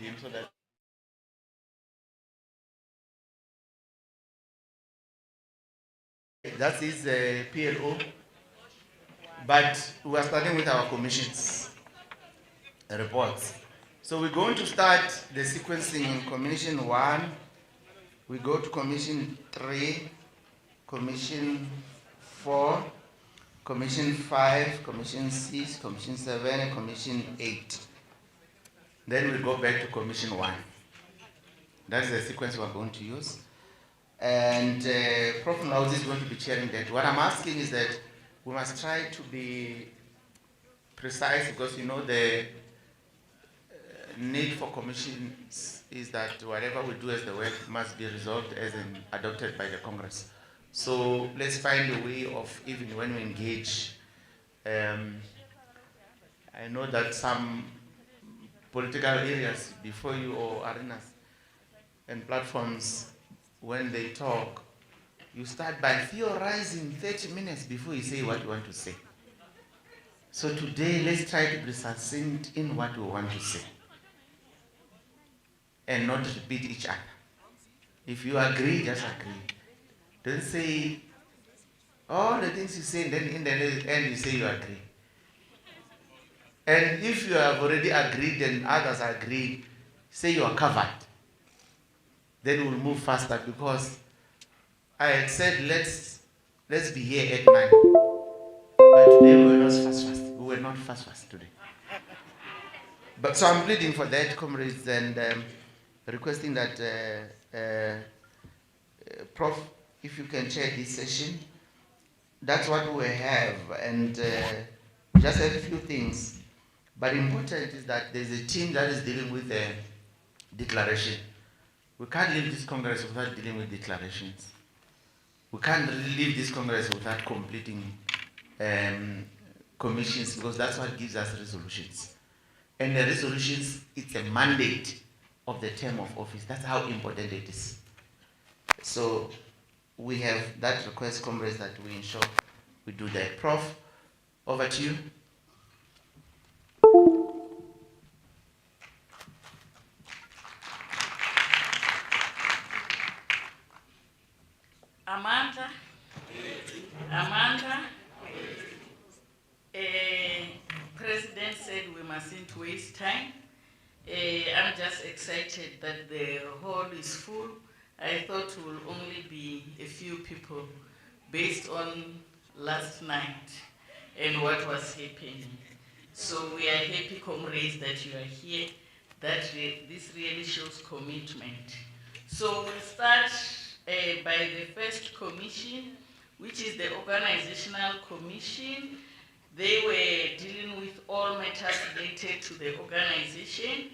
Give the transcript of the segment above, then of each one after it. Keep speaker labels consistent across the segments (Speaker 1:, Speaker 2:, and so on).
Speaker 1: in so that that is PLO, but we are starting with our commissions reports. So we're going to start the sequencing in Commission 1, we go to Commission 3, Commission 4, Commission 5, Commission 6, Commission 7, and Commission 8. Then we go back to Commission 1. That's the sequence we're going to use. And Prof. Naudi is going to be chairing that. What I'm asking is that we must try to be precise because you know the need for commissions is that whatever we do as the work must be resolved as adopted by the Congress. So let's find a way of, even when we engage, I know that some political areas before you or arenas and platforms, when they talk, you start by theorizing 30 minutes before you say what you want to say. So today, let's try to be succinct in what we want to say and not repeat each other. If you agree, just agree. Don't say all the things you say, and then in the end you say you agree. And if you have already agreed and others agree, say you are covered. Then we'll move faster because I had said let's be here at 9. But today we were not fast. We were not fast today. But so I'm pleading for that, comrades, and requesting that Prof, if you can chair this session. That's what we have, and just a few things. But important is that there's a team that is dealing with the declaration. We can't leave this Congress without dealing with declarations. We can't leave this Congress without completing commissions because that's what gives us resolutions. And the resolutions, it's a mandate of the term of office. That's how important it is. So we have that request, comrades, that we ensure we do that. Prof, over to you.
Speaker 2: Amanda, President said we mustn't waste time. I'm just excited that the hall is full. I thought it will only be a few people based on last night and what was happening. So we are happy, comrades, that you are here. This really shows commitment. So we'll start by the first commission, which is the Organizational Commission. They were dealing with all matters related to the organization,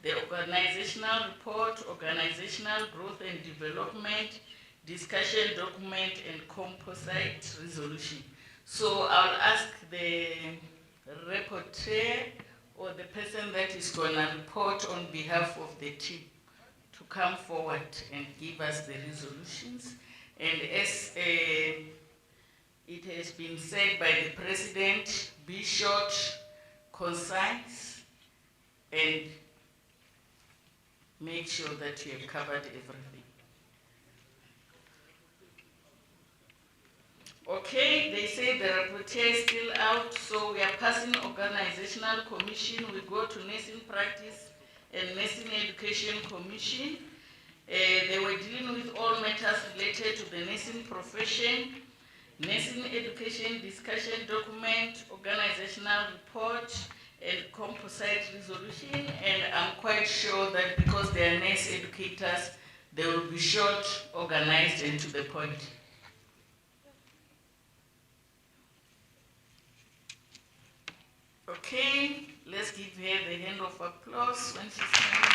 Speaker 2: the organizational report, organizational growth and development, discussion document, and composite resolution. So I'll ask the rapporteur or the person that is going to report on behalf of the team to come forward and give us the resolutions. And as it has been said by the President, be short, concise, and make sure that you have covered everything. Okay, they say the rapporteur is still out, so we are passing Organizational Commission. We go to Nursing Practice and Nursing Education Commission. They were dealing with all matters related to the nursing profession, nursing education discussion document, organizational report, and composite resolution. And I'm quite sure that because they are nurse educators, they will be short, organized, and to the point. Okay, let's give her the hand of applause when she's coming.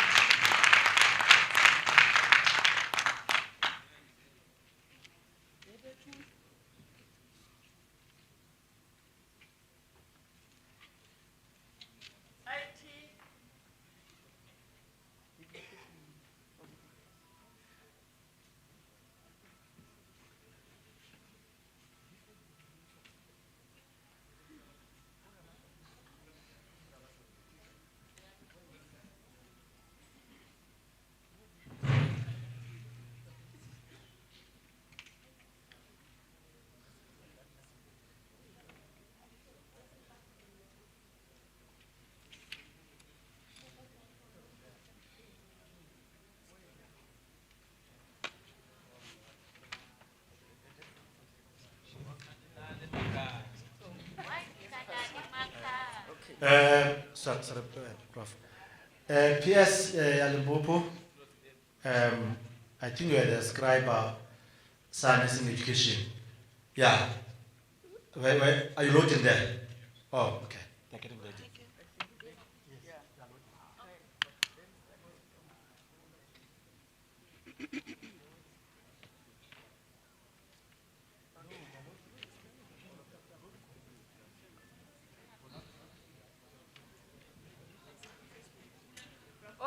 Speaker 3: Sorry, Prof. PS Yalimpopo, I think you are the scribe science in education. Yeah. Where are you loading there? Oh, okay. They're getting ready.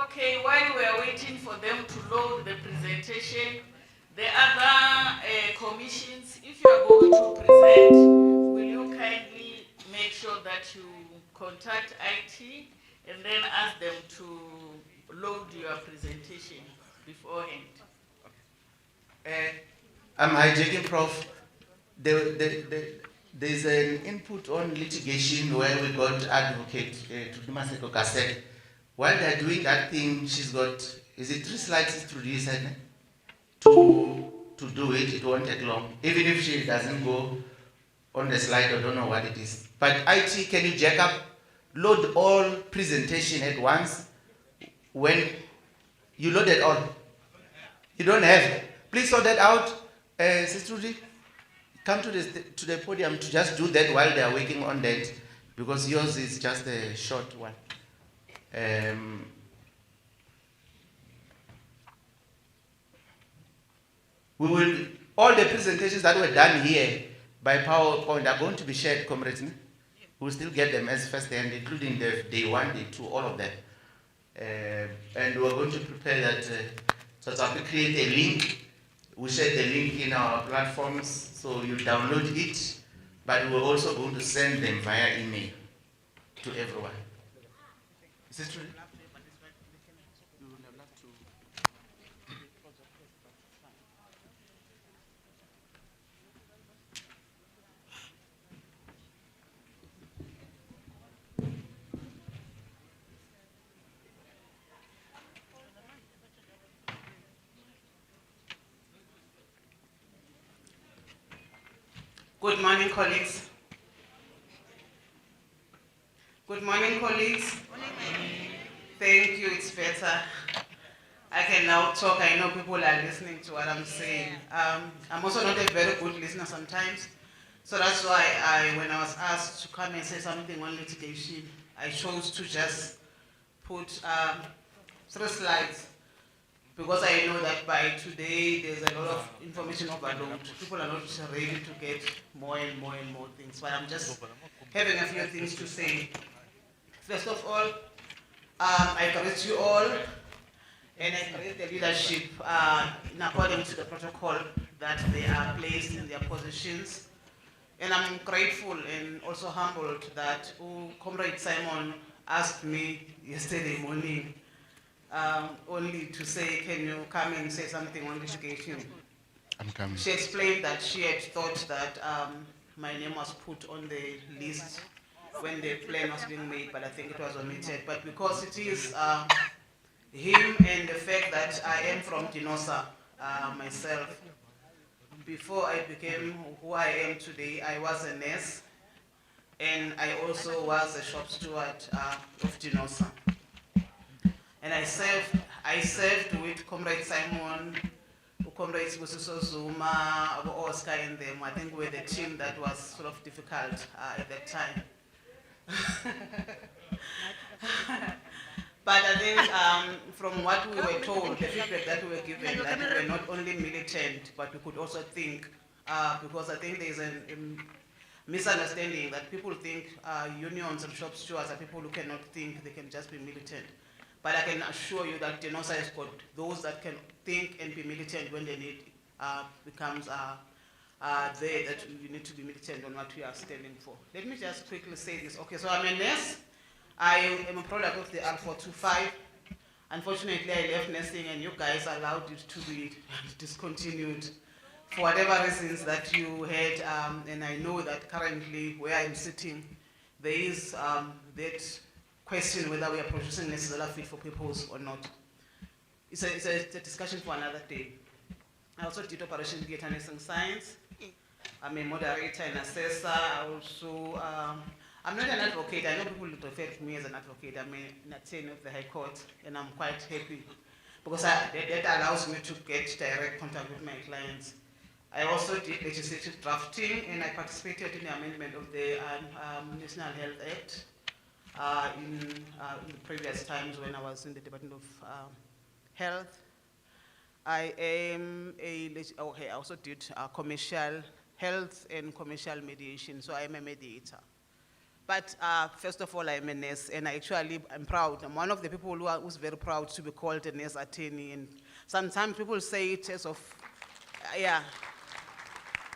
Speaker 2: Okay, while we are waiting for them to load the presentation, the other commissions, if you are going to present, will you kindly make sure that you contact IT and then ask them to load your presentation beforehand?
Speaker 1: I'm hijacking, Prof. There's an input on litigation where we got advocate to Maseko Cassette. While they're doing that thing, she's got, is it 3 slides to this, to do it, it won't take long. Even if she doesn't go on the slide, I don't know what it is. But IT, can you jack up, load all presentation at once? When you load it all, you don't have. Please sort that out. Sister Rudy, come to the podium to just do that while they are working on that, because yours is just a short one. We will, all the presentations that were done here by PowerPoint are going to be shared, comrades. We'll still get them as first hand, including the day 1, day 2, all of them. And we're going to prepare that, so that we create a link. We share the link in our platforms, so you download it, but we're also going to send them via email to everyone. Is this true?
Speaker 4: Good morning, colleagues. Good morning, colleagues. Thank you, it's better. I can now talk. I know people are listening to what I'm saying. I'm also not a very good listener sometimes. So that's why when I was asked to come and say something on litigation, I chose to just put 3 slides, because I know that by today there's a lot of information overload. People are not ready to get more and more and more things, but I'm just having a few things to say. First of all, I greet you all, and I greet the leadership in according to the protocol that they are placed in their positions. And I'm grateful and also humbled that Comrade Simon asked me yesterday morning only to say, can you come and say something on litigation?
Speaker 1: I'm coming.
Speaker 4: She explained that she had thought that my name was put on the list when the plan was being made, but I think it was omitted. But because it is him and the fact that I am from DENOSA myself, before I became who I am today, I was a nurse, and I also was a shop steward of DENOSA. And I served with Comrade Simon, Comrade Busiso Zuma, Oscar and them. I think we were the team that was sort of difficult at that time. But I think from what we were told, the feedback that we were given, that we were not only militant, but we could also think, because I think there is a misunderstanding that people think unions and shop stewards are people who cannot think, they can just be militant. But I can assure you that DENOSA has got those that can think and be militant when the need becomes there, that you need to be militant on what we are standing for. Let me just quickly say this. Okay, so I'm a nurse. I am a product of the R425. Unfortunately, I left nursing and you guys allowed it to be discontinued for whatever reasons that you had. And I know that currently where I'm sitting, there is that question whether we are producing nurses that are fit for purpose or not. It's a discussion for another day. I also did Operation Theatre Nursing Science. I'm a moderator and assessor. I also I'm not an advocate. I know people refer to me as an advocate. I'm an attorney of the High Court, and I'm quite happy because that allows me to get direct contact with my clients. I also did legislative drafting, and I participated in the amendment of the National Health Act in previous times when I was in the Department of Health. I also did commercial health and commercial mediation, so I am a mediator. But first of all, I'm a nurse, and I actually am proud. I'm one of the people who's very proud to be called a nurse attorney. And sometimes people say it as of, yeah.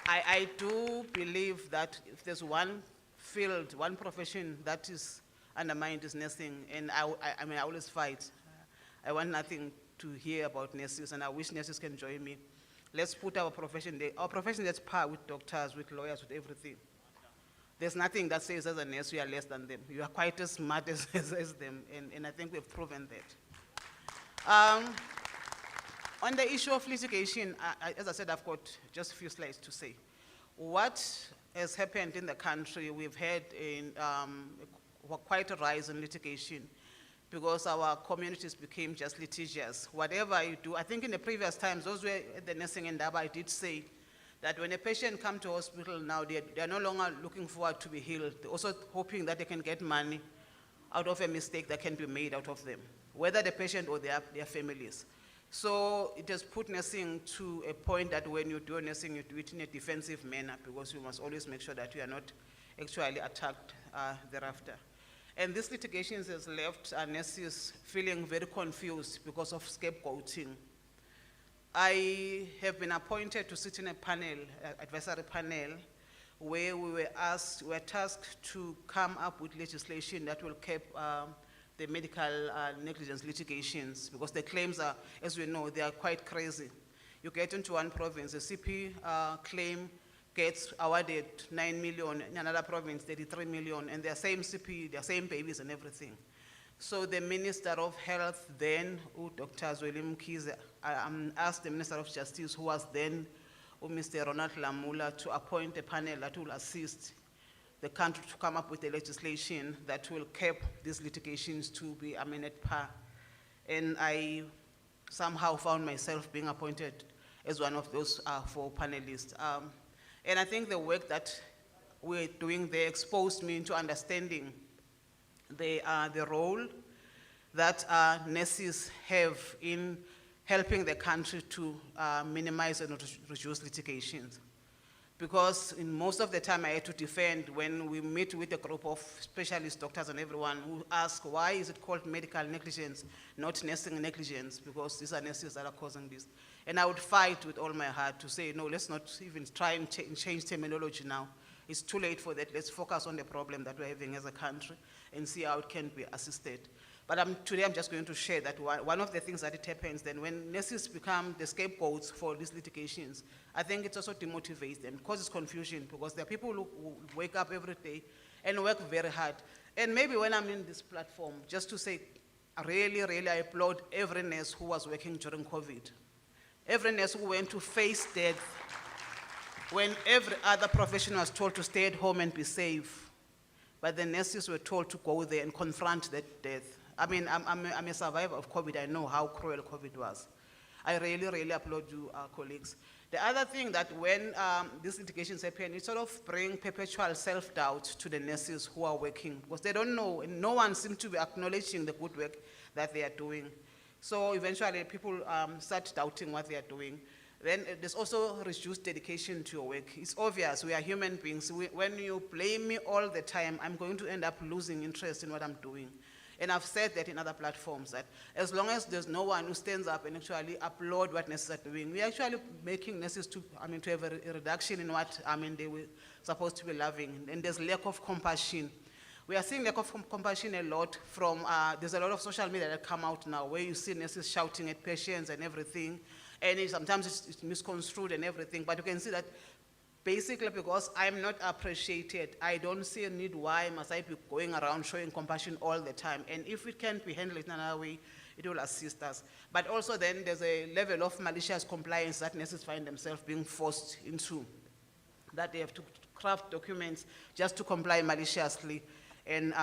Speaker 4: I do believe that if there's one field, one profession that is undermined is nursing, and I always fight. I want nothing to hear about nurses, and I wish nurses can join me. Let's put our profession there. Our profession is par with doctors, with lawyers, with everything. There's nothing that says as a nurse you are less than them. You are quite as smart as them, and I think we've proven that. On the issue of litigation, as I said, I've got just a few slides to say. What has happened in the country, we've had quite a rise in litigation because our communities became just litigious. Whatever you do, I think in the previous times, those were at the nursing Ndaba, I did say that when a patient comes to hospital now, they're no longer looking forward to be healed. They're also hoping that they can get money out of a mistake that can be made out of them, whether the patient or their families. So it has put nursing to a point that when you do nursing, you do it in a defensive manner because you must always make sure that you are not actually attacked thereafter. And this litigation has left nurses feeling very confused because of scapegoating. I have been appointed to sit in a panel, advisory panel, where we were tasked to come up with legislation that will cap the medical negligence litigations, because the claims are, as we know, they are quite crazy. You get into one province, a CP claim gets awarded 9 million, in another province 33 million, and they're same CP, they're same babies and everything. So the Minister of Health then, Dr. Zweli Mkhize, asked the Minister of Justice, who was then Mr. Ronald Lamula, to appoint a panel that will assist the country to come up with a legislation that will cap these litigations to be at par. And I somehow found myself being appointed as one of those 4 panelists. And I think the work that we're doing there exposed me into understanding the role that nurses have in helping the country to minimize and reduce litigations. Because in most of the time I had to defend when we meet with a group of specialist doctors and everyone who ask, why is it called medical negligence, not nursing negligence, because these are nurses that are causing this. And I would fight with all my heart to say, no, let's not even try and change terminology now. It's too late for that. Let's focus on the problem that we're having as a country and see how it can be assisted. But today I'm just going to share that one of the things that it happens then when nurses become the scapegoats for these litigations, I think it also demotivates them, causes confusion, because there are people who wake up every day and work very hard. And maybe when I'm in this platform, just to say, really, really, I applaud every nurse who was working during COVID. Every nurse who went to face death when every other professional was told to stay at home and be safe. But the nurses were told to go there and confront that death. I mean, I'm a survivor of COVID. I know how cruel COVID was. I really, really applaud you, colleagues. The other thing that when these litigations happen, it sort of brings perpetual self-doubt to the nurses who are working, because they don't know, and no one seems to be acknowledging the good work that they are doing. So eventually people start doubting what they are doing. Then there's also reduced dedication to your work. It's obvious, we are human beings. When you blame me all the time, I'm going to end up losing interest in what I'm doing. And I've said that in other platforms, that as long as there's no one who stands up and actually applaud what nurses are doing, we're actually making nurses to have a reduction in what they were supposed to be loving. And there's lack of compassion. We are seeing lack of compassion a lot from, there's a lot of social media that come out now where you see nurses shouting at patients and everything. And sometimes it's misconstrued and everything, but you can see that basically because I'm not appreciated, I don't see a need why must I be going around showing compassion all the time. And if it can't be handled in another way, it will assist us. But also then there's a level of malicious compliance that nurses find themselves being forced into, that they have to craft documents just to comply maliciously, and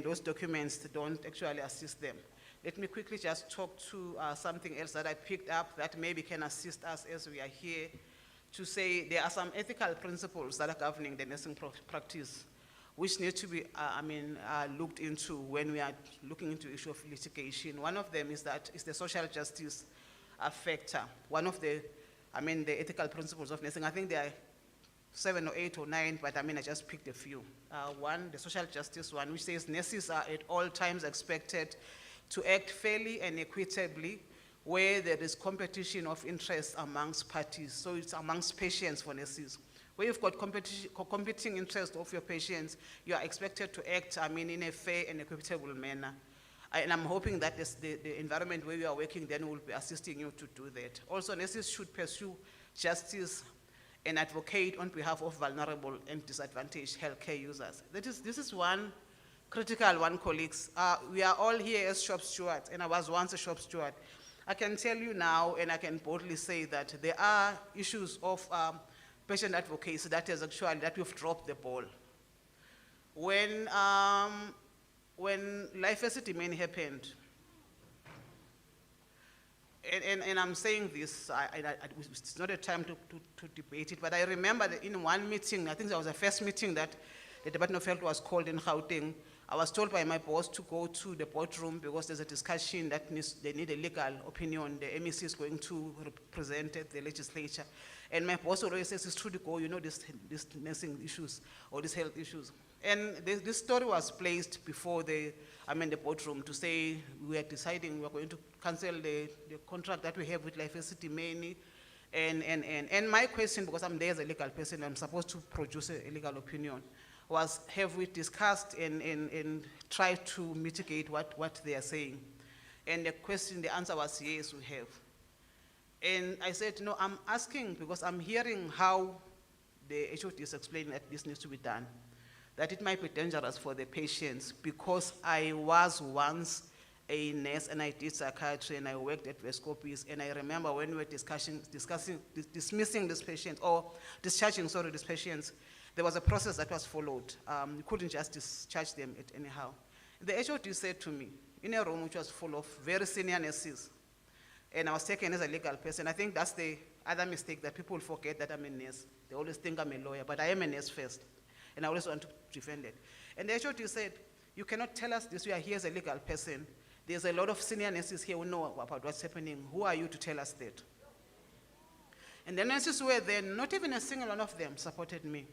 Speaker 4: those documents don't actually assist them. Let me quickly just talk to something else that I picked up that maybe can assist us as we are here, to say there are some ethical principles that are governing the nursing practice, which need to be, looked into when we are looking into issue of litigation. One of them is the social justice factor. One of the ethical principles of nursing, I think there are 7 or 8 or 9, but I just picked a few. One, the social justice one, which says nurses are at all times expected to act fairly and equitably where there is competition of interest amongst parties. So it's amongst patients for nurses. Where you've got competing interest of your patients, you are expected to act, in a fair and equitable manner. And I'm hoping that the environment where you are working then will be assisting you to do that. Also, nurses should pursue justice and advocate on behalf of vulnerable and disadvantaged healthcare users. This is one critical one, colleagues. We are all here as shop stewards, and I was once a shop steward. I can tell you now, and I can boldly say that there are issues of patient advocacy that we've dropped the ball. When Life Acid Main happened, and I'm saying this, it's not a time to debate it, but I remember that in one meeting, I think that was the first meeting that the Department of Health was called in Gauteng. I was told by my boss to go to the boardroom because there's a discussion that they need a legal opinion. The MEC is going to represent the legislature. And my boss always says, it's true to go, these nursing issues or these health issues. And this story was placed before the boardroom to say we are deciding we are going to cancel the contract that we have with Life Acid Main. And my question, because I'm there as a legal person, I'm supposed to produce a legal opinion, was have we discussed and tried to mitigate what they are saying? And the answer was yes, we have. And I said, no, I'm asking because I'm hearing how the HOD is explaining that this needs to be done, that it might be dangerous for the patients, because I was once a nurse and I did psychiatry and I worked at Vescopies, and I remember when we were dismissing these patients, or discharging, these patients, there was a process that was followed. You couldn't just discharge them anyhow. The HOD said to me, in a room which was full of very senior nurses, and I was taken as a legal person. I think that's the other mistake, that people forget that I'm a nurse. They always think I'm a lawyer, but I am a nurse first, and I always want to defend it. And the HOD said, you cannot tell us this, we are here as a legal person. There's a lot of senior nurses here who know about what's happening. Who are you to tell us that? And the nurses who were there, not even a single one of them supported me.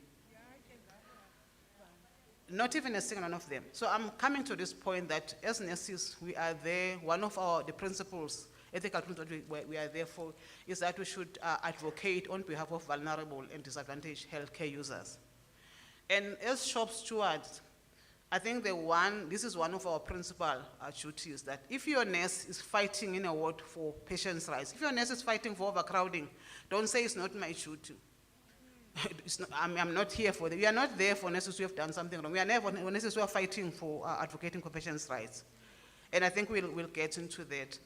Speaker 4: Not even a single one of them. So I'm coming to this point that as nurses, we are there. One of the principles, ethical principles we are there for, is that we should advocate on behalf of vulnerable and disadvantaged healthcare users. And as shop stewards, I think this is one of our principal duties, that if your nurse is fighting in a ward for patients' rights, if your nurse is fighting for overcrowding, don't say it's not my duty. I'm not here for that. We are not there for nurses who have done something wrong. We are there for nurses who are fighting for advocating for patients' rights. And I think we'll get into that.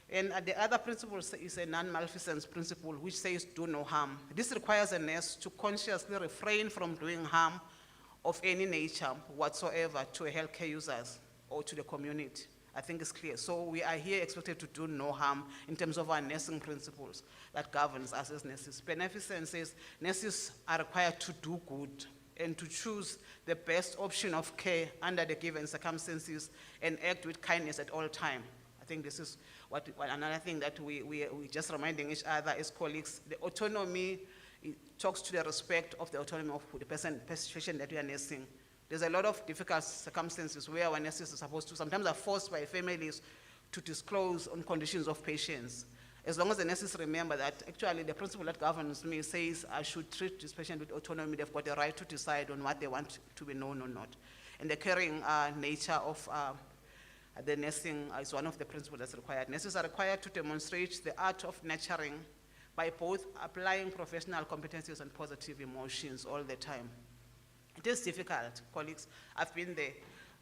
Speaker 4: And the other principle is a non-malfeasance principle, which says do no harm. This requires a nurse to consciously refrain from doing harm of any nature whatsoever to healthcare users or to the community. I think it's clear. So we are here expected to do no harm in terms of our nursing principles that governs us as nurses. Beneficence says nurses are required to do good and to choose the best option of care under the given circumstances and act with kindness at all times. I think this is another thing that we just reminding each other as colleagues. The autonomy, it talks to the respect of the autonomy of the patient that we are nursing. There's a lot of difficult circumstances where our nurses are supposed to, sometimes are forced by families to disclose on conditions of patients. As long as the nurses remember that actually the principle that governs me says I should treat this patient with autonomy, they've got the right to decide on what they want to be known or not. And the caring nature of the nursing is one of the principles that's required. Nurses are required to demonstrate the art of nurturing by both applying professional competencies and positive emotions all the time. It is difficult, colleagues. I've been there.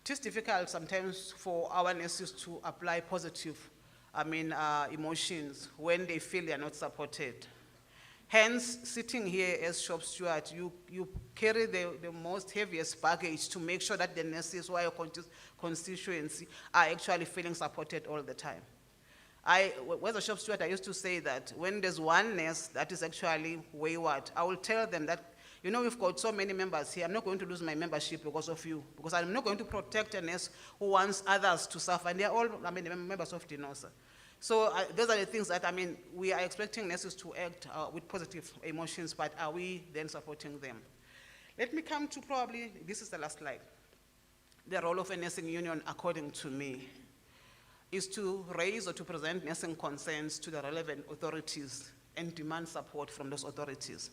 Speaker 4: It is difficult sometimes for our nurses to apply positive emotions when they feel they are not supported. Hence, sitting here as shop steward, you carry the most heaviest baggage to make sure that the nurses who are your constituency are actually feeling supported all the time. As a shop steward, I used to say that when there's one nurse that is actually wayward, I will tell them that, you know, we've got so many members here, I'm not going to lose my membership because of you, because I'm not going to protect a nurse who wants others to suffer, and they're all, members of DENOSA. So those are the things that, we are expecting nurses to act with positive emotions, but are we then supporting them? Let me come to probably, this is the last slide. The role of a nursing union, according to me, is to raise or to present nursing concerns to the relevant authorities and demand support from those authorities.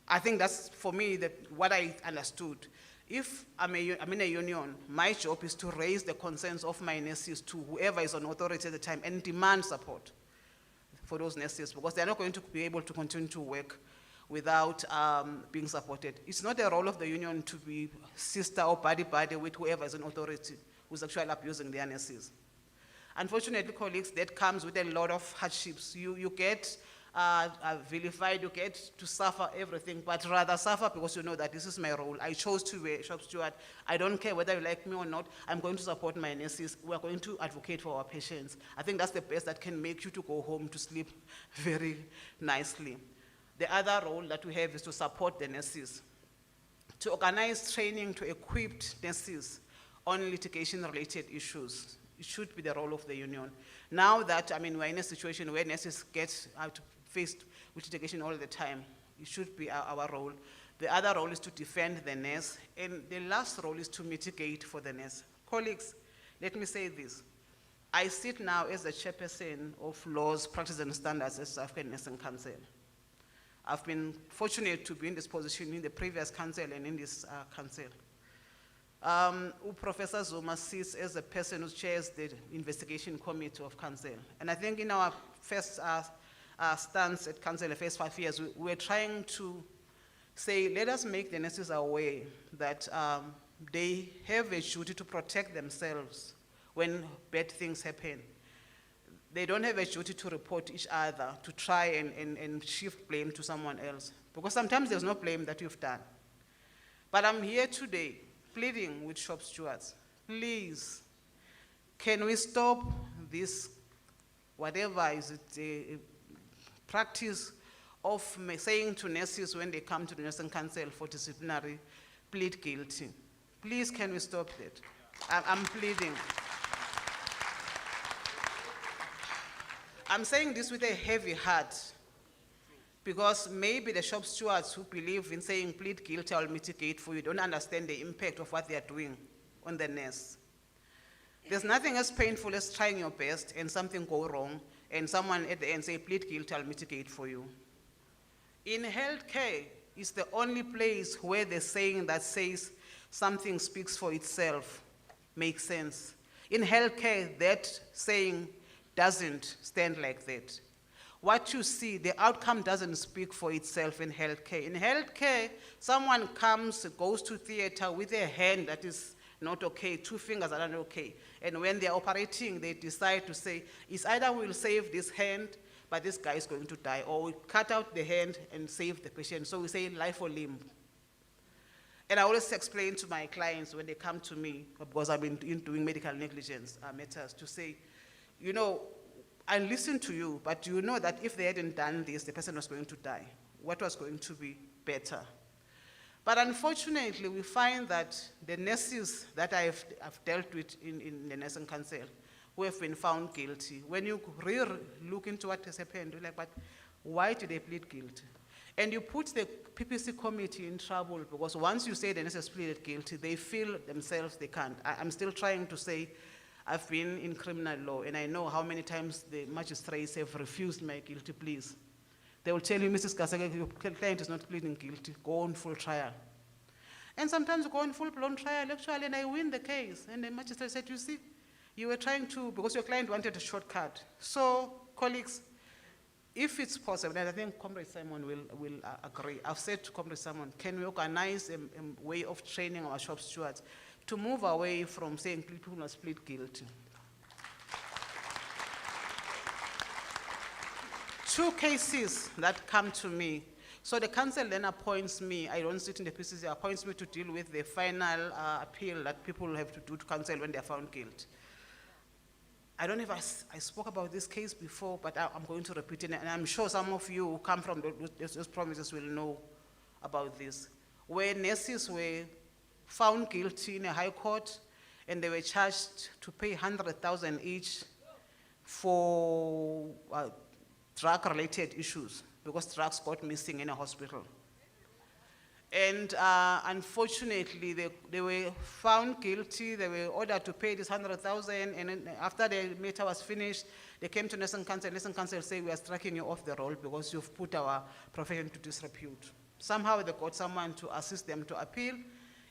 Speaker 4: I think that's, for me, what I understood. If I'm in a union, my job is to raise the concerns of my nurses to whoever is on authority at the time and demand support for those nurses, because they're not going to be able to continue to work without being supported. It's not the role of the union to be sister or buddy-buddy with whoever is in authority who's actually abusing their nurses. Unfortunately, colleagues, that comes with a lot of hardships. You get vilified, you get to suffer everything, but rather suffer because you know that this is my role. I chose to be a shop steward. I don't care whether you like me or not. I'm going to support my nurses. We're going to advocate for our patients. I think that's the best that can make you to go home to sleep very nicely. The other role that we have is to support the nurses, to organize training to equip nurses on litigation-related issues. It should be the role of the union. Now that, we're in a situation where nurses get faced with litigation all the time, it should be our role. The other role is to defend the nurse, and the last role is to mitigate for the nurse. Colleagues, let me say this. I sit now as the chairperson of Laws, Practice and Standards at South African Nursing Council. I've been fortunate to be in this position in the previous council and in this council. Professor Zuma sits as a person who chairs the investigation committee of council. And I think in our first stance at council, the first 5 years, we were trying to say, let us make the nurses aware that they have a duty to protect themselves when bad things happen. They don't have a duty to report each other, to try and shift blame to someone else. Because sometimes there's no blame that you've done. But I'm here today pleading with shop stewards, please, can we stop this, whatever is it, a practice of saying to nurses when they come to the nursing council for disciplinary, plead guilty. Please, can we stop that? I'm pleading. I'm saying this with a heavy heart, because maybe the shop stewards who believe in saying plead guilty or mitigate for you don't understand the impact of what they are doing on the nurse. There's nothing as painful as trying your best and something go wrong and someone at the end say plead guilty, I'll mitigate for you. In healthcare, it's the only place where the saying that says something speaks for itself makes sense. In healthcare, that saying doesn't stand like that. What you see, the outcome doesn't speak for itself in healthcare. In healthcare, someone goes to theater with a hand that is not okay, 2 fingers are not okay. And when they're operating, they decide to say, it's either we'll save this hand, but this guy is going to die, or we cut out the hand and save the patient. So we say life or limb. And I always explain to my clients when they come to me, because I've been doing medical negligence matters, to say, you know, I listen to you, but you know that if they hadn't done this, the person was going to die. What was going to be better? But unfortunately, we find that the nurses that I've dealt with in the nursing council who have been found guilty, when you really look into what has happened, you're like, but why did they plead guilty? And you put the PPC committee in trouble, because once you say the nurses pleaded guilty, they feel themselves they can't. I'm still trying to say, I've been in criminal law, and I know how many times the magistrates have refused my guilty pleas. They will tell you, Mrs. Kaseke, your client is not pleading guilty, go on full trial. And sometimes you go on full-blown trial, actually, and I win the case. And the magistrate said, you see, you were trying to, because your client wanted a shortcut. So, colleagues, if it's possible, and I think Comrade Simon will agree, I've said to Comrade Simon, can we organize a way of training our shop stewards to move away from saying people must plead guilty, two cases that come to me. So the council then appoints me, I don't sit in the PCC, appoints me to deal with the final appeal that people have to do to council when they're found guilty. I don't know if I spoke about this case before, but I'm going to repeat it, and I'm sure some of you who come from those provinces will know about this. Where nurses were found guilty in a high court, and they were charged to pay 100,000 each for drug-related issues, because drugs got missing in a hospital. And unfortunately, they were found guilty. They were ordered to pay this 100,000, and then after the matter was finished, they came to Nursing Council. Nursing Council said, we are striking you off the roll because you've put our profession to disrepute. Somehow they got someone to assist them to appeal,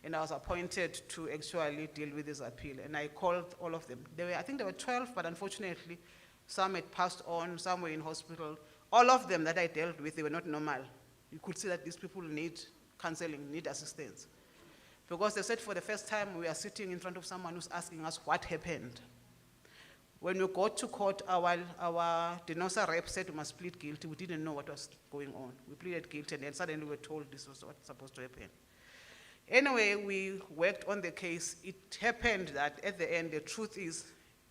Speaker 4: and I was appointed to actually deal with this appeal. And I called all of them. I think there were 12, but unfortunately, some had passed on, some were in hospital. All of them that I dealt with, they were not normal. You could see that these people need counseling, need assistance. Because they said for the first time we are sitting in front of someone who's asking us what happened. When we got to court, our DENOSA rep said we must plead guilty. We didn't know what was going on. We pleaded guilty, and then suddenly we were told this was what's supposed to happen. Anyway, we worked on the case. It happened that at the end, the truth is,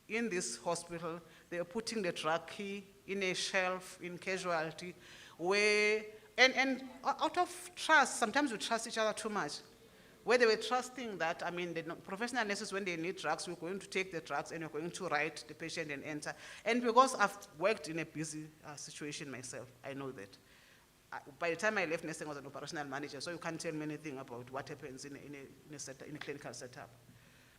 Speaker 4: in this hospital, they were putting the drug key in a shelf in casualty where, and out of trust, sometimes we trust each other too much. Where they were trusting that, I mean, the professional nurses, when they need drugs, we're going to take the drugs and we're going to write the patient and enter. And because I've worked in a busy situation myself, I know that. By the time I left nursing, I was an operational manager, so you can't tell me anything about what happens in a clinical setup.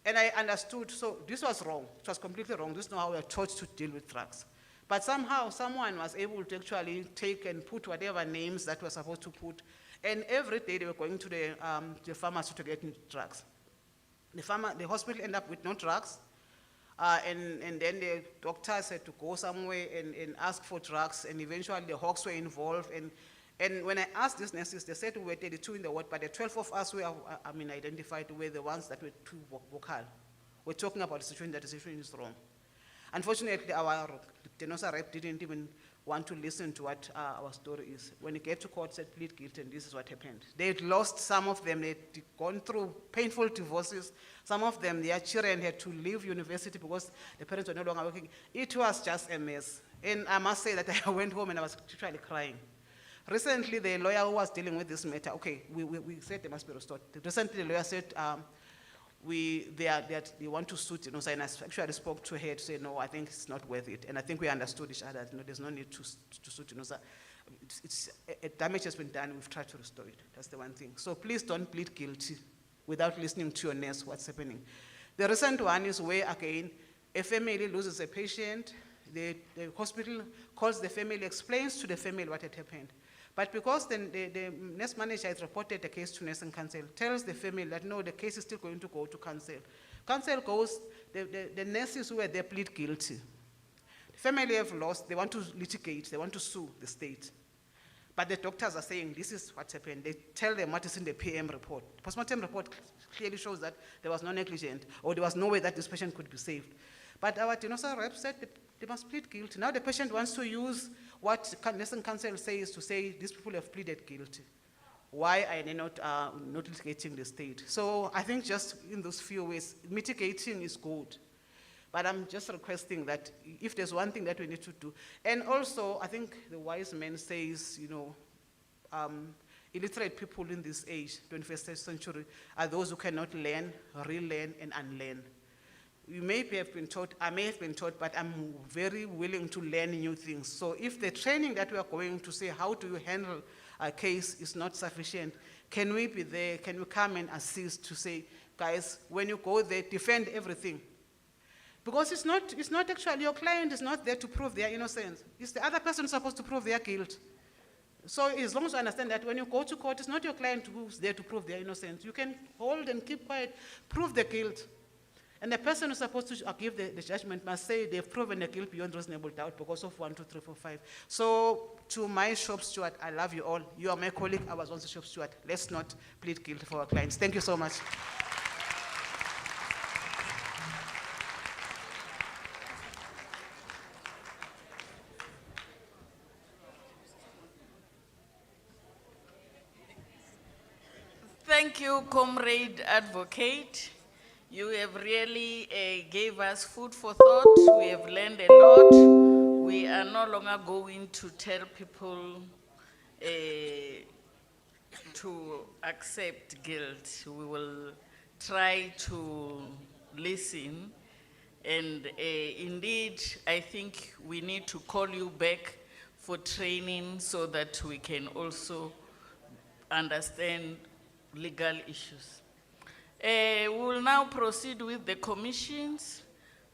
Speaker 4: And I understood, so this was wrong. It was completely wrong. This is not how we are taught to deal with drugs. But somehow, someone was able to actually take and put whatever names that were supposed to put. And every day they were going to the pharmacy to get drugs. The hospital ended up with no drugs. And then the doctors had to go somewhere and ask for drugs. And eventually the Hawks were involved. And when I asked these nurses, they said we were 32 in the ward, but the 12 of us were, identified were the ones that were too vocal. We're talking about the situation, that the situation is wrong. Unfortunately, our DENOSA rep didn't even want to listen to what our story is. When he came to court, said plead guilty, and this is what happened. They'd lost some of them. They'd gone through painful divorces. Some of them, their children had to leave university because the parents were no longer working. It was just a mess. And I must say that I went home and I was literally crying. Recently, the lawyer who was dealing with this matter, okay, we said they must be restored. Recently, the lawyer said they want to sue DENOSA, and I actually spoke to her to say, no, I think it's not worth it. And I think we understood each other. No, there's no need to sue DENOSA. Damage has been done. We've tried to restore it. That's the one thing. So please don't plead guilty without listening to your nurse what's happening. The recent one is where, again, a family loses a patient. The hospital calls the family, explains to the family what had happened. But because the nurse manager has reported the case to Nursing Council, tells the family that no, the case is still going to go to council. Council goes, the nurses who were there plead guilty. The family have lost, they want to litigate, they want to sue the state. But the doctors are saying this is what happened. They tell them what is in the PM report. The postmortem report clearly shows that there was no negligence, or there was no way that this patient could be saved. But our DENOSA rep said they must plead guilty. Now the patient wants to use what Nursing Council says to say these people have pleaded guilty. Why are they not litigating the state? So I think just in those few ways, mitigating is good. But I'm just requesting that if there's one thing that we need to do, and also I think the wise man says, illiterate people in this age, 21st century, are those who cannot learn, relearn, and unlearn. You may have been taught, I may have been taught, but I'm very willing to learn new things. So if the training that we are going to say, how do you handle a case is not sufficient, can we be there, can we come and assist to say, guys, when you go there, defend everything. Because it's not actually, your client is not there to prove their innocence. It's the other person supposed to prove their guilt. So as long as you understand that when you go to court, it's not your client who's there to prove their innocence. You can hold and keep quiet, prove the guilt. And the person who's supposed to give the judgment must say they've proven the guilt beyond reasonable doubt because of 1, 2, 3, 4, 5. So to my shop steward, I love you all. You are my colleague. I was once a shop steward. Let's not plead guilty for our clients. Thank you so much.
Speaker 2: Thank you, Comrade Advocate. You have really gave us food for thought. We have learned a lot. We are no longer going to tell people to accept guilt. We will try to listen. And indeed, I think we need to call you back for training so that we can also understand legal issues. We will now proceed with the commissions.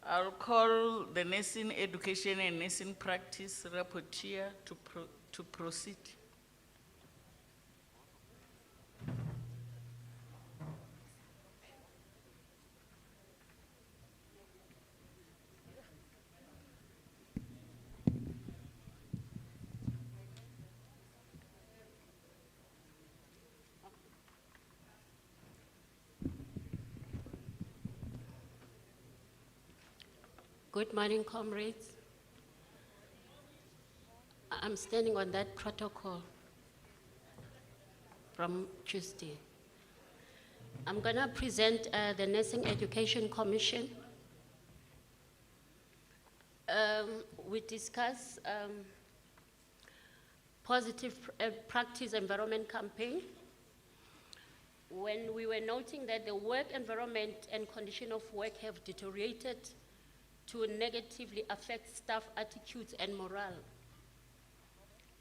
Speaker 2: I'll call the Nursing Education and Nursing Practice Rapporteur to proceed.
Speaker 5: Good morning, comrades. I'm standing on that protocol from Tuesday. I'm going to present the Nursing Education Commission. We discuss positive practice environment campaign. When we were noting that the work environment and condition of work have deteriorated to negatively affect staff attitudes and morale.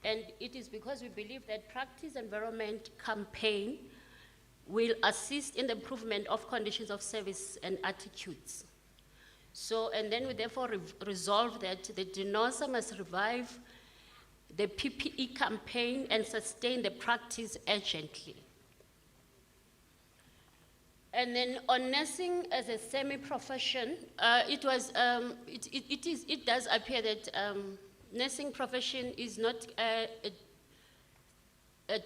Speaker 5: And it is because we believe that practice environment campaign will assist in the improvement of conditions of service and attitudes. So, and then we therefore resolve that the DENOSA must revive the PPE campaign and sustain the practice urgently. And then on nursing as a semi-profession, it does appear that nursing profession is not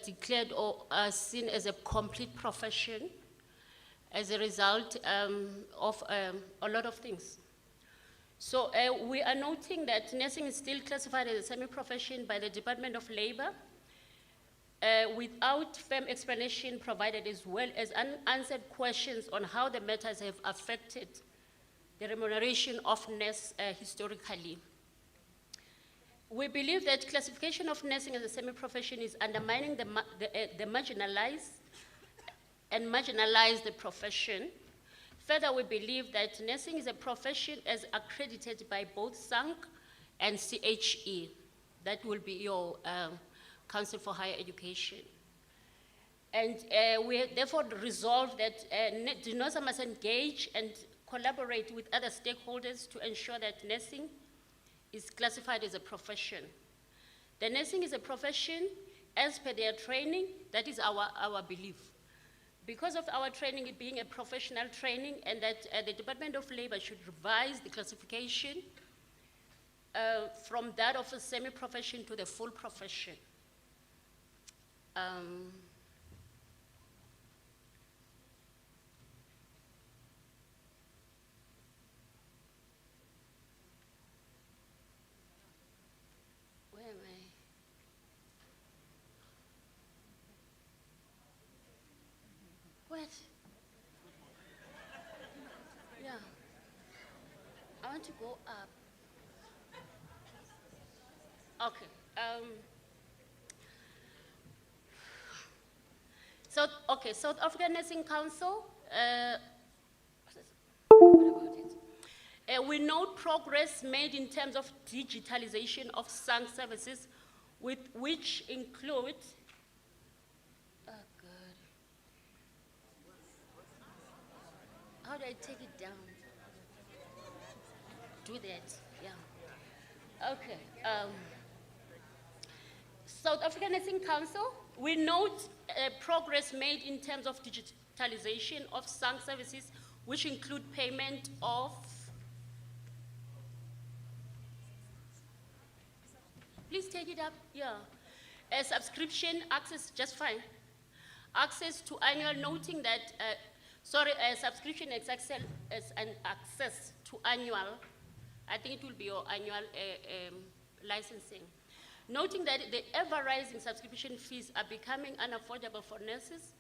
Speaker 5: declared or seen as a complete profession as a result of a lot of things. So we are noting that nursing is still classified as a semi-profession by the Department of Labor, without firm explanation provided, as well as unanswered questions on how the matters have affected the remuneration of nurse historically. We believe that classification of nursing as a semi-profession is undermining the marginalized and marginalize the profession. Further, we believe that nursing is a profession as accredited by both SANC and CHE. That will be your Council for Higher Education. And we therefore resolve that DENOSA must engage and collaborate with other stakeholders to ensure that nursing is classified as a profession. The nursing is a profession as per their training. That is our belief. Because of our training, it being a professional training, and that the Department of Labor should revise the classification from that of a semi-profession to the full profession. Where am I? What? Yeah. I want to go up. Okay. South African Nursing Council, what about it? We note progress made in terms of digitalization of SANC services, which include, oh God, how do I take it down? Do that, yeah. Okay. South African Nursing Council, we note progress made in terms of digitalization of SANC services, which include payment of, please take it up, yeah. Subscription access, just fine. Access to annual, noting that, subscription is an access to annual, I think it will be your annual licensing. Noting that the ever-rising subscription fees are becoming unaffordable for nurses,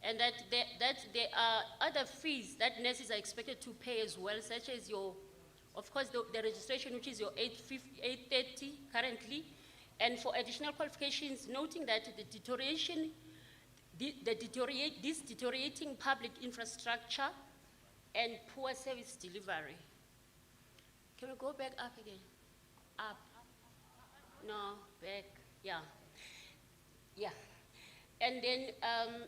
Speaker 5: and that there are other fees that nurses are expected to pay as well, such as your, of course, the registration, which is your 830 currently, and for additional qualifications, noting that this deteriorating public infrastructure and poor service delivery. Can we go back up again? Up. No, back. Yeah. Yeah. And then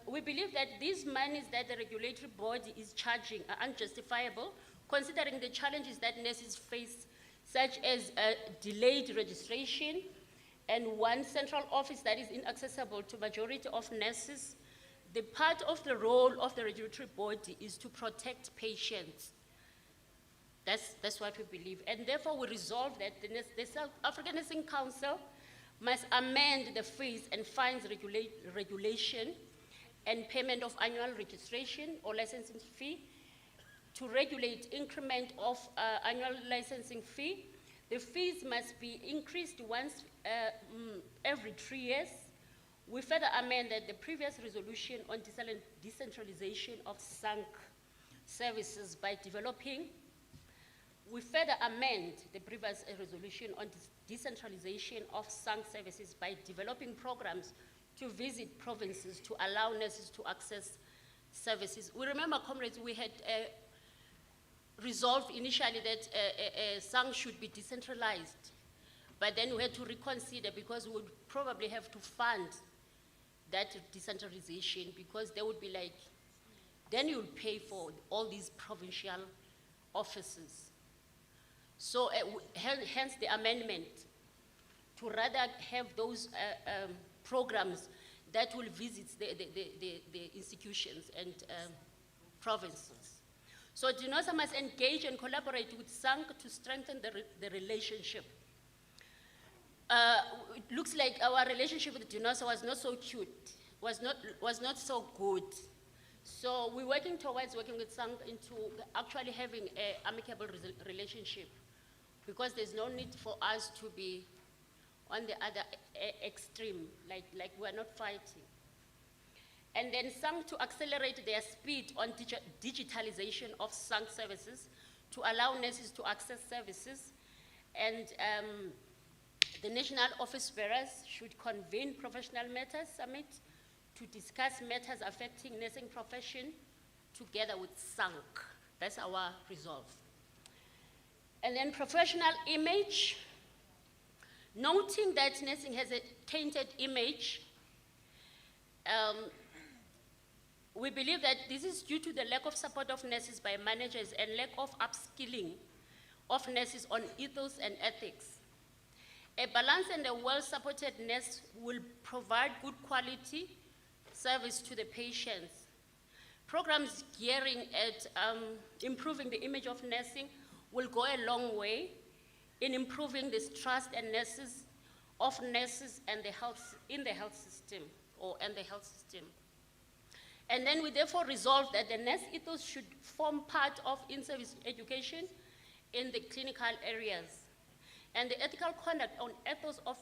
Speaker 5: we believe that these monies that the regulatory body is charging are unjustifiable, considering the challenges that nurses face, such as delayed registration and one central office that is inaccessible to majority of nurses. The part of the role of the regulatory body is to protect patients. That's what we believe. And therefore we resolve that the South African Nursing Council must amend the fees and fines regulation and payment of annual registration or licensing fee to regulate increment of annual licensing fee. The fees must be increased once every 3 years. We further amend that the previous resolution on decentralization of SANC services by developing. We further amend the previous resolution on decentralization of SANC services by developing programs to visit provinces to allow nurses to access services. We remember, comrades, we had resolved initially that SANC should be decentralized, but then we had to reconsider because we would probably have to fund that decentralization, because they would be like, then you'll pay for all these provincial offices. So hence the amendment to rather have those programs that will visit the institutions and provinces. So DENOSA must engage and collaborate with SANC to strengthen the relationship. It looks like our relationship with DENOSA was not so cute, was not so good. So we're working towards working with SANC into actually having an amicable relationship, because there's no need for us to be on the other extreme, like we're not fighting. And then SANC to accelerate their speed on digitalization of SANC services to allow nurses to access services. And the national office bearers should convene professional matters summit to discuss matters affecting nursing profession together with SANC. That's our resolve. And then professional image, noting that nursing has a tainted image. We believe that this is due to the lack of support of nurses by managers and lack of upskilling of nurses on ethos and ethics. A balanced and a well-supported nurse will provide good quality service to the patients. Programs gearing at improving the image of nursing will go a long way in improving this trust and nurses and the health system. And then we therefore resolve that the nurse ethos should form part of in-service education in the clinical areas. And the ethical conduct on ethos of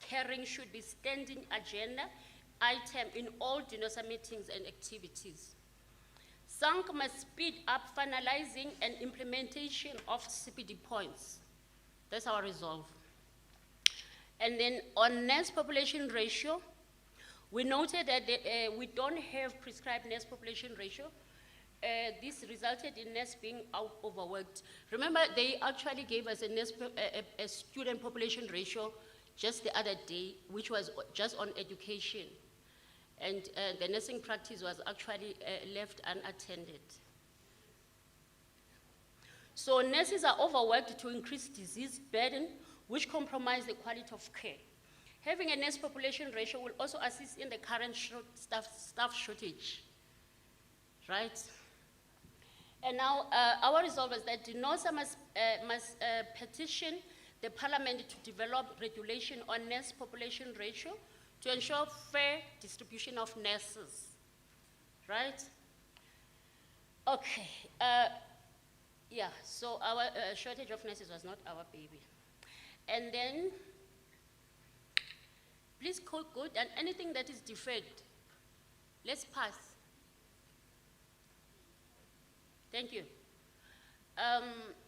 Speaker 5: caring should be standing agenda item in all DENOSA meetings and activities. SANC must speed up finalizing and implementation of CPD points. That's our resolve. And then on nurse population ratio, we noted that we don't have prescribed nurse population ratio. This resulted in nurse being overworked. Remember, they actually gave us a student population ratio just the other day, which was just on education. And the nursing practice was actually left unattended. So nurses are overworked to increase disease burden, which compromise the quality of care. Having a nurse population ratio will also assist in the current staff shortage, right? And now our resolve is that DENOSA must petition the Parliament to develop regulation on nurse population ratio to ensure fair distribution of nurses, right? Okay, yeah, so our shortage of nurses was not our baby. And then, please go good, and anything that is deferred, let's pass. Thank you.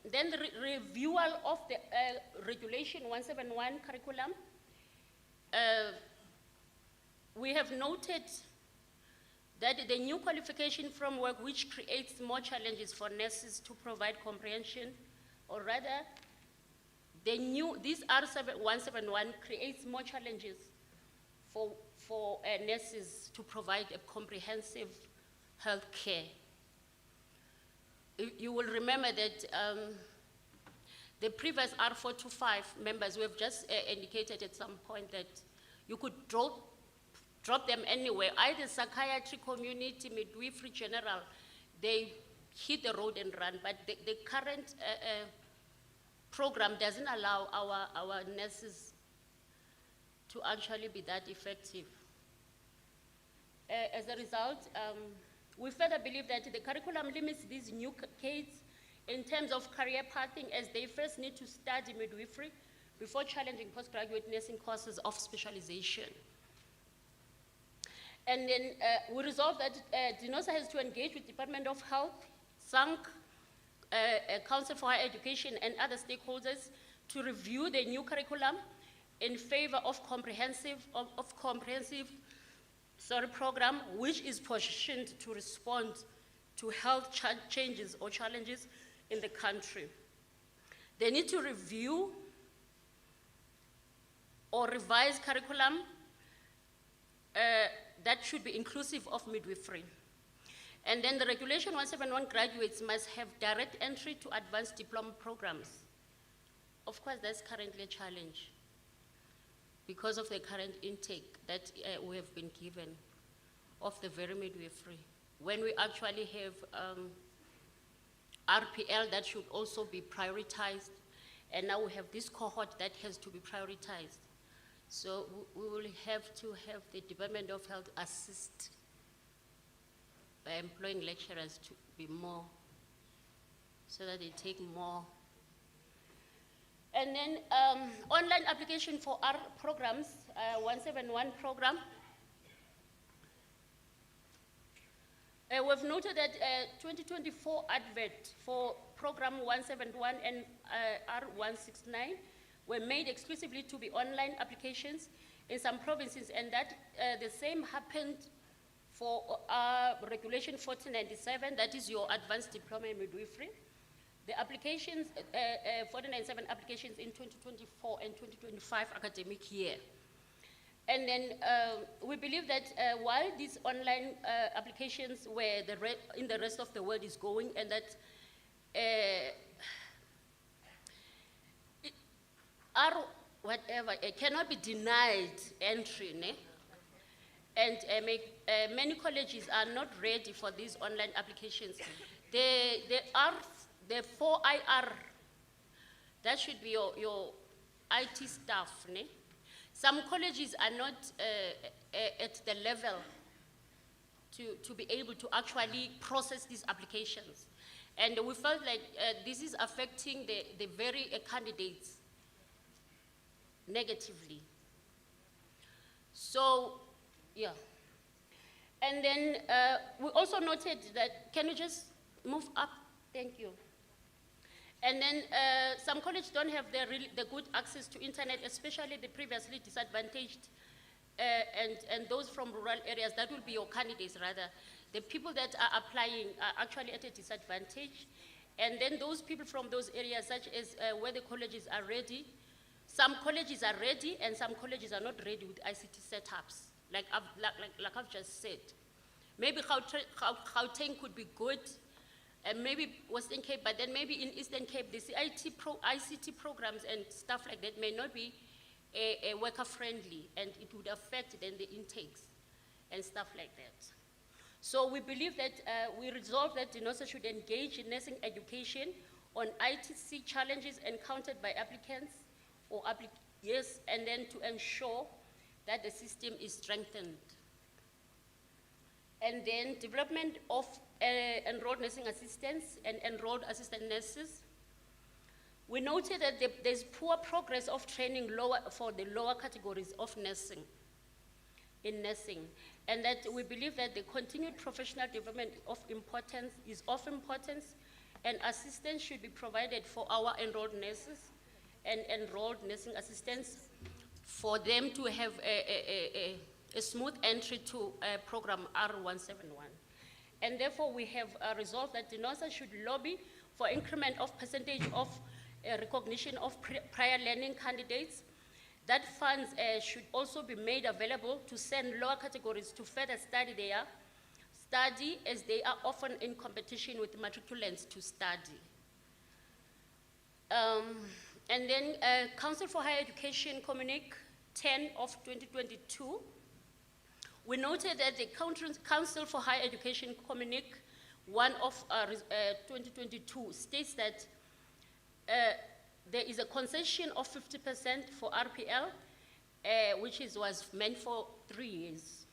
Speaker 5: Then the reviewal of the Regulation 171 curriculum. We have noted that the new qualification framework, which creates more challenges for nurses to provide comprehension, or rather, this R171 creates more challenges for nurses to provide a comprehensive health care. You will remember that the previous R425 members, we have just indicated at some point that you could drop them anywhere, either psychiatry, community, midwifery, general. They hit the road and run, but the current program doesn't allow our nurses to actually be that effective. As a result, we further believe that the curriculum limits these new kids in terms of career pathing, as they first need to study midwifery before challenging postgraduate nursing courses of specialization. And then we resolved that DENOSA has to engage with Department of Health, SANC, Council for Higher Education, and other stakeholders to review the new curriculum in favor of comprehensive program, which is positioned to respond to health changes or challenges in the country. They need to review or revise curriculum that should be inclusive of midwifery. And then the Regulation 171 graduates must have direct entry to advanced diploma programs. Of course, that's currently a challenge because of the current intake that we have been given of the very midwifery. When we actually have RPL that should also be prioritized, and now we have this cohort that has to be prioritized. So we will have to have the Department of Health assist by employing lecturers to be more, so that they take more. And then online application for our programs, 171 program. We've noted that 2024 advert for program 171 and R169 were made exclusively to be online applications in some provinces, and that the same happened for Regulation 4097, that is your advanced diploma in midwifery. The applications, 497 applications in 2024 and 2025 academic year. And then we believe that while these online applications were in the rest of the world is going, and that it cannot be denied entry, ne? And many colleges are not ready for these online applications. The 4IR, that should be your IT staff, ne? Some colleges are not at the level to be able to actually process these applications. And we felt like this is affecting the very candidates negatively. So, yeah. And then we also noted that, can you just move up? Thank you. And then some colleges don't have the good access to internet, especially the previously disadvantaged and those from rural areas. That will be your candidates, rather. The people that are applying are actually at a disadvantage. And then those people from those areas, such as where the colleges are ready, some colleges are ready and some colleges are not ready with ICT setups, like I've just said. Maybe Gauteng could be good, and maybe Western Cape, but then maybe in Eastern Cape, the ICT programs and stuff like that may not be worker friendly, and it would affect then the intakes and stuff like that. So we believe that we resolve that DENOSA should engage in nursing education on ITC challenges encountered by applicants and then to ensure that the system is strengthened. And then development of enrolled nursing assistants and enrolled assistant nurses. We noted that there's poor progress of training for the lower categories of nursing. in nursing, and that we believe that the continued professional development is of importance, and assistance should be provided for our enrolled nurses and enrolled nursing assistants for them to have a smooth entry to program R171. And therefore, we have resolved that DENOSA should lobby for increment of percentage of recognition of prior learning candidates. That funds should also be made available to send lower categories to further study as they are often in competition with matriculants to study. And then Council for Higher Education Communique 10 of 2022, we noted that the Council for Higher Education Communique 1 of 2022 states that there is a concession of 50% for RPL, which was meant for 3 years.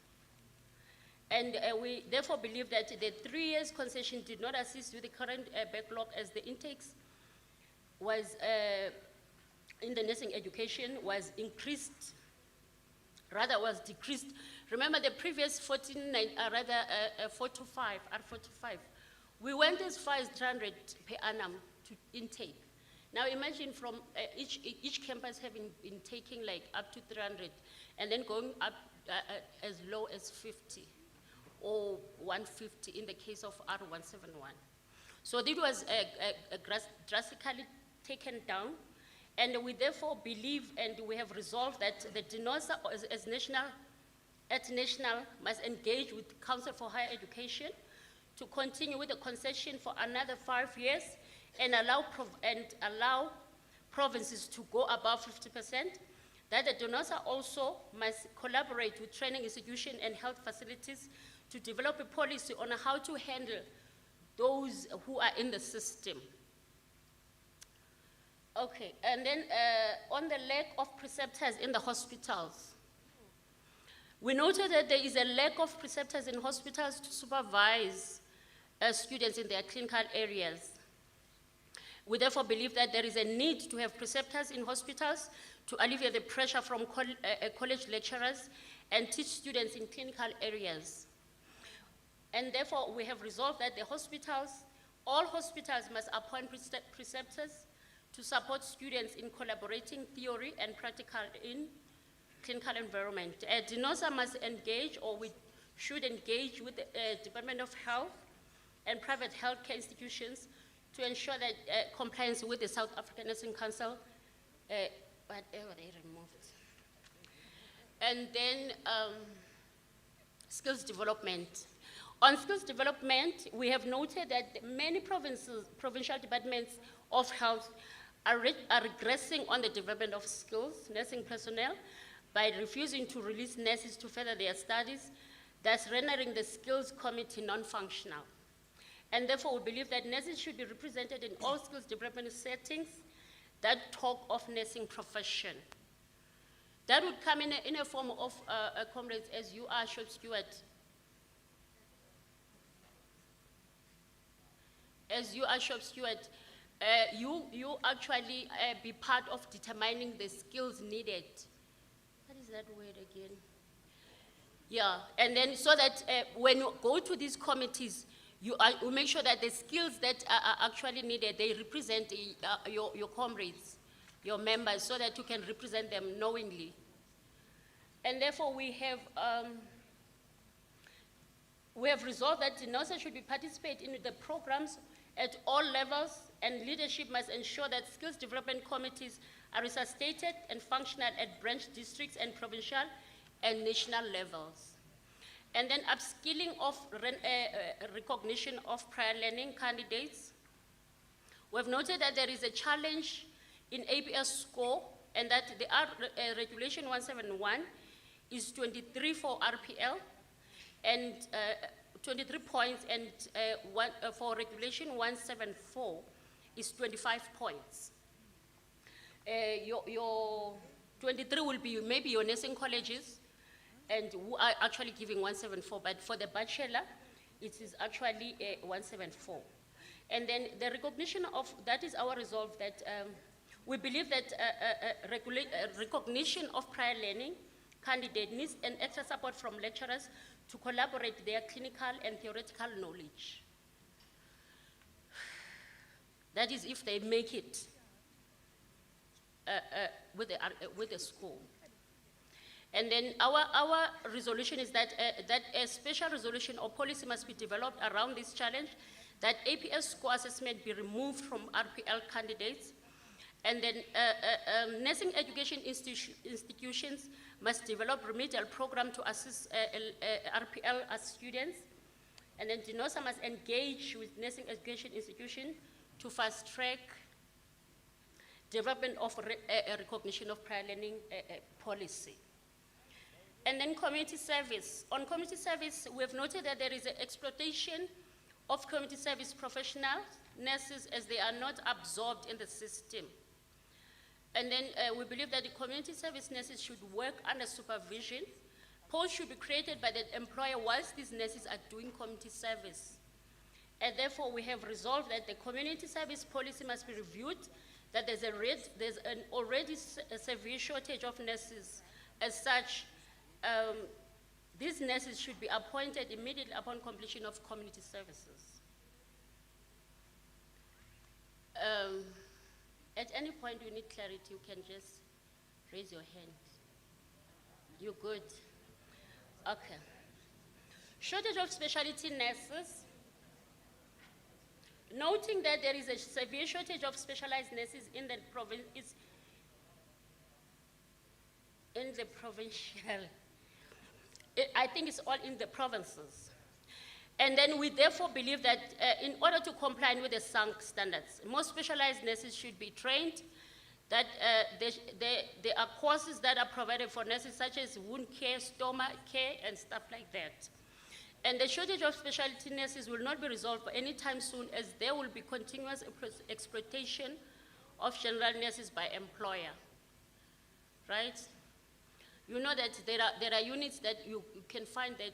Speaker 5: And we therefore believe that the 3 years concession did not assist with the current backlog, as the intakes was in the nursing education was increased, rather was decreased. Remember the previous 425, R45, we went as far as 300 per annum to intake. Now imagine from each campus having been taking like up to 300 and then going up as low as 50 or 150 in the case of R171. So this was drastically taken down, and we therefore believe and we have resolved that the DENOSA as national must engage with Council for Higher Education to continue with the concession for another 5 years and allow provinces to go above 50%, that the DENOSA also must collaborate with training institutions and health facilities to develop a policy on how to handle those who are in the system. Okay, and then on the lack of preceptors in the hospitals, we noted that there is a lack of preceptors in hospitals to supervise students in their clinical areas. We therefore believe that there is a need to have preceptors in hospitals to alleviate the pressure from college lecturers and teach students in clinical areas. And therefore, we have resolved that all hospitals must appoint preceptors to support students in collaborating theory and practical in clinical environment. DENOSA must engage, or we should engage with the Department of Health and private healthcare institutions to ensure that compliance with the South African Nursing Council, whatever they removed. And then skills development. On skills development, we have noted that many provincial departments of health are regressing on the development of skills, nursing personnel, by refusing to release nurses to further their studies, thus rendering the skills committee non-functional. And therefore, we believe that nurses should be represented in all skills development settings that talk of nursing profession. That would come in a form of comrades, as you are, Shop Stewart. As you are, Shop Stewart, you actually be part of determining the skills needed. What is that word again? Yeah, and then so that when you go to these committees, you make sure that the skills that are actually needed, they represent your comrades, your members, so that you can represent them knowingly. And therefore, we have resolved that DENOSA should be participate in the programs at all levels, and leadership must ensure that skills development committees are resuscitated and functional at branch districts and provincial and national levels. And then upskilling of recognition of prior learning candidates. We've noted that there is a challenge in APS score, and that the Regulation 171 is 23 for RPL, and 23 points, and for Regulation 174 is 25 points. Your 23 will be maybe your nursing colleges, and who are actually giving 174, but for the bachelor, it is actually 174. And then the recognition of, that is our resolve, that we believe that recognition of prior learning candidate needs an extra support from lecturers to collaborate their clinical and theoretical knowledge. That is if they make it with the school. And then our resolution is that, that a special resolution or policy must be developed around this challenge, that APS score assessment be removed from RPL candidates, and then nursing education institutions must develop remedial program to assist RPL as students, and then DENOSA must engage with nursing education institution to fast track development of recognition of prior learning policy. And then community service. On community service, we have noted that there is an exploitation of community service professionals, nurses, as they are not absorbed in the system. And then we believe that the community service nurses should work under supervision. Posts should be created by the employer whilst these nurses are doing community service. And therefore, we have resolved that the community service policy must be reviewed, that there's an already severe shortage of nurses. As such, these nurses should be appointed immediately upon completion of community services. At any point you need clarity, you can just raise your hand. You good? Okay. Shortage of specialty nurses. Noting that there is a severe shortage of specialized nurses in the province, I think it's all in the provinces. And then we therefore believe that in order to comply with the SANC standards, more specialized nurses should be trained, that there are courses that are provided for nurses such as wound care, stomach care, and stuff like that. And the shortage of specialty nurses will not be resolved anytime soon, as there will be continuous exploitation of general nurses by employer, right? You know that there are units that you can find that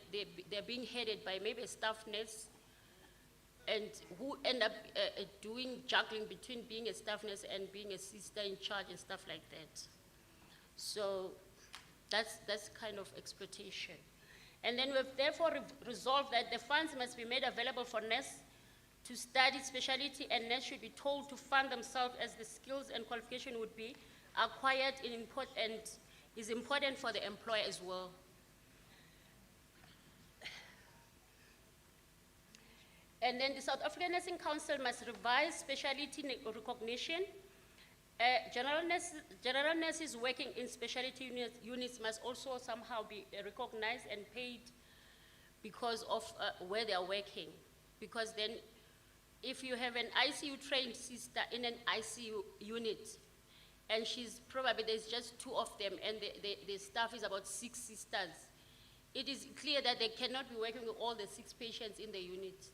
Speaker 5: they're being headed by maybe a staff nurse, and who end up juggling between being a staff nurse and being a sister in charge and stuff like that. So that's kind of exploitation. And then we've therefore resolved that the funds must be made available for nurses to study specialty, and nurses should be told to fund themselves as the skills and qualification would be acquired and is important for the employer as well. And then the South African Nursing Council must revise specialty recognition. General nurses working in specialty units must also somehow be recognized and paid because of where they are working. Because then if you have an ICU trained sister in an ICU unit, and there's just 2 of them, and the staff is about 6 sisters, it is clear that they cannot be working with all the 6 patients in the unit.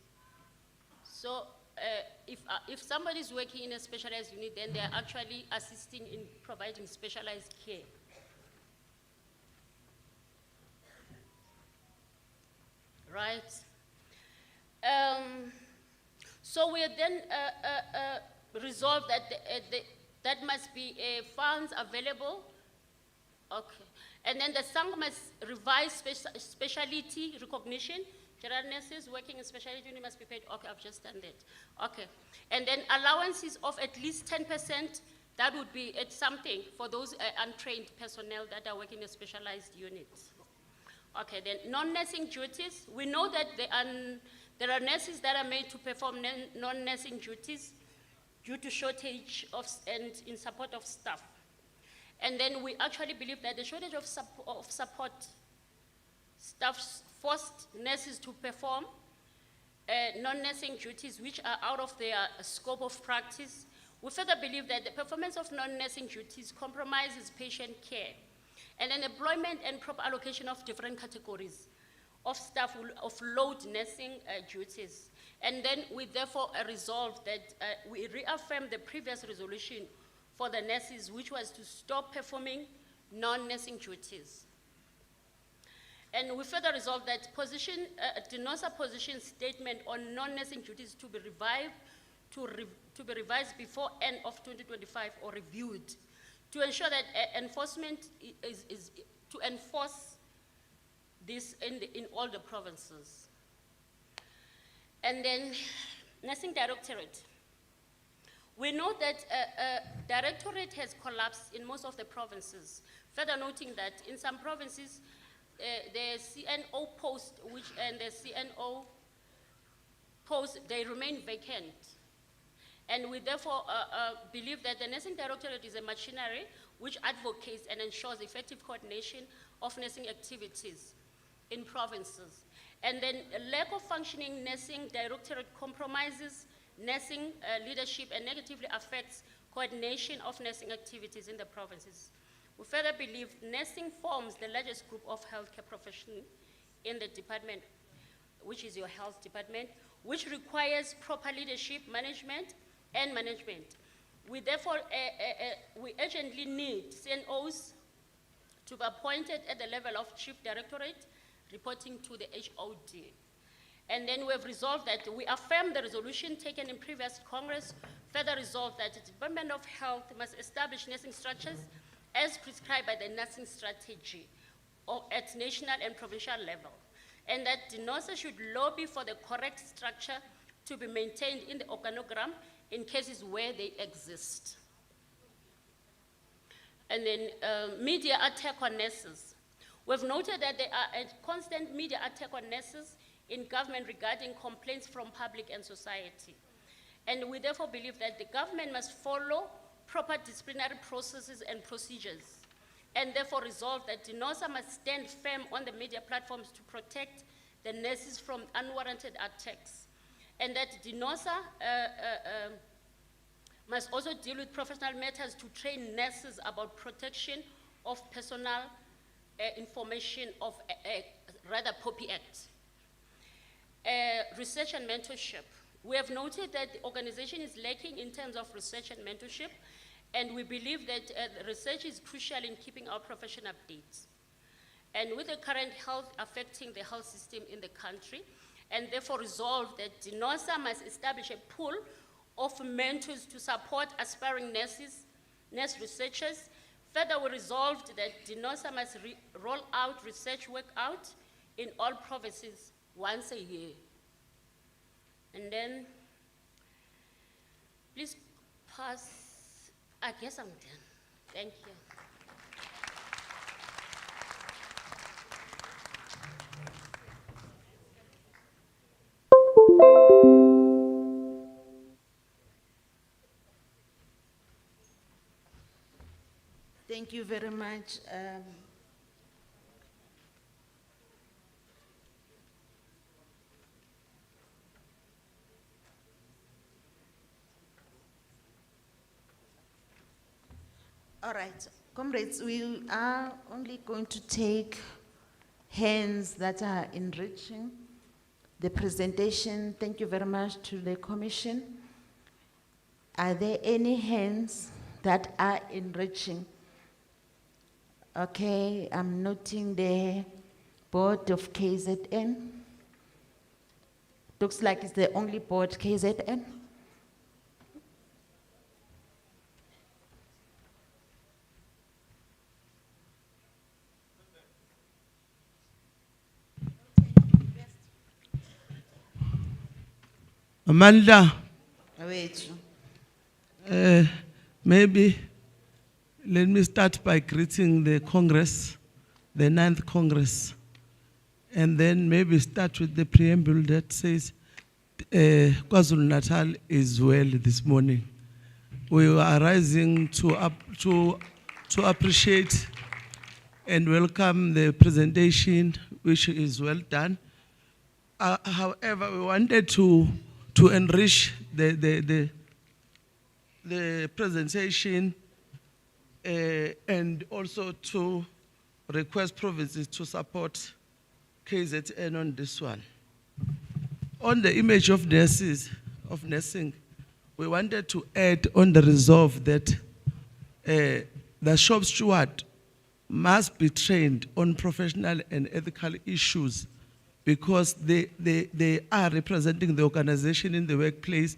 Speaker 5: So if somebody is working in a specialized unit, then they're actually assisting in providing specialized care. Right? So we then resolved that that must be funds available. Okay. And then the SANC must revise specialty recognition. General nurses working in specialty unit must be paid. Okay, I've just done that. Okay. And then allowances of at least 10%, that would be something for those untrained personnel that are working in a specialized unit. Okay, then non-nursing duties. We know that there are nurses that are made to perform non-nursing duties due to shortage and in support of staff. And then we actually believe that the shortage of support staff forced nurses to perform non-nursing duties which are out of their scope of practice. We further believe that the performance of non-nursing duties compromises patient care, and an employment and proper allocation of different categories of staff will offload nursing duties. And then we therefore resolved that we reaffirm the previous resolution for the nurses, which was to stop performing non-nursing duties. And we further resolved that DENOSA position statement on non-nursing duties to be revised before end of 2025 or reviewed to ensure that enforcement is to enforce this in all the provinces. And then, Nursing Directorate. We know that Directorate has collapsed in most of the provinces. Further noting that in some provinces, the CNO post and the CNO post, they remain vacant. And we therefore believe that the Nursing Directorate is a machinery which advocates and ensures effective coordination of nursing activities in provinces. And then a lack of functioning Nursing Directorate compromises nursing leadership and negatively affects coordination of nursing activities in the provinces. We further believe nursing forms the largest group of healthcare professionals in the department, which is your health department, which requires proper leadership, management. We therefore, we urgently need CNOs to be appointed at the level of Chief Directorate, reporting to the HOD. And then we have resolved that we affirm the resolution taken in previous Congress, further resolved that the Department of Health must establish nursing structures as prescribed by the nursing strategy at national and provincial level, and that DENOSA should lobby for the correct structure to be maintained in the organogram in cases where they exist. And then media attack on nurses. We've noted that there are a constant media attack on nurses in government regarding complaints from public and society. And we therefore believe that the government must follow proper disciplinary processes and procedures, and therefore resolve that DENOSA must stand firm on the media platforms to protect the nurses from unwarranted attacks, and that DENOSA must also deal with professional matters to train nurses about protection of personal information of rather POPI Act. Research and mentorship. We have noted that the organization is lacking in terms of research and mentorship, and we believe that research is crucial in keeping our profession updates. And with the current health affecting the health system in the country, and therefore resolve that DENOSA must establish a pool of mentors to support aspiring nurses, nurse researchers. Further, we resolved that DENOSA must roll out research workout in all provinces once a year. And then, please pass, I guess I'm done. Thank you.
Speaker 6: Thank you very much. All right, comrades, we are only going to take hands that are enriching the presentation. Thank you very much to the commission. Are there any hands that are enriching? Okay, I'm noting the board of KZN. Looks like it's the only board KZN.
Speaker 7: Amanda,
Speaker 6: Wait.
Speaker 7: maybe let me start by greeting the Congress, the 9th Congress, and then maybe start with the preamble that says KwaZulu-Natal is well this morning. We are rising to appreciate and welcome the presentation, which is well done. However, we wanted to enrich the presentation and also to request provinces to support KZN on this one. On the image of nursing, we wanted to add on the resolve that the shop steward must be trained on professional and ethical issues, because they are representing the organization in the workplace,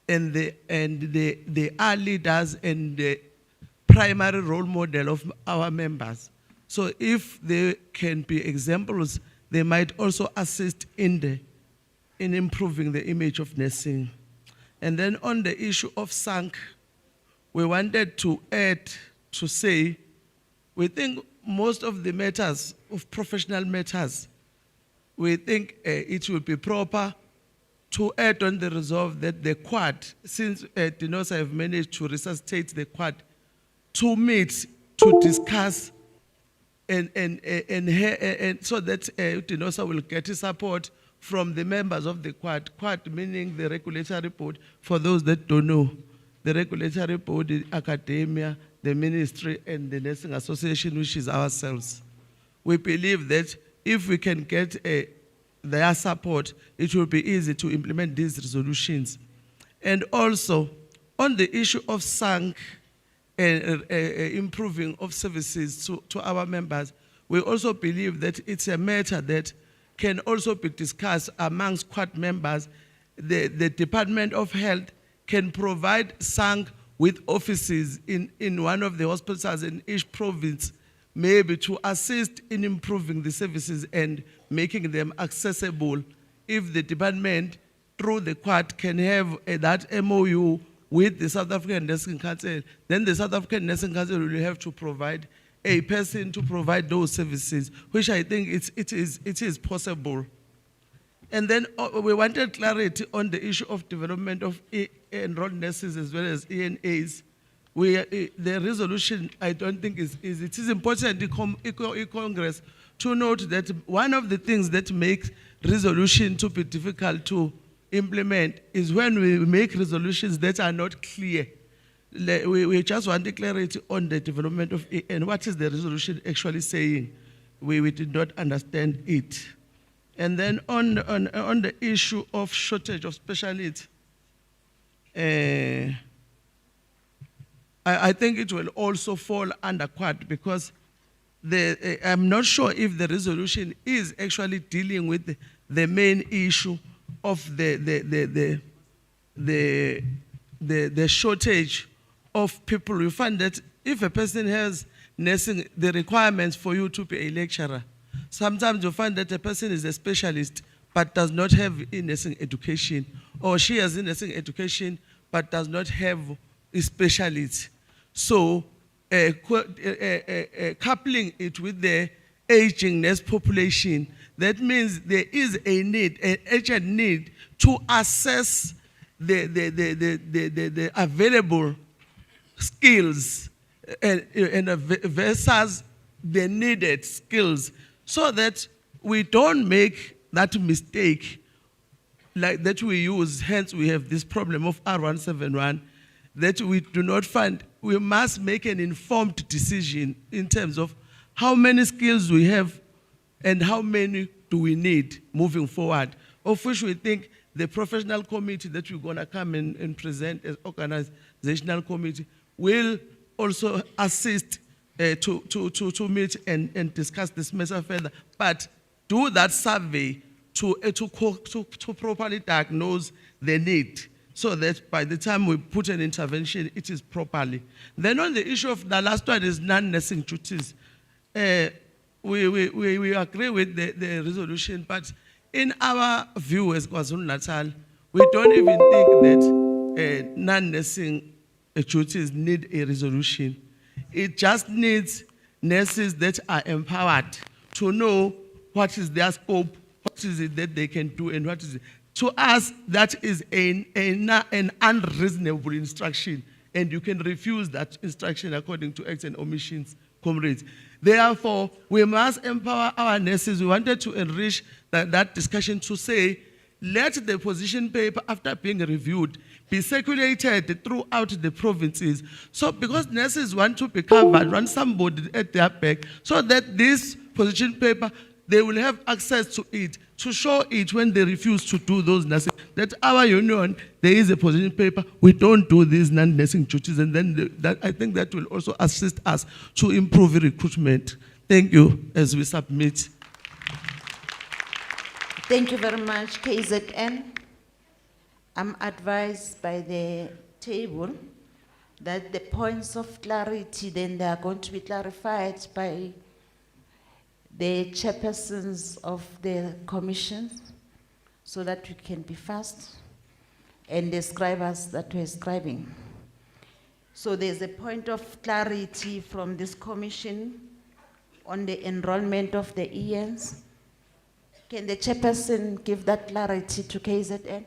Speaker 7: and they are leaders and primary role model of our members. So if they can be examples, they might also assist in improving the image of nursing. And then on the issue of SANC, we wanted to add to say, we think most of the matters, of professional matters, we think it would be proper to add on the resolve that the quad, since DENOSA have managed to resuscitate the quad, to meet, to discuss, and so that DENOSA will get support from the members of the quad meaning the regulatory board. For those that don't know, the regulatory board, the academia, the ministry, and the nursing association, which is ourselves. We believe that if we can get their support, it will be easy to implement these resolutions. And also, on the issue of SANC, improving of services to our members, we also believe that it's a matter that can also be discussed amongst quad members. The Department of Health can provide SANC with offices in one of the hospitals in each province, maybe to assist in improving the services and making them accessible. If the department, through the quad, can have that MOU with the South African Nursing Council, then the South African Nursing Council will have to provide a person to provide those services, which I think it is possible. And then we wanted clarity on the issue of development of enrolled nurses as well as ENAs. The resolution, I don't think it is important in Congress to note that one of the things that makes resolution to be difficult to implement is when we make resolutions that are not clear. We just want clarity on the development of and what is the resolution actually saying. We did not understand it. And then on the issue of shortage of specialists, I think it will also fall under quad because I'm not sure if the resolution is actually dealing with the main issue of the shortage of people. You find that if a person has nursing, the requirements for you to be a lecturer, sometimes you find that a person is a specialist but does not have a nursing education, or she has a nursing education but does not have a specialist. So coupling it with the aging nurse population, that means there is a need, an urgent need to assess the available skills and versus the needed skills, so that we don't make that mistake like that we use. Hence, we have this problem of R171 that we do not find. We must make an informed decision in terms of how many skills we have and how many do we need moving forward, of which we think the professional committee that we're going to come and present as organizational committee will also assist to meet and discuss this matter further. But do that survey to properly diagnose the need, so that by the time we put an intervention, it is properly. Then on the issue of the last one is non-nursing duties. We agree with the resolution, but in our view as KwaZulu-Natal, we don't even think that non-nursing duties need a resolution. It just needs nurses that are empowered to know what is their scope, what is it that they can do, and what is it. To us, that is an unreasonable instruction, and you can refuse that instruction according to acts and omissions, comrades. Therefore, we must empower our nurses. We wanted to enrich that discussion to say, let the position paper, after being reviewed, be circulated throughout the provinces. So because nurses want to be covered, want somebody at their back, so that this position paper, they will have access to it, to show it when they refuse to do those nursing. That our union, there is a position paper, we don't do these non-nursing duties, and then I think that will also assist us to improve recruitment. Thank you, as we submit.
Speaker 6: Thank you very much, KZN. I'm advised by the table that the points of clarity, then they are going to be clarified by the chairpersons of the commissions, so that we can be fast, and the scribers that were scribing. So there's a point of clarity from this commission on the enrollment of the ENs. Can the chairperson give that clarity to KZN?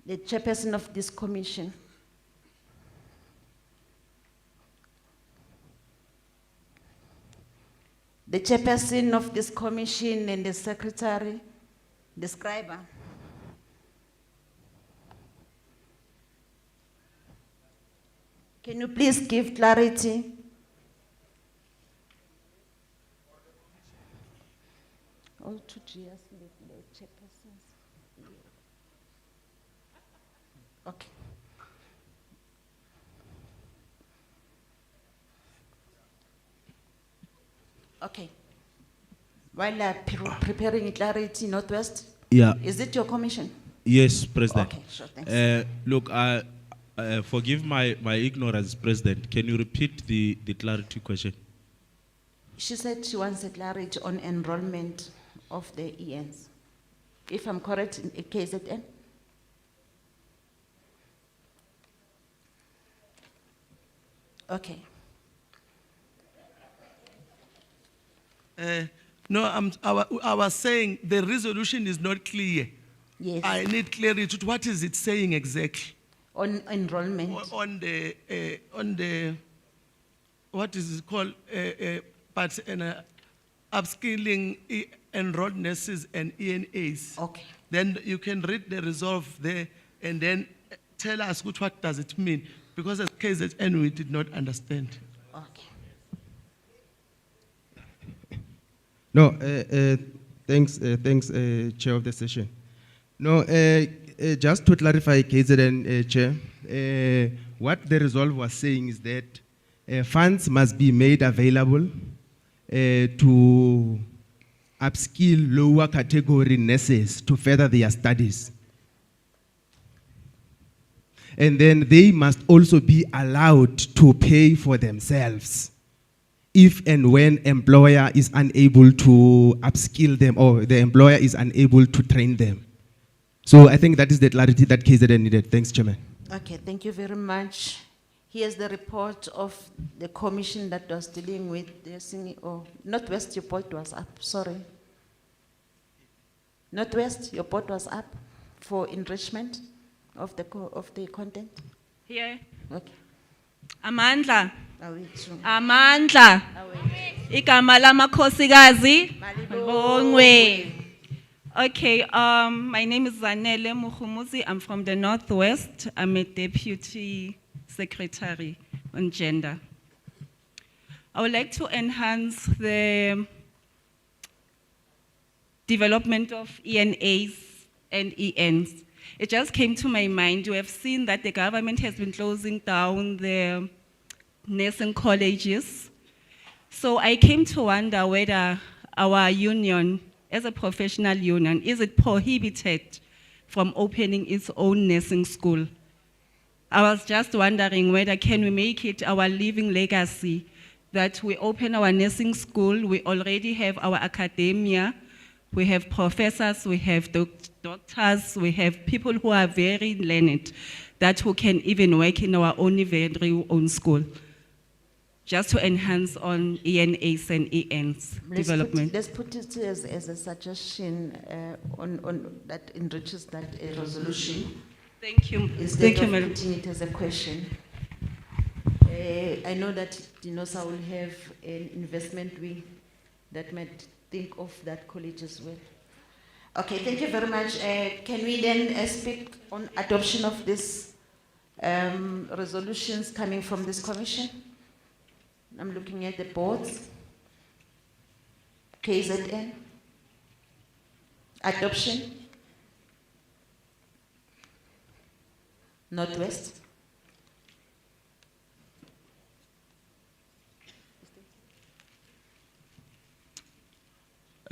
Speaker 6: The chairperson of this commission. The chairperson of this commission and the secretary, the scriber. Can you please give clarity? All two GS, the chairpersons. Okay. Okay. While preparing clarity, Northwest,
Speaker 8: Yeah.
Speaker 6: is it your commission?
Speaker 8: Yes, President.
Speaker 6: Okay, sure, thanks.
Speaker 8: Look, forgive my ignorance, President. Can you repeat the clarity question?
Speaker 6: She said she wants a clarity on enrollment of the ENs. If I'm correct, in KZN? Okay.
Speaker 7: No, I was saying the resolution is not clear.
Speaker 6: Yes.
Speaker 7: I need clarity to what is it saying exactly?
Speaker 6: On enrollment.
Speaker 7: On the, what is it called, upskilling enrolled nurses and ENAs.
Speaker 6: Okay.
Speaker 7: Then you can read the resolve there and then tell us what does it mean, because as KZN we did not understand.
Speaker 6: Okay.
Speaker 9: No, thanks, Chair of the session. No, just to clarify, KZN Chair, what the resolve was saying is that funds must be made available to upskill lower category nurses to further their studies. And then they must also be allowed to pay for themselves if and when employer is unable to upskill them or the employer is unable to train them. So I think that is the clarity that KZN needed. Thanks, Chairman.
Speaker 6: Okay, thank you very much. Here's the report of the commission that was dealing with the singing, oh, Northwest, your report was up, sorry. Northwest, your report was up for enrichment of the content?
Speaker 10: Here.
Speaker 6: Okay.
Speaker 10: Amandla.
Speaker 6: Awethu.
Speaker 10: Amandla.
Speaker 6: Awethu.
Speaker 10: Igama lamakhosikazi.
Speaker 6: Malibongwe.
Speaker 10: Okay, my name is Zanele Mukhumuzi. I'm from the Northwest. I'm a deputy secretary on gender. I would like to enhance the development of ENAs and ENs. It just came to my mind. You have seen that the government has been closing down the nursing colleges. So I came to wonder whether our union, as a professional union, is it prohibited from opening its own nursing school? I was just wondering whether can we make it our living legacy that we open our nursing school. We already have our academia. We have professors, we have doctors, we have people who are very learned that who can even work in our own very own school, just to enhance on ENAs and ENs development.
Speaker 6: Let's put it as a suggestion on that enriches that resolution.
Speaker 10: Thank you.
Speaker 6: Instead
Speaker 10: Thank you,
Speaker 6: of
Speaker 10: Madam.
Speaker 6: putting it as a question. I know that DENOSA will have an investment wing that might think of that college as well. Okay, thank you very much. Can we then speak on adoption of these resolutions coming from this commission? I'm looking at the boards. KZN. Adoption. Northwest.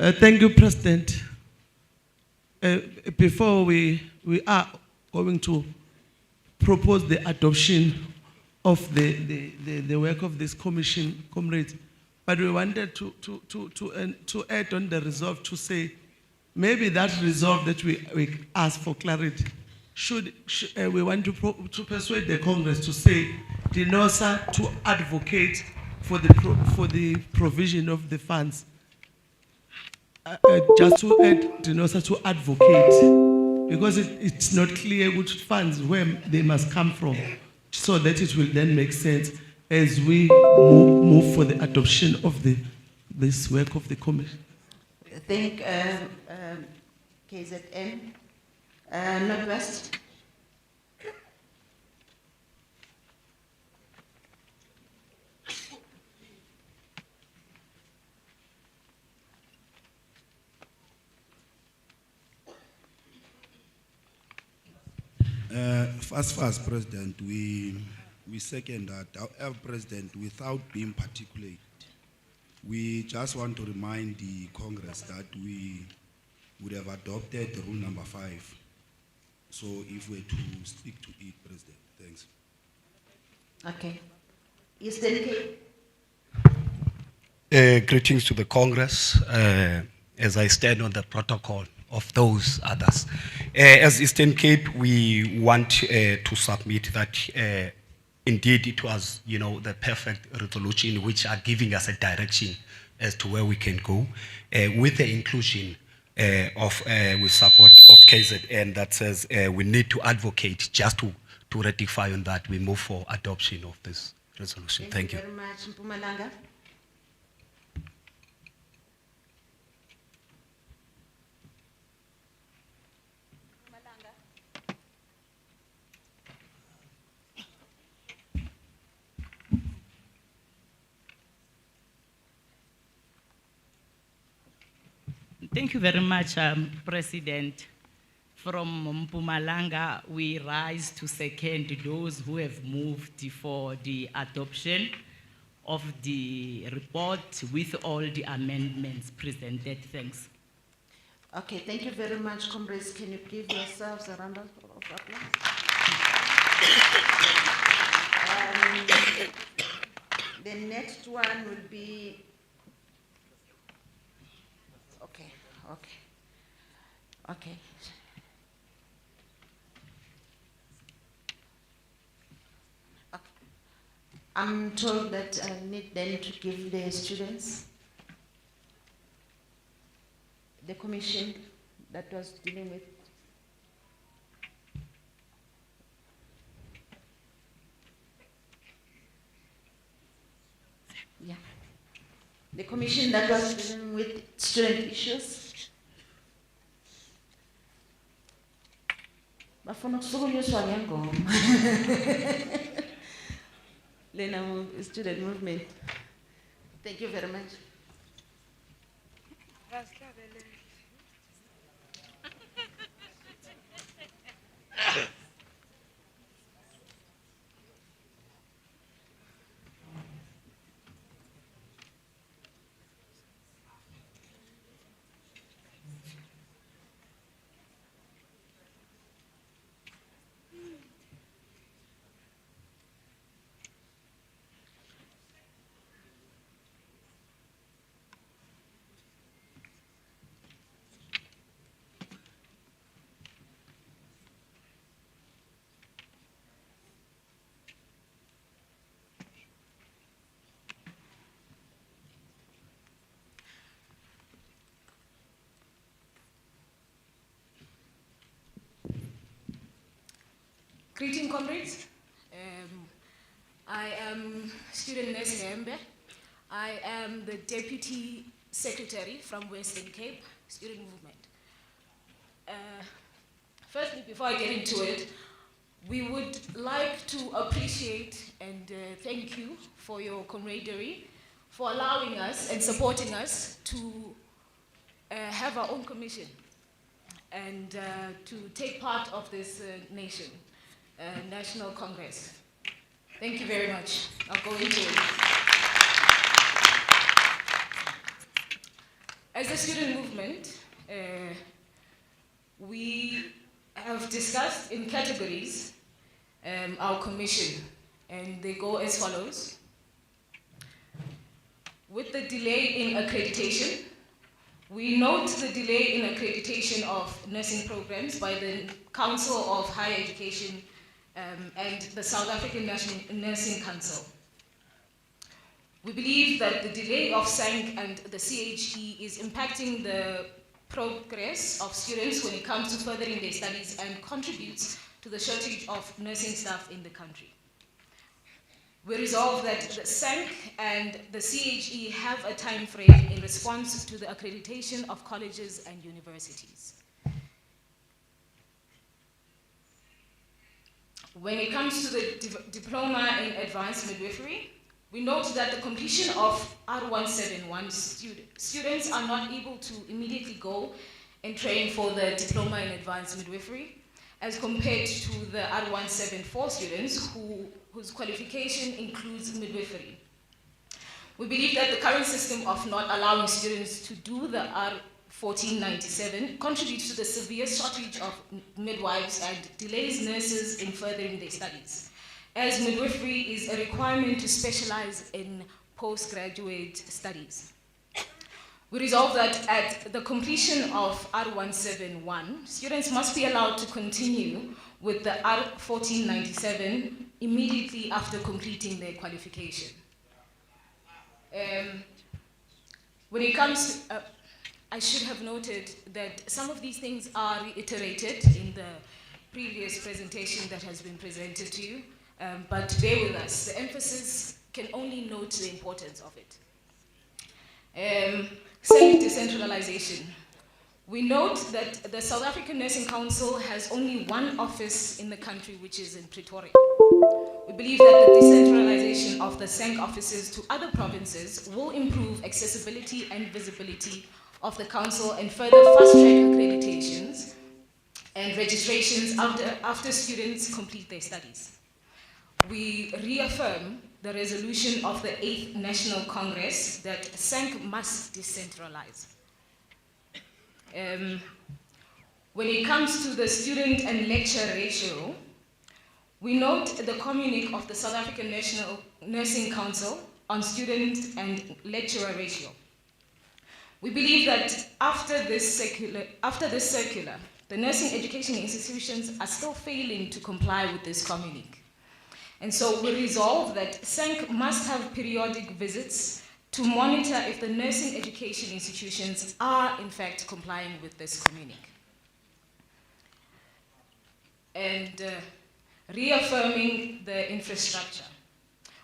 Speaker 7: Thank you, President. Before we are going to propose the adoption of the work of this commission, comrades. But we wanted to add on the resolve to say, maybe that resolve that we ask for clarity, we want to persuade the Congress to say, DENOSA to advocate for the provision of the funds. Just to add, DENOSA to advocate, because it's not clear which funds, where they must come from, so that it will then make sense as we move for the adoption of this work of the commission.
Speaker 6: Thank KZN. Northwest.
Speaker 11: First, President, we second that. However, President, without being particulate, we just want to remind the Congress that we would have adopted rule number 5. So if we're to stick to it, President, thanks.
Speaker 6: Okay. Eastern Cape.
Speaker 12: Greetings to the Congress, as I stand on the protocol of those others. As Eastern Cape, we want to submit that indeed it was, the perfect resolution which are giving us a direction as to where we can go, with the inclusion with support of KZN that says we need to advocate just to ratify on that. We move for adoption of this resolution. Thank you.
Speaker 6: Very much, Mpumalanga.
Speaker 13: Thank you very much, President. From Mpumalanga, we rise to second those who have moved for the adoption of the report with all the amendments presented. Thanks.
Speaker 6: Okay, thank you very much, comrades. Can you give yourselves a round of applause? The next one will be. Okay. I'm told that I need then to give the students the commission that was dealing with. Yeah. The commission that was dealing with student issues. Bafuna kusukunyiswa ngengoma. Lena student movement. Thank you very much.
Speaker 14: Greeting, comrades. I am student Nurse Nembe. I am the Deputy Secretary from Western Cape Student Movement. Firstly, before I get into it, we would like to appreciate and thank you for your camaraderie, for allowing us and supporting us to have our own commission and to take part of this National Congress. Thank you very much. I'll go into it. As a student movement, we have discussed in categories our commission. and they go as follows. With the delay in accreditation, we note the delay in accreditation of nursing programs by the Council of Higher Education and the South African Nursing Council. We believe that the delay of SANC and the CHE is impacting the progress of students when it comes to furthering their studies and contributes to the shortage of nursing staff in the country. We resolve that the SANC and the CHE have a time frame in response to the accreditation of colleges and universities. When it comes to the diploma in advanced midwifery, we note that the completion of R171 students are not able to immediately go and train for the diploma in advanced midwifery, as compared to the R174 students whose qualification includes midwifery. We believe that the current system of not allowing students to do the R1497 contributes to the severe shortage of midwives and delays nurses in furthering their studies, as midwifery is a requirement to specialize in postgraduate studies. We resolve that at the completion of R171, students must be allowed to continue with the R1497 immediately after completing their qualification. When it comes to, I should have noted that some of these things are reiterated in the previous presentation that has been presented to you, but bear with us. The emphasis can only note the importance of it. SANC decentralization. We note that the South African Nursing Council has only one office in the country, which is in Pretoria. We believe that the decentralization of the SANC offices to other provinces will improve accessibility and visibility of the council and further fast-track accreditations and registrations after students complete their studies. We reaffirm the resolution of the 8th National Congress that SANC must decentralize. When it comes to the student and lecture ratio, we note the communique of the South African National Nursing Council on student and lecturer ratio. We believe that after this circular, the nursing education institutions are still failing to comply with this communique. And so we resolve that SANC must have periodic visits to monitor if the nursing education institutions are in fact complying with this communique. And reaffirming the infrastructure.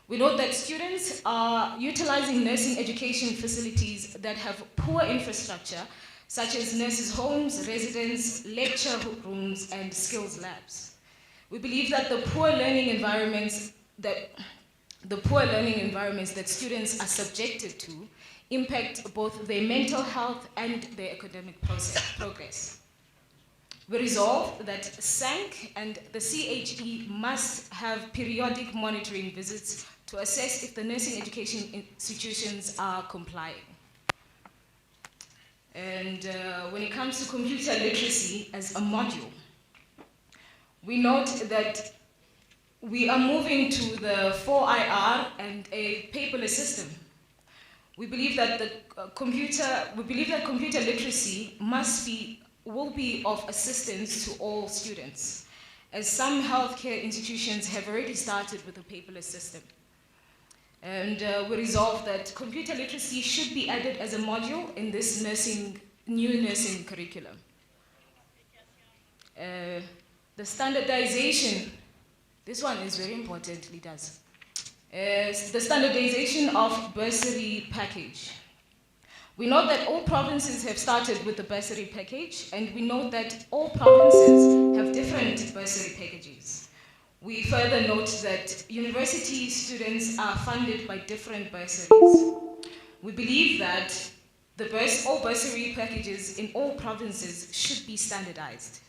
Speaker 14: We note that students are utilizing nursing education facilities that have poor infrastructure, such as nurses' homes, residence, lecture rooms, and skills labs. We believe that the poor learning environments that students are subjected to impact both their mental health and their academic progress. We resolve that SANC and the CHE must have periodic monitoring visits to assess if the nursing education institutions are complying. And when it comes to computer literacy as a module, we note that we are moving to the 4IR and a paperless system. We believe that computer literacy will be of assistance to all students, as some healthcare institutions have already started with a paperless system. And we resolve that computer literacy should be added as a module in this new nursing curriculum. The standardization, this one is very important, leaders. The standardization of bursary package. We know that all provinces have started with the bursary package, and we know that all provinces have different bursary packages. We further note that university students are funded by different bursaries. We believe that all bursary packages in all provinces should be standardized.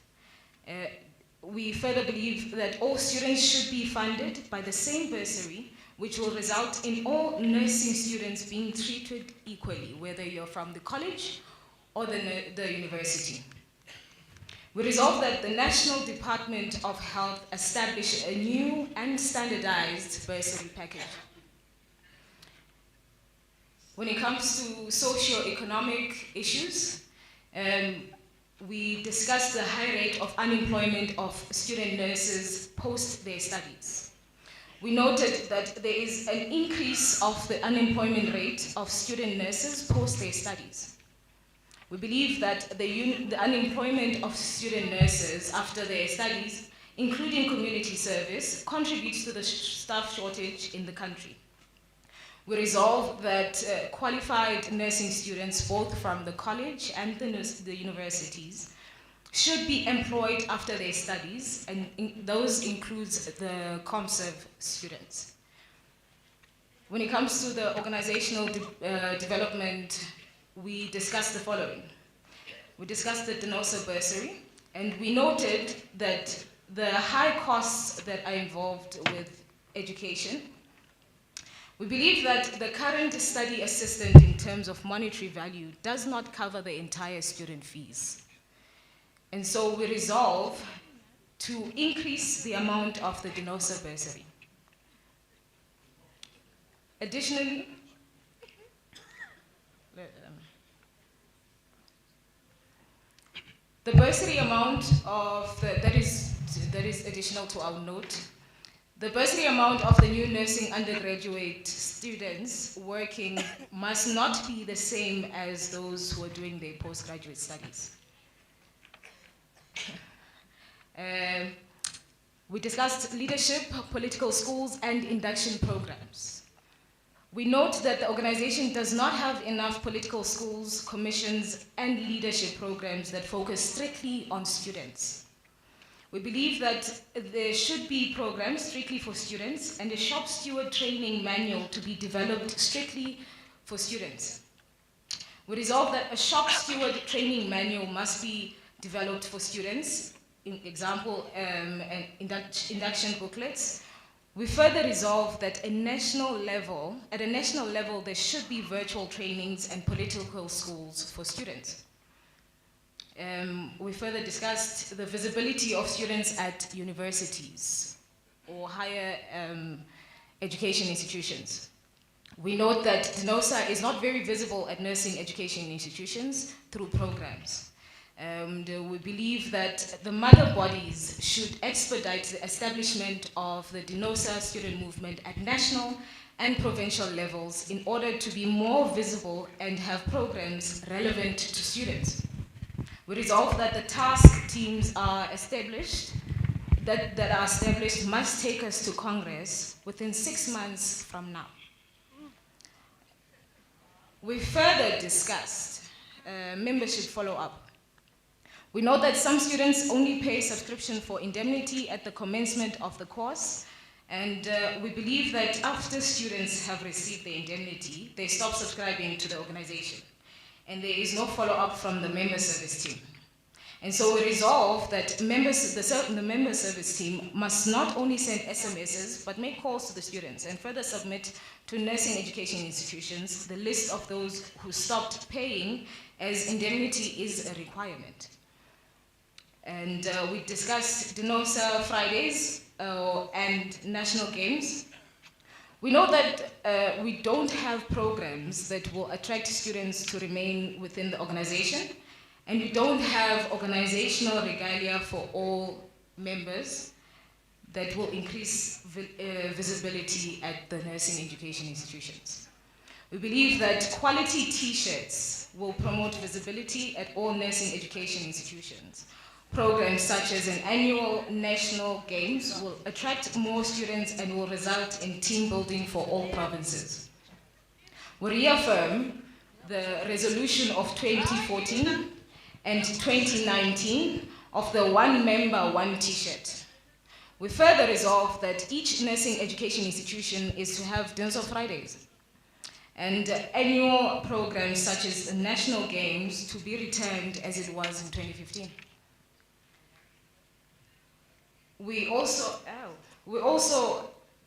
Speaker 14: We further believe that all students should be funded by the same bursary, which will result in all nursing students being treated equally, whether you're from the college or the university. We resolve that the National Department of Health establish a new and standardized bursary package. When it comes to socio-economic issues, we discussed the high rate of unemployment of student nurses post their studies. We noted that there is an increase of the unemployment rate of student nurses post their studies. We believe that the unemployment of student nurses after their studies, including community service, contributes to the staff shortage in the country. We resolve that qualified nursing students, both from the college and the universities, should be employed after their studies, and those includes the ComServe students. When it comes to the organizational development, we discussed the following. We discussed the DENOSA bursary, and we noted that the high costs that are involved with education. We believe that the current study assistant in terms of monetary value does not cover the entire student fees. And so we resolve to increase the amount of the DENOSA bursary. Additionally, the bursary amount of that is additional to our note. The bursary amount of the new nursing undergraduate students working must not be the same as those who are doing their postgraduate studies. We discussed leadership, political schools, and induction programs. We note that the organization does not have enough political schools, commissions, and leadership programs that focus strictly on students. We believe that there should be programs strictly for students and a shop steward training manual to be developed strictly for students. We resolve that a shop steward training manual must be developed for students, in example, induction booklets. We further resolve that at a national level, there should be virtual trainings and political schools for students. We further discussed the visibility of students at universities or higher education institutions. We note that DENOSA is not very visible at nursing education institutions through programs. We believe that the mother bodies should expedite the establishment of the DENOSA student movement at national and provincial levels in order to be more visible and have programs relevant to students. We resolve that the task teams are established, must take us to Congress within 6 months from now. We further discussed membership follow-up. We know that some students only pay subscription for indemnity at the commencement of the course, and we believe that after students have received the indemnity, they stop subscribing to the organization, and there is no follow-up from the member service team. And so we resolve that the member service team must not only send SMSs, but make calls to the students and further submit to nursing education institutions the list of those who stopped paying, as indemnity is a requirement. And we discussed DENOSA Fridays and national games. We know that we don't have programs that will attract students to remain within the organization, and we don't have organizational regalia for all members that will increase visibility at the nursing education institutions. We believe that quality t-shirts will promote visibility at all nursing education institutions. Programs such as an annual national games will attract more students and will result in team building for all provinces. We reaffirm the resolution of 2014 and 2019 of the one member, one t-shirt. We further resolve that each nursing education institution is to have DENOSA Fridays and annual programs such as the national games to be returned as it was in 2015. We also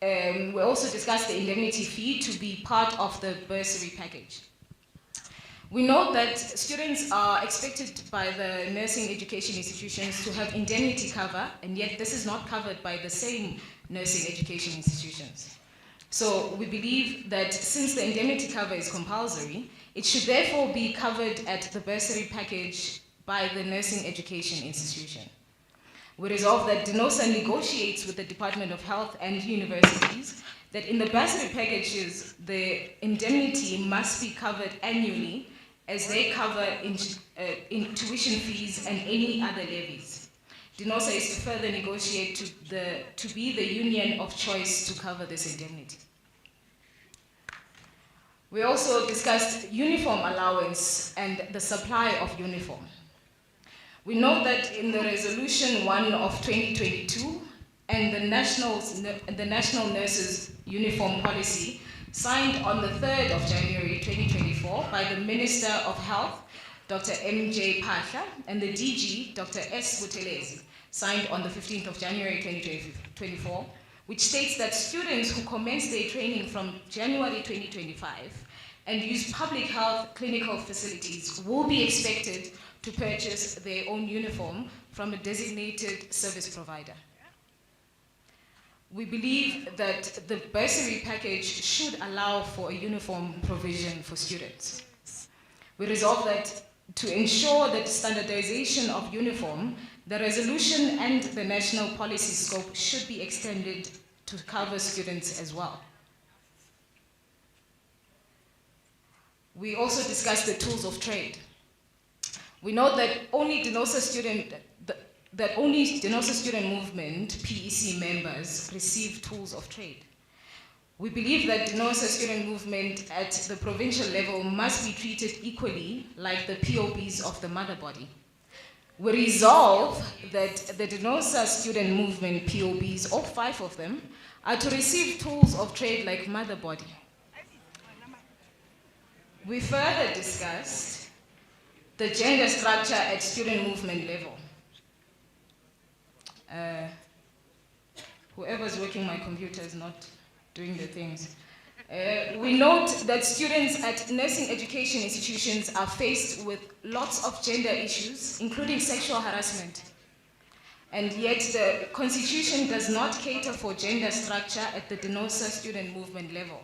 Speaker 14: discussed the indemnity fee to be part of the bursary package. We know that students are expected by the nursing education institutions to have indemnity cover, and yet this is not covered by the same nursing education institutions. So we believe that since the indemnity cover is compulsory, it should therefore be covered at the bursary package by the nursing education institution. We resolve that DENOSA negotiates with the Department of Health and universities that in the bursary packages, the indemnity must be covered annually as they cover in tuition fees and any other levies. DENOSA is to further negotiate to be the union of choice to cover this indemnity. We also discussed uniform allowance and the supply of uniform. We know that in the Resolution 1 of 2022 and the National Nurses Uniform Policy signed on the 3rd of January 2024 by the Minister of Health, Dr. M.J. Phahla, and the DG, Dr. S. Buthelezi, signed on the 15th of January 2024, which states that students who commence their training from January 2025 and use public health clinical facilities will be expected to purchase their own uniform from a designated service provider. We believe that the bursary package should allow for a uniform provision for students. We resolve that to ensure that standardization of uniform, the resolution and the national policy scope should be extended to cover students as well. We also discussed the tools of trade. We know that only DENOSA student movement, PEC members, receive tools of trade. We believe that DENOSA student movement at the provincial level must be treated equally like the POBs of the mother body. We resolve that the DENOSA student movement POBs, all 5 of them, are to receive tools of trade like mother body. We further discussed the gender structure at student movement level. Whoever's working my computer is not doing the things. We note that students at nursing education institutions are faced with lots of gender issues, including sexual harassment. And yet the Constitution does not cater for gender structure at the DENOSA student movement level.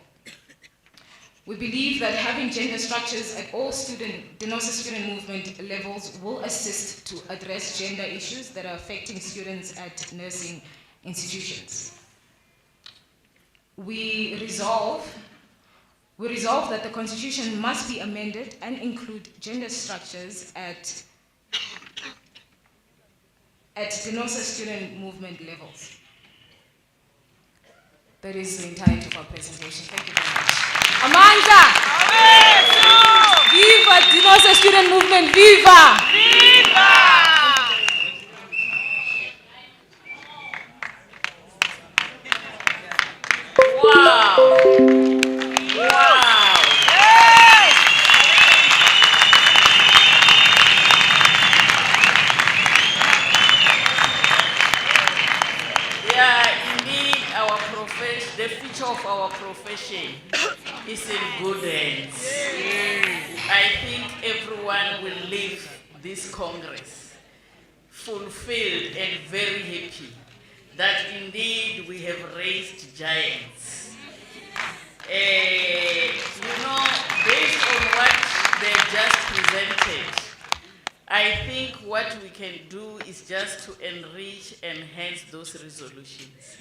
Speaker 14: We believe that having gender structures at all DENOSA student movement levels will assist to address gender issues that are affecting students at nursing institutions. We resolve that the Constitution must be amended and include gender structures at DENOSA student movement levels. That is the entirety of our presentation. Thank you very much. Amanda! Viva DENOSA student movement! Viva! Viva! Wow! Wow! Yeah, indeed, the future of our profession is in good hands. I think everyone will leave this Congress fulfilled and very happy that indeed we have raised giants. You know, based on what they've just presented, I think what we can do is just to enrich and enhance those resolutions.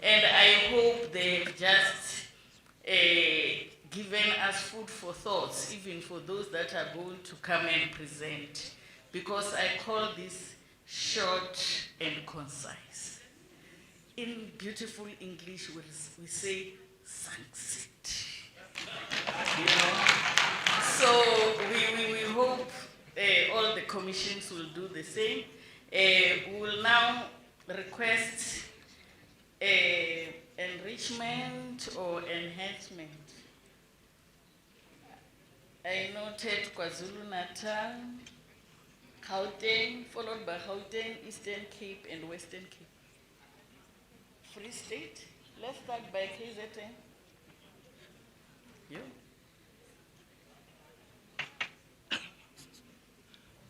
Speaker 14: And I hope they have just given us food for thoughts, even for those that are going to come and present, because I call this short and concise. In beautiful English, we say sunset. You know? So we hope all the commissions will do the same. We will now request enrichment or enhancement. I noted KwaZulu-Natal, Gauteng, followed by Gauteng, Eastern Cape, and Western Cape. Free State. Let's start by KZN. You.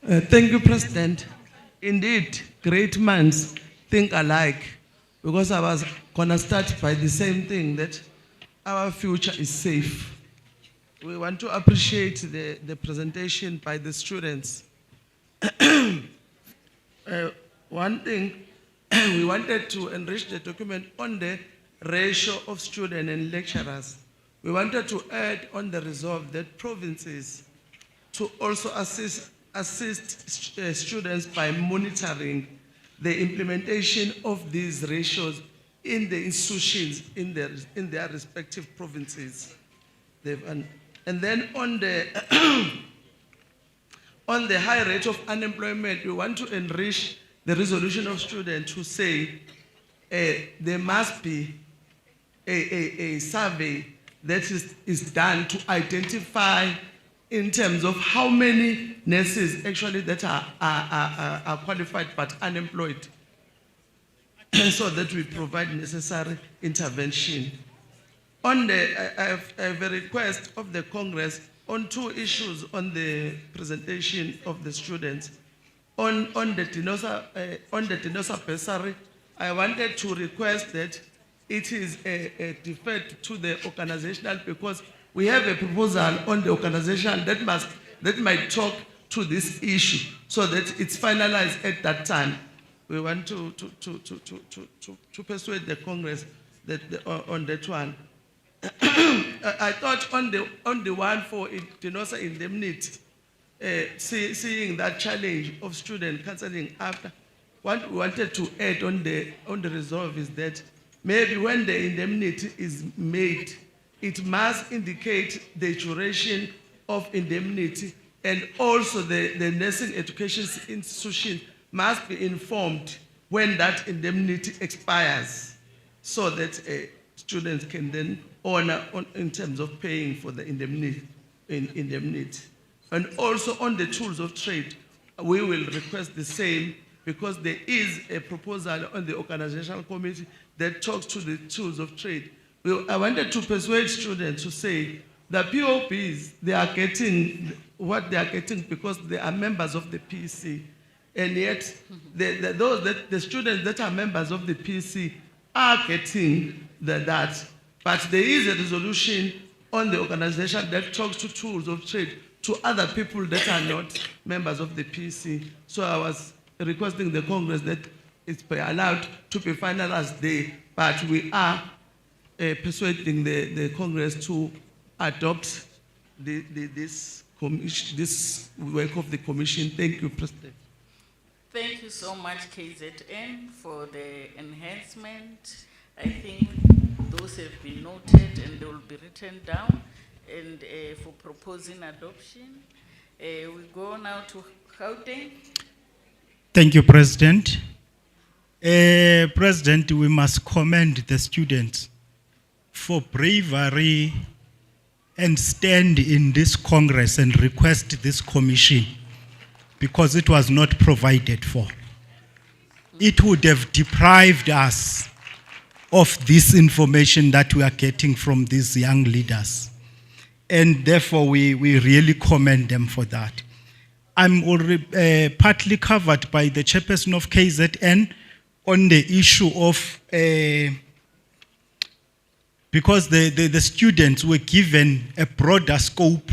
Speaker 7: Thank you, President. Indeed, great minds think alike, because I was going to start by the same thing, that our future is safe. We want to appreciate the presentation by the students. One thing, we wanted to enrich the document on the ratio of students and lecturers. We wanted to add on the resolve that provinces to also assist students by monitoring the implementation of these ratios in the institutions in their respective provinces. And then on the on the high rate of unemployment, we want to enrich the resolution of students to say there must be a survey that is done to identify in terms of how many nurses actually that are qualified but unemployed, so that we provide necessary intervention. On the, I have a request of the Congress on two issues on the presentation of the students. On the DENOSA bursary, I wanted to request that it is deferred to the organizational, because we have a proposal on the organization that might talk to this issue, so that it's finalized at that time. We want to persuade the Congress that on that one. I thought on the one for DENOSA indemnity, seeing that challenge of student cancelling after, what we wanted to add on the resolve is that maybe when the indemnity is made, it must indicate the duration of indemnity, and also the nursing education institution must be informed when that indemnity expires, so that students can then honor in terms of paying for the indemnity. And also on the tools of trade, we will request the same, because there is a proposal on the organizational committee that talks to the tools of trade. I wanted to persuade students to say the POPs, they are getting what they are getting because they are members of the PC. And yet, the students that are members of the PC are getting that. But there is a resolution on the organization that talks to tools of trade to other people that are not members of the PC. So I was requesting the Congress that it's allowed to be finalized there, but we are persuading the Congress to adopt this work of the Commission. Thank you, President.
Speaker 2: Thank you so much, KZN, for the enhancement. I think those have been noted and they will be written down, and for proposing adoption. We go now to Gauteng.
Speaker 15: Thank you, President. President, we must commend the students for bravery and stand in this Congress and request this commission, because it was not provided for. It would have deprived us of this information that we are getting from these young leaders. And therefore, we really commend them for that. I'm already partly covered by the chairperson of KZN on the issue of, because the students were given a broader scope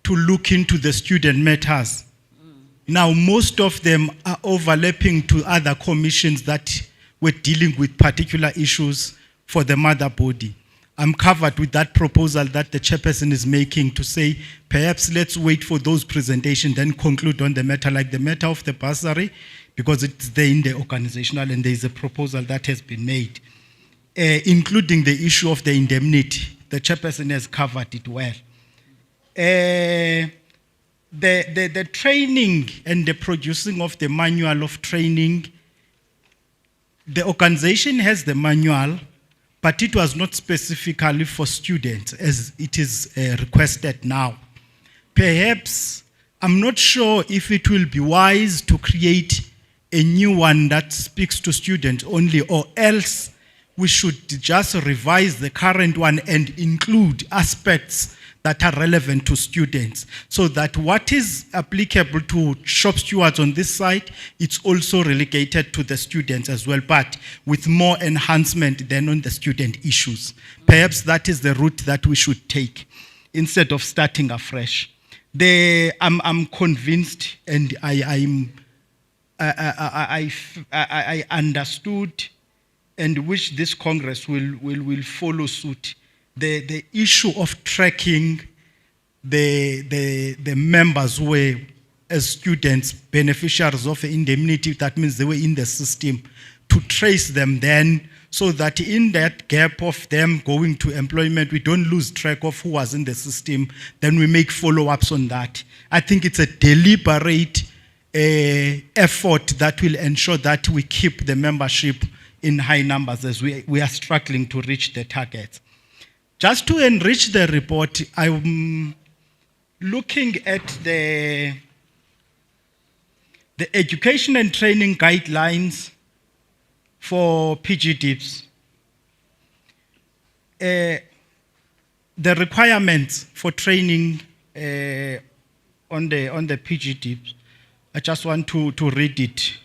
Speaker 15: to look into the student matters. Now, most of them are overlapping to other commissions that were dealing with particular issues for the mother body. I'm covered with that proposal that the chairperson is making to say, perhaps let's wait for those presentations, then conclude on the matter, like the matter of the bursary, because it's there in the organizational and there's a proposal that has been made, including the issue of the indemnity. The chairperson has covered it well. The training and the producing of the manual of training, the organization has the manual, but it was not specifically for students as it is requested now. Perhaps, I'm not sure if it will be wise to create a new one that speaks to students only, or else we should just revise the current one and include aspects that are relevant to students, so that what is applicable to shop stewards on this side, it's also relegated to the students as well, but with more enhancement than on the student issues. Perhaps that is the route that we should take instead of starting afresh. I'm convinced, and I understood and wish this Congress will follow suit. The issue of tracking the members who were, as students, beneficiaries of indemnity, that means they were in the system, to trace them then, so that in that gap of them going to employment, we don't lose track of who was in the system, then we make follow-ups on that. I think it's a deliberate effort that will ensure that we keep the membership in high numbers as we are struggling to reach the targets. Just to enrich the report, I'm looking at the education and training guidelines for PGDips. The requirements for training on the PGDips, I just want to read it.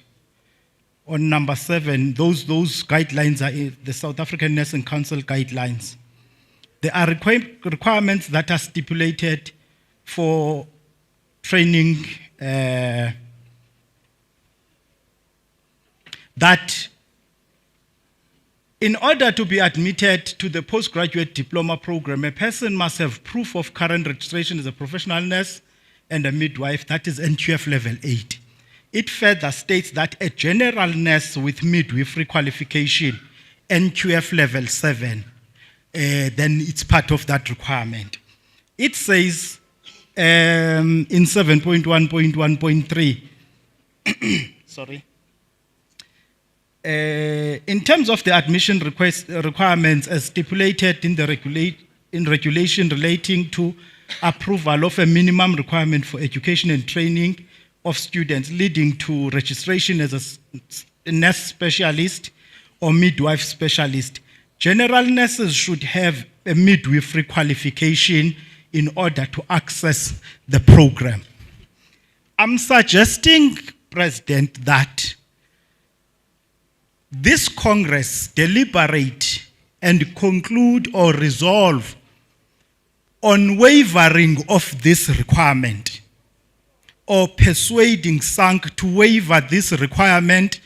Speaker 15: On number 7, those guidelines are in the South African Nursing Council guidelines. There are requirements that are stipulated for training that in order to be admitted to the postgraduate diploma program, a person must have proof of current registration as a professional nurse and a midwife, that is NQF level 8. It further states that a general nurse with midwifery qualification, NQF level 7, then it's part of that requirement. It says in 7.1.1.3, sorry, in terms of the admission requirements as stipulated in the regulation relating to approval of a minimum requirement for education and training of students leading to registration as a nurse specialist or midwife specialist, general nurses should have a midwifery qualification in order to access the program. I'm suggesting, President, that this Congress deliberate and conclude or resolve on wavering of this requirement, or persuading SANC to waiver this requirement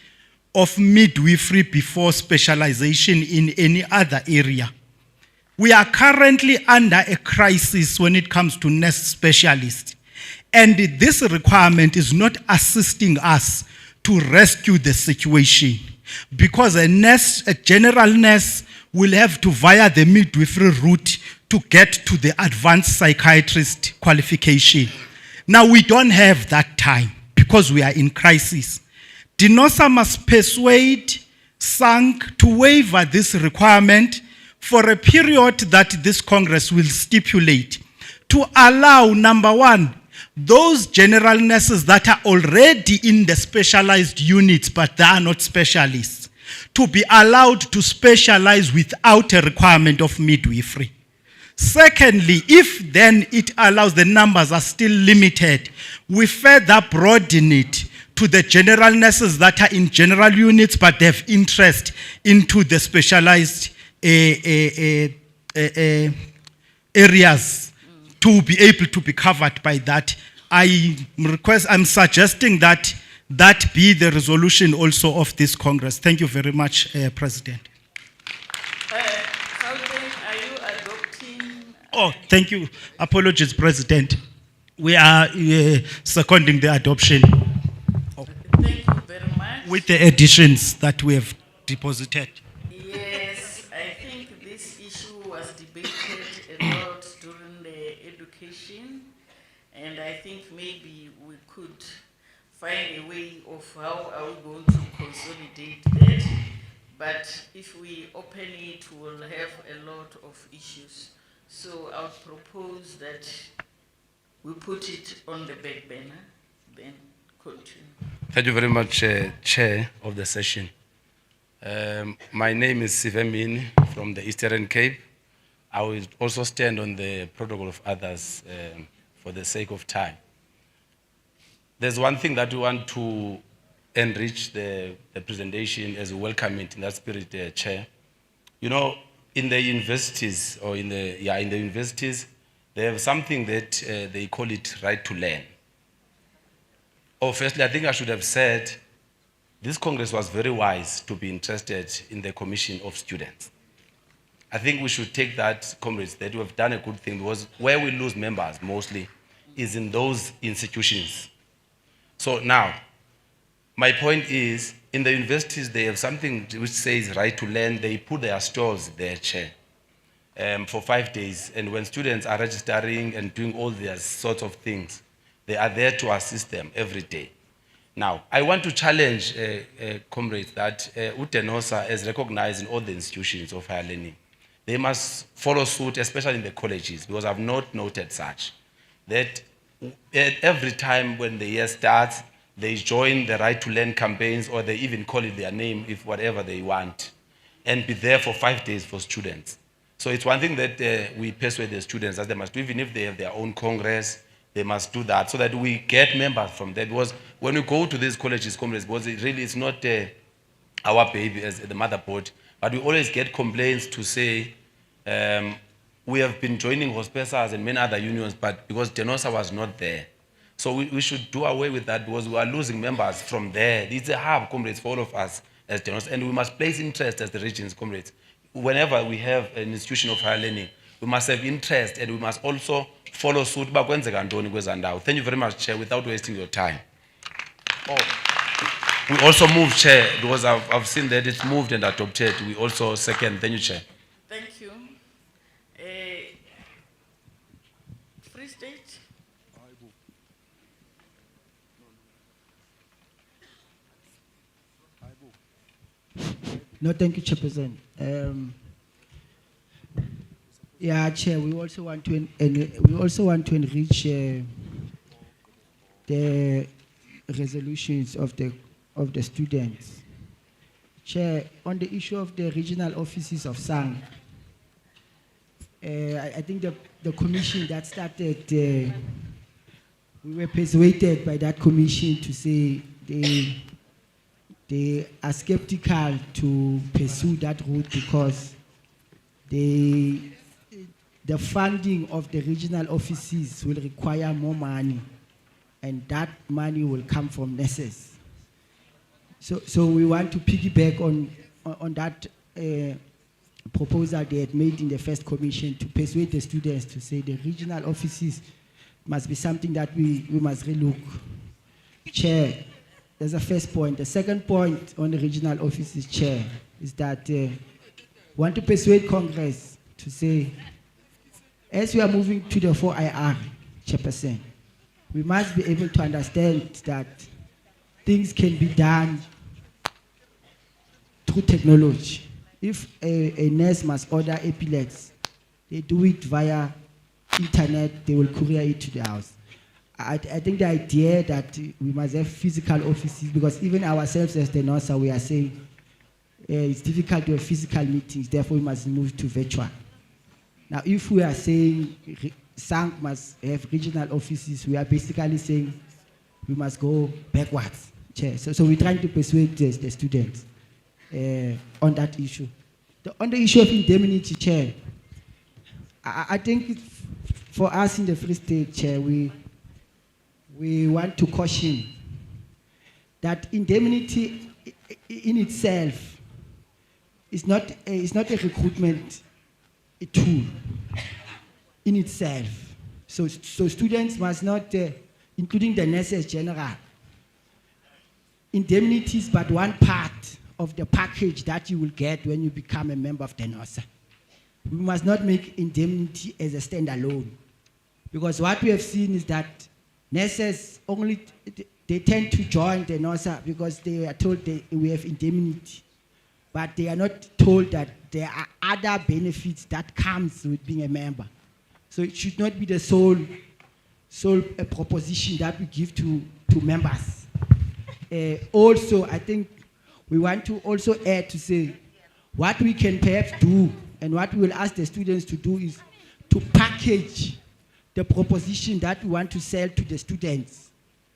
Speaker 15: of midwifery before specialization in any other area. We are currently under a crisis when it comes to nurse specialists, and this requirement is not assisting us to rescue the situation, because a general nurse will have to, via the midwifery route, to get to the advanced psychiatrist qualification. Now we don't have that time because we are in crisis. DENOSA must persuade SANC to waiver this requirement for a period that this Congress will stipulate, to allow, number one, those general nurses that are already in the specialized units but they are not specialists, to be allowed to specialize without a requirement of midwifery. Secondly, if then it allows, the numbers are still limited, we further broaden it to the general nurses that are in general units but they have interest into the specialized areas to be able to be covered by that. I'm suggesting that that be the resolution also of this Congress. Thank you very much, President. Oh, thank you. Apologies, President. We are seconding the adoption.
Speaker 2: Thank you very much.
Speaker 15: With the additions that we have deposited.
Speaker 2: Yes, I think this issue was debated a lot during the education, and I think maybe we could find a way of how are we going to consolidate that. But if we open it, we'll have a lot of issues. So I would propose that we put it on the back burner, then continue.
Speaker 12: Thank you very much, Chair of the session. My name is Sivemin from the Eastern Cape.
Speaker 16: I will also stand on the protocol of others for the sake of time. There's one thing that we want to enrich the presentation as we welcome it in that spirit, Chair. You know, in the universities, they have something that they call it right to learn. Firstly, I think I should have said, this Congress was very wise to be interested in the Commission of Students. I think we should take that, comrades, that we have done a good thing, because where we lose members mostly is in those institutions. So now, my point is, in the universities, they have something which says right to learn. They put their stalls there, Chair, for 5 days. And when students are registering and doing all their sorts of things, they are there to assist them every day. Now, I want to challenge comrades that DENOSA, as recognized in all the institutions of higher learning, they must follow suit, especially in the colleges, because I've not noted such, that every time when the year starts, they join the right to learn campaigns, or they even call it their name, if whatever they want, and be there for 5 days for students. So it's one thing that we persuade the students that they must do, even if they have their own congress, they must do that, so that we get members from that. Because when we go to these colleges, comrades, because it really is not our baby as the motherboard, but we always get complaints to say, we have been joining hospitals and many other unions, but because DENOSA was not there. So we should do away with that, because we are losing members from there. It's a hub, comrades, for all of us as DENOSA, and we must place interest as the regions, comrades. Whenever we have an institution of higher learning, we must have interest, and we must also follow suit. Thank you very much, Chair, without wasting your time. We also move, Chair, because I've seen that it's moved and adopted. We also second. Thank you, Chair.
Speaker 2: Thank you. Free State.
Speaker 17: No, thank you, Chairperson. Yeah, Chair, we also want to enrich the resolutions of the students. Chair, on the issue of the regional offices of SANG, I think the commission that started, we were persuaded by that commission to say they are skeptical to pursue that route, because the funding of the regional offices will require more money, and that money will come from NSS. So we want to piggyback on that proposal they had made in the first commission to persuade the students to say the regional offices must be something that we must relook. Chair, there's a first point. The second point on the regional offices, Chair, is that want to persuade Congress to say, as we are moving to the 4IR, Chairperson, we must be able to understand that things can be done through technology. If a nurse must order epilex, they do it via internet, they will courier it to the house. I think the idea that we must have physical offices, because even ourselves as the DENOSA, we are saying it's difficult to have physical meetings, therefore we must move to virtual. Now, if we are saying SANG must have regional offices, we are basically saying we must go backwards, Chair. So we're trying to persuade the students on that issue. On the issue of indemnity, Chair, I think for us in the Free State, Chair, we want to caution that indemnity in itself is not a recruitment tool in itself. So students must not, including the nurses general, indemnity is but one part of the package that you will get when you become a member of DENOSA. We must not make indemnity as a standalone, because what we have seen is that nurses only, they tend to join DENOSA because they are told we have indemnity, but they are not told that there are other benefits that comes with being a member. So it should not be the sole proposition that we give to members. Also, I think we want to also add to say what we can perhaps do And what we will ask the students to do is to package the proposition that we want to sell to the students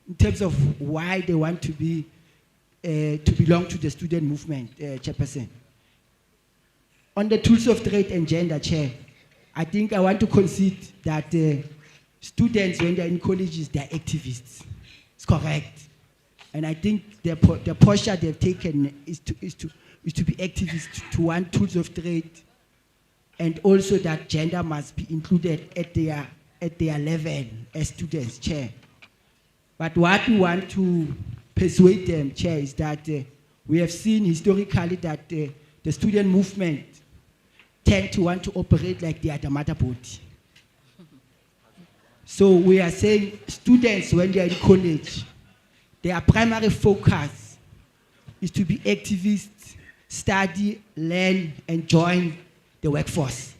Speaker 17: in terms of why they want to belong to the student movement, Chairperson. On the tools of trade and gender, Chair, I think I want to concede that students, when they're in colleges, they're activists. It's correct. And I think the posture they've taken is to be activists, to want tools of trade, and also that gender must be included at their level as students, Chair. But what we want to persuade them, Chair, is that we have seen historically that the student movement tend to want to operate like they are the mother body. So we are saying students, when they are in college, their primary focus is to be activists, study, learn, and join the workforce.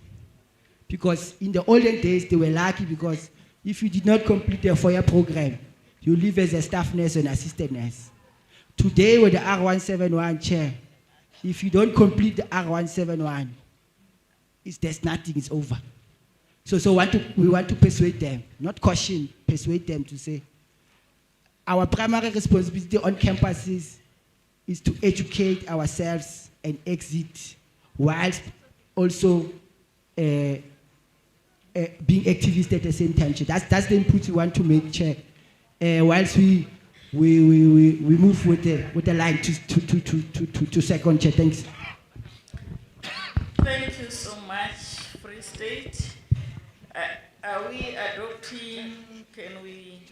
Speaker 17: Because in the olden days, they were lucky because if you did not complete the 4-year program, you live as a staff nurse or an assistant nurse. Today, with the R171 Chair, if you don't complete the R171, there's nothing, it's over. So we want to persuade them, not caution, persuade them to say, our primary responsibility on campuses is to educate ourselves and exit, whilst also being activists at the same time. That's the input we want to make, Chair. Whilst we move with the line to second, Chair. Thanks.
Speaker 2: Thank you so much, Free State. Are we adopting, can we?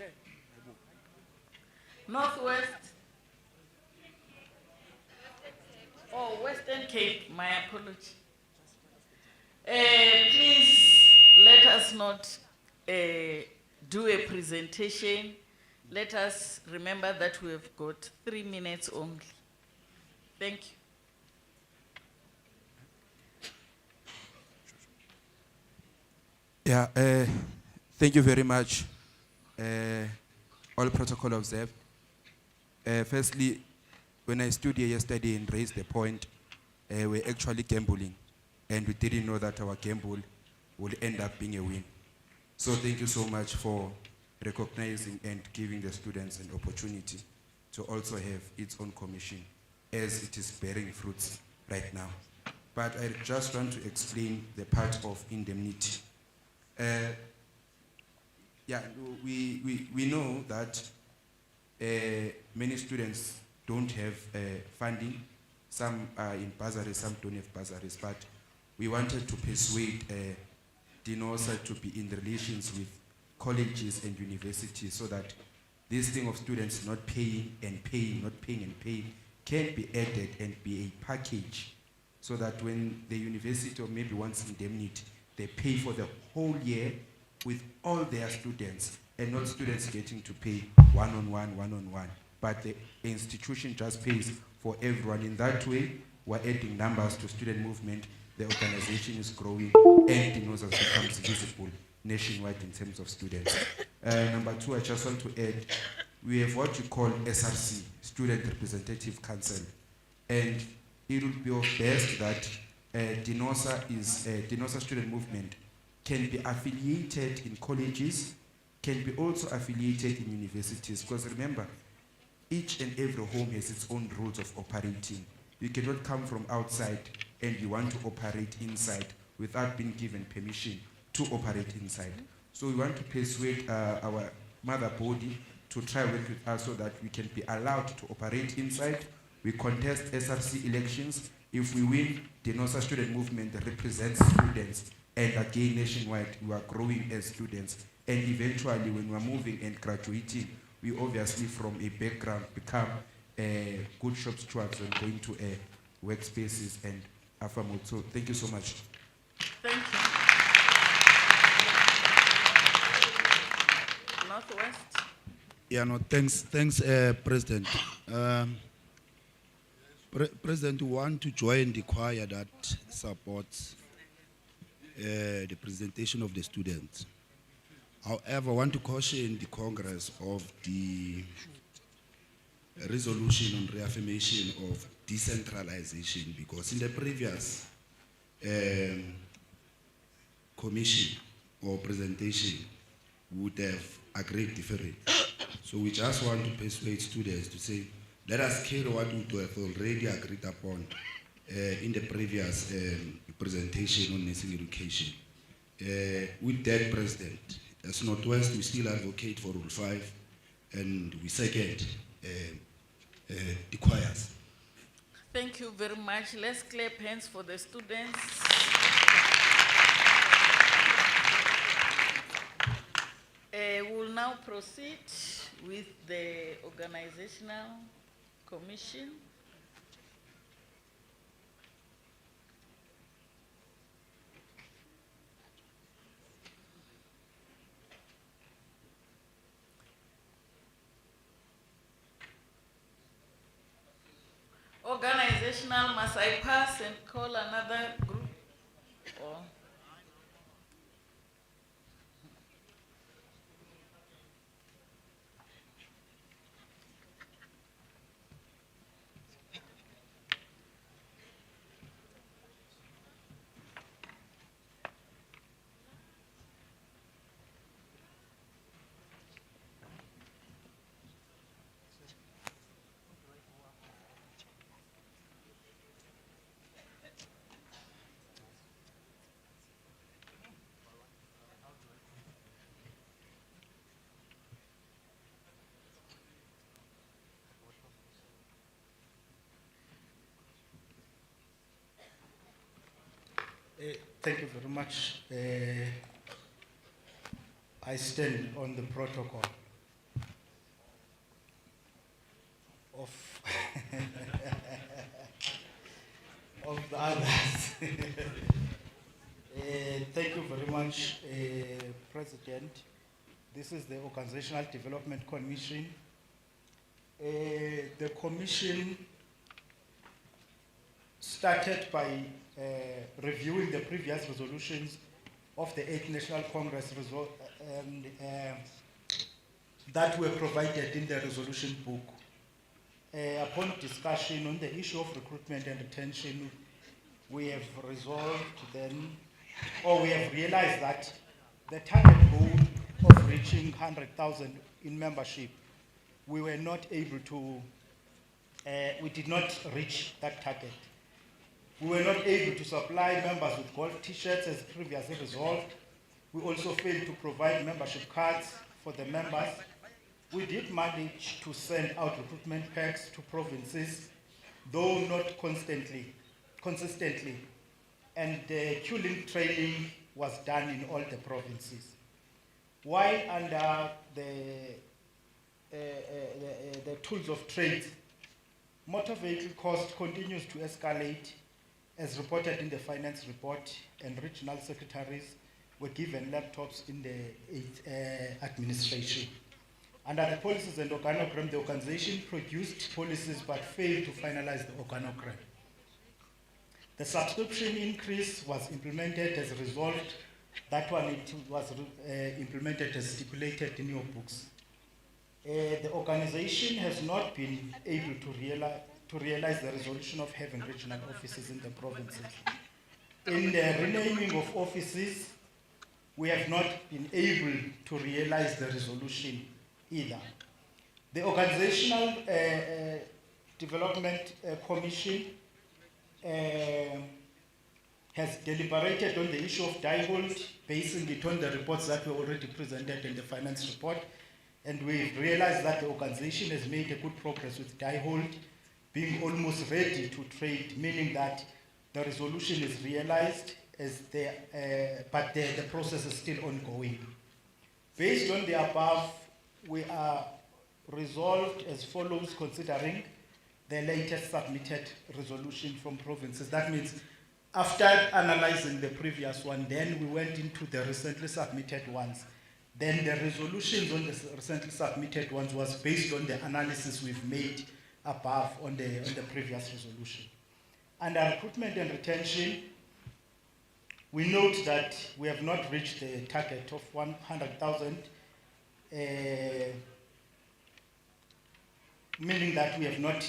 Speaker 2: Northwest? Oh, Western Cape, my apology. Please let us not do a presentation. Let us remember that we have got 3 minutes only. Thank you.
Speaker 18: Yeah, thank you very much. All protocol observed. Firstly, when I stood here yesterday and raised the point, we're actually gambling, and we didn't know that our gamble will end up being a win. So thank you so much for recognizing and giving the students an opportunity to also have its own commission, as it is bearing fruits right now. But I just want to explain the part of indemnity. Yeah, we know that many students don't have funding. Some are in bursaries, some don't have bursaries, but we wanted to persuade DENOSA to be in relations with colleges and universities so that this thing of students not paying and paying, not paying and paying can be added and be a package so that when the university or maybe wants indemnity, they pay for the whole year with all their students and not students getting to pay one-on-one, but the institution just pays for everyone. In that way, we're adding numbers to student movement, the organization is growing, and DENOSA becomes visible nationwide in terms of students. Number 2, I just want to add, we have what you call SRC, Student Representative Council, and it would be of best that DENOSA student movement can be affiliated in colleges, can be also affiliated in universities, because remember, each and every home has its own rules of operating. You cannot come from outside and you want to operate inside without being given permission to operate inside. So we want to persuade our mother body to try work with us so that we can be allowed to operate inside. We contest SRC elections. If we win, DENOSA student movement represents students, and again nationwide we are growing as students, and eventually when we are moving and graduating, we obviously from a background become good shop stewards and going to workspaces and affirmate. So thank you so much.
Speaker 2: Thank you. Northwest.
Speaker 11: Yeah, no, thanks, President. President, we want to join the choir that supports the presentation of the students. However, I want to caution the Congress of the resolution on reaffirmation of decentralization, because in the previous commission or presentation would have agreed differently. So we just want to persuade students to say, let us carry what we have already agreed upon in the previous presentation on nursing education. With that, President, as Northwest, we still advocate for Rule 5, and we second the choirs.
Speaker 2: Thank you very much. Let's clap hands for the students. We'll now proceed with the organizational commission. Organizational, must I pass and call another group? Or?
Speaker 3: Thank you very much. I stand on the protocol of, of the others. Thank you very much, President. This is the Organizational Development Commission. The commission started by reviewing the previous resolutions of the 8th National Congress that were provided in the resolution book. Upon discussion on the issue of recruitment and retention, we have resolved then, or we have realized that the target goal of reaching 100,000 in membership, we were not able to, we did not reach that target. We were not able to supply members with golf t-shirts as previously resolved. We also failed to provide membership cards for the members. We did manage to send out recruitment packs to provinces, though not consistently. And queuing training was done in all the provinces. While under the tools of trade, motor vehicle cost continues to escalate, as reported in the finance report, and regional secretaries were given laptops in the administration. Under the policies and organogram, the organization produced policies but failed to finalize the organogram. The subscription increase was implemented as resolved. That one, it was implemented as stipulated in your books. The organization has not been able to realize the resolution of having regional offices in the provinces. In the renaming of offices, we have not been able to realize the resolution either. The Organizational Development Commission has deliberated on the issue of Diebold, basing it on the reports that were already presented in the finance report, and we've realized that the organization has made a good progress with Diebold, being almost ready to trade, meaning that the resolution is realized, but the process is still ongoing. Based on the above, we are resolved as follows, considering the latest submitted resolution from provinces. That means after analyzing the previous one, then we went into the recently submitted ones. Then the resolutions on the recently submitted ones was based on the analysis we've made above on the previous resolution. Under recruitment and retention, we note that we have not reached the target of 100,000, meaning that we have not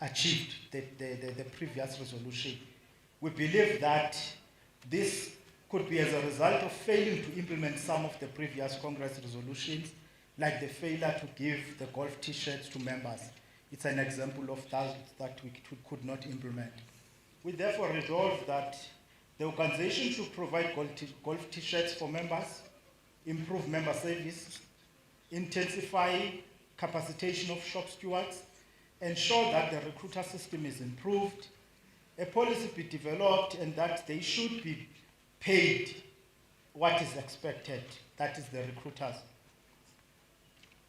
Speaker 3: achieved the previous resolution. We believe that this could be as a result of failing to implement some of the previous Congress resolutions, like the failure to give the golf t-shirts to members. It's an example of thousands that we could not implement. We therefore resolve that the organization should provide golf t-shirts for members, improve member service, intensify capacitation of shop stewards, ensure that the recruiter system is improved, a policy be developed, and that they should be paid what is expected, that is the recruiters.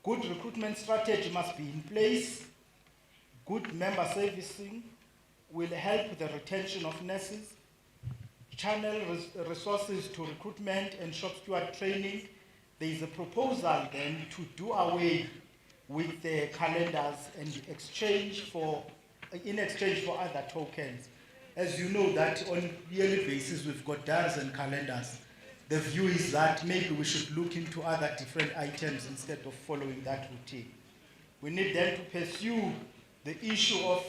Speaker 3: Good recruitment strategy must be in place. Good member servicing will help the retention of nurses, channel resources to recruitment and shop steward training. There is a proposal then to do away with the calendars and in exchange for other tokens. As you know that on a yearly basis we've got diaries and calendars. The view is that maybe we should look into other different items instead of following that routine. We need then to pursue the issue of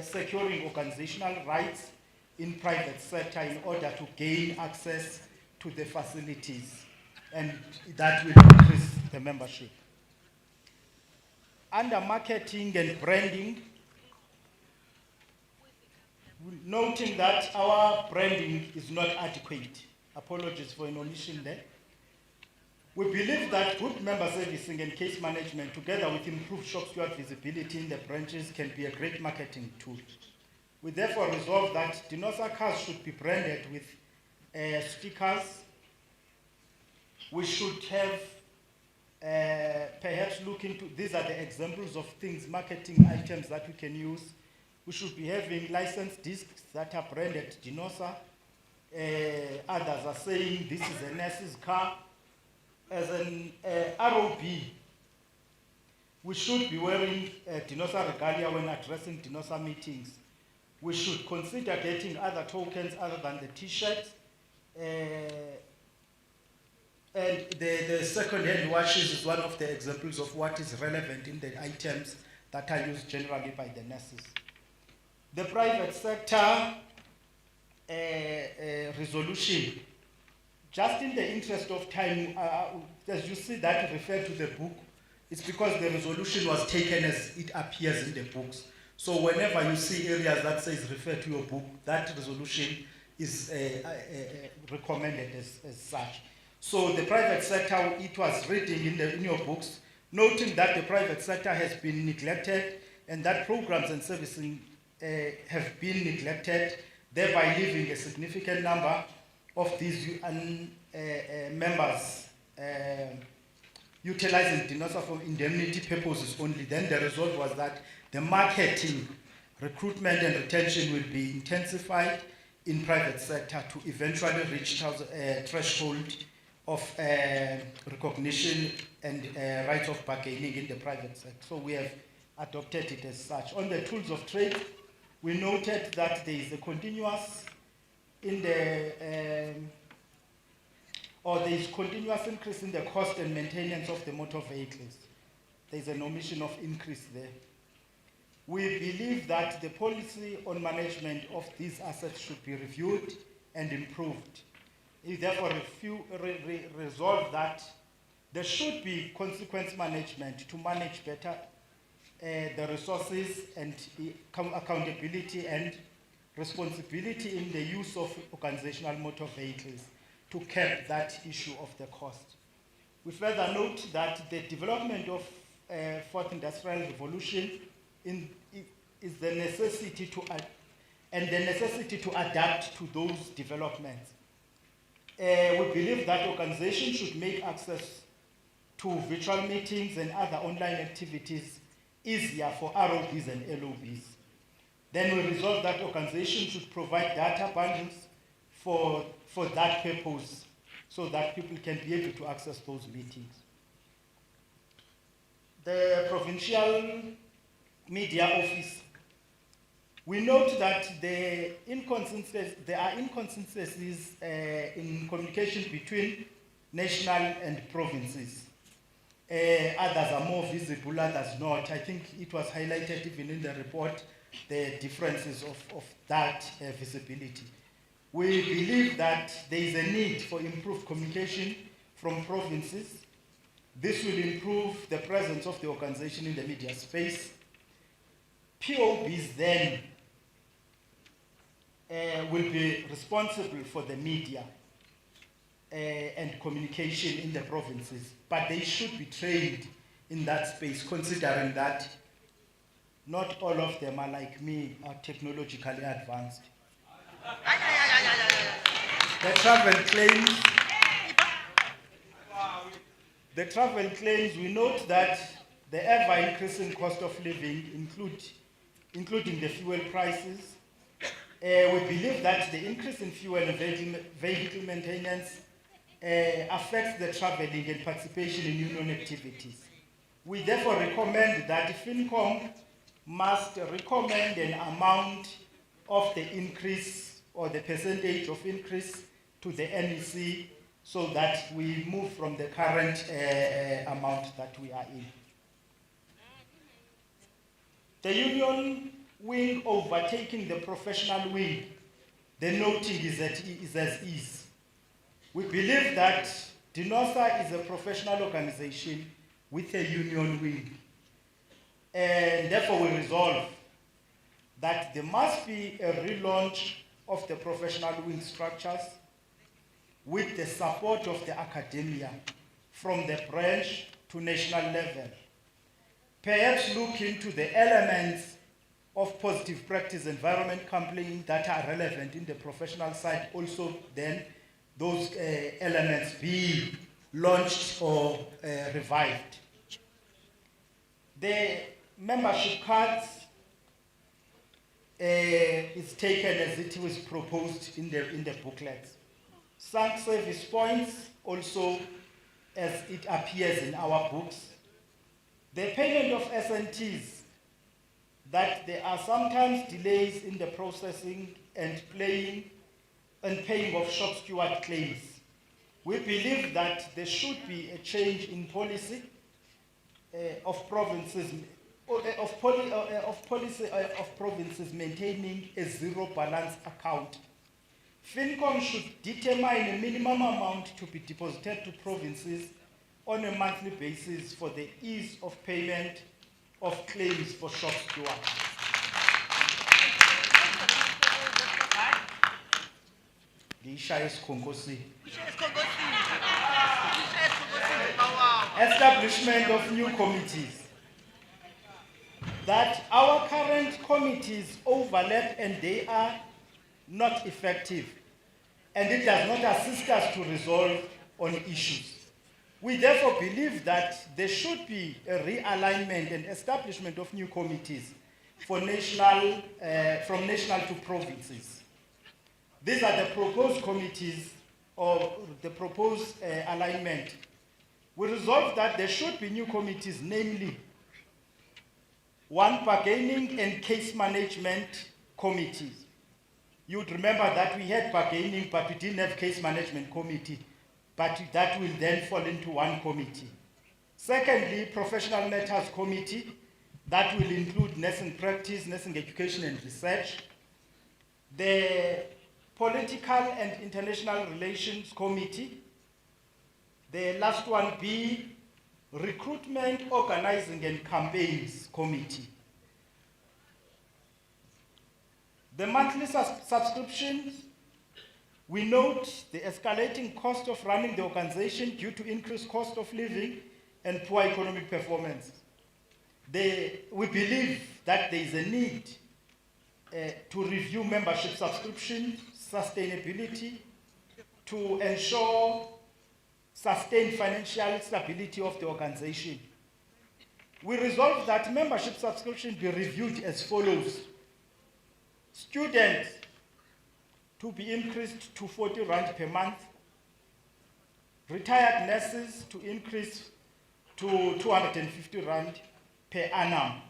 Speaker 3: securing organizational rights in private sector in order to gain access to the facilities, and that will increase the membership. Under marketing and branding, noting that our branding is not adequate. Apologies for an omission there. We believe that good member servicing and case management, together with improved shop steward visibility in the branches, can be a great marketing tool. We therefore resolve that DENOSA cars should be branded with stickers. We should have perhaps look into, these are the examples of things, marketing items that we can use. We should be having licensed discs that are branded DENOSA. Others are saying this is a nurse's car. As an ROB, we should be wearing DENOSA regalia when addressing DENOSA meetings. We should consider getting other tokens other than the t-shirts. And the second-hand watches is one of the examples of what is relevant in the items that are used generally by the nurses. The private sector resolution, just in the interest of time, as you see that referred to the book, it's because the resolution was taken as it appears in the books. So whenever you see areas that says refer to your book, that resolution is recommended as such. So the private sector, it was written in your books, noting that the private sector has been neglected and that programs and servicing have been neglected, thereby leaving a significant number of these members utilizing DENOSA for indemnity purposes only. Then the result was that the marketing, recruitment and retention will be intensified in private sector to eventually reach threshold of recognition and rights of bargaining in the private sector. So we have adopted it as such. On the tools of trade, we noted that there is a continuous there is continuous increase in the cost and maintenance of the motor vehicles. There is an omission of increase there. We believe that the policy on management of these assets should be reviewed and improved. We therefore resolve that there should be consequence management to manage better the resources and accountability and responsibility in the use of organizational motor vehicles to cap that issue of the cost. We further note that the development of fourth industrial revolution is the necessity to adapt to those developments. We believe that organizations should make access to virtual meetings and other online activities easier for ROBs and LOBs. Then we resolve that organizations should provide data bundles for that purpose so that people can be able to access those meetings. The provincial media office, we note that there are inconsistencies in communication between national and provinces. Others are more visible, others not. I think it was highlighted even in the report, the differences of that visibility. We believe that there is a need for improved communication from provinces. This will improve the presence of the organization in the media space. POBs then will be responsible for the media and communication in the provinces, but they should be trained in that space, considering that not all of them are like me, are technologically advanced. The travel claims, we note that the ever-increasing cost of living, including the fuel prices. We believe that the increase in fuel and vehicle maintenance affects the traveling and participation in union activities. We therefore recommend that FinCom must recommend an amount of the increase or the percentage of increase to the NEC so that we move from the current amount that we are in. The union wing overtaking the professional wing, the noting is as is. We believe that DENOSA is a professional organization with a union wing. And therefore we resolve that there must be a relaunch of the professional wing structures with the support of the academia from the branch to national level. Perhaps look into the elements of positive practice environment campaigning that are relevant in the professional side. Also then those elements be launched or revived. The membership cards is taken as it was proposed in the booklets. Some service points also as it appears in our books. The payment of SNTs, that there are sometimes delays in the processing and paying of shop steward claims. We believe that there should be a change in policy of provinces maintaining a zero balance account. FinCom should determine a minimum amount to be deposited to provinces on a monthly basis for the ease of payment of claims for shop stewards. Establishment of new committees. That our current committees overlap and they are not effective, and it does not assist us to resolve on issues. We therefore believe that there should be a realignment and establishment of new committees for national, from national to provinces. These are the proposed committees or the proposed alignment. We resolve that there should be new committees, namely one, bargaining and case management committees. You would remember that we had bargaining, but we didn't have case management committee, but that will then fall into one committee. Secondly, professional matters committee, that will include nursing practice, nursing education and research. The political and international relations committee. The last one be recruitment, organizing and campaigns committee. The monthly subscriptions, we note the escalating cost of running the organization due to increased cost of living and poor economic performance. We believe that there is a need to review membership subscription sustainability to ensure sustained financial stability of the organization. We resolve that membership subscription be reviewed as follows. Students to be increased to 40 rand per month. Retired nurses to increase to 250 rand per annum.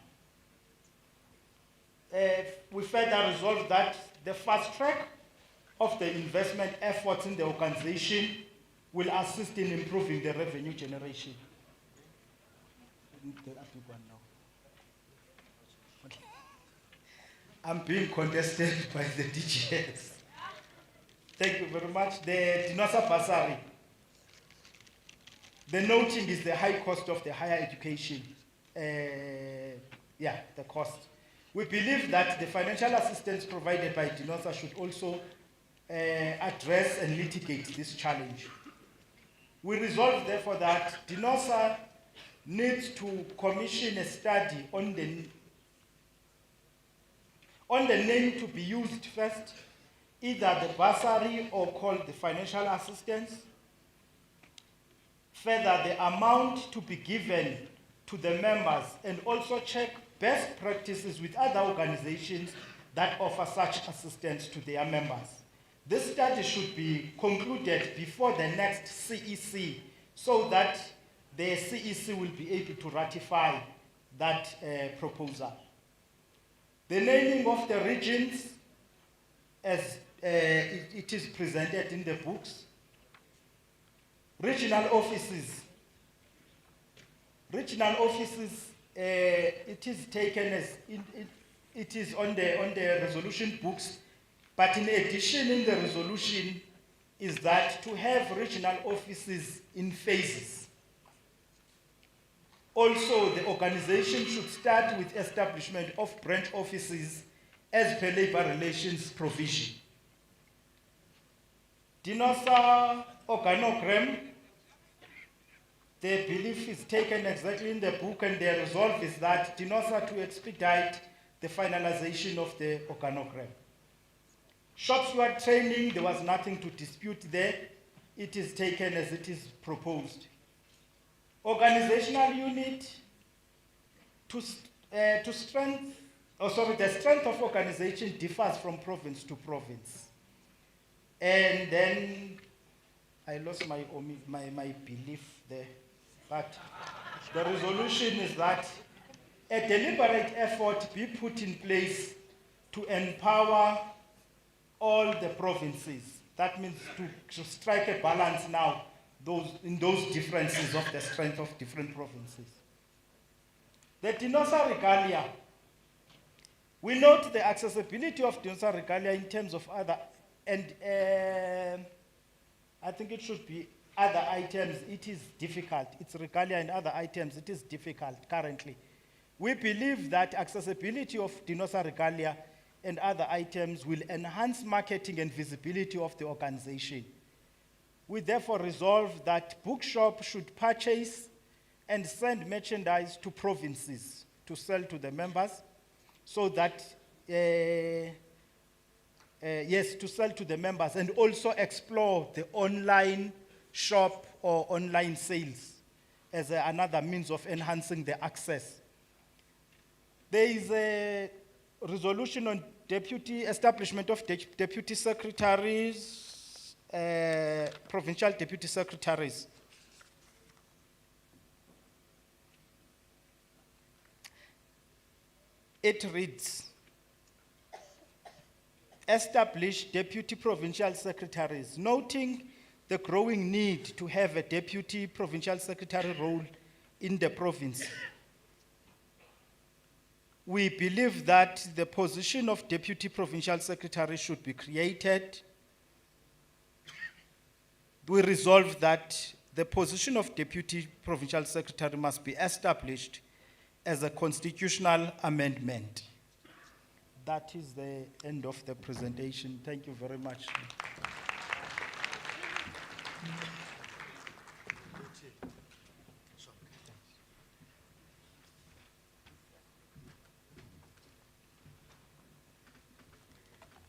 Speaker 3: We further resolve that the fast track of the investment efforts in the organization will assist in improving the revenue generation. the big one now. Okay. I'm being contested by the DGS. Thank you very much. The DENOSA bursary. The noting is the high cost of the higher education. The cost. We believe that the financial assistance provided by DENOSA should also address and mitigate this challenge. We resolve, therefore, that DENOSA needs to commission a study on the name to be used first, either the bursary or called the financial assistance. Further, the amount to be given to the members, and also check best practices with other organizations that offer such assistance to their members. This study should be concluded before the next CEC so that the CEC will be able to ratify that proposal. The naming of the regions as it is presented in the books. Regional offices. Regional offices, it is taken as, it is on the resolution books, but in addition in the resolution is that to have regional offices in phases. Also, the organization should start with establishment of branch offices as per labor relations provision. DENOSA organogram, the belief is taken exactly in the book, and the resolve is that DENOSA to expedite the finalization of the organogram. Shop steward training, there was nothing to dispute there. It is taken as it is proposed. Organizational unit, the strength of organization differs from province to province. And then I lost my belief there. But the resolution is that a deliberate effort be put in place to empower all the provinces. That means to strike a balance now in those differences of the strength of different provinces. The DENOSA regalia. We note the accessibility of DENOSA regalia in terms of other, and I think it should be other items. It is difficult. It's regalia and other items. It is difficult currently. We believe that accessibility of DENOSA regalia and other items will enhance marketing and visibility of the organization. We therefore resolve that bookshop should purchase and send merchandise to provinces to sell to the members, so that, to sell to the members, and also explore the online shop or online sales as another means of enhancing the access. There is a resolution on establishment of deputy secretaries, provincial deputy secretaries. It reads, establish deputy provincial secretaries, noting the growing need to have a deputy provincial secretary role in the province. We believe that the position of deputy provincial secretary should be created. We resolve that the position of deputy provincial secretary must be established as a constitutional amendment. That is the end of the presentation. Thank you very much.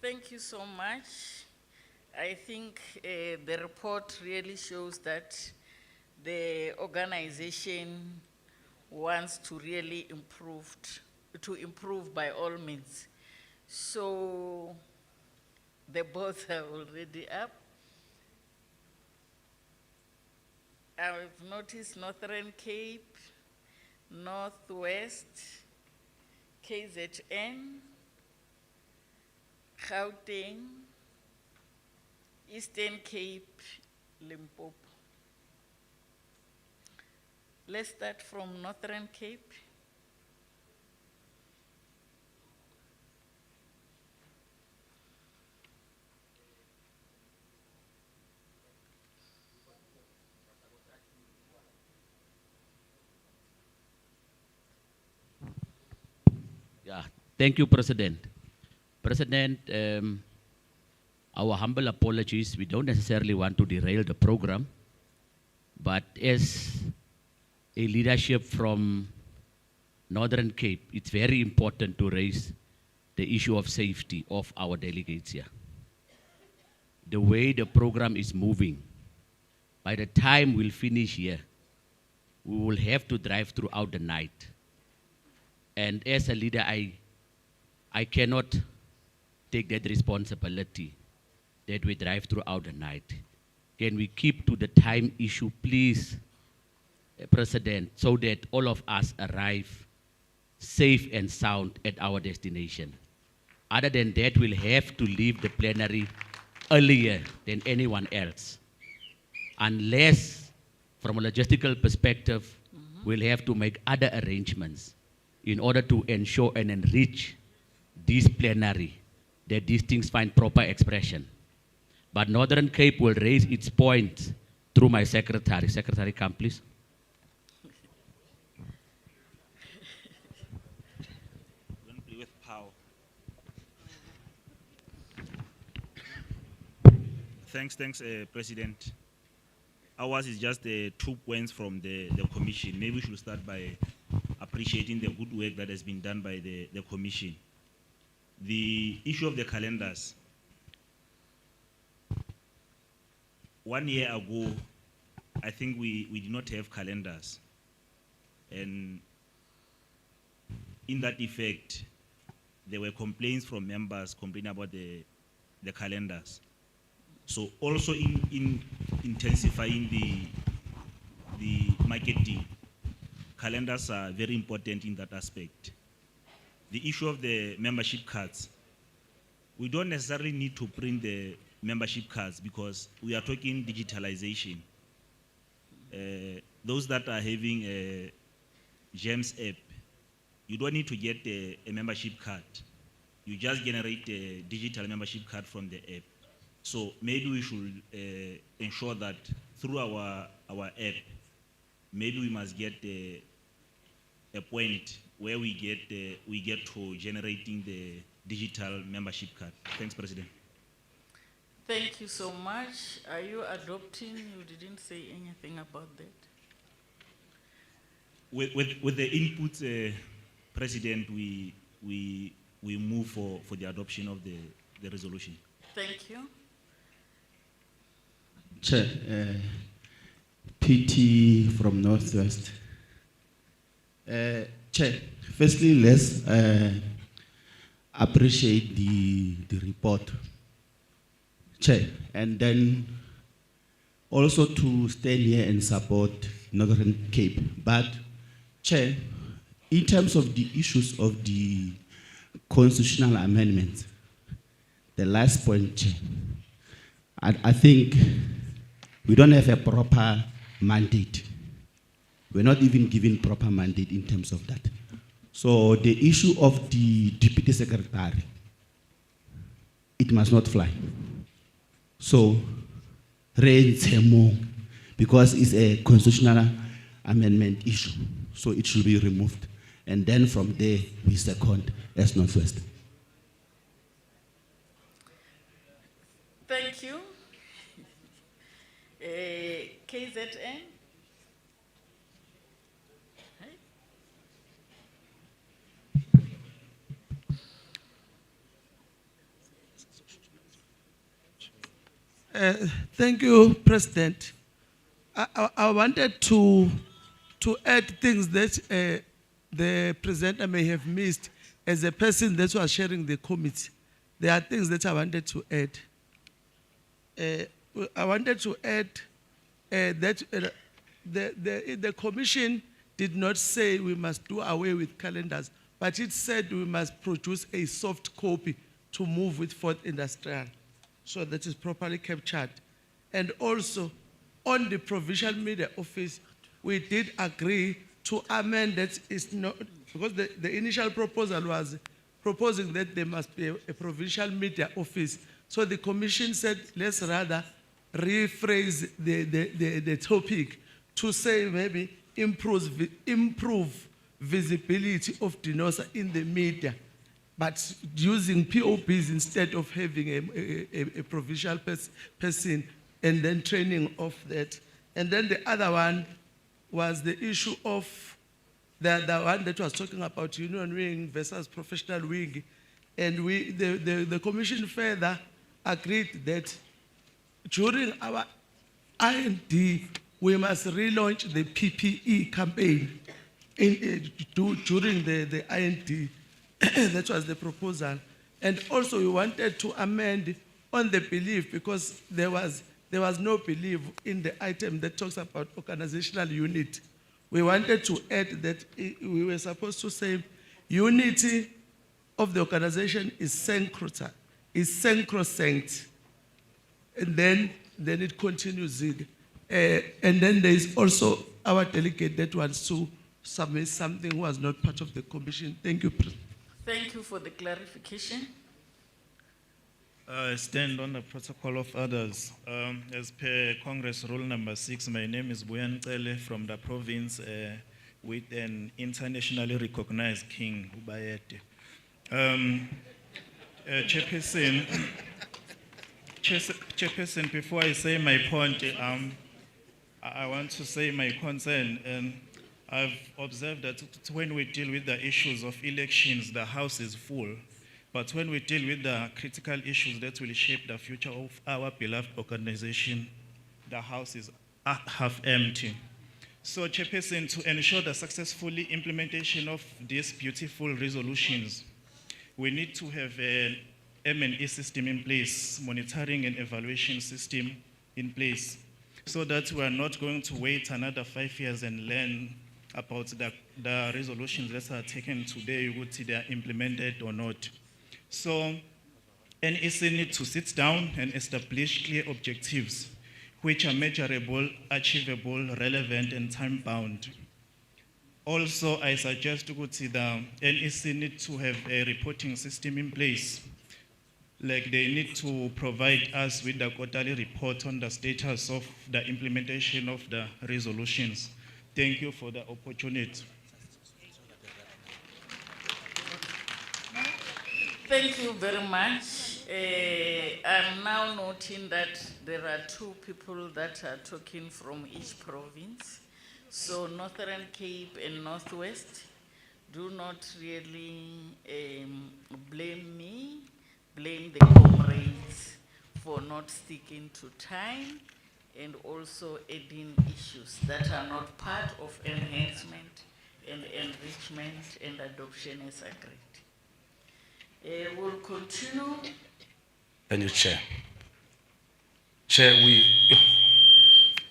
Speaker 2: Thank you so much. I think the report really shows that the organization wants to really improve by all means. So the both are already up. I've noticed Northern Cape, Northwest, KZN, Gauteng, Eastern Cape, Limpopo. Let's start from Northern Cape.
Speaker 19: Yeah, thank you, President. President, our humble apologies. We don't necessarily want to derail the program, but as a leadership from Northern Cape, it's very important to raise the issue of safety of our delegates here. The way the program is moving, by the time we'll finish here, we will have to drive throughout the night. And as a leader, I cannot take that responsibility that we drive throughout the night. Can we keep to the time issue, please, President, so that all of us arrive safe and sound at our destination? Other than that, we'll have to leave the plenary earlier than anyone else. Unless, from a logistical perspective, we'll have to make other arrangements in order to ensure and enrich this plenary, that these things find proper expression. But Northern Cape will raise its point through my secretary. Secretary, come please.
Speaker 20: With power. Thanks, President. Ours is just 2 points from the Commission. Maybe we should start by appreciating the good work that has been done by the Commission. The issue of the calendars. 1 year ago, I think we did not have calendars. And in that effect, there were complaints from members complaining about the calendars. So also in intensifying the marketing, calendars are very important in that aspect. The issue of the membership cards, we don't necessarily need to print the membership cards because we are talking digitalization. Those that are having a GEMS app, you don't need to get a membership card. You just generate a digital membership card from the app. So maybe we should ensure that through our app, maybe we must get a point where we get to generating the digital membership card. Thanks, President.
Speaker 2: Thank you so much. Are you adopting? You didn't say anything about that.
Speaker 20: With the inputs, President, we move for the adoption of the resolution.
Speaker 2: Thank you.
Speaker 21: Chair, PT from Northwest. Chair, firstly, let's appreciate the report. Chair, and then also to stand here and support Northern Cape. But, Chair, in terms of the issues of the constitutional amendments, the last point, Chair, I think we don't have a proper mandate. We're not even given proper mandate in terms of that. So the issue of the deputy secretary, it must not fly. So, because it's a constitutional amendment issue, so it should be removed. And then from there, we second as Northwest.
Speaker 2: Thank you. KZN.
Speaker 7: Thank you, President. I wanted to add things that the presenter may have missed as a person that was chairing the committee. There are things that I wanted to add. I wanted to add that the commission did not say we must do away with calendars, but it said we must produce a soft copy to move with Fourth Industrial, so that is properly captured. And also, on the Provincial Media Office, we did agree to amend that is not, because the initial proposal was proposing that there must be a provincial media office. So the commission said, let's rather rephrase the topic to say maybe improve visibility of DENOSA in the media, but using POBs instead of having a provincial person and then training of that. And then the other one was the issue of the one that was talking about union wing versus professional wing. And the commission further agreed that during our IND, we must relaunch the PPE campaign during the IND. That was the proposal. And also we wanted to amend on the belief, because there was no belief in the item that talks about organizational unit. We wanted to add that we were supposed to say unity of the organization is sacrosanct. And then it continues. And then there is also our delegate that wants to submit something who was not part of the commission. Thank you, President.
Speaker 2: Thank you for the clarification.
Speaker 20: I stand on the protocol of others. As per Congress Rule number 6, my name is Buyan Cele from the province with an internationally recognized king, Ubayete. Chairperson, before I say my point, I want to say my concern. I've observed that when we deal with the issues of elections, the House is full. But when we deal with the critical issues that will shape the future of our beloved organization, the House is half empty. So, Chairperson, to ensure the successful implementation of these beautiful resolutions, we need to have an M&E system in place, monitoring and evaluation system in place, so that we are not going to wait another 5 years and learn about the resolutions that are taken today, whether they are implemented or not. So, NEC needs to sit down and establish clear objectives which are measurable, achievable, relevant, and time-bound. Also, I suggest the NEC need to have a reporting system in place. Like they need to provide us with the quarterly report on the status of the implementation of the resolutions. Thank you for the opportunity.
Speaker 2: Thank you very much. I'm now noting that there are 2 people that are talking from each province. So Northern Cape and Northwest, do not really blame me, blame the comrades for not sticking to time and also adding issues that are not part of enhancement and enrichment and adoption as agreed. We'll continue.
Speaker 16: Thank you, Chair. Chair,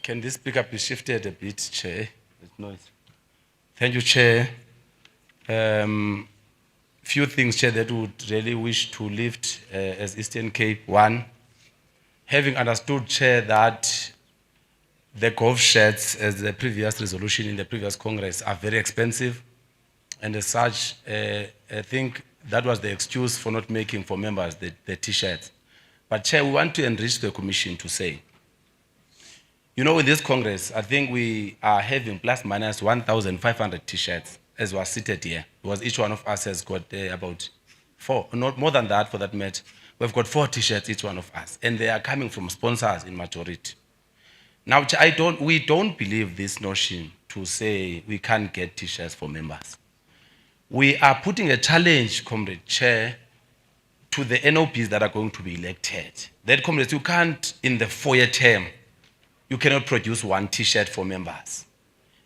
Speaker 16: can this speaker be shifted a bit, Chair? There's noise. Thank you, Chair. Few things, Chair, that would really wish to lift as Eastern Cape. One, having understood, Chair, that the golf sheds, as the previous resolution in the previous Congress, are very expensive, and as such, I think that was the excuse for not making for members the T-shirts. But Chair, we want to enrich the commission to say, you know, with this Congress, I think we are having plus minus 1,500 T-shirts as was seated here. Because each one of us has got about 4, not more than that for that matter. We've got 4 T-shirts, each one of us. And they are coming from sponsors in majority. Now, we don't believe this notion to say we can't get T-shirts for members. We are putting a challenge, Comrade Chair, to the NOPs that are going to be elected. That, comrades, you can't, in the 4-year term, you cannot produce 1 T-shirt for members.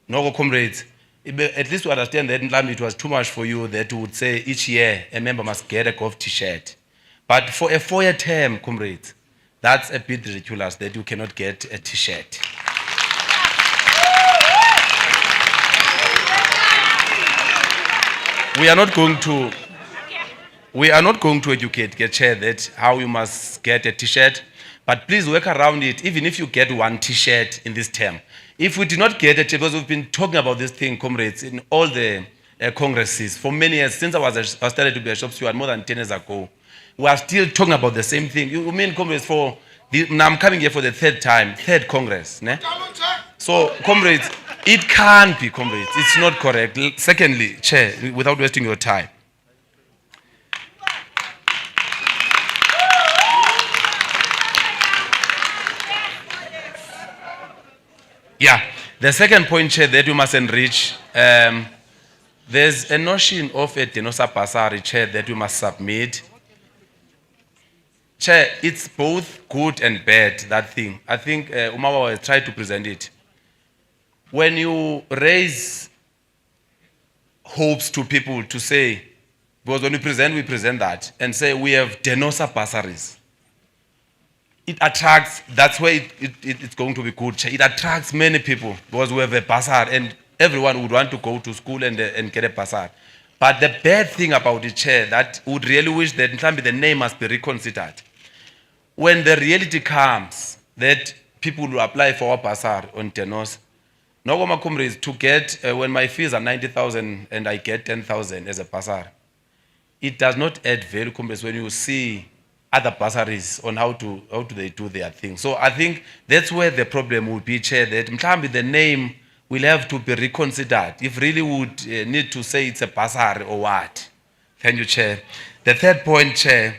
Speaker 16: No, comrades, at least to understand that it was too much for you that you would say each year a member must get a golf T-shirt. But for a 4-year term, comrades, that's a bit ridiculous that you cannot get a T-shirt. We are not going to educate, Chair, that how you must get a T-shirt, but please work around it. Even if you get 1 T-shirt in this term, If we did not get a chair, because we've been talking about this thing, comrades, in all the congresses for many years, since I started to be a shop steward more than 10 years ago, we are still talking about the same thing. You mean, comrades, now I'm coming here for the third Congress. Ne? So, comrades, it can't be, comrades. It's not correct. Secondly, Chair, without wasting your time. Yeah, the second point, Chair, that we must enrich, there's a notion of a DENOSA bursary, Chair, that we must submit. Chair, it's both good and bad, that thing. I think Umawa has tried to present it. When you raise hopes to people to say, because when we present that, and say we have DENOSA bursaries, it attracts, that's where it's going to be good. Chair. It attracts many people because we have a bursary and everyone would want to go to school and get a bursary. But the bad thing about it, Chair, that would really wish that the name must be reconsidered. When the reality comes that people will apply for a bursary on DENOSA, Nogoma comrades, to get, when my fees are 90,000 and I get 10,000 as a bursary, it does not add value, comrades, when you see other bursaries on how do they do their thing. So I think that's where the problem will be, Chair, that the name will have to be reconsidered if really would need to say it's a bursary or what. Thank you, Chair. The third point, Chair,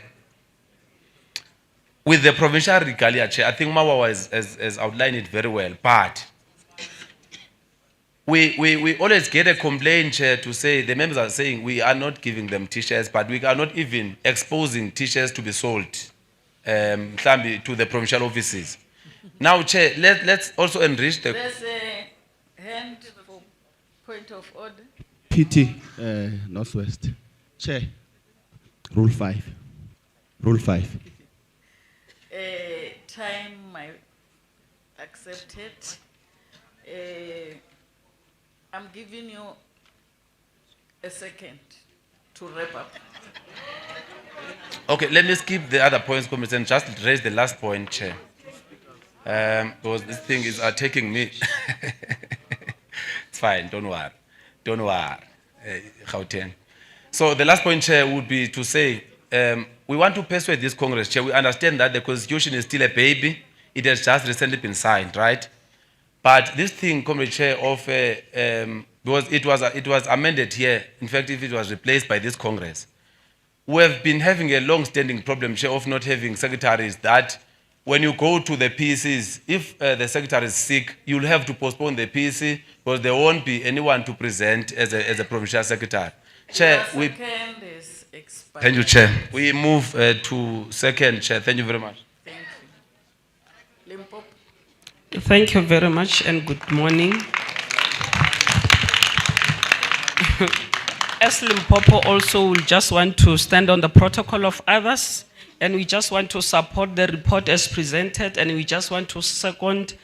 Speaker 16: with the provincial regalia, Chair, I think Mawa has outlined it very well, but we always get a complaint, Chair, to say the members are saying we are not giving them t-shirts, but we are not even exposing t-shirts to be sold to the provincial offices. Now, Chair, let's also enrich the...
Speaker 2: There's a hand for point of order.
Speaker 21: PT, Northwest. Chair, Rule 5. Rule 5.
Speaker 2: Time I accepted. I'm giving you a second to wrap up.
Speaker 16: Okay, let me skip the other points, comrades, and just raise the last point, Chair. Because this thing is taking me. It's fine, don't worry. Don't worry. Gauteng. So the last point, Chair, would be to say, we want to persuade this Congress, Chair. We understand that the Constitution is still a baby. It has just recently been signed, right? But this thing, Comrade Chair, of because it was amended here. In fact, if it was replaced by this Congress, we have been having a long-standing problem, Chair, of not having secretaries that when you go to the PECs, if the secretary is sick, you'll have to postpone the PEC because there won't be anyone to present as a provincial secretary. Chair,
Speaker 2: second is expired.
Speaker 16: Thank you, Chair. We move to second, Chair. Thank you very much.
Speaker 2: Thank you. Limpopo.
Speaker 1: Thank you very much and good morning. As Limpopo also will just want to stand on the protocol of others, and we just want to support the report as presented, and we just want to second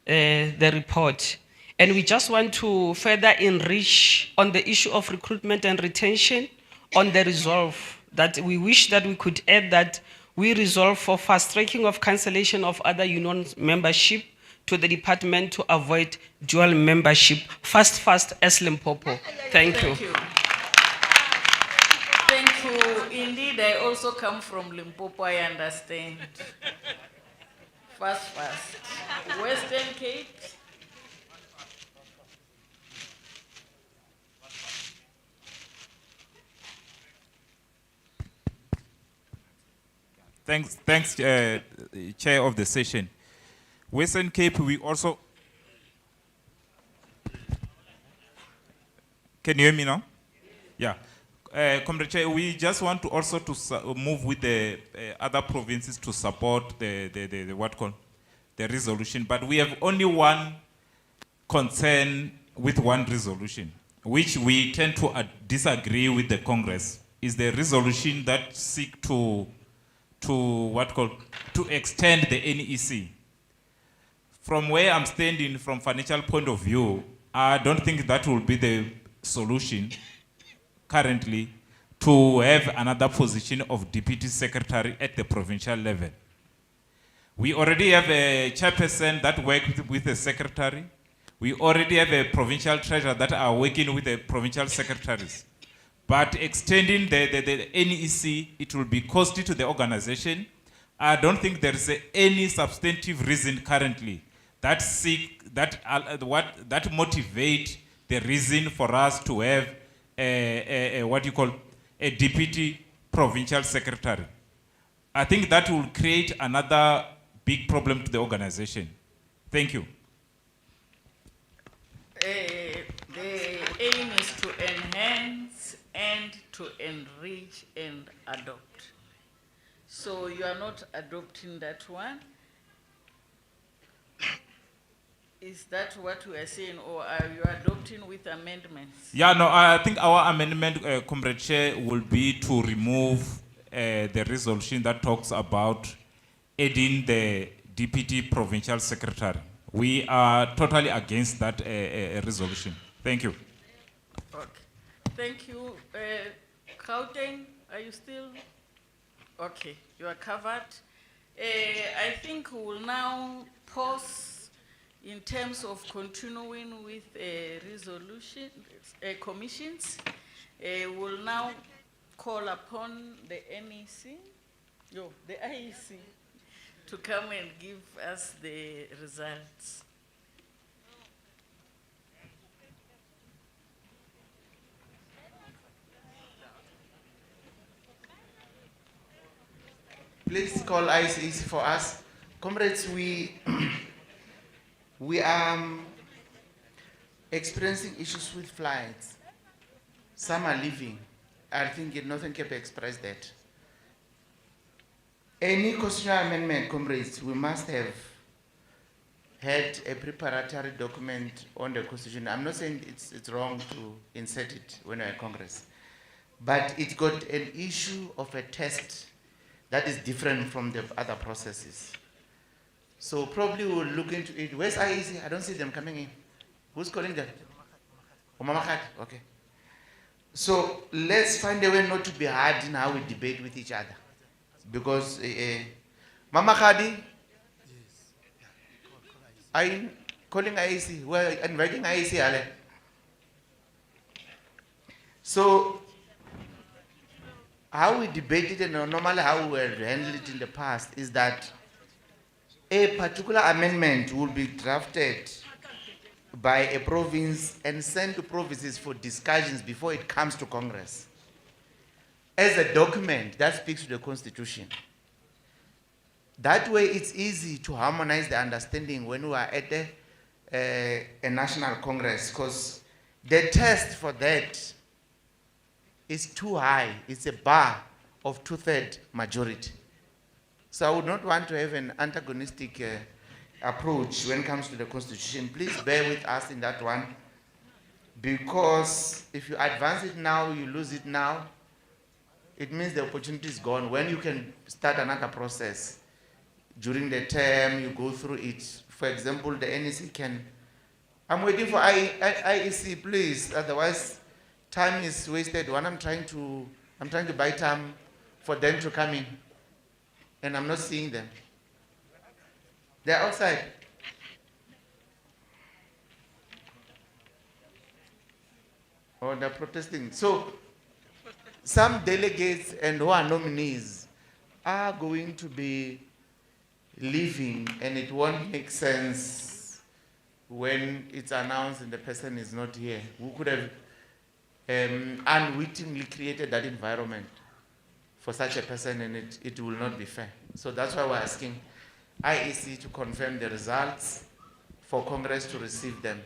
Speaker 1: the report. And we just want to further enrich on the issue of recruitment and retention on the resolve that we wish that we could add that we resolve for fast tracking of cancellation of other union membership to the department to avoid dual membership. Fast as Limpopo. Thank you.
Speaker 2: Thank you. Indeed, I also come from Limpopo, I understand. Fast. Western Cape.
Speaker 22: Thanks, Chair of the session. Western Cape, we also... Can you hear me now? Yeah. Comrade Chair, we just want to also move with the other provinces to support the resolution, but we have only one concern with one resolution, which we tend to disagree with the Congress, is the resolution that seek to extend the NEC. From where I'm standing, from financial point of view, I don't think that will be the solution currently to have another position of deputy secretary at the provincial level. We already have a chairperson that works with the secretary. We already have a provincial treasurer that are working with the provincial secretaries. But extending the NEC, it will be costly to the organization. I don't think there is any substantive reason currently that motivate the reason for us to have a deputy provincial secretary. I think that will create another big problem to the organization. Thank you.
Speaker 2: The aim is to enhance and to enrich and adopt. So you are not adopting that one. Is that what we are saying, or are you adopting with amendments?
Speaker 22: Yeah, no, I think our amendment, Comrade Chair, will be to remove the resolution that talks about adding the deputy provincial secretary. We are totally against that resolution. Thank you.
Speaker 2: Okay. Thank you. Gauteng, are you still? Okay, you are covered. I think we will now pause in terms of continuing with resolution commissions. We'll now call upon the the IEC, to come and give us the results.
Speaker 4: Please call ICC for us. Comrades, we are experiencing issues with flights. Some are leaving. I think in Northern Cape expressed that. Any constitutional amendment, comrades, we must have had a preparatory document on the constitution. I'm not saying it's wrong to insert it when we're in Congress, but it got an issue of a test that is different from the other processes. So probably we'll look into it. Where's IEC? I don't see them coming in. Who's calling them? Mama Khat? Okay. So let's find a way not to be hard in how we debate with each other. Because Mama Khadi, I'm calling IEC. We're inviting IEC, Ale. So how we debated and normally how we handled it in the past is that a particular amendment will be drafted by a province and sent to provinces for discussions before it comes to Congress as a document that speaks to the Constitution. That way it's easy to harmonize the understanding when we are at a national Congress, because the test for that is too high. It's a bar of 2/3 majority. So I would not want to have an antagonistic approach when it comes to the Constitution. Please bear with us in that one, because if you advance it now, you lose it now, it means the opportunity is gone. When you can start another process during the term, you go through it. For example, the NEC can, I'm waiting for IEC, please, otherwise time is wasted. When I'm trying to buy time for them to come in, and I'm not seeing them. They're outside. Or they're protesting. So some delegates and who are nominees are going to be leaving, and it won't make sense when it's announced and the person is not here. We could have unwittingly created that environment for such a person, and it will not be fair. So that's why we're asking IEC to confirm the results for Congress to receive them.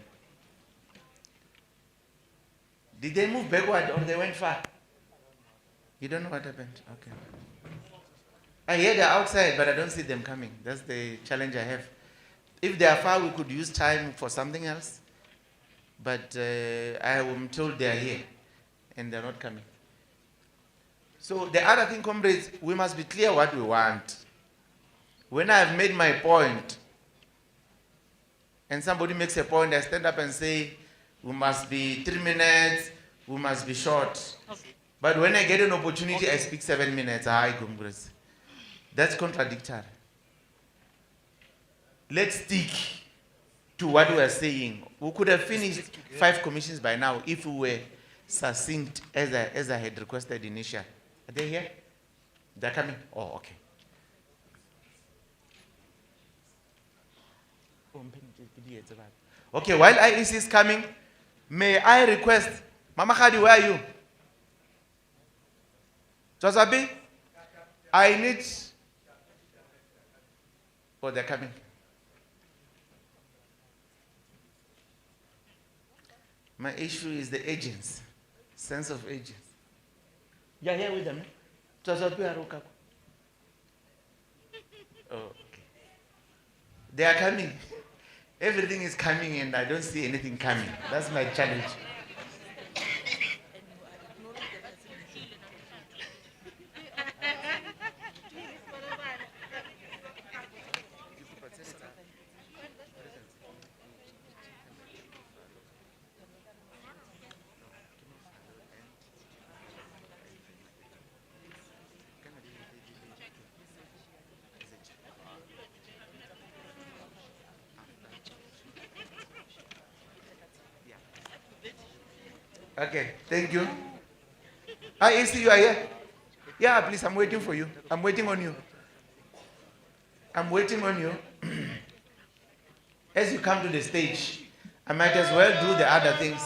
Speaker 4: Did they move backward or they went far? You don't know what happened? Okay. I hear they're outside, but I don't see them coming. That's the challenge I have. If they are far, we could use time for something else. But I am told they are here, and they're not coming. So the other thing, comrades, we must be clear what we want. When I have made my point, and somebody makes a point, I stand up and say, we must be 3 minutes, we must be short. Okay. But when I get an opportunity, I speak 7 minutes. Comrades. That's contradictory. Let's stick to what we are saying. We could have finished 5 commissions by now if we were succinct as I had requested initially. Are they here? They're coming? Oh, okay. Okay, while IEC is coming, may I request, Mama Khadi, where are you? Josabi, I need, oh, they're coming. My issue is the agents, sense of agents. Yeah, here with them. Josabi, Aruka. Oh, okay. They are coming. Everything is coming and I don't see anything coming. That's my challenge. Okay, thank you. IEC, you are here? Yeah, please, I'm waiting for you. I'm waiting on you. I'm waiting on you. As you come to the stage, I might as well do the other things.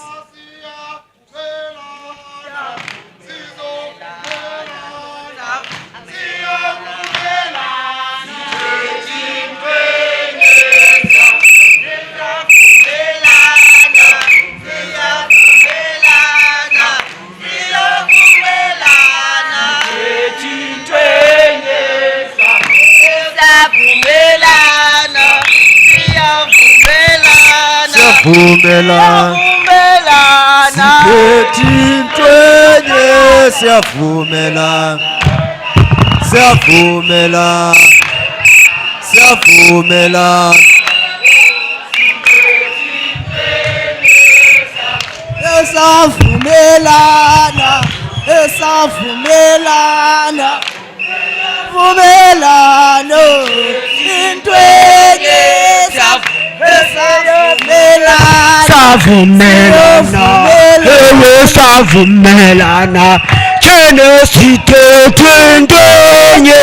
Speaker 5: Savumelana, Genesite Twendenye,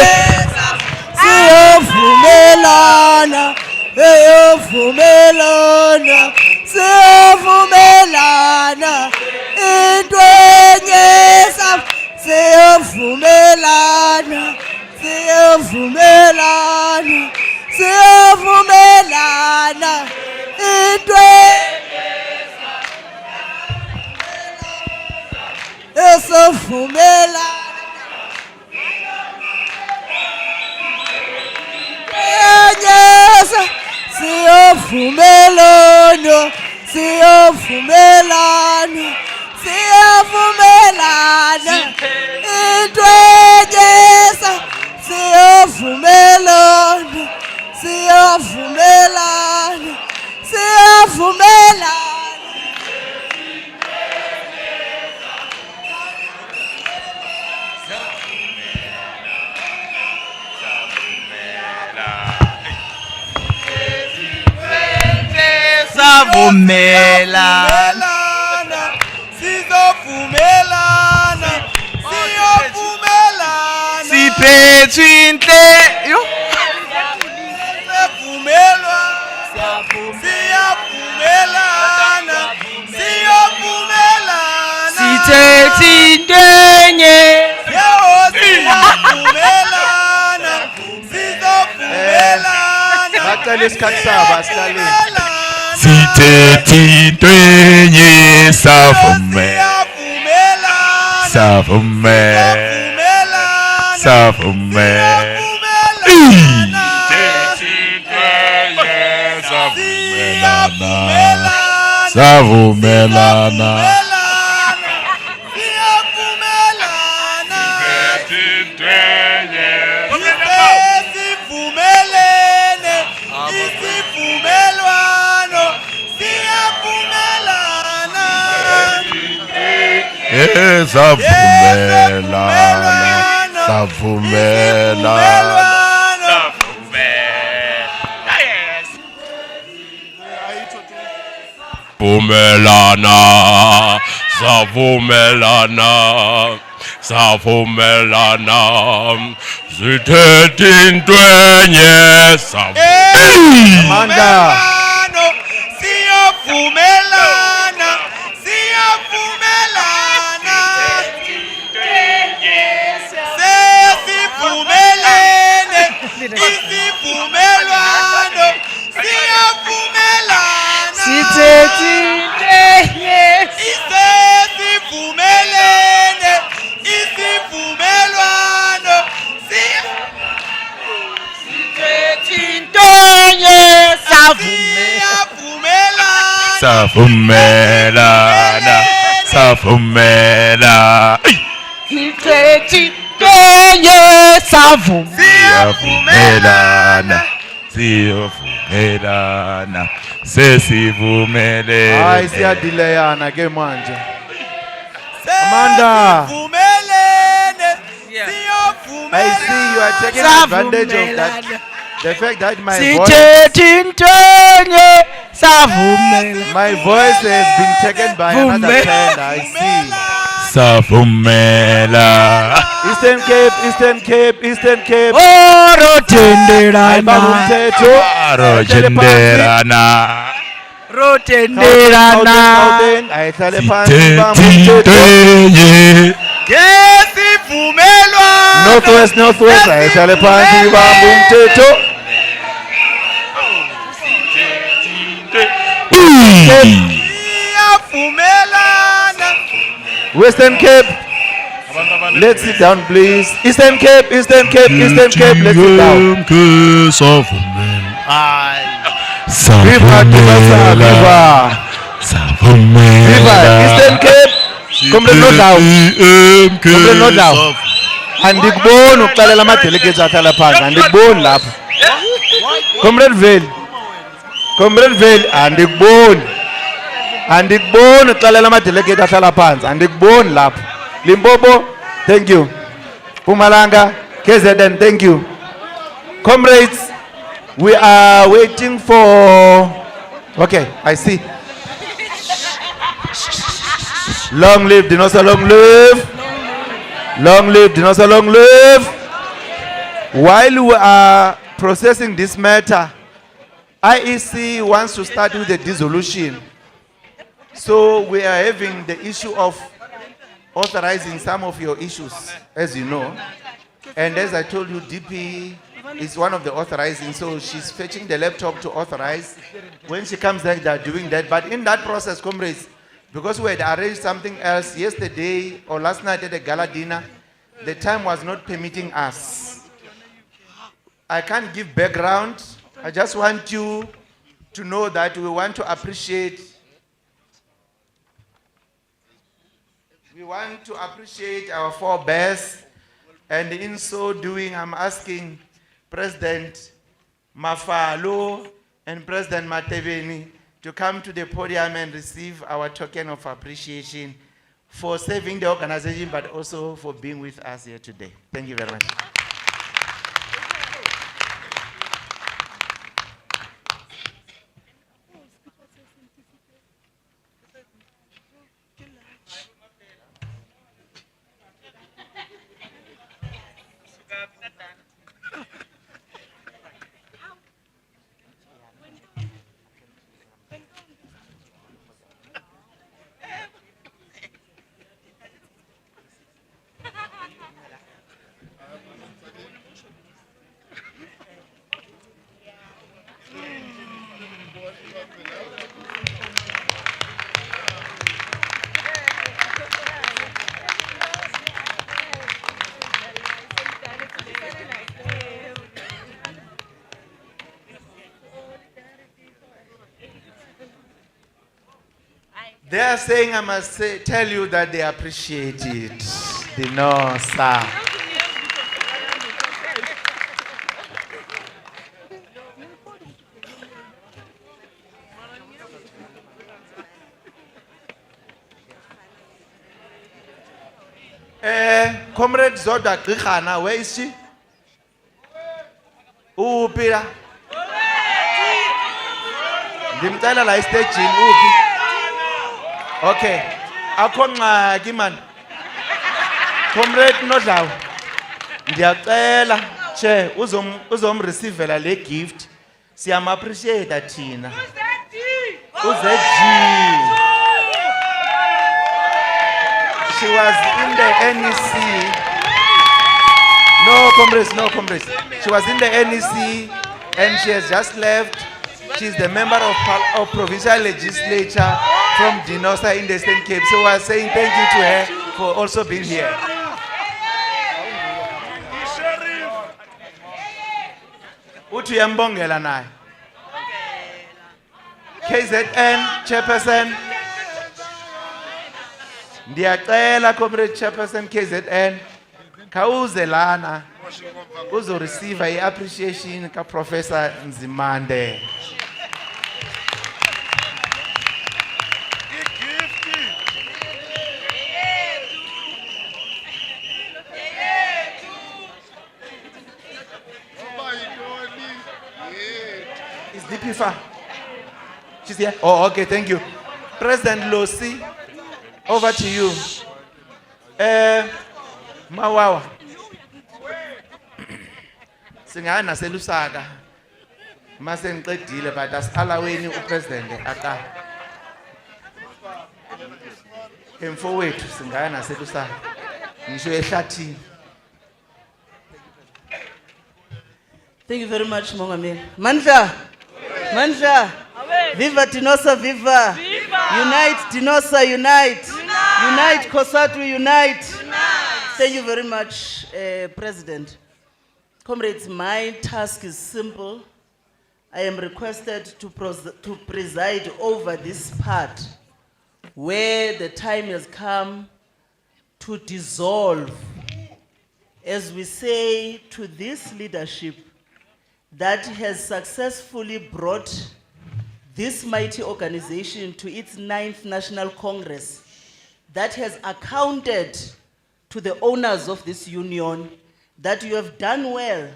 Speaker 8: Siyovumelana, siyovumelana, intwenye siyovumelana, siyovumelana, intwenye esovumela Yenyesa siyovumelana intwenyesa siyovumelana
Speaker 5: Savumelana,
Speaker 8: siyovumelana,
Speaker 5: Siphetwinhle, yo. Sithethintwenye.
Speaker 4: Bacale isikhathi sabo, asiqale.
Speaker 5: Sithethintwenye savumela. Savumelana. Savumelana. Savumelana, savumelana, savumelana, zithethe into enye
Speaker 8: Amanda. Siyavumelana, siyavumelana. Sesivumelene, isivumelwano. Siyavumelana. Sesivumelene, isivumelwano.
Speaker 5: savumelana, savumela, siyavumelana, siyavumelana, sesivumele.
Speaker 4: Hayi siyadileyana ke manje. Amanda, I see you are taking advantage of that. The fact that my voice has been taken by another tender, I see.
Speaker 5: Savumela.
Speaker 4: Eastern Cape, Eastern Cape, Eastern Cape.
Speaker 5: Rotenderana.
Speaker 4: Ayihlale Northwest, Northwest, ayihlale phansi ibambe umthetho. Western Cape, let's sit down please. Eastern Cape, Eastern Cape, Eastern Cape, let's sit down. Viva, Eastern Cape, Comrade Nodlaw, Comrade Nodlaw. Andikuboni ukuxelela ama-delegates ahlala phansi, andikuboni lapha. Comrade Vale, Comrade Vale, andikuboni. Andikuboni ukuxelela ama-delegates ahlala phansi, andikuboni lapha. Limpopo, thank you. Mpumalanga, KZN, thank you. Comrades, we are waiting for, okay, I see. Long live DENOSA, long live. Long live DENOSA, long live. While we are processing this matter, IEC wants to start with the dissolution. So we are having the issue of authorizing some of your issues, as you know. And as I told you, DP is one of the authorizing, so she's fetching the laptop to authorize. When she comes back, they're doing that. But in that process, comrades, because we had arranged something else yesterday or last night at the gala dinner, the time was not permitting us. I can't give background. I just want you to know that we want to appreciate our forebears, and in so doing, I'm asking President Mafalo and President Mateveni to come to the podium and receive our token of appreciation for saving the organization, but also for being with us here today. Thank you very much. They are saying I must tell you that they appreciate it. DENOSA. Comrade Zoda Grikhana, where is she? Upira. Ndimcela la stage uphi. Okay. Akho ngxaki man. Comrade Nodlaw. Ndiyacela che uzomreceiveela le gift. Siyam appreciate thina. UZG. She was in the NEC. No comrades. She was in the NEC and she has just left. She's the member of provincial legislature from DENOSA in the Eastern Cape. So I was saying thank you to her for also being here. Uthi uyambongela naye. KZN Chairperson. Ndiyacela Comrade Chairperson KZN. Khawuze lana. Uzo receive appreciation ka Professor Nzimande. Is Dipifa? She's here? Oh, okay, thank you. President Losi, over to you. Mawawa. Singana selusaka. Mase ngiqedile but asialaweni upresident aka. Emfowethu singana selusaka. Ngisho ehlathini.
Speaker 9: Thank you very much, Mongameli. Mandla! Viva DENOSA, viva! Unite, DENOSA, unite! Unite, COSATU, unite! Thank you very much, President. Comrades, my task is simple. I am requested to preside over this part where the time has come to dissolve, as we say, to this leadership that has successfully brought this mighty organization to its 9th National Congress, that has accounted to the owners of this union that you have done well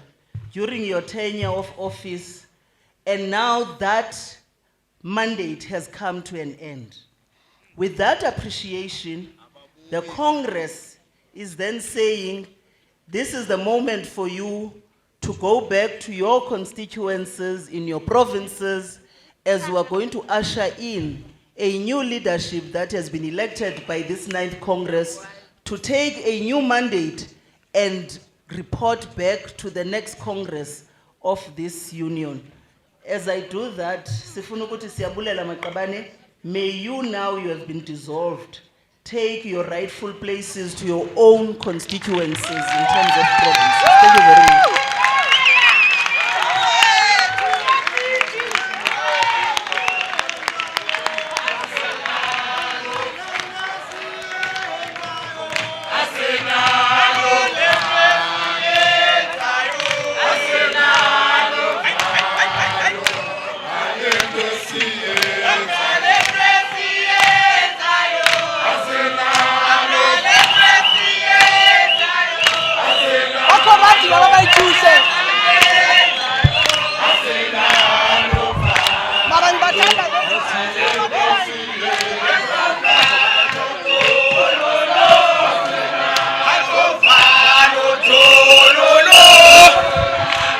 Speaker 9: during your tenure of office, and now that mandate has come to an end. With that appreciation, the Congress is then saying, this is the moment for you to go back to your constituencies in your provinces, as we are going to usher in a new leadership that has been elected by this 9th Congress to take a new mandate and report back to the next Congress of this union. As I do that, sifuna ukuthi siyabulela Maqabane, may you now, you have been dissolved, take your rightful places to your own constituencies in terms of provinces. Thank you very much.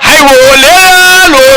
Speaker 8: I will end the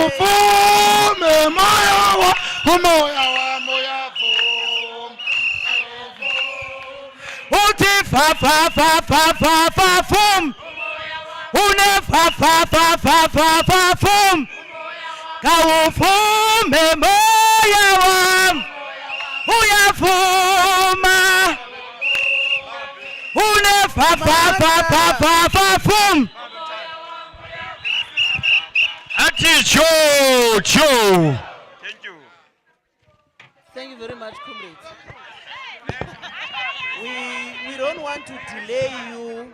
Speaker 8: Kawuvume moya wa, umoya wami uyavuma. Uthi fa fa fa fa fa fa fum. Une fa fa fa fa fa fa fum. Kawuvume moya wami uyavuma. Une fa fa fa fa fa fa fum.
Speaker 5: Ati Joe.
Speaker 9: Thank you very much, comrades. We don't want to delay you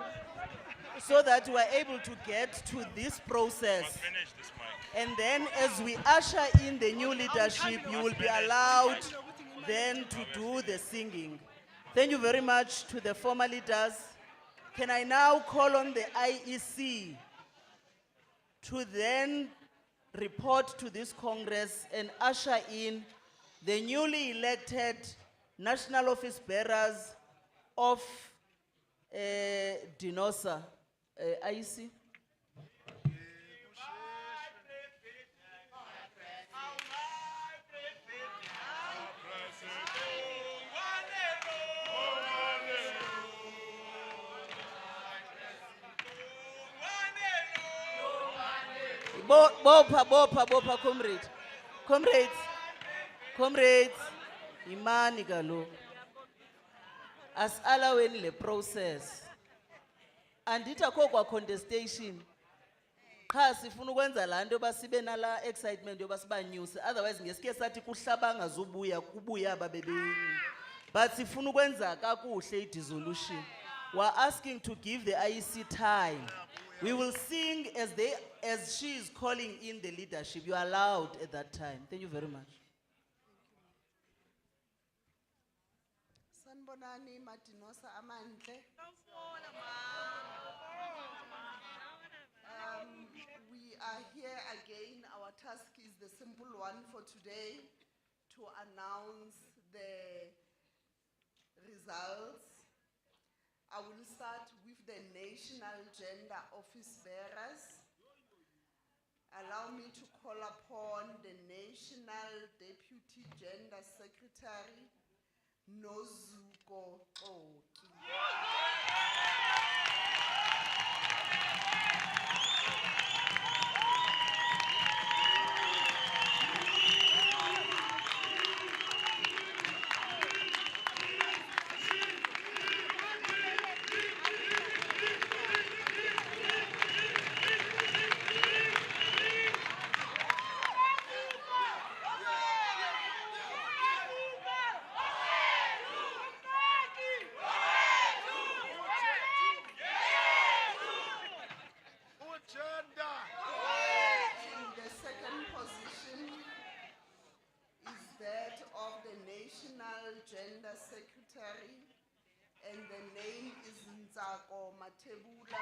Speaker 9: so that we are able to get to this process. And then as we usher in the new leadership, you will be allowed then to do the singing. Thank you very much to the former leaders. Can I now call on the IEC to then report to this Congress and usher in the newly elected national office bearers of DENOSA. IEC. Bopa, comrades. Comrades, imani kalo. As alaweni le process. Andita kwa contestation. Cha sifuna ukwenza la nto basibe nala excitement yoba siba news. Otherwise ngesike sathi kuhlabanga zubuya kubuya ababebeni. But sifuna ukwenza kakuhle i-dissolution. We're asking to give the IEC time. We will sing as she is calling in the leadership. You are allowed at that time. Thank you very much.
Speaker 10: Sanbonani madinosa amantle. We are here again. Our task is the simple one for today, to announce the results. I will start with the National Gender Office Bearers. Allow me to call upon the National Deputy Gender Secretary, Nozuko Oki. The second position is that of the National Gender Secretary, and the name is Nzako Matebula.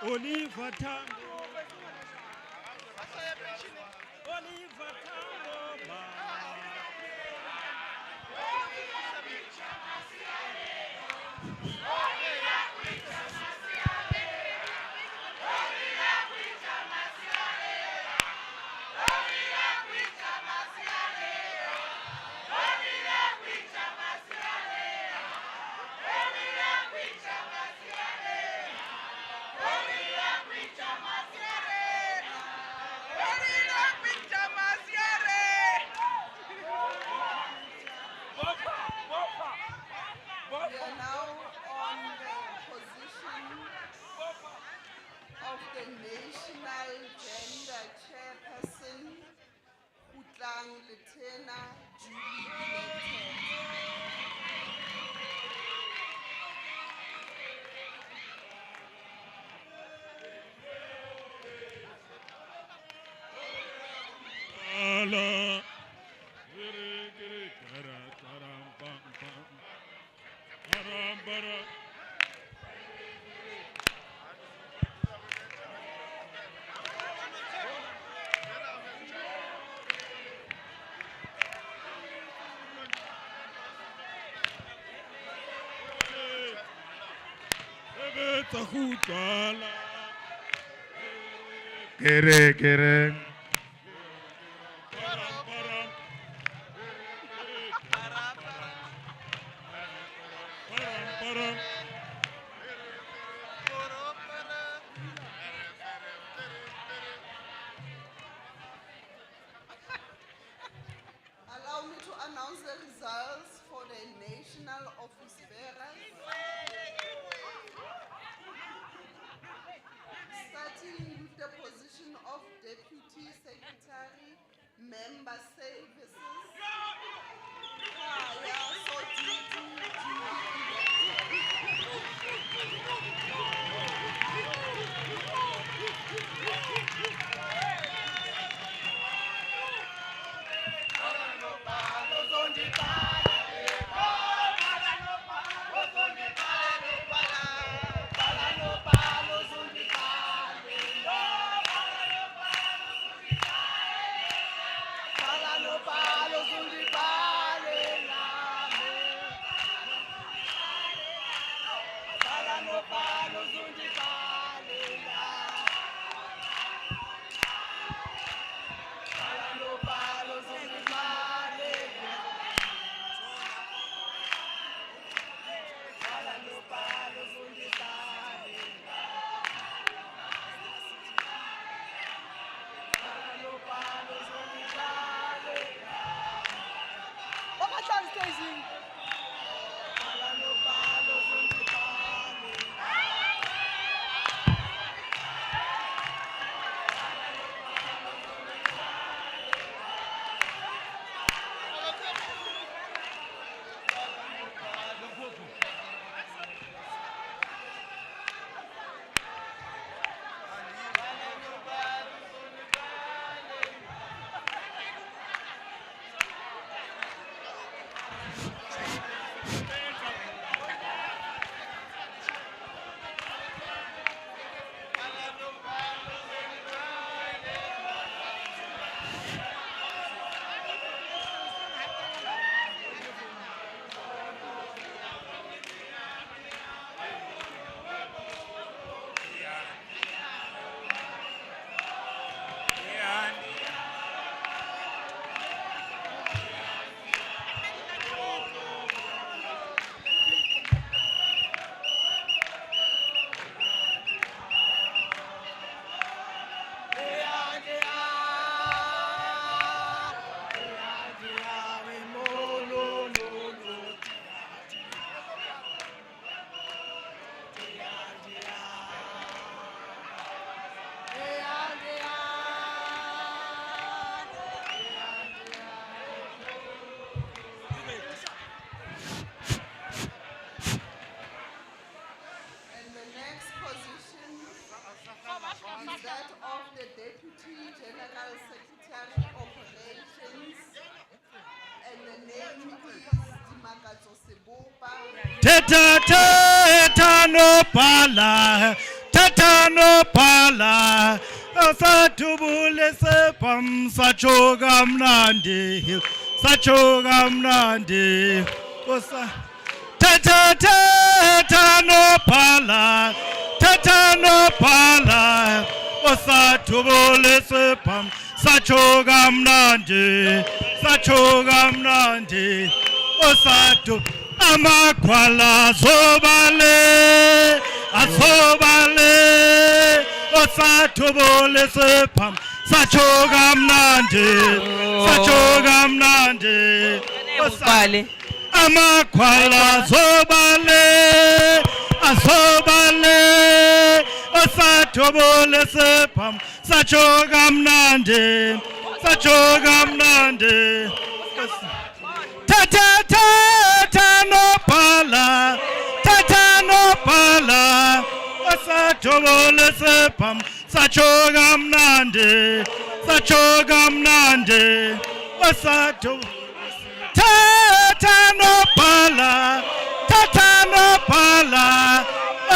Speaker 5: Oliver Tambo. Oliver Tambo.
Speaker 10: We are now on the position of the National Gender Chairperson, Kutlang Letena, duly elected.
Speaker 5: Ala.
Speaker 6: Kere.
Speaker 10: Allow me to announce the results for the national office bearers. Starting with the position of Deputy Secretary, Member Services. Kaya Sotiti, is that of the Deputy General Secretary Operations, and the name is Dimakatso Sebopa.
Speaker 5: Teta no pala. Teta
Speaker 6: tata no pala, asatubule sepam, sachoga mnandi, sachoga mnandi, tata no pala, osatubule sepam, sachoga mnandi, osatu amakwala sobale, asobale, osatubule sepam, sachoga mnandi, osatu amakwala sobale, asobale, osatubule sepam, sachoga mnandi, tata no pala, osatubule sepam, sachoga mnandi, osatu tata no pala,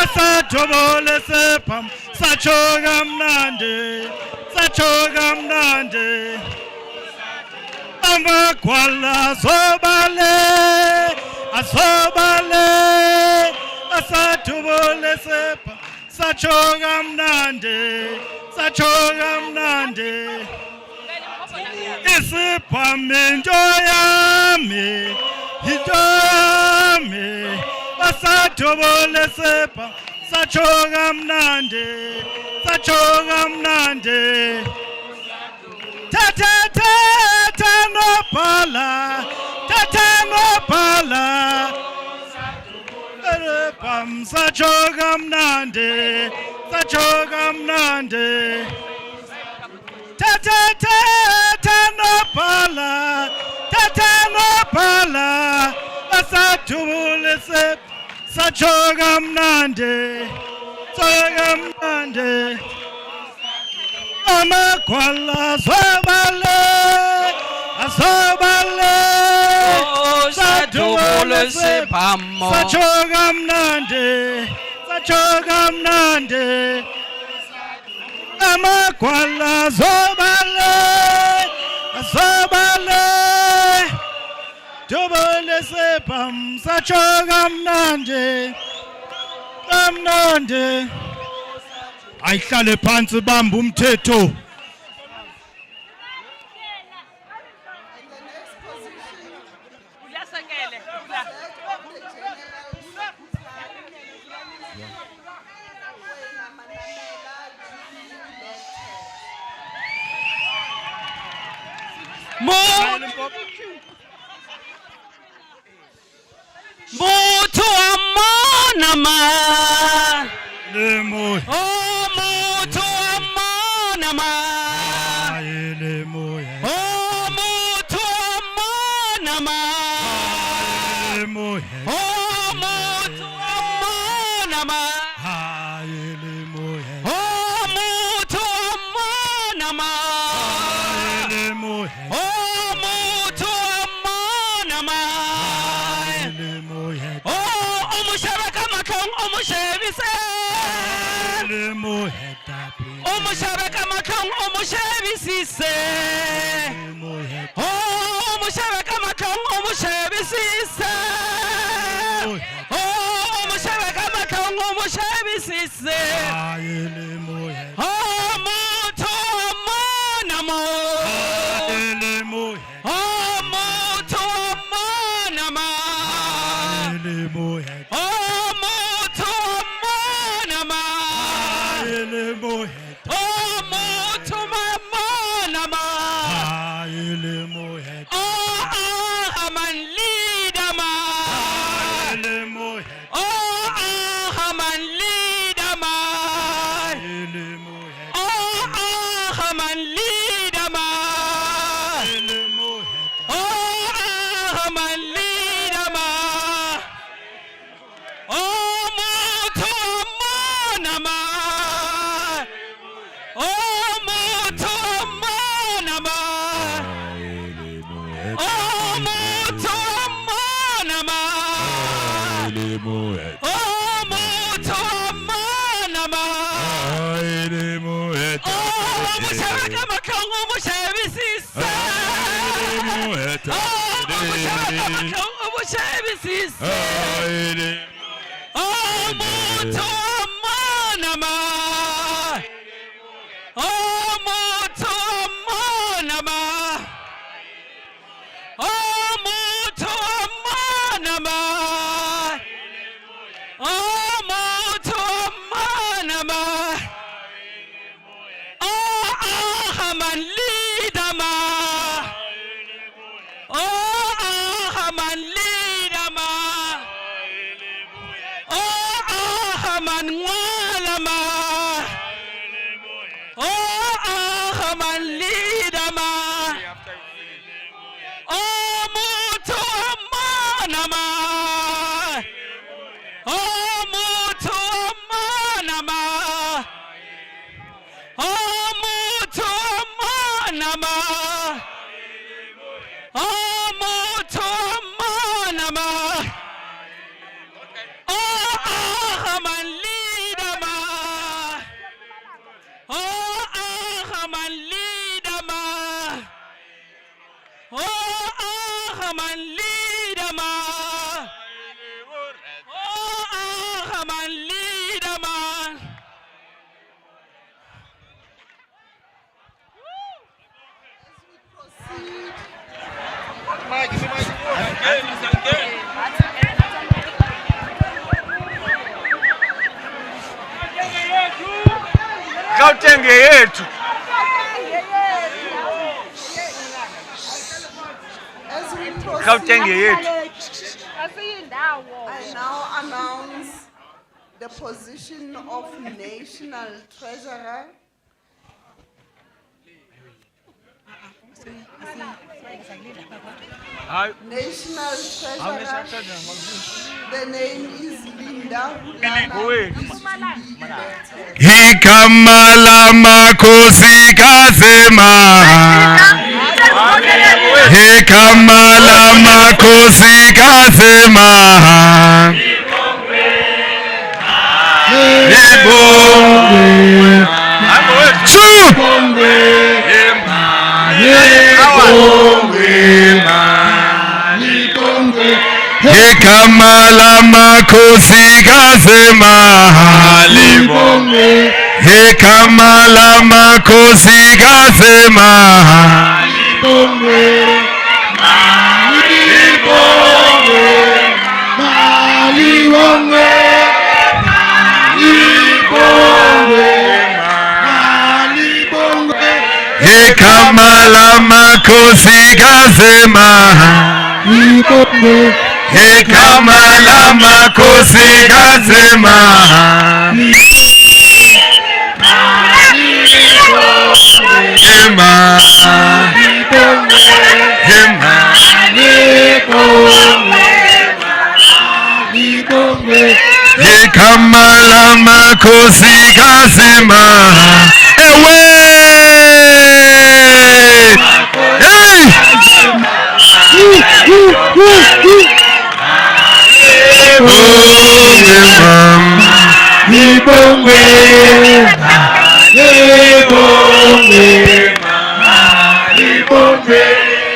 Speaker 6: osatubule sepam, sachoga mnandi, amakwala sobale, asobale, asatubule sepam, sachoga mnandi, isipam enjoyami, asatubule sepam, sachoga mnandi, tata no pala, pam sachoga mnandi, tata no pala, asatubule sepam, sachoga mnandi, amakwala sobale, asobale,
Speaker 1: satubule sepam,
Speaker 6: sachoga mnandi, amakwala sobale, asobale, tubule sepam, sachoga mnandi, ayihlale phansi bamba umthetho.
Speaker 1: Muthu amona ma,
Speaker 6: Lemoya,
Speaker 1: oh muthu amona ma,
Speaker 6: lemoya,
Speaker 1: oh muthu amona ma,
Speaker 6: lemoya,
Speaker 1: oh muthu amona ma,
Speaker 6: lemoya,
Speaker 1: oh muthu amona ma,
Speaker 6: lemoya,
Speaker 1: oh muthu amona ma,
Speaker 6: lemoya,
Speaker 1: oh umushebe kamakhong umushebise,
Speaker 6: lemoya tapi,
Speaker 1: umushebe kamakhong umushebisise, oh umushebe kamakhong umushebisise, oh umushebe kamakhong umushebisise,
Speaker 6: lemoya,
Speaker 1: oh muthu amona mo,
Speaker 6: lemoya,
Speaker 1: oh muthu amona ma,
Speaker 6: lemoya,
Speaker 1: oh muthu amona ma,
Speaker 6: lemoya,
Speaker 1: oh muthu amona ma,
Speaker 6: lemoya,
Speaker 1: oh aman leader ma,
Speaker 6: lemoya,
Speaker 1: oh aman leader ma,
Speaker 8: Mushaka makango mushabisisa. Makango mushabisisa. Moto manama. Moto manama. Moto manama. Moto manama. Haman lidama. Haman lidama. Haman walama. Haman lidama. Moto manama. Moto manama. Moto manama. Moto manama. Haman lidama. Haman lidama. Haman lidama. Haman lidama. Gautenge yetu.
Speaker 10: As we proceed,
Speaker 8: Gautenge yetu.
Speaker 10: I now announce the position of National Treasurer. National Treasurer. The name is Linda.
Speaker 8: Hikamala makosi kasema. Hikamala makosi kasema. Ibongwe. Hikamala makosi kasema. Hikamala makosi kasema. Hikamala makosi kasema. Hikamala makosi kasema. Hikamala makosi kasema. Ewe! Hey!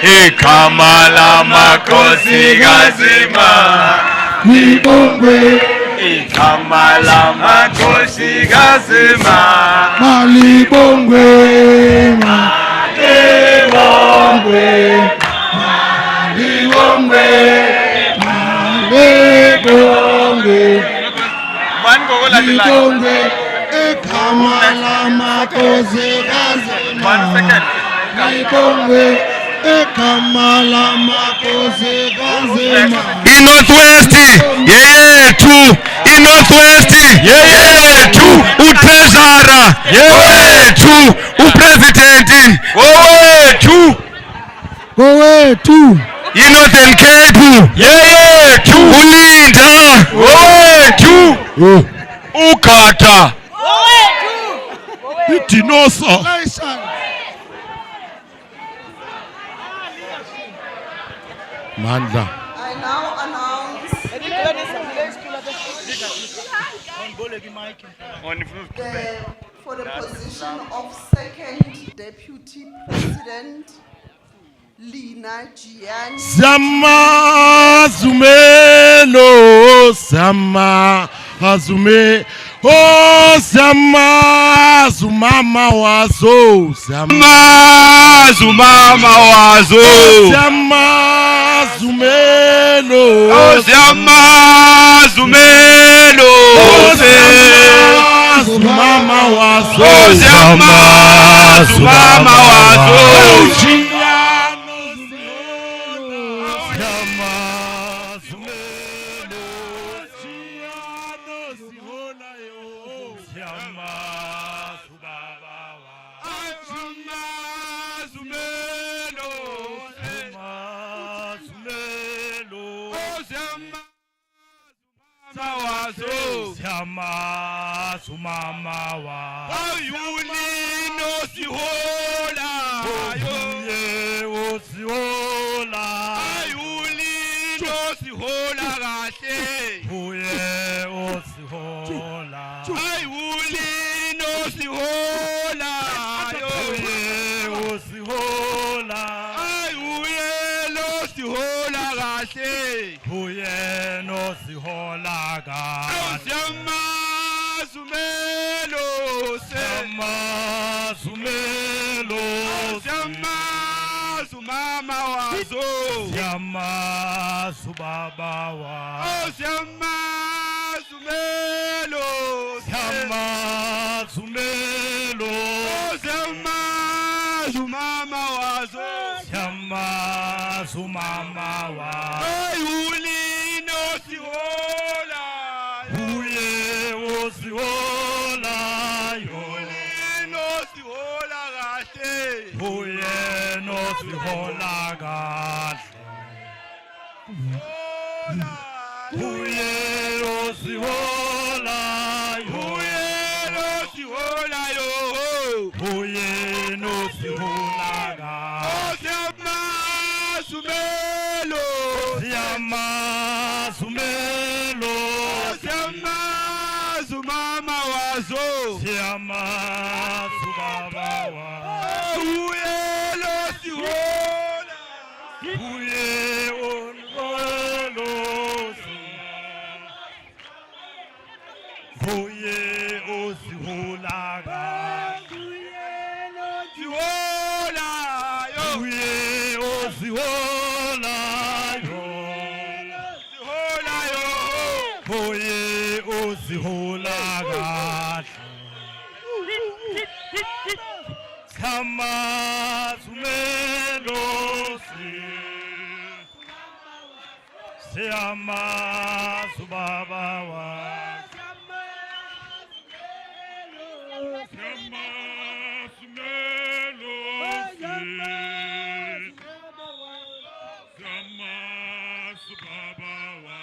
Speaker 8: Hikamala makosi kasema. Hikamala makosi kasema.
Speaker 6: Malibongwe, Malibongwe, Ekamala makosi kasema. Malibongwe, Ekamala makosi kasema.
Speaker 8: In Northwest, yeah, two. In Northwest, yeah, two. Utreasurer, yeah, two. Upresident, two.
Speaker 6: Go away, two.
Speaker 8: In Northern Cape, yeah, two. Ulinda, two. Ukata,
Speaker 6: DENOSA. Mandla.
Speaker 10: I now announce For the position of second deputy president, Lina Gianni.
Speaker 6: Sama Zumelo, Sama Azume, oh Sama Zumama Wazo, Sama Zumama Wazo, Sama Zumelo, oh Sama Zumelo, oh Sama Zumama Wazo, oh Sama Zumama Wazo. Mama wa ayuli no sihola ayuye o sihola ayuli no sihola kahle uye o sihola ayuli no sihola ayuye o sihola ayuye no sihola kahle uye no sihola kahle Zumelo, Sama Zumelo, Sama Zumama Wazo, Sama Zubaba Wa, Sama Zumelo, Sama Zumelo, Sama Zumama Wazo, Sama Zumama Wa, Ayuli no Sihola, Uye Sihola yo no sihola kahle uye no sihola kahle uye no sihola uye no sihola yo uye no sihola kahle Yama Sumelo Yama Mama wazo Siama Subaba wa Uye lo sihola Uye onolo Uye o sihola Uye lo sihola Uye o sihola Sihola yo Uye o sihola Sama Sumelo Siama Subaba wa Sama Sumelo Sama Subaba wa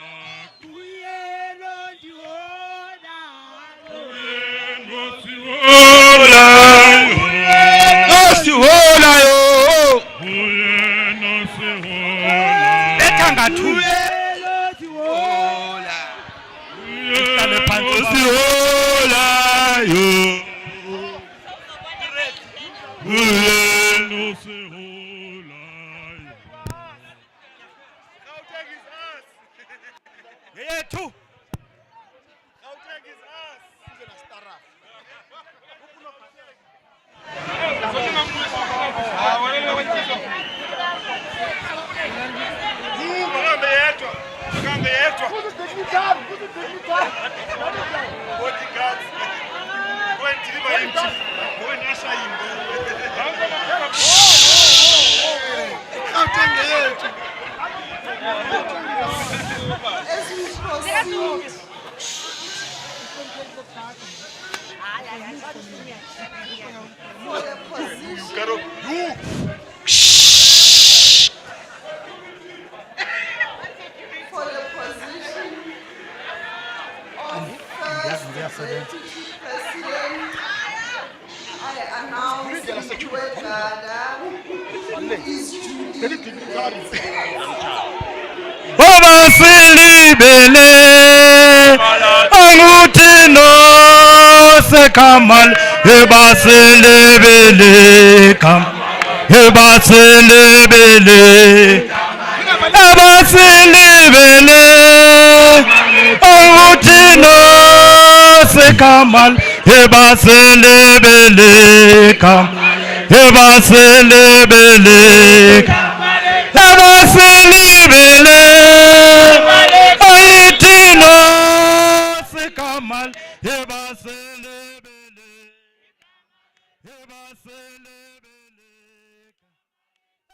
Speaker 6: Kuyeno Dihola Sihola yo no sihola Betanga tu sihola Ihlale phansi sihola yo no sihola Gauteng is us yethu Gauteng is us Sizena stara
Speaker 10: As we proceed, for the position of first deputy president, I announce Ikwegada, who is duly
Speaker 6: Baba Silibele, Angutino.
Speaker 8: se kamal eba se lebele kam eba se lebele eba se lebele awutino se kamal eba se lebele kam eba se lebele eba se lebele awutino se kamal eba se lebele eba se lebele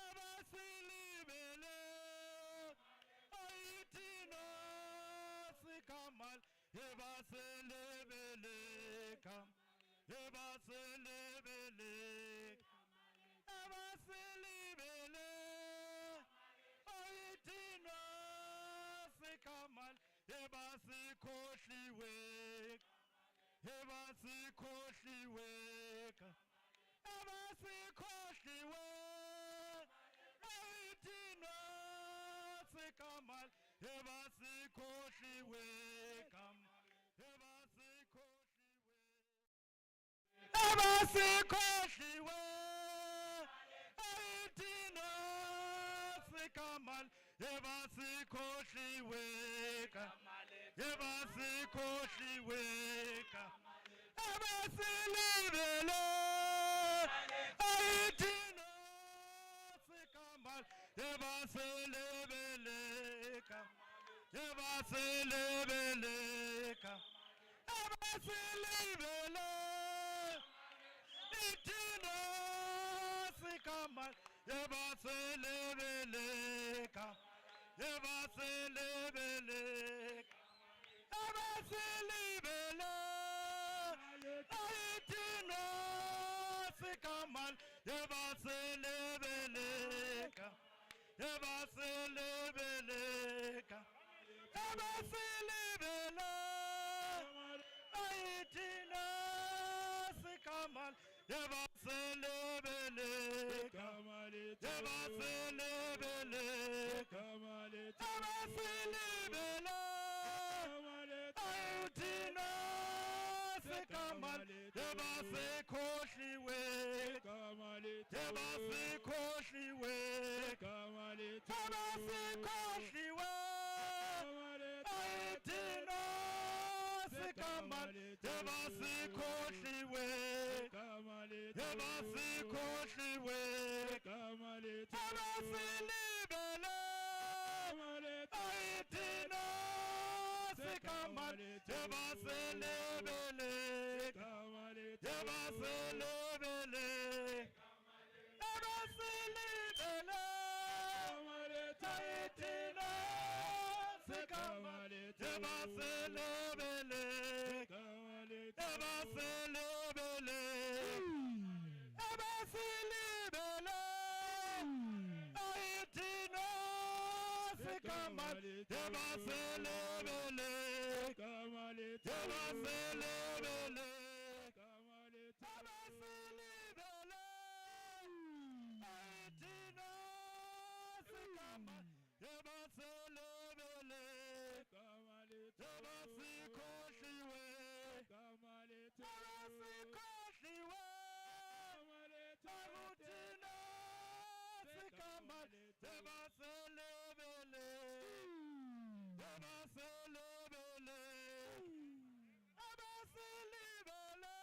Speaker 8: eba se lebele awutino se kamal eba se lebele kam eba se lebele eba se lebele awutino se kamal eba se khohliwe eba se khohliwe eba se khohliwe awutino se kamal eba se khohliwe kam eba se khohliwe awutino se kamal eba se khohliwe kam eba se khohliwe kam eba se lebele awutino se kamal eba se lebele kam eba se lebele kam eba se lebele awutino se kamal eba se lebele kam eba se lebele eba se lebele awutino se kamal eba se lebele kam eba se lebele kam eba se lebele awutino se kamal eba se lebele kam eba se lebele kam eba se lebele awutino se kamal eba se khohliwe eba se khohliwe eba se khohliwe awutino se kamal eba se khohliwe eba se khohliwe eba se lebele awutino se kamal eba se lebele eba se lebele eba se lebele awutino se kamal eba se lebele eba se lebele eba se lebele awutino se kamal eba se lebele eba se lebele eba se lebele awutino se kamal eba se lebele eba se khohliwe eba se khohliwe awutino se kamal eba se lebele eba se lebele eba se lebele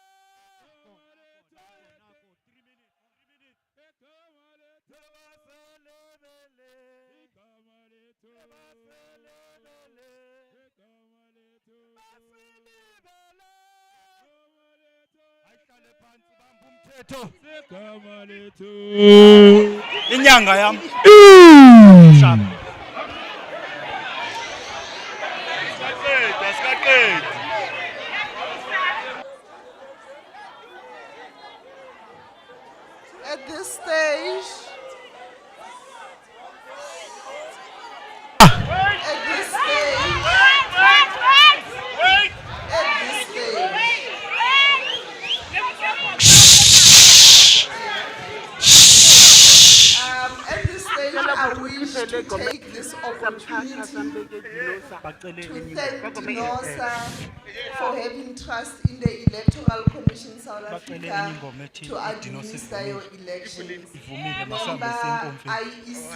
Speaker 8: eba se lebele eba se lebele eba se lebele ayihlale phansi bamba umthetho inyanga yami shaka
Speaker 10: At this stage, I wish to take this opportunity to thank DENOSA for having trust in the Electoral Commission South Africa to administer your elections. Remember, IEC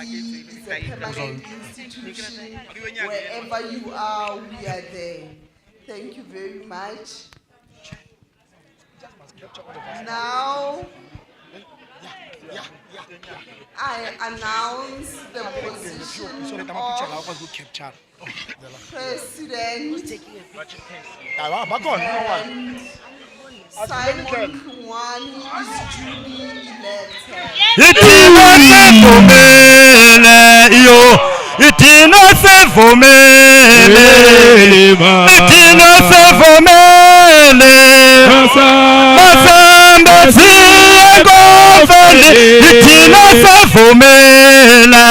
Speaker 10: is a permanent institution. Wherever you are, we are there. Thank you very much. Now, I announce the position of President and Simon Kumwani is duly elected.
Speaker 8: Itina sevomele, itina sevomele, masamba siyengofele, itina sevomela,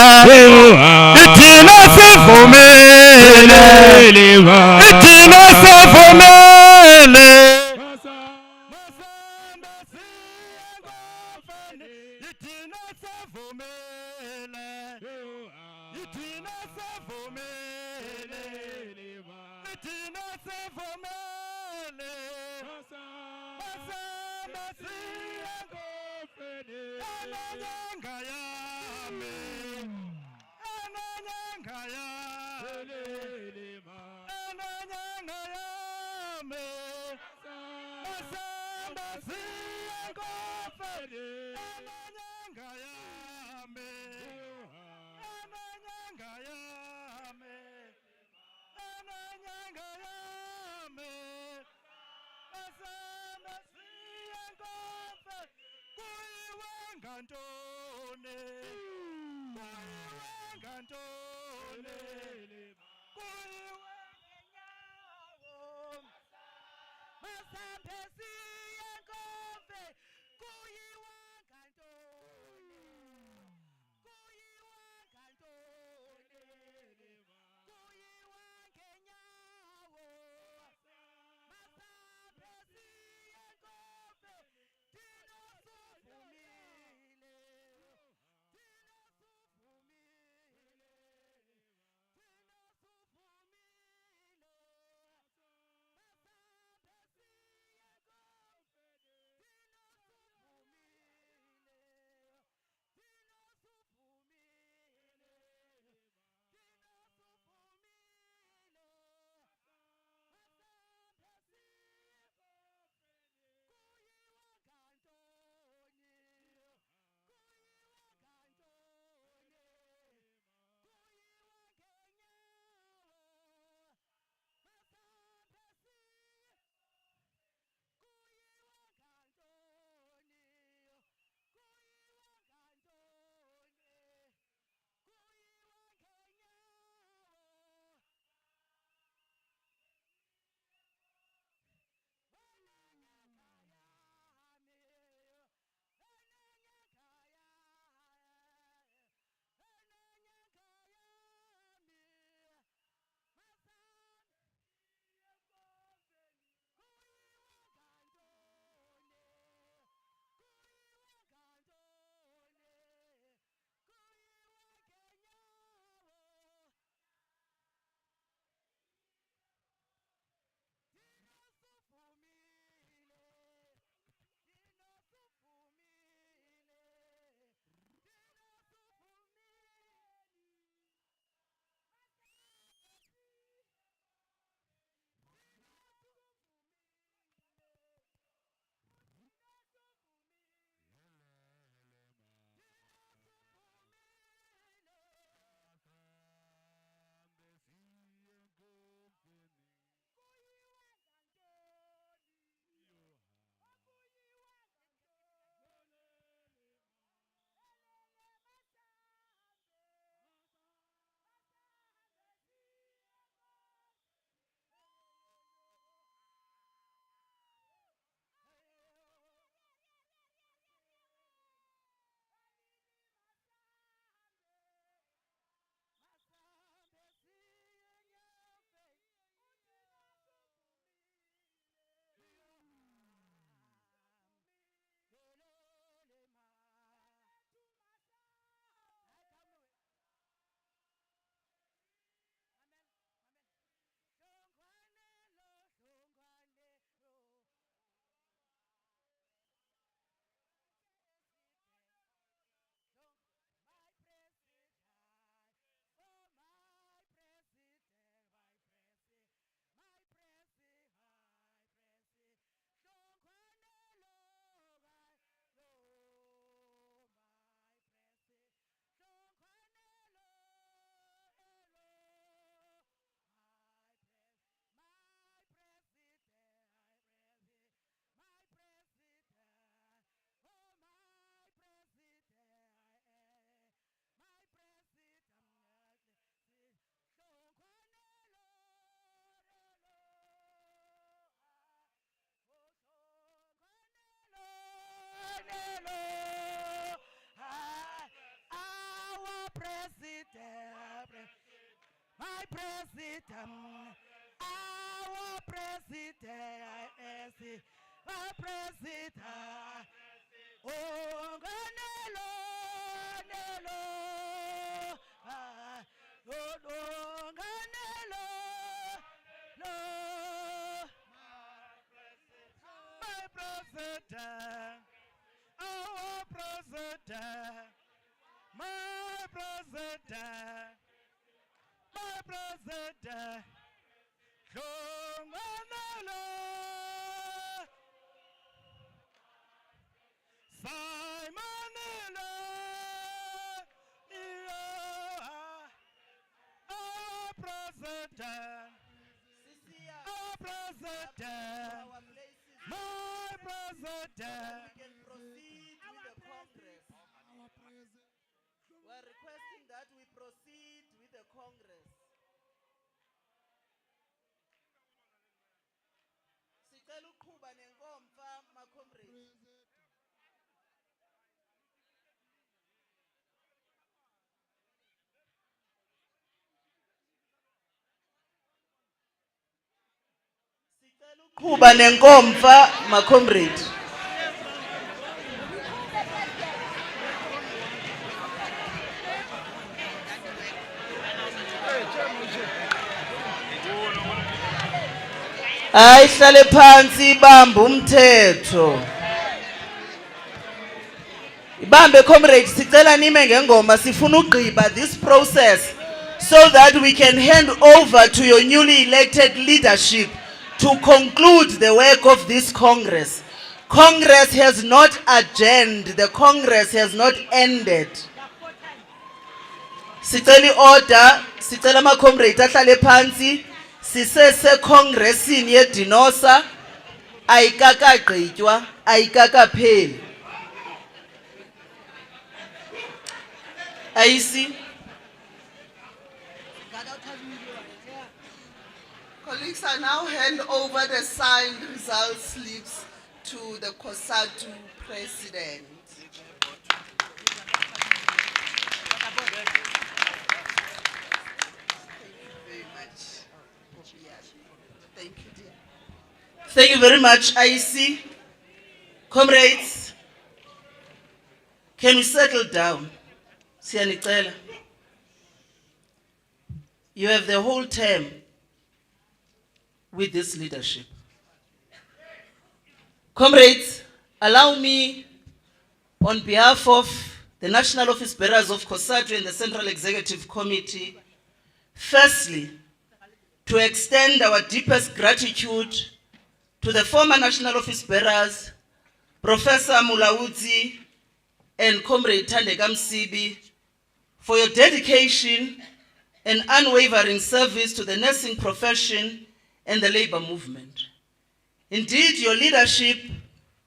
Speaker 8: itina sevomele, itina sevomele. president, our president, our president. Oh, Ganelo, Nelo, oh, Ganelo, no. My president, our president, my president, my president, Ganelo, Simonelo, our president, our president, my president.
Speaker 9: We can proceed with the Congress. We're requesting that we proceed with the Congress. Sicela ukuqhuba nenkomfa, my comrades. Sicela ukuqhuba nenkomfa, my comrades. Ayihlale phansi ibambe umthetho. Ibambe comrades, sicela nime ngengoma, sifuna ugqiba this process so that we can hand over to your newly elected leadership to conclude the work of this Congress. Congress has not adjourned, the Congress has not ended. Sicela order, sicela ama comrades ahlale phansi. Sisese Congressini ye DENOSA ayikakagqitywa ayikakapheli. Ayisi.
Speaker 10: Colleagues, I now hand over the signed result slips to the COSATU president. Thank you, dear.
Speaker 9: Thank you very much, IEC. Comrades, can we settle down? Siyanicela. You have the whole term with this leadership. Comrades, allow me, on behalf of the National Office Bearers of COSATU and the Central Executive Committee, firstly, to extend our deepest gratitude to the former National Office Bearers, Professor Mulaudzi and Comrade Thandeka Msibi, for your dedication and unwavering service to the nursing profession and the labor movement. Indeed, your leadership,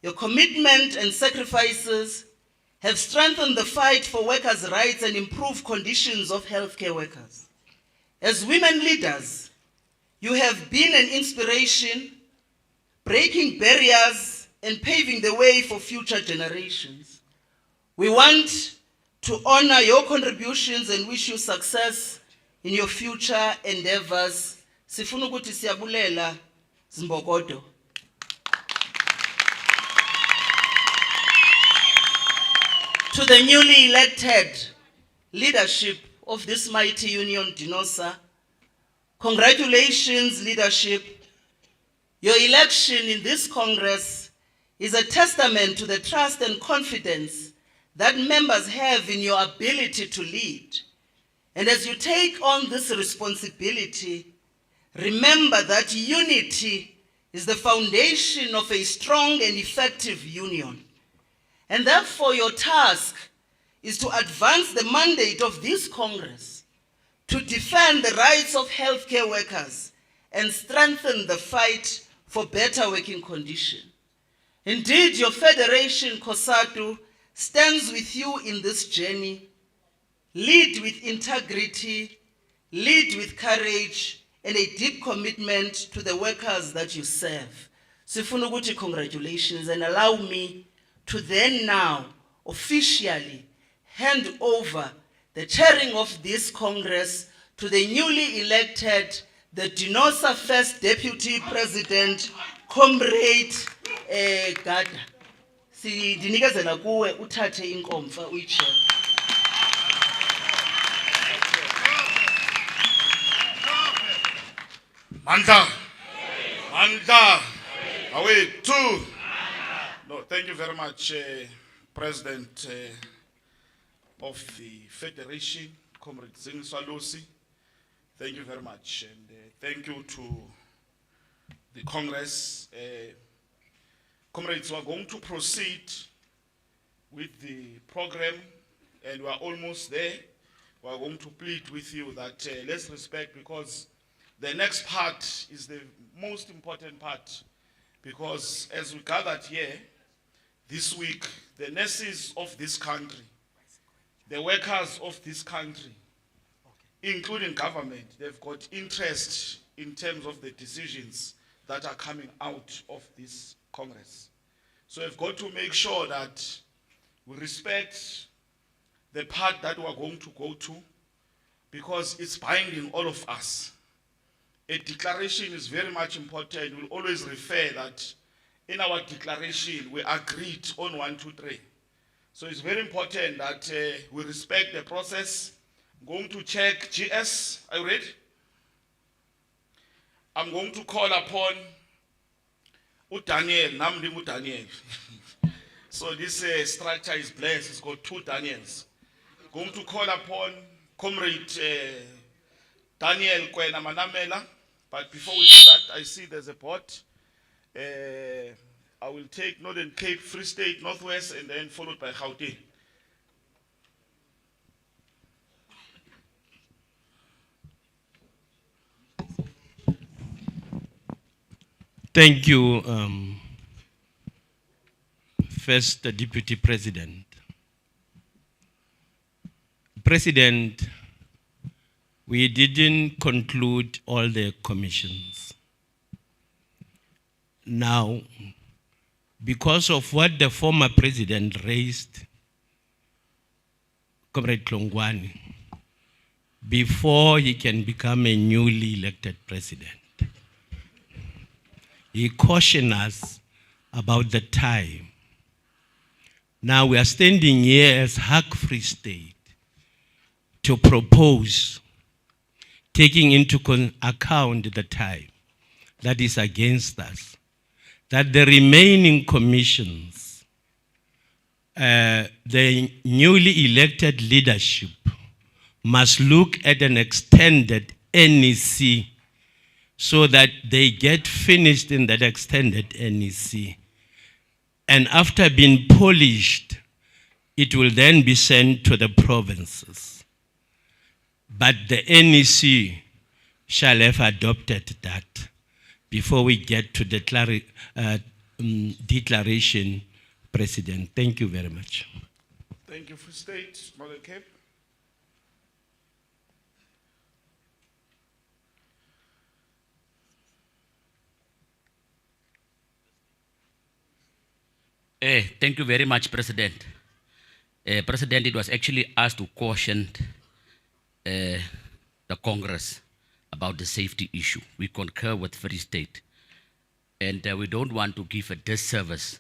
Speaker 9: your commitment and sacrifices have strengthened the fight for workers' rights and improved conditions of healthcare workers. As women leaders, you have been an inspiration, breaking barriers and paving the way for future generations. We want to honor your contributions and wish you success in your future endeavors. Sifuna ukuthi siyabulela Zimbokodo. To the newly elected leadership of this mighty union, DENOSA, congratulations, leadership. Your election in this Congress is a testament to the trust and confidence that members have in your ability to lead. And as you take on this responsibility, remember that unity is the foundation of a strong and effective union. And therefore, your task is to advance the mandate of this Congress to defend the rights of healthcare workers and strengthen the fight for better working conditions. Indeed, your federation, COSATU, stands with you in this journey. Lead with integrity, lead with courage, and a deep commitment to the workers that you serve. Sifuna ukuthi congratulations, and allow me to then now officially hand over the chairing of this Congress to to the newly elected, the DENOSA First Deputy President, Comrade Gada. Sidinikezela kuwe uthathe inkomfa uyichair.
Speaker 13: Mandla. Mandla. Away, two. No, thank you very much, President of the Federation, Comrade Zingiswalusi. Thank you very much, and thank you to the Congress. Comrades, we are going to proceed with the program, and we are almost there. We are going to plead with you that let's respect, because the next part is the most important part, because as we gathered here this week, the nurses of this country, the workers of this country, including government, they've got interest in terms of the decisions that are coming out of this Congress. So we've got to make sure that we respect the part that we're going to go to, because it's binding all of us. A declaration is very much important. We'll always refer that in our declaration we agreed on 1, 2, 3. So it's very important that we respect the process. I'm going to check GS. Are you ready? I'm going to call upon Daniel, Namdi Daniel. So this structure is blessed. It's got 2 Daniels. Going to call upon Comrade Daniel Kwena Manamela. But before we do that, I see there's a pot. I will take Northern Cape, Free State, Northwest, and then followed by Gauteng.
Speaker 14: Thank you, First Deputy President. President, we didn't conclude all the commissions. Now, because of what the former president raised, Comrade Klongwane, before he can become a newly elected president, he cautioned us about the time. Now we are standing here as Hak Free State to propose, taking into account the time that is against us, that the remaining commissions, the newly elected leadership must look at an extended NEC so that they get finished in that extended NEC. And after being polished, it will then be sent to the provinces. But the NEC shall have adopted that before we get to declaration, President. Thank you very much.
Speaker 13: Thank you, Free State, Northern Cape.
Speaker 19: Thank you very much, President. President, it was actually asked to caution the Congress about the safety issue. We concur with Free State. And we don't want to give a disservice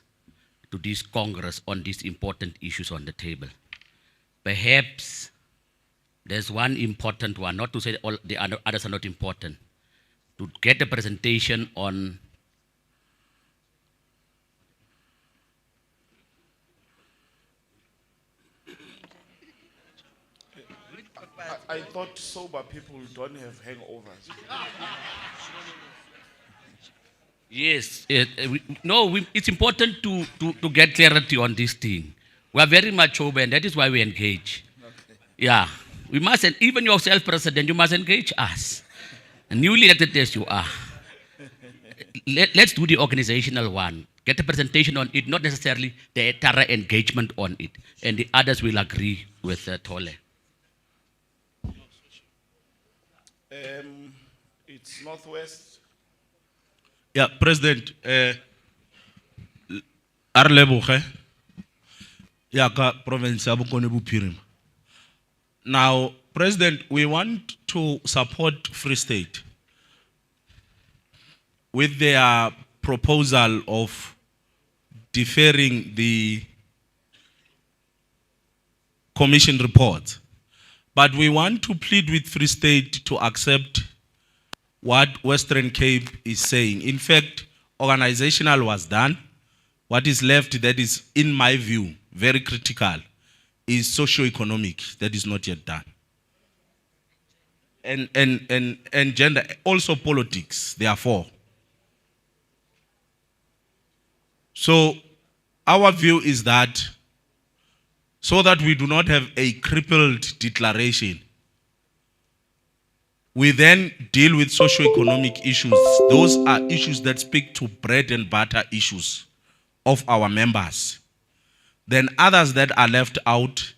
Speaker 19: to this Congress on these important issues on the table. Perhaps there's one important one, not to say all the others are not important, to get a presentation on
Speaker 13: I thought sober people don't have hangovers.
Speaker 19: Yes, it's important to get clarity on this thing. We are very much sober, and that is why we engage.
Speaker 13: Okay.
Speaker 19: Yeah, we must, and even yourself, President, you must engage us. Newly elected as you are. Let's do the organizational one. Get a presentation on it, not necessarily the entire engagement on it. And the others will agree with Tole.
Speaker 13: It's Northwest.
Speaker 23: Yeah, President, Arleboge, Yaka province ya Bokone Bophirima. Now, President, we want to support Free State with their proposal of deferring the commission report. But we want to plead with Free State to accept what Western Cape is saying. In fact, organizational was done. What is left that is, in my view, very critical is socio-economic, that is not yet done. And gender, also politics, therefore. So our view is that so that we do not have a crippled declaration, we then deal with socio-economic issues. Those are issues that speak to bread and butter issues of our members. Then others that are left out,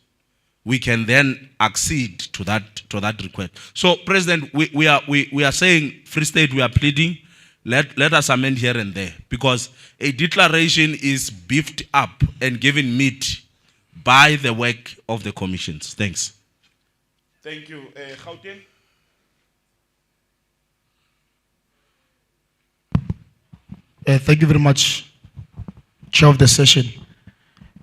Speaker 23: we can then accede to that request. So, President, we are saying, Free State, we are pleading, let us amend here and there, because a declaration is beefed up and given meat by the work of the commissions. Thanks.
Speaker 13: Thank you. Gauteng?
Speaker 12: Thank you very much, Chair of the session.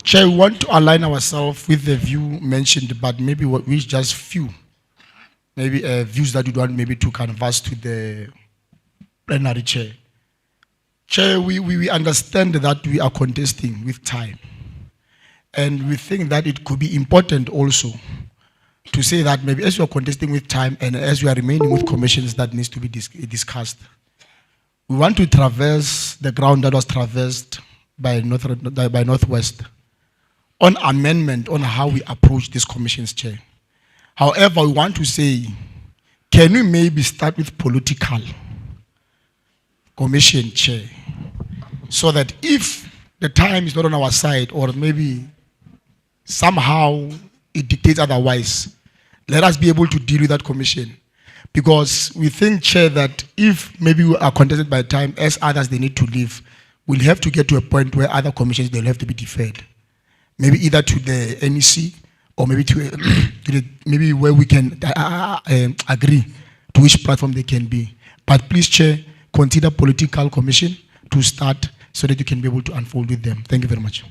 Speaker 12: Chair, we want to align ourselves with the view mentioned, but maybe what we just few, maybe views that you want maybe to canvass to the plenary chair. Chair, we understand that we are contesting with time. And we think that it could be important also to say that maybe as we are contesting with time and as we are remaining with commissions that needs to be discussed, we want to traverse the ground that was traversed by Northwest on amendment on how we approach this commission's chair. However, we want to say, can we maybe start with political commission chair so that if the time is not on our side or maybe somehow it dictates otherwise, let us be able to deal with that commission. Because we think, Chair, that if maybe we are contested by time, as others they need to leave, we'll have to get to a point where other commissions, they'll have to be deferred. Maybe either to the NEC or maybe to maybe where we can agree to which platform they can be. But please, Chair, consider political commission to start so that you can be able to unfold with them. Thank you very much.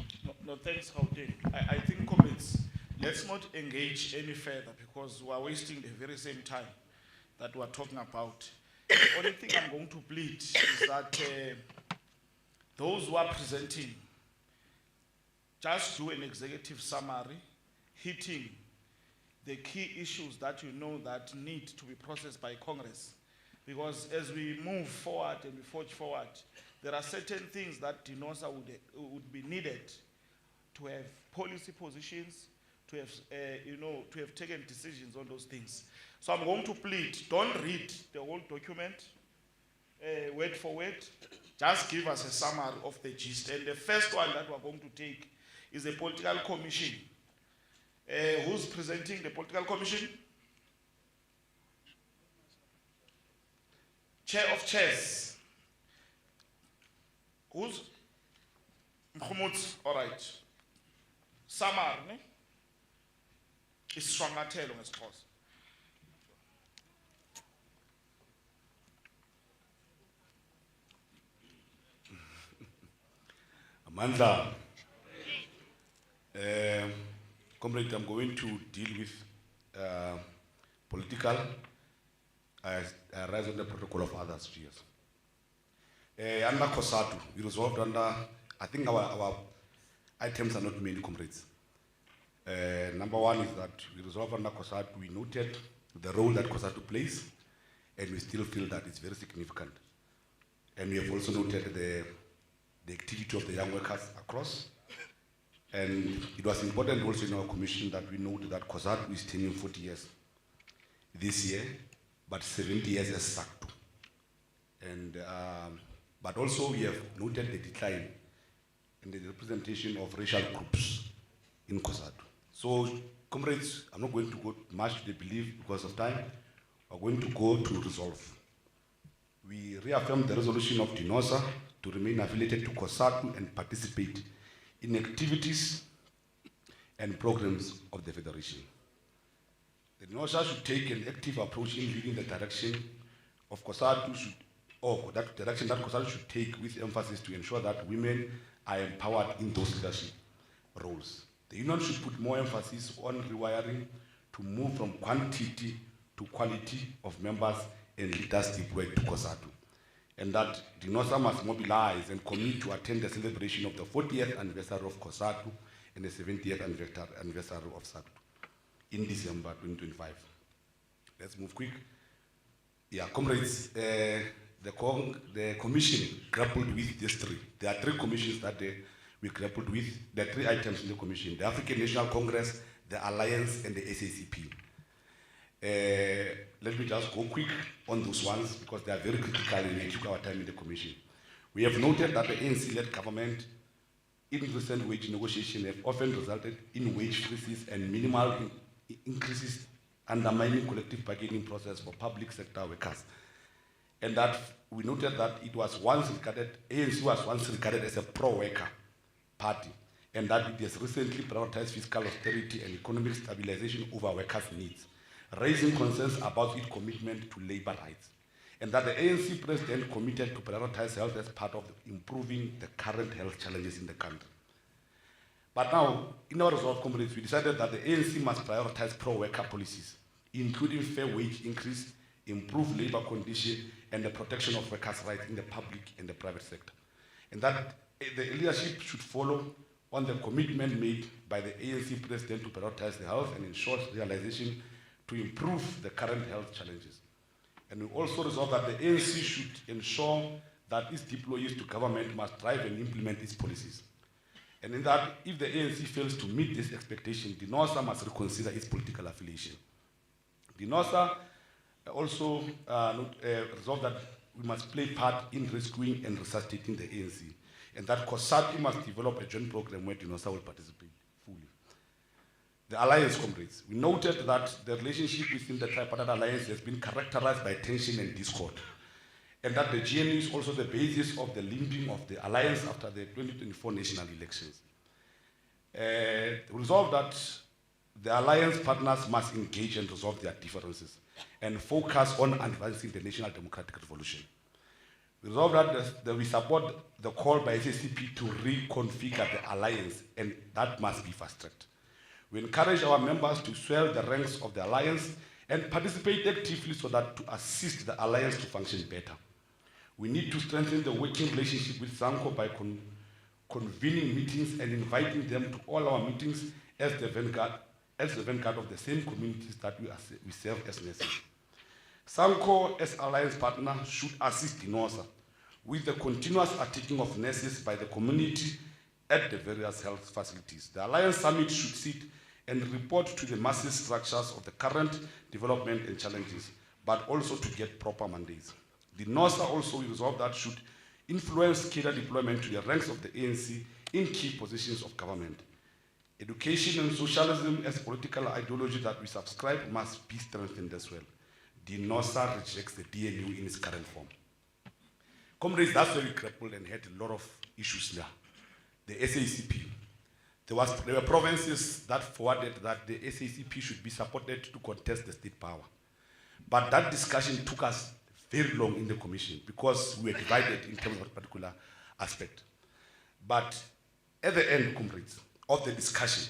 Speaker 13: No, thanks, Gauteng. I think, comrades, let's not engage any further because we are wasting the very same time that we are talking about. The only thing I'm going to plead is that those who are presenting, just do an executive summary hitting the key issues that you know that need to be processed by Congress. Because as we move forward and we forge forward, there are certain things that DENOSA would be needed to have policy positions, to have, to have taken decisions on those things. So I'm going to plead, don't read the whole document, word for word, just give us a summary of the gist. And the first one that we're going to take is the political commission. Who's presenting the political commission? Chair of chairs. Who's? Mkhumutsi, all right. Summary, ne? Isishwankathelo ngesiXhosa.
Speaker 15: Amandla, comrade, I'm going to deal with political. I rise on the protocol of others. Yes. Under COSATU, we resolved under, I think our items are not many, comrades. Number one is that we resolved under COSATU, we noted the role that COSATU plays, and we still feel that it's very significant. And we have also noted the activity of the young workers across. And it was important also in our commission that we note that COSATU is turning 40 years this year, but 70 years as SACTU. And, but also we have noted the decline in the representation of racial groups in COSATU. So, comrades, I'm not going to go much to the belief because of time. We're going to go to resolve. We reaffirm the resolution of DENOSA to remain affiliated to COSATU and participate in activities and programs of the Federation. The DENOSA should take an active approach in leading the direction of COSATU that direction that COSATU should take, with emphasis to ensure that women are empowered in those leadership roles. The union should put more emphasis on rewiring to move from quantity to quality of members and leaders deployed to COSATU, and that DENOSA must mobilize and commit to attend the celebration of the 40th anniversary of COSATU and the 70th anniversary of SACTU in December 2025. Let's move quick. Yeah, comrades, the commission grappled with these three. There are three commissions that we grappled with. There are three items in the commission: the African National Congress, the Alliance, and the SACP. Let me just go quick on those ones because they are very critical and they took our time in the commission. We have noted that the ANC-led government in recent wage negotiations have often resulted in wage freezes and minimal increases, undermining collective bargaining process for public sector workers. And that we noted that it was once regarded, ANC was once regarded as a pro-worker party, and that it has recently prioritized fiscal austerity and economic stabilization over workers' needs, raising concerns about its commitment to labor rights. And that the ANC president committed to prioritize health as part of improving the current health challenges in the country. But now, in our resolve, comrades, we decided that the ANC must prioritize pro-worker policies, including fair wage increase, improved labor conditions, and the protection of workers' rights in the public and the private sector. And that the leadership should follow on the commitment made by the ANC president to prioritize the health and ensure realization to improve the current health challenges. And we also resolve that the ANC should ensure that its deployees to government must drive and implement its policies. And in that, if the ANC fails to meet this expectation, DENOSA must reconsider its political affiliation. DENOSA also resolved that we must play part in rescuing and resuscitating the ANC, and that COSATU must develop a joint program where DENOSA will participate fully. The alliance, comrades, we noted that the relationship within the tripartite alliance has been characterized by tension and discord, and that the GNU is also the basis of the limping of the alliance after the 2024 national elections. Resolve that the alliance partners must engage and resolve their differences and focus on advancing the national democratic revolution. Resolve that we support the call by SACP to reconfigure the alliance, and that must be fast-tracked. We encourage our members to swell the ranks of the alliance and participate actively so that to assist the alliance to function better. We need to strengthen the working relationship with SANCO by convening meetings and inviting them to all our meetings as the vanguard of the same communities that we serve as nations. SANCO, as alliance partner, should assist DENOSA with the continuous uptaking of nurses by the community at the various health facilities. The Alliance Summit should sit and report to the massive structures of the current development and challenges, but also to get proper mandates. DENOSA also resolved that should influence cadre deployment to the ranks of the ANC in key positions of government. Education and socialism as political ideology that we subscribe must be strengthened as well. DENOSA rejects the DNU in its current form. Comrades, that's where we grappled and had a lot of issues there. The SACP. There were provinces that forwarded that the SACP should be supported to contest the state power. But that discussion took us very long in the commission because we were divided in terms of a particular aspect. But at the end, comrades, of the discussion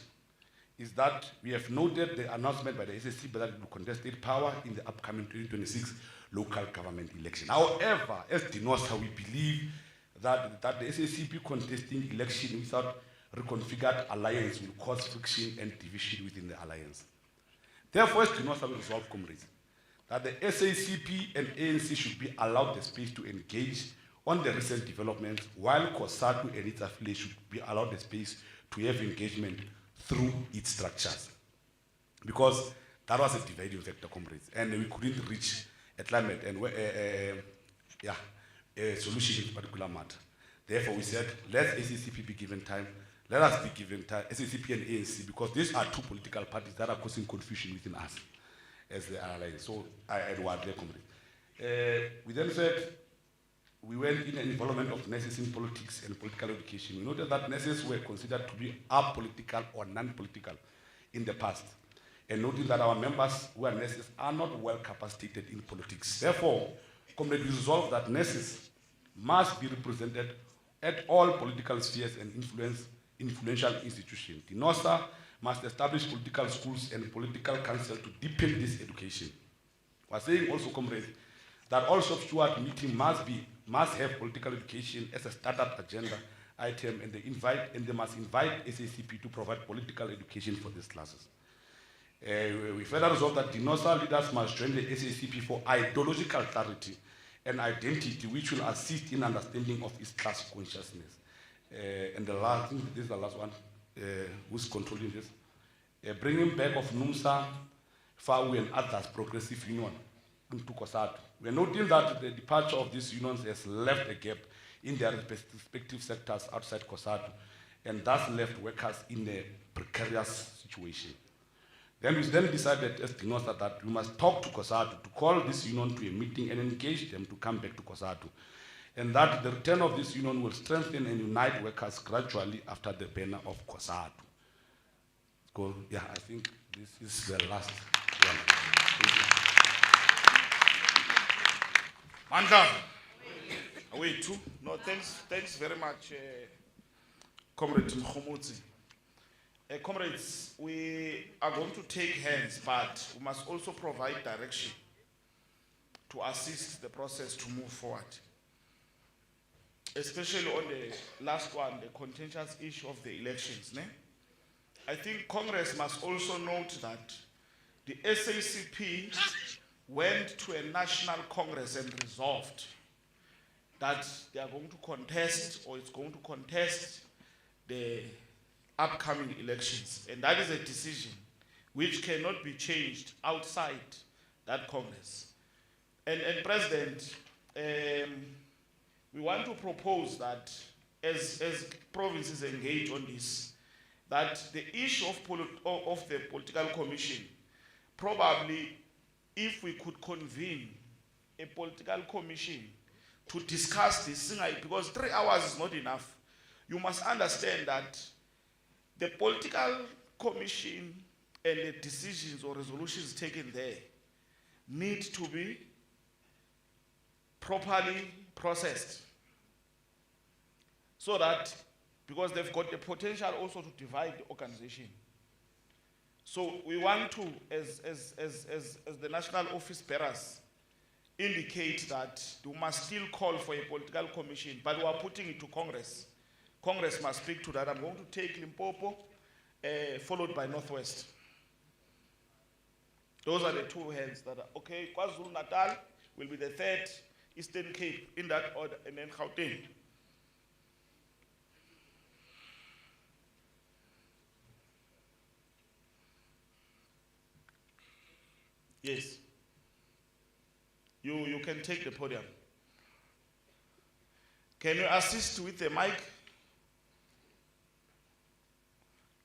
Speaker 15: is that we have noted the announcement by the SSC that it will contest state power in the upcoming 2026 local government election. However, as DENOSA, we believe that the SSCP contesting election without reconfigured alliance will cause friction and division within the alliance. Therefore, as DENOSA will resolve, comrades, that the SACP and ANC should be allowed the space to engage on the recent developments, while COSATU and its affiliates should be allowed the space to have engagement through its structures. Because that was a dividing factor, comrades, and we couldn't reach a climate and a solution in a particular matter. Therefore, we said, let SACP be given time, let us be given time, SACP and ANC, because these are two political parties that are causing confusion within us as the alliance. So, I was there, comrades. We then said, we went in an involvement of nurses in politics and political education. We noted that nurses were considered to be apolitical or non-political in the past. and noting that our members who are nurses are not well capacitated in politics. Therefore, comrade, we resolve that nurses must be represented at all political spheres and influential institutions. DENOSA must establish political schools and political council to deepen this education. We are saying also, comrades, that all sub-steward meeting must have political education as a standard agenda item, and they must invite SACP to provide political education for these classes. We further resolve that DENOSA leaders must join the SACP for ideological clarity and identity, which will assist in understanding of its class consciousness. And the last, I think this is the last one, who's controlling this. Bringing back of NUMSA, FAU and others, Progressive Union, into COSATU. We are noting that the departure of these unions has left a gap in their respective sectors outside COSATU, and thus left workers in a precarious situation. Then we decided as DENOSA that we must talk to COSATU to call this union to a meeting and engage them to come back to COSATU, and that the return of this union will strengthen and unite workers gradually after the banner of COSATU. So, yeah, I think this is the last one.
Speaker 13: Mandla. Wait, too. No, thanks very much, Comrade Mkhomotsi. Comrades, we are going to take hands, but we must also provide direction to assist the process to move forward. Especially on the last one, the contentious issue of the elections. Ne? I think Congress must also note that the SACP went to a national Congress and resolved that they are going to contest, or it's going to contest, the upcoming elections. And that is a decision which cannot be changed outside that Congress. And President, we want to propose that as provinces engage on this, that the issue of the political commission, probably if we could convene a political commission to discuss this, because 3 hours is not enough. You must understand that the political commission and the decisions or resolutions taken there need to be properly processed. So that, because they've got the potential also to divide the organization. So we want to, as the national office bearers, indicate that we must still call for a political commission, but we are putting it to Congress. Congress must speak to that. I'm going to take Limpopo, followed by Northwest. Those are the 2 hands that are, okay, KwaZulu-Natal will be the 3rd, Eastern Cape, in that order, and then Gauteng. Yes. You can take the podium. Can you assist with the mic?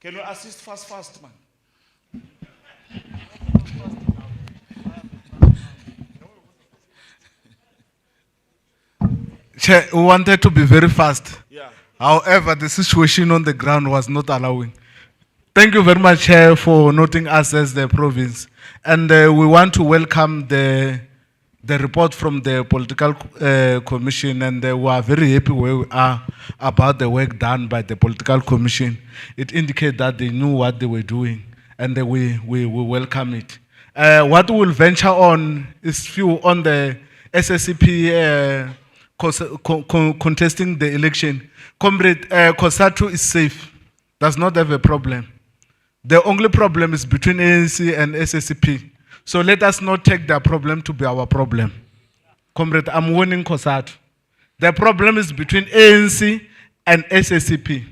Speaker 13: Can you assist fast, man?
Speaker 12: Chair, we wanted to be very fast.
Speaker 13: Yeah.
Speaker 12: However, the situation on the ground was not allowing. Thank you very much, Chair, for noting us as the province. And we want to welcome the report from the political commission, and we are very happy where we are about the work done by the political commission. It indicates that they knew what they were doing, and we welcome it. What we will venture on is few on the SSCP contesting the election. Comrade, COSATU is safe, does not have a problem. The only problem is between ANC and SSCP. So let us not take their problem to be our problem. Comrade, I'm warning COSATU. The problem is between ANC and SSCP.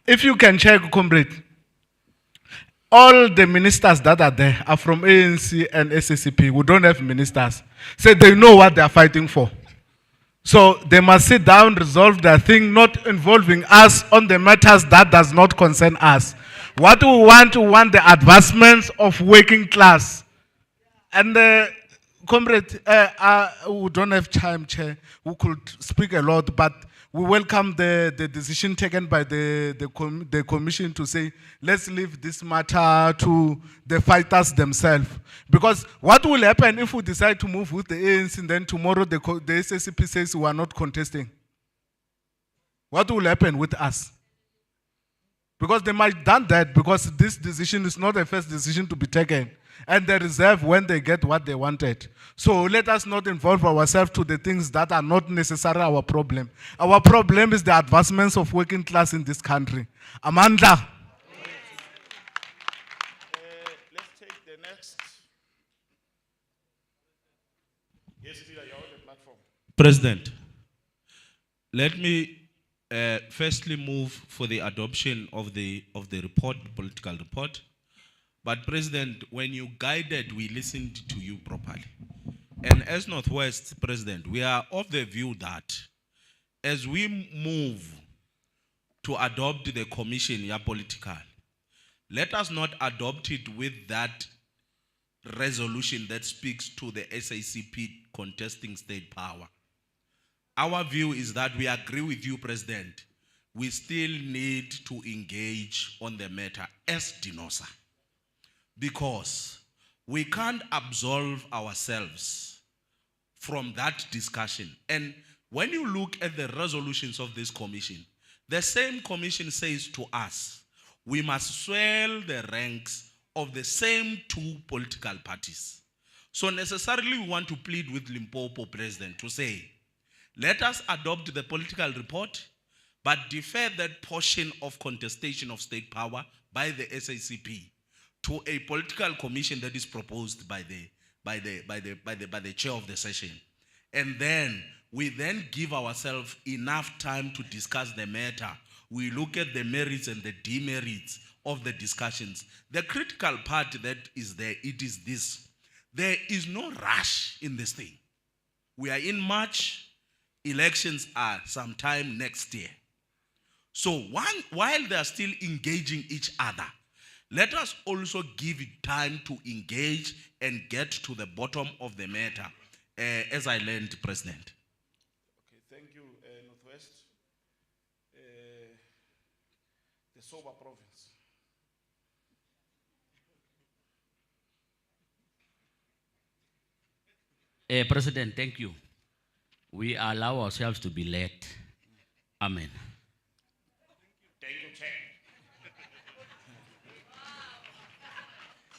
Speaker 12: If you can check, Comrade, all the ministers that are there are from ANC and SSCP. We don't have ministers. So they know what they are fighting for. So they must sit down, resolve their thing, not involving us on the matters that does not concern us. What we want the advancements of working class. And comrade, we don't have time, Chair. We could speak a lot, but
Speaker 11: we welcome the decision taken by the commission to say, let's leave this matter to the fighters themselves. Because what will happen if we decide to move with the ANC and then tomorrow the SSCP says we are not contesting? What will happen with us? Because they might have done that because this decision is not the first decision to be taken. And they reserve when they get what they wanted. So let us not involve ourselves to the things that are not necessarily our problem. Our problem is the advancements of working class in this country. Amanda.
Speaker 13: Let's take the next. Yes, Peter, you're on the platform.
Speaker 23: President, let me firstly move for the adoption of the report, the political report. But President, when you guided, we listened to you properly. And as Northwest President, we are of the view that as we move to adopt the commission, political, let us not adopt it with that resolution that speaks to the SACP contesting state power. Our view is that we agree with you, President. We still need to engage on the matter as DENOSA. Because we can't absolve ourselves from that discussion. And when you look at the resolutions of this commission, the same commission says to us, we must swell the ranks of the same two political parties. So necessarily we want to plead with Limpopo President to say, let us adopt the political report, but defer that portion of contestation of state power by the SACP to a political commission that is proposed by the chair of the session. And then we then give ourselves enough time to discuss the matter. We look at the merits and the demerits of the discussions. The critical part that is there, it is this. There is no rush in this thing. We are in March, elections are sometime next year. So while they are still engaging each other, let us also give it time to engage and get to the bottom of the matter, as I learned, President.
Speaker 13: Okay, thank you, Northwest. The Soba province.
Speaker 19: President, thank you. We allow ourselves to be led. Amen.
Speaker 13: Thank you, Chair.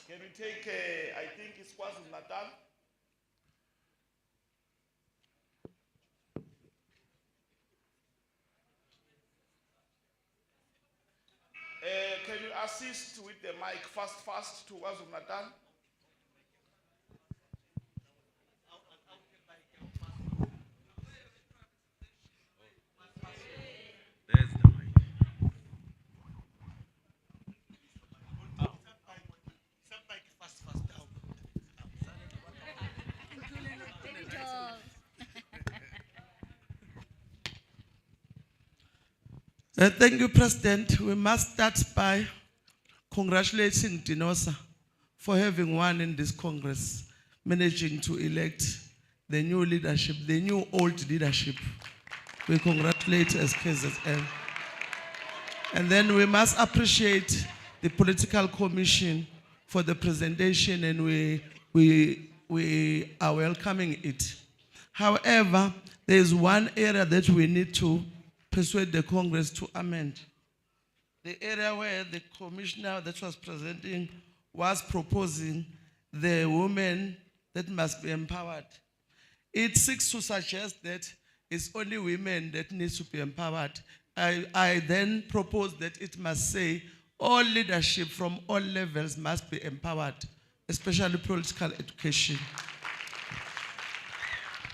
Speaker 13: Can we take, I think it's KwaZulu-Natal? Can you assist with the mic fast to KwaZulu-Natal?
Speaker 7: Thank you, President. We must start by congratulating DENOSA for having won in this Congress, managing to elect the new leadership, the new old leadership. We congratulate as KZN. And then we must appreciate the political commission for the presentation, and we are welcoming it. However, there is one area that we need to persuade the Congress to amend. The area where the commissioner that was presenting was proposing the women that must be empowered. It seeks to suggest that it's only women that need to be empowered. I then propose that it must say all leadership from all levels must be empowered, especially political education.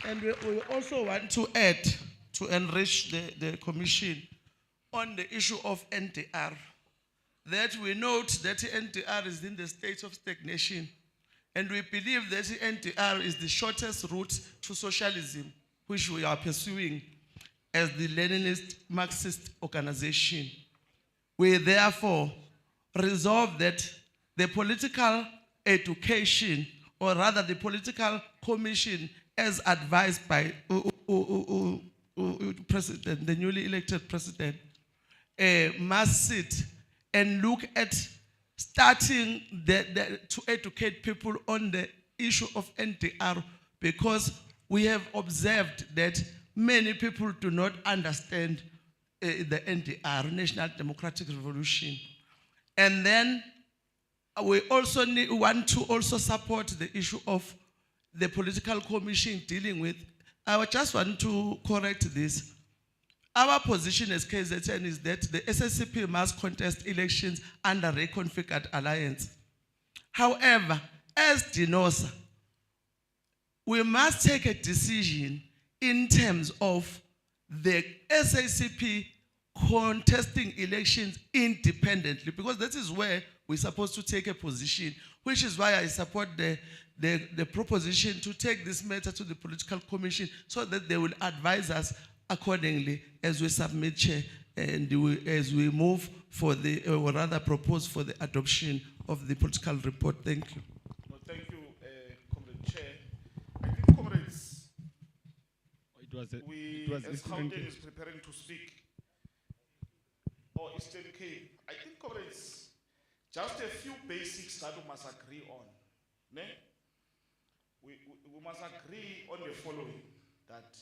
Speaker 7: And we also want to add, to enrich the commission on the issue of NTR, that we note that NTR is in the state of stagnation, and we believe that NTR is the shortest route to socialism, which we are pursuing as the Leninist Marxist organization. We therefore resolve that the political education, or rather the political commission as advised by president, the newly elected president, must sit and look at starting to educate people on the issue of NDR, because we have observed that many people do not understand the NDR, National Democratic Revolution. And then we also want to also support the issue of the political commission dealing with. I just want to correct this. Our position as KZN is that the SSCP must contest elections under a configured alliance. However, as DENOSA, we must take a decision in terms of the SSCP contesting elections independently, because that is where we're supposed to take a position, which is why I support the proposition to take this matter to the political commission so that they will advise us accordingly as we submit, Chair, and as we move for the, or rather propose for the adoption of the political report. Thank you.
Speaker 13: No, thank you, Comrade Chair. I think, comrades, as Gauteng is preparing to speak, or Eastern Cape, I think, comrades, just a few basics that we must agree on. Ne? We must agree on the following, that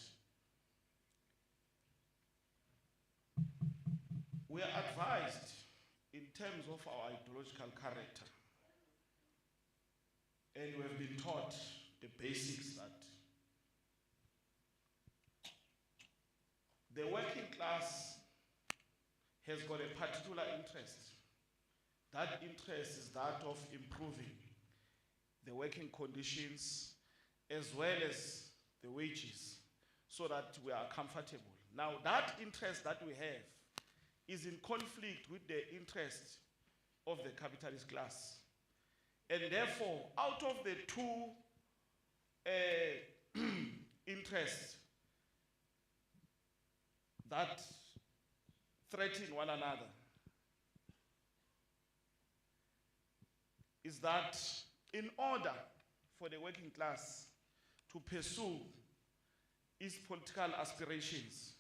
Speaker 13: we are advised in terms of our ideological character, and we have been taught the basics that the working class has got a particular interest. That interest is that of improving the working conditions as well as the wages so that we are comfortable. Now, that interest that we have is in conflict with the interest of the capitalist class. And therefore, out of the two interests that threaten one another, is that in order for the working class to pursue its political aspirations,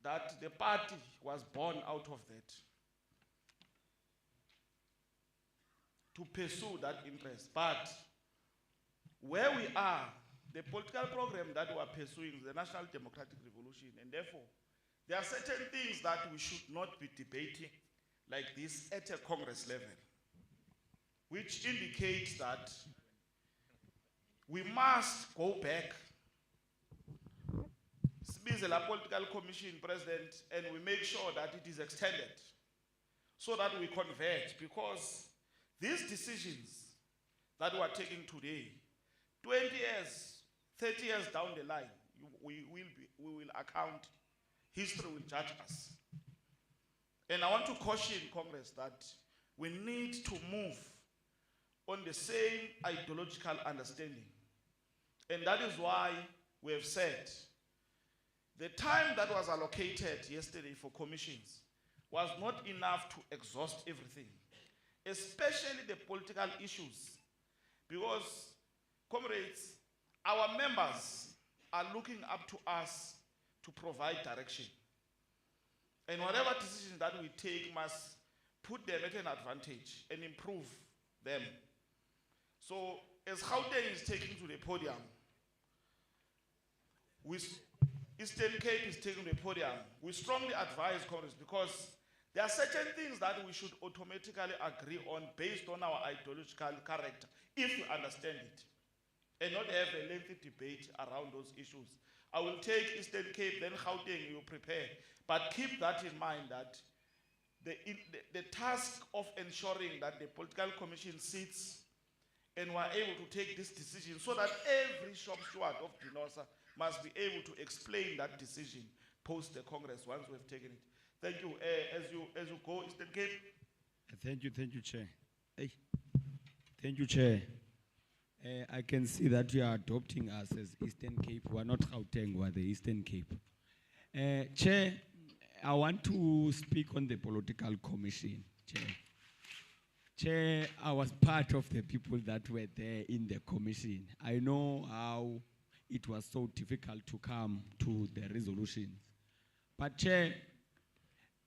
Speaker 13: that the party was born out of that, to pursue that interest. But where we are, the political program that we are pursuing is the National Democratic Revolution, and therefore there are certain things that we should not be debating like this at a Congress level, which indicates that we must go back, speak the political commission, President, and we make sure that it is extended so that we converge, because these decisions that we are taking today, 20 years, 30 years down the line, we will account, history will judge us. And I want to caution Congress that we need to move on the same ideological understanding. And that is why we have said the time that was allocated yesterday for commissions was not enough to exhaust everything, especially the political issues, because, comrades, our members are looking up to us to provide direction. And whatever decisions that we take must put them at an advantage and improve them. So, as Gauteng is taking to the podium, Eastern Cape is taking the podium, we strongly advise Congress, because there are certain things that we should automatically agree on based on our ideological character, if we understand it, and not have a lengthy debate around those issues. I will take Eastern Cape, then Gauteng, you prepare. But keep that in mind, that the task of ensuring that the political commission sits and we are able to take this decision so that every shop steward of DENOSA must be able to explain that decision post the Congress once we have taken it. Thank you. As you go, Eastern Cape.
Speaker 3: Thank you, Chair. Hey. Thank you, Chair. I can see that you are adopting us as Eastern Cape. We are not Gauteng, we are the Eastern Cape. Chair, I want to speak on the political commission, Chair. Chair, I was part of the people that were there in the commission. I know how it was so difficult to come to the resolutions. But Chair,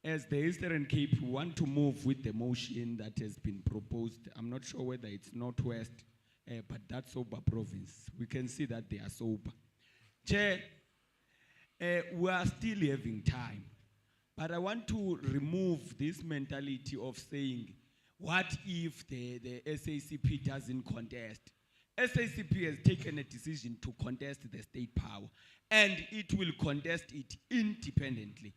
Speaker 3: as the Eastern Cape, we want to move with the motion that has been proposed. I'm not sure whether it's Northwest, but that sober province. We can see that they are sober. Chair, we are still having time. But I want to remove this mentality of saying, what if the SACP doesn't contest? SACP has taken a decision to contest the state power, and it will contest it independently.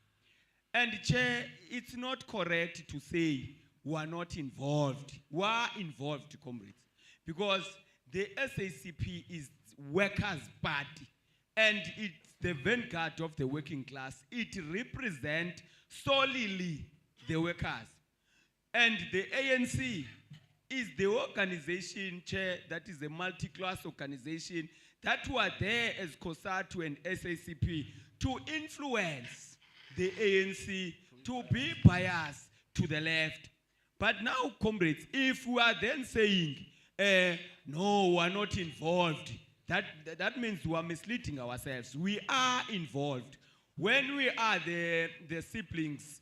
Speaker 3: And Chair, it's not correct to say we are not involved. We are involved, comrades, because the SACP is workers' party, and it's the vanguard of the working class. It represents solely the workers. And the ANC is the organization, Chair, that is a multi-class organization that were there as COSATU and SACP to influence the ANC to be biased to the left. But now, comrades, if we are then saying, no, we are not involved, that means we are misleading ourselves. We are involved. When we are the siblings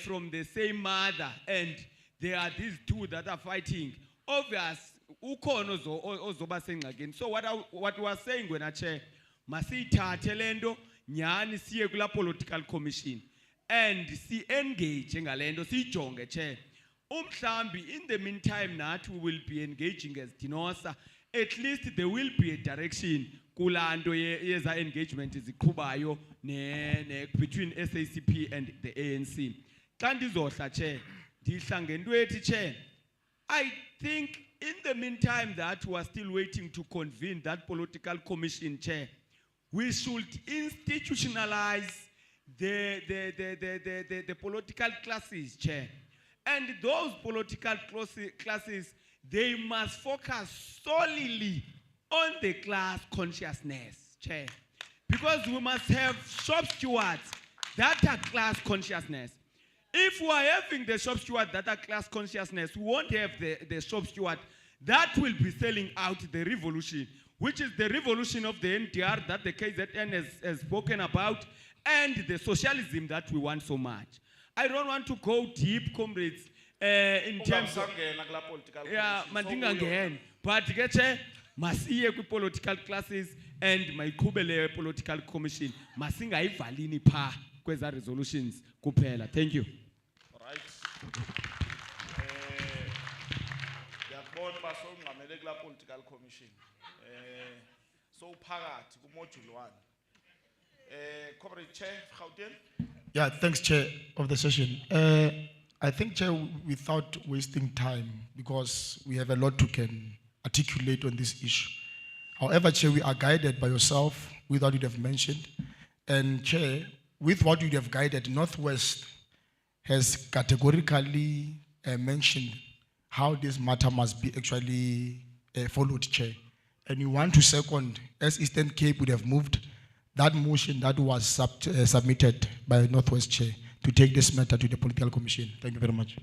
Speaker 3: from the same mother, and there are these two that are fighting, obvious, again. So what we are saying when I chair, masithathe lento nyani siye kula political commission and si engage ngalento sijonge chair. Umhlambi, in the meantime that we will be engaging as DENOSA, at least there will be a direction kulando yeza engagement iziqhubayo between SACP and the ANC. Xa ndizohla chair, ndihla ngento ethi chair, I think in the meantime that we are still waiting to convene that political commission, Chair, we should institutionalize the political classes, Chair. And those political classes, they must focus solely on the class consciousness, Chair. Because we must have shop stewards that are class consciousness. If we are having the shop steward that are class consciousness, we won't have the shop steward that will be selling out the revolution, which is the revolution of the NDR that the KZN has spoken about, and the socialism that we want so much. I don't want to go deep, comrades, in terms of... Yeah, but masiye ku political classes and mayiqhubele political commission. Masingayivalini pha kweza resolutions kuphela. Thank you.
Speaker 13: Right. Ngiyabona basonqamele kula political commission. So phakathi ku module 1. Comrade Chair, Gauteng.
Speaker 12: Yeah, thanks, Chair of the session. I think, Chair, without wasting time, because we have a lot to can articulate on this issue. However, Chair, we are guided by yourself with what you have mentioned. And Chair, with what you have guided, Northwest has categorically mentioned how this matter must be actually followed, Chair. And we want to second, as Eastern Cape would have moved, that motion that was submitted by Northwest Chair to take this matter to the political commission. Thank you very much.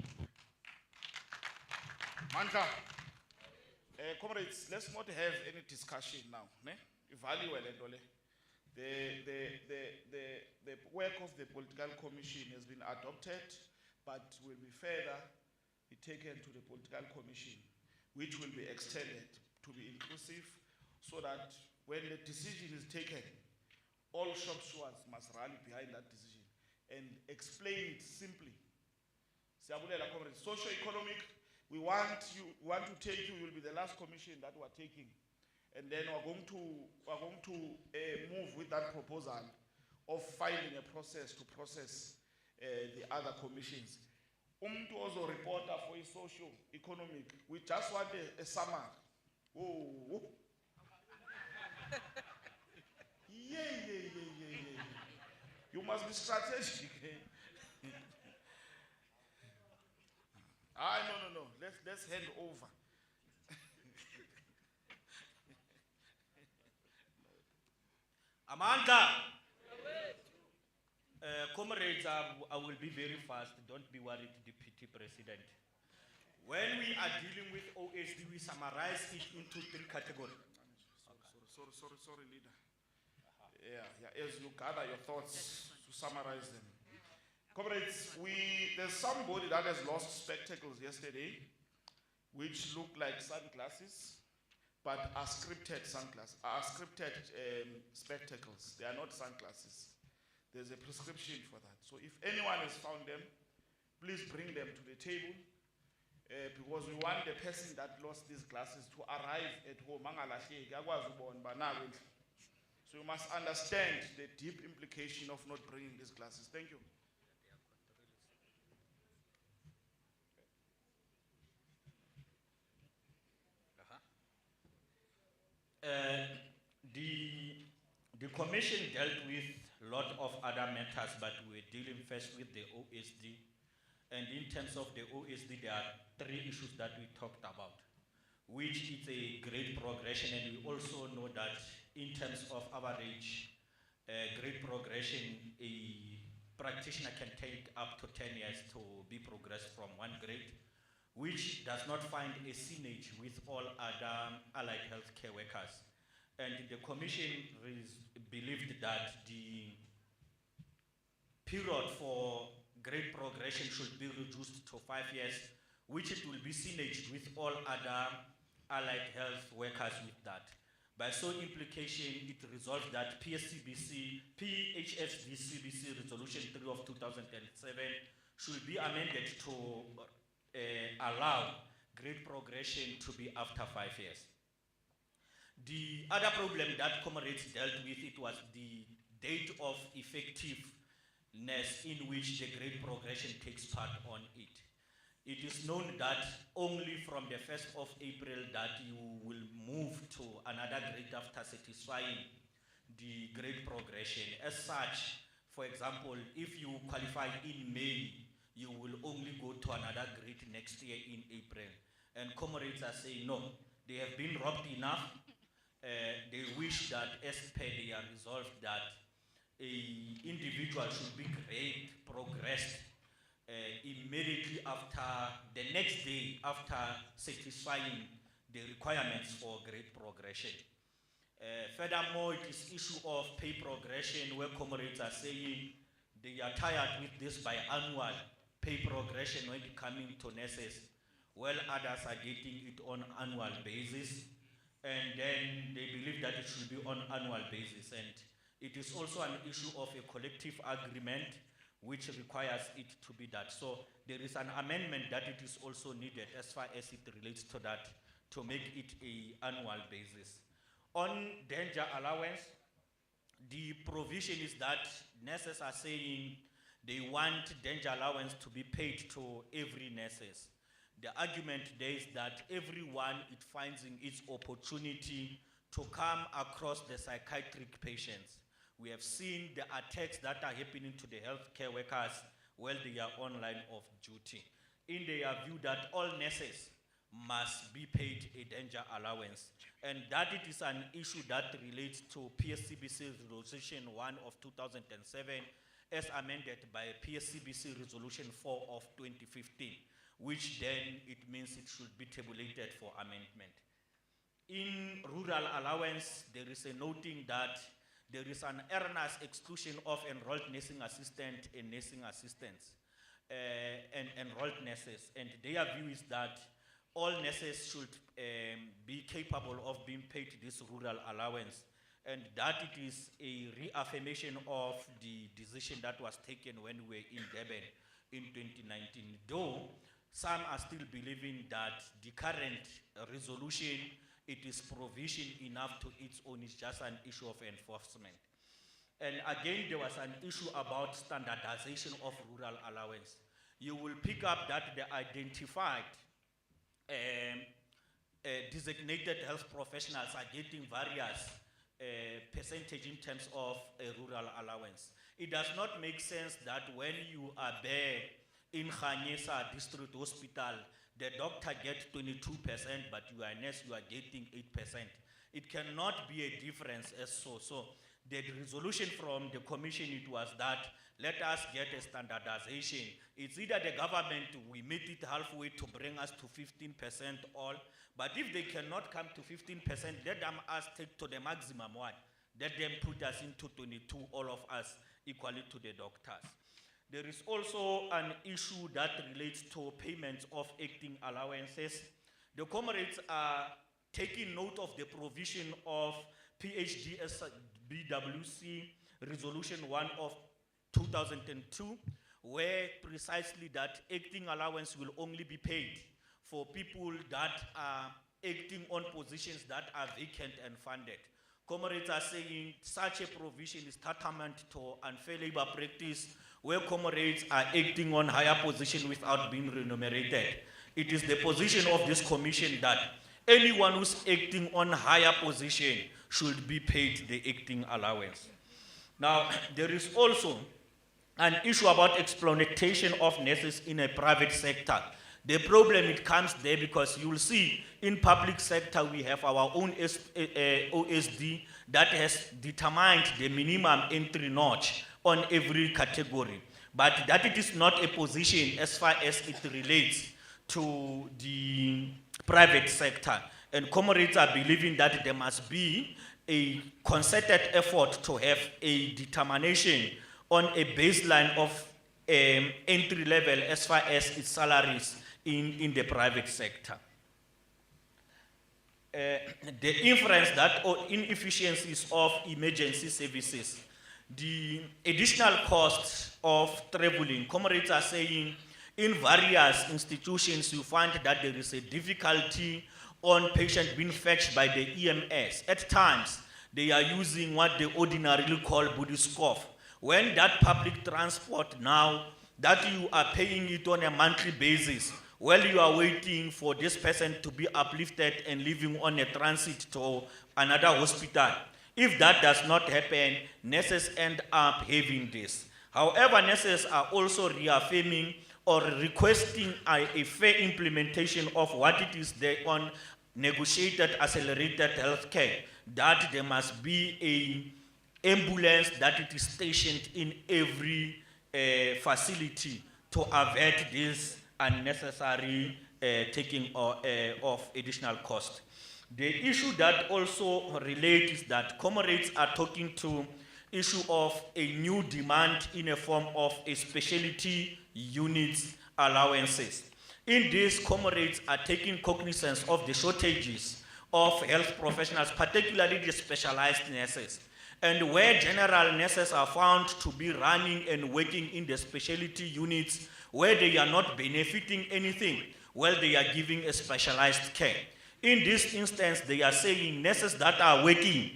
Speaker 13: Mandla, comrades, let's not have any discussion now. Ne? The work of the political commission has been adopted, but will be further be taken to the political commission, which will be extended to be inclusive, so that when the decision is taken, all shop stewards must rally behind that decision and explain it simply. Siyabulela, comrades. Socio-economic, we want to take you will be the last commission that we're taking, and then we're going to move with that proposal of finding a process to process the other commissions. Also reporter for socio-economic, we just want a summary. Oh. Yeah. You must be strategic. No. Let's hand over.
Speaker 8: Amanda. Comrades, I will be very fast. Don't be worried, Deputy President. When we are dealing with OSD, we summarize it into 3 categories.
Speaker 13: Sorry, leader. as you gather your thoughts, to summarize them. Comrades, there's somebody that has lost spectacles yesterday, which look like sunglasses, but are scripted spectacles. They are not sunglasses. There's a prescription for that. So if anyone has found them, please bring them to the table, because we want the person that lost these glasses to arrive at home. So you must understand the deep implication of not bringing these glasses. Thank you.
Speaker 8: The commission dealt with a lot of other matters, but we're dealing first with the OSD. And in terms of the OSD, there are 3 issues that we talked about, which is a great progression. And we also know that in terms of average grade progression, a practitioner can take up to 10 years to be progressed from 1 grade, which does not find a synergy with all other allied healthcare workers. And the commission believed that the period for grade progression should be reduced to 5 years, which it will be synerged with all other allied health workers with that. By so implication, it resolved that PHFD-CBC Resolution 3 of 2007 should be amended to allow grade progression to be after 5 years. The other problem that comrades dealt with, it was the date of effectiveness in which the grade progression takes part on it. It is known that only from the 1st of April that you will move to another grade after satisfying the grade progression. As such, for example, if you qualify in May, you will only go to another grade next year in April. And comrades are saying, no, they have been robbed enough. They wish that as per their resolve that an individual should be grade progressed immediately after, the next day after satisfying the requirements for grade progression. Furthermore, it is issue of pay progression where comrades are saying they are tired with this biannual pay progression when it coming to nurses, while others are getting it on annual basis. And then they believe that it should be on annual basis. And it is also an issue of a collective agreement which requires it to be that. So there is an amendment that it is also needed as far as it relates to that, to make it an annual basis. On danger allowance, the provision is that nurses are saying they want danger allowance to be paid to every nurses. The argument there is that everyone it finds in its opportunity to come across the psychiatric patients. We have seen the attacks that are happening to the healthcare workers while they are on line of duty. In their view that all nurses must be paid a danger allowance, and that it is an issue that relates to PSCBC Resolution 1 of 2007 as amended by PSCBC Resolution 4 of 2015. Which then it means it should be tabulated for amendment. In rural allowance, there is a noting that there is an erroneous exclusion of enrolled nursing assistant and nursing assistants and enrolled nurses. And their view is that all nurses should be capable of being paid this rural allowance, and that it is a reaffirmation of the decision that was taken when we were in Durban in 2019. Though some are still believing that the current resolution, it is provision enough to its own, it's just an issue of enforcement. And again, there was an issue about standardization of rural allowance. You will pick up that the identified designated health professionals are getting various percentage in terms of rural allowance. It does not make sense that when you are there in Khanyesa District Hospital, the doctor gets 22%, but you are a nurse, you are getting 8%. It cannot be a difference as so. So the resolution from the commission, it was that let us get a standardization. It's either the government, we meet it halfway to bring us to 15% all, but if they cannot come to 15%, let them us take to the maximum one. That then put us into 22, all of us equally to the doctors. There is also an issue that relates to payments of acting allowances. The comrades are taking note of the provision of PHDS BWC Resolution 1 of 2002, where precisely that acting allowance will only be paid for people that are acting on positions that are vacant and funded. Comrades are saying such a provision is tantamount to unfair labor practice where comrades are acting on higher position without being remunerated. It is the position of this commission that anyone who's acting on higher position should be paid the acting allowance. Now, there is also an issue about exploitation of nurses in a private sector. The problem, it comes there because you'll see in public sector we have our own OSD that has determined the minimum entry notch on every category. But that it is not a position as far as it relates to the private sector. And comrades are believing that there must be a concerted effort to have a determination on a baseline of entry level as far as its salaries in the private sector. The inference that or inefficiencies of emergency services, the additional costs of traveling, comrades are saying in various institutions you find that there is a difficulty on patients being fetched by the EMS. At times, they are using what they ordinarily call body scoff. When that public transport now, that you are paying it on a monthly basis, while you are waiting for this person to be uplifted and living on a transit to another hospital. If that does not happen, nurses end up having this. However, nurses are also reaffirming or requesting a fair implementation of what it is they on negotiated accelerated healthcare, that there must be an ambulance that it is stationed in every facility to avert this unnecessary taking of additional cost. The issue that also relates is that comrades are talking to issue of a new demand in a form of a specialty units allowances. In this, comrades are taking cognizance of the shortages of health professionals, particularly the specialized nurses. And where general nurses are found to be running and working in the specialty units where they are not benefiting anything, well, they are giving a specialized care. In this instance, they are saying nurses that are working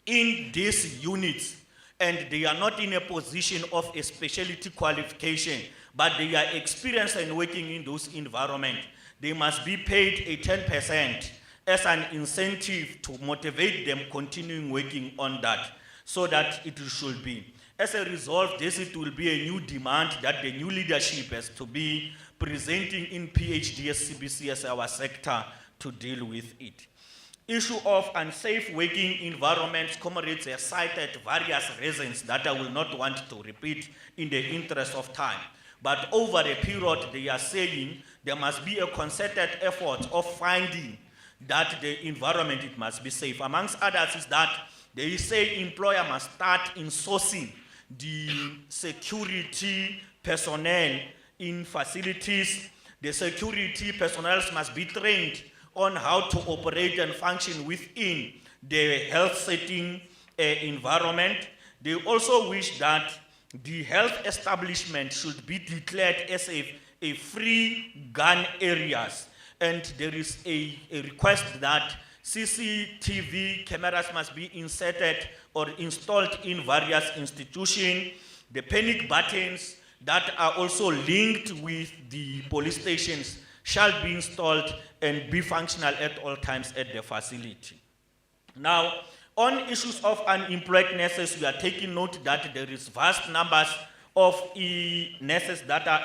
Speaker 8: in these units and they are not in a position of a specialty qualification, but they are experienced and working in those environments, they must be paid a 10% as an incentive to motivate them continuing working on that, so that it should be. As a result, this it will be a new demand that the new leadership has to be presenting in PHDS CBC as our sector to deal with it. Issue of unsafe working environments, comrades have cited various reasons that I will not want to repeat in the interest of time. But over a period, they are saying there must be a concerted effort of finding that the environment, it must be safe. Amongst others is that they say employer must start in sourcing the security personnel in facilities. The security personnel must be trained on how to operate and function within the health setting environment. They also wish that the health establishment should be declared as a free gun areas. And there is a request that CCTV cameras must be inserted or installed in various institutions. The panic buttons that are also linked with the police stations shall be installed and be functional at all times at the facility. Now, on issues of unemployed nurses, we are taking note that there is vast numbers of nurses that are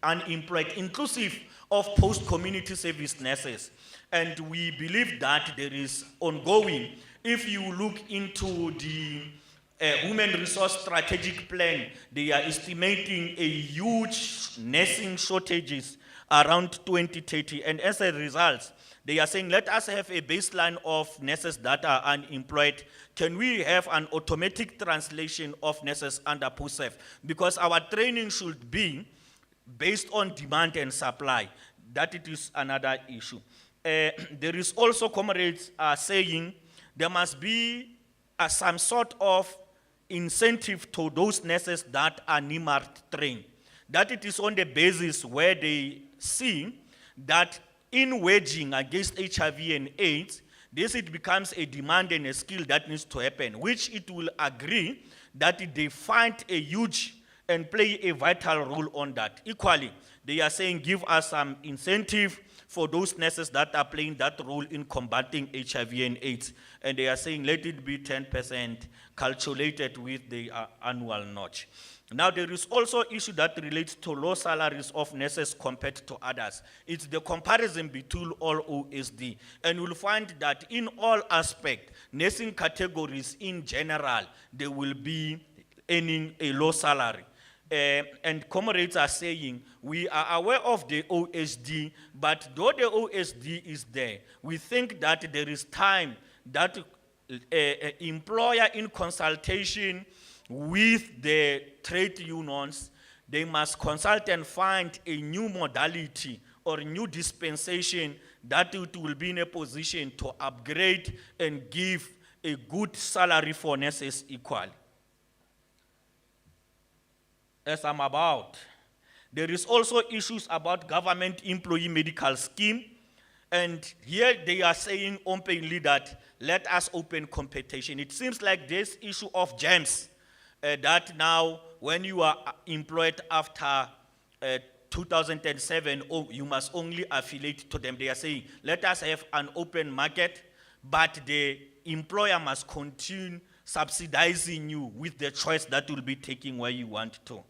Speaker 8: unemployed, inclusive of post-community service nurses. And we believe that there is ongoing, if you look into the Human Resource Strategic Plan, they are estimating a huge nursing shortages around 2030. And as a result, they are saying, let us have a baseline of nurses that are unemployed. Can we have an automatic translation of nurses under POSEF? Because our training should be based on demand and supply. That it is another issue. There is also, comrades are saying, there must be some sort of incentive to those nurses that are NIMART trained. That it is on the basis where they see that in waging against HIV and AIDS, this it becomes a demand and a skill that needs to happen, which it will agree that they find a huge and play a vital role on that. Equally, they are saying give us some incentive for those nurses that are playing that role in combating HIV and AIDS. And they are saying let it be 10% calculated with the annual notch. Now there is also issue that relates to low salaries of nurses compared to others. It's the comparison between all OSD. And you'll find that in all aspects, nursing categories in general, they will be earning a low salary. And comrades are saying, we are aware of the OSD, but though the OSD is there, we think that there is time that employer in consultation with the trade unions, they must consult and find a new modality or a new dispensation that it will be in a position to upgrade and give a good salary for nurses equally. As I'm about, there is also issues about government employee medical scheme. And here they are saying openly that let us open competition. It seems like this issue of GEMS, that now when you are employed after 2007, you must only affiliate to them. They are saying, let us have an open market, but the employer must continue subsidizing you with the choice that will be taking where you want to.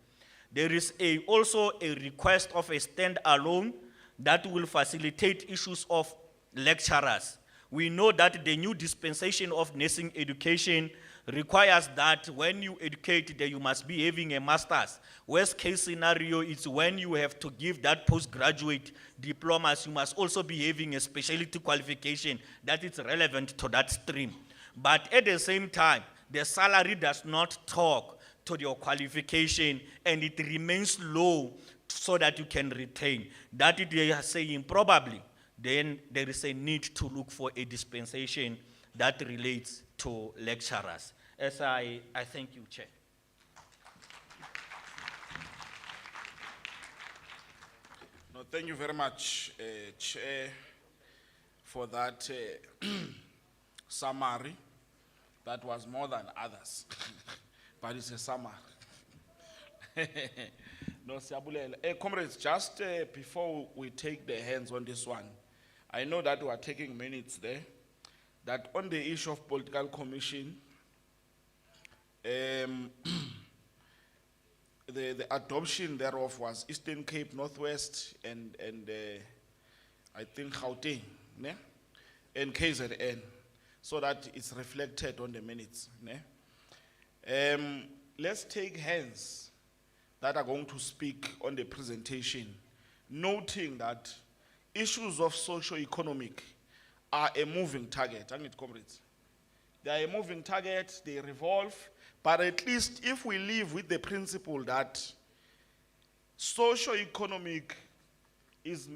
Speaker 8: There is also a request of a standalone that will facilitate issues of lecturers. We know that the new dispensation of nursing education requires that when you educate, that you must be having a master's. Worst case scenario is when you have to give that postgraduate diplomas, you must also be having a specialty qualification that is relevant to that stream. But at the same time, the salary does not talk to your qualification and it remains low so that you can retain. That they are saying probably then there is a need to look for a dispensation that relates to lecturers. As I thank you, Chair.
Speaker 13: No, thank you very much, Chair, for that summary. That was more than others, but it's a summary. No, Siabulela. Comrades, just before we take the hands on this one, I know that we are taking minutes there, that on the issue of political commission, the adoption thereof was Eastern Cape, Northwest, and I think Gauteng, ne? And KZN, so that it's reflected on the minutes. Ne? Let's take hands that are going to speak on the presentation, noting that issues of socio-economic are a moving target, aren't it, comrades? They are a moving target, they revolve, but at least if we live with the principle that socio-economic is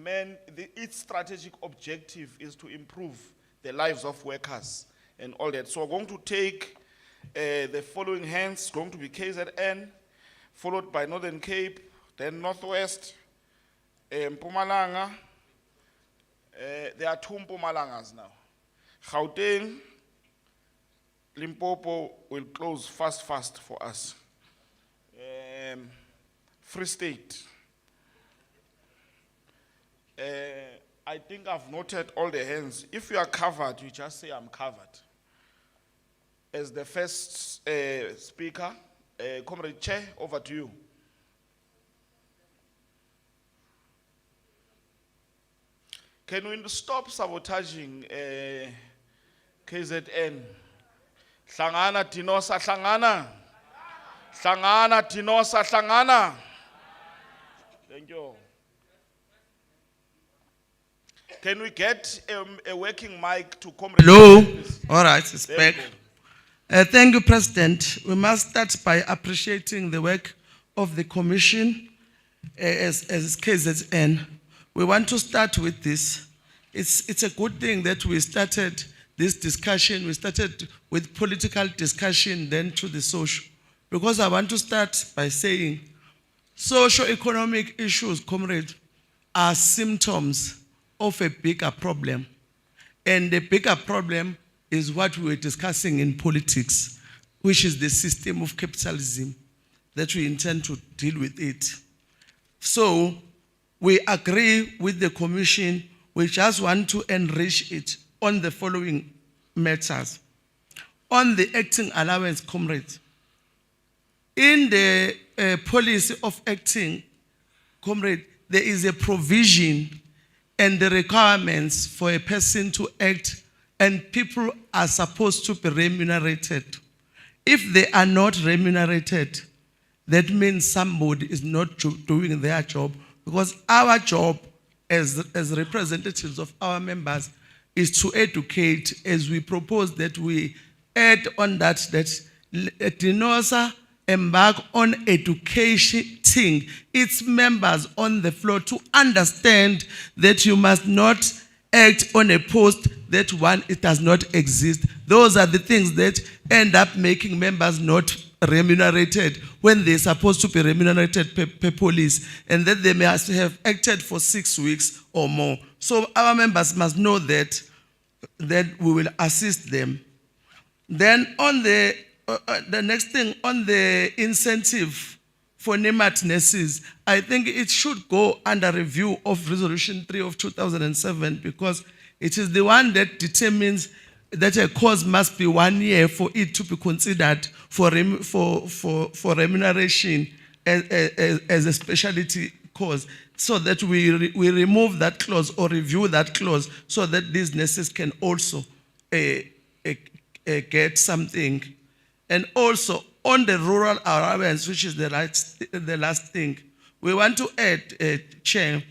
Speaker 13: its strategic objective is to improve the lives of workers and all that. So we're going to take the following hands, going to be KZN, followed by Northern Cape, then Northwest, Mpumalanga. There are two Mpumalangas now. Gauteng, Limpopo will close fast for us. Free State. I think I've noted all the hands. If you are covered, you just say I'm covered. As the first speaker, Comrade Chair, over to you. Can we stop sabotaging KZN? Hlangana DENOSA, hlangana. Hlangana DENOSA, hlangana. Thank you. Can we get a working mic to Comrade?
Speaker 7: Hello.
Speaker 13: please?
Speaker 7: All right, it's
Speaker 13: There we
Speaker 7: back.
Speaker 13: go.
Speaker 7: Thank you, President. We must start by appreciating the work of the Commission as KZN. We want to start with this. It's a good thing that we started this discussion. We started with political discussion, then to the social. Because I want to start by saying socio-economic issues, comrade, are symptoms of a bigger problem. And the bigger problem is what we were discussing in politics, which is the system of capitalism, that we intend to deal with it. So we agree with the Commission. We just want to enrich it on the following matters. On the acting allowance, comrades, in the policy of acting, comrade, there is a provision and the requirements for a person to act, and people are supposed to be remunerated. If they are not remunerated, that means somebody is not doing their job, because our job as representatives of our members is to educate, as we propose that we add on that DENOSA embark on educating its members on the floor to understand that you must not act on a post that it does not exist. Those are the things that end up making members not remunerated when they're supposed to be remunerated per police, and that they may have acted for 6 weeks or more. So our members must know that we will assist them. Then on the next thing, on the incentive for NEMAT nurses, I think it should go under review of Resolution 3 of 2007, because it is the one that determines that a course must be 1 year for it to be considered for remuneration as a specialty course, so that we remove that clause or review that clause, so that these nurses can also get something. And also on the rural allowance, which is the last thing, we want to add, Chair,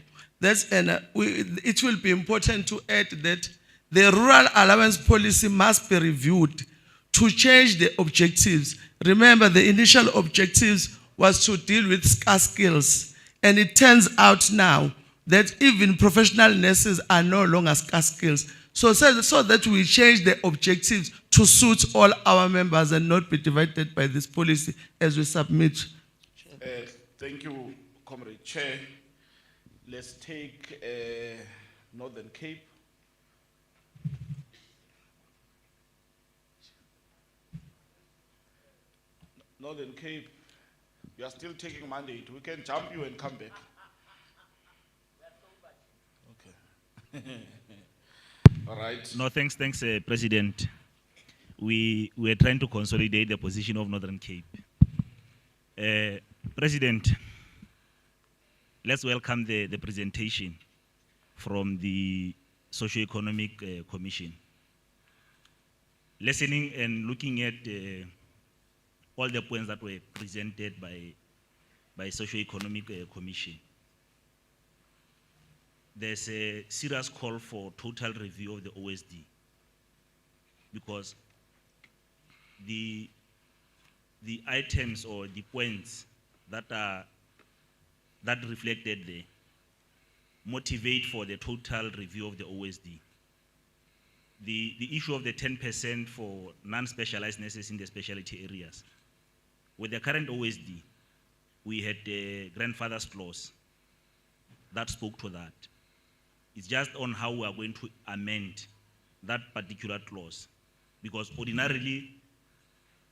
Speaker 7: it will be important to add that the rural allowance policy must be reviewed to change the objectives. Remember, the initial objectives was to deal with scarce skills, and it turns out now that even professional nurses are no longer scarce skills. So that we change the objectives to suit all our members and not be divided by this policy as we submit.
Speaker 13: Thank you, Comrade Chair. Let's take Northern Cape. Northern Cape, you are still taking mandate. We can jump you and come back. Okay. All right.
Speaker 5: No, thanks, President. We are trying to consolidate the position of Northern Cape. President, let's welcome the presentation from the Socio-Economic Commission. Listening and looking at all the points that were presented by Socio-Economic Commission, there's a serious call for total review of the OSD, because the items or the points that reflected there motivate for the total review of the OSD. The issue of the 10% for non-specialized nurses in the specialty areas. With the current OSD, we had the grandfather's clause that spoke to that. It's just on how we are going to amend that particular clause, because ordinarily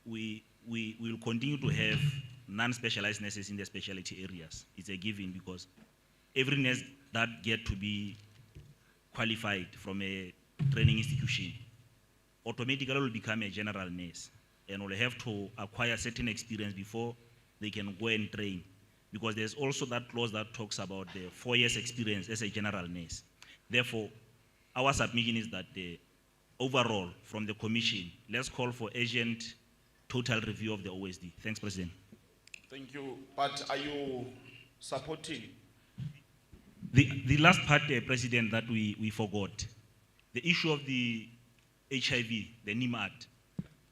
Speaker 5: we will continue to have non-specialized nurses in the specialty areas. It's a given, because every nurse that get to be qualified from a training institution automatically will become a general nurse, and will have to acquire certain experience before they can go and train, because there's also that clause that talks about the 4 years experience as a general nurse. Therefore, our submission is that overall from the Commission, let's call for urgent total review of the OSD. Thanks, President.
Speaker 13: Thank you. But are you supporting?
Speaker 5: The last part, President, that we forgot, the issue of the HIV, the NIMAT,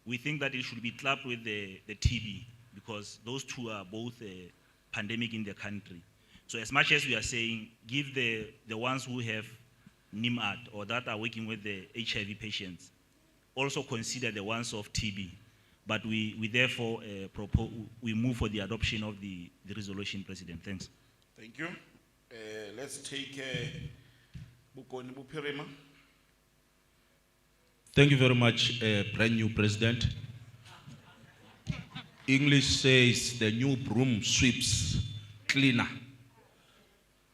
Speaker 5: we think that it should be clubbed with the TB because those two are both pandemic in the country. So as much as we are saying, give the ones who have NIMAT or that are working with the HIV patients, also consider the ones of TB. But we therefore propose, we move for the adoption of the resolution, President. Thanks.
Speaker 13: Thank you. Let's take Bukoni Bupirima.
Speaker 23: Thank you very much, brand new president. English says the new broom sweeps cleaner.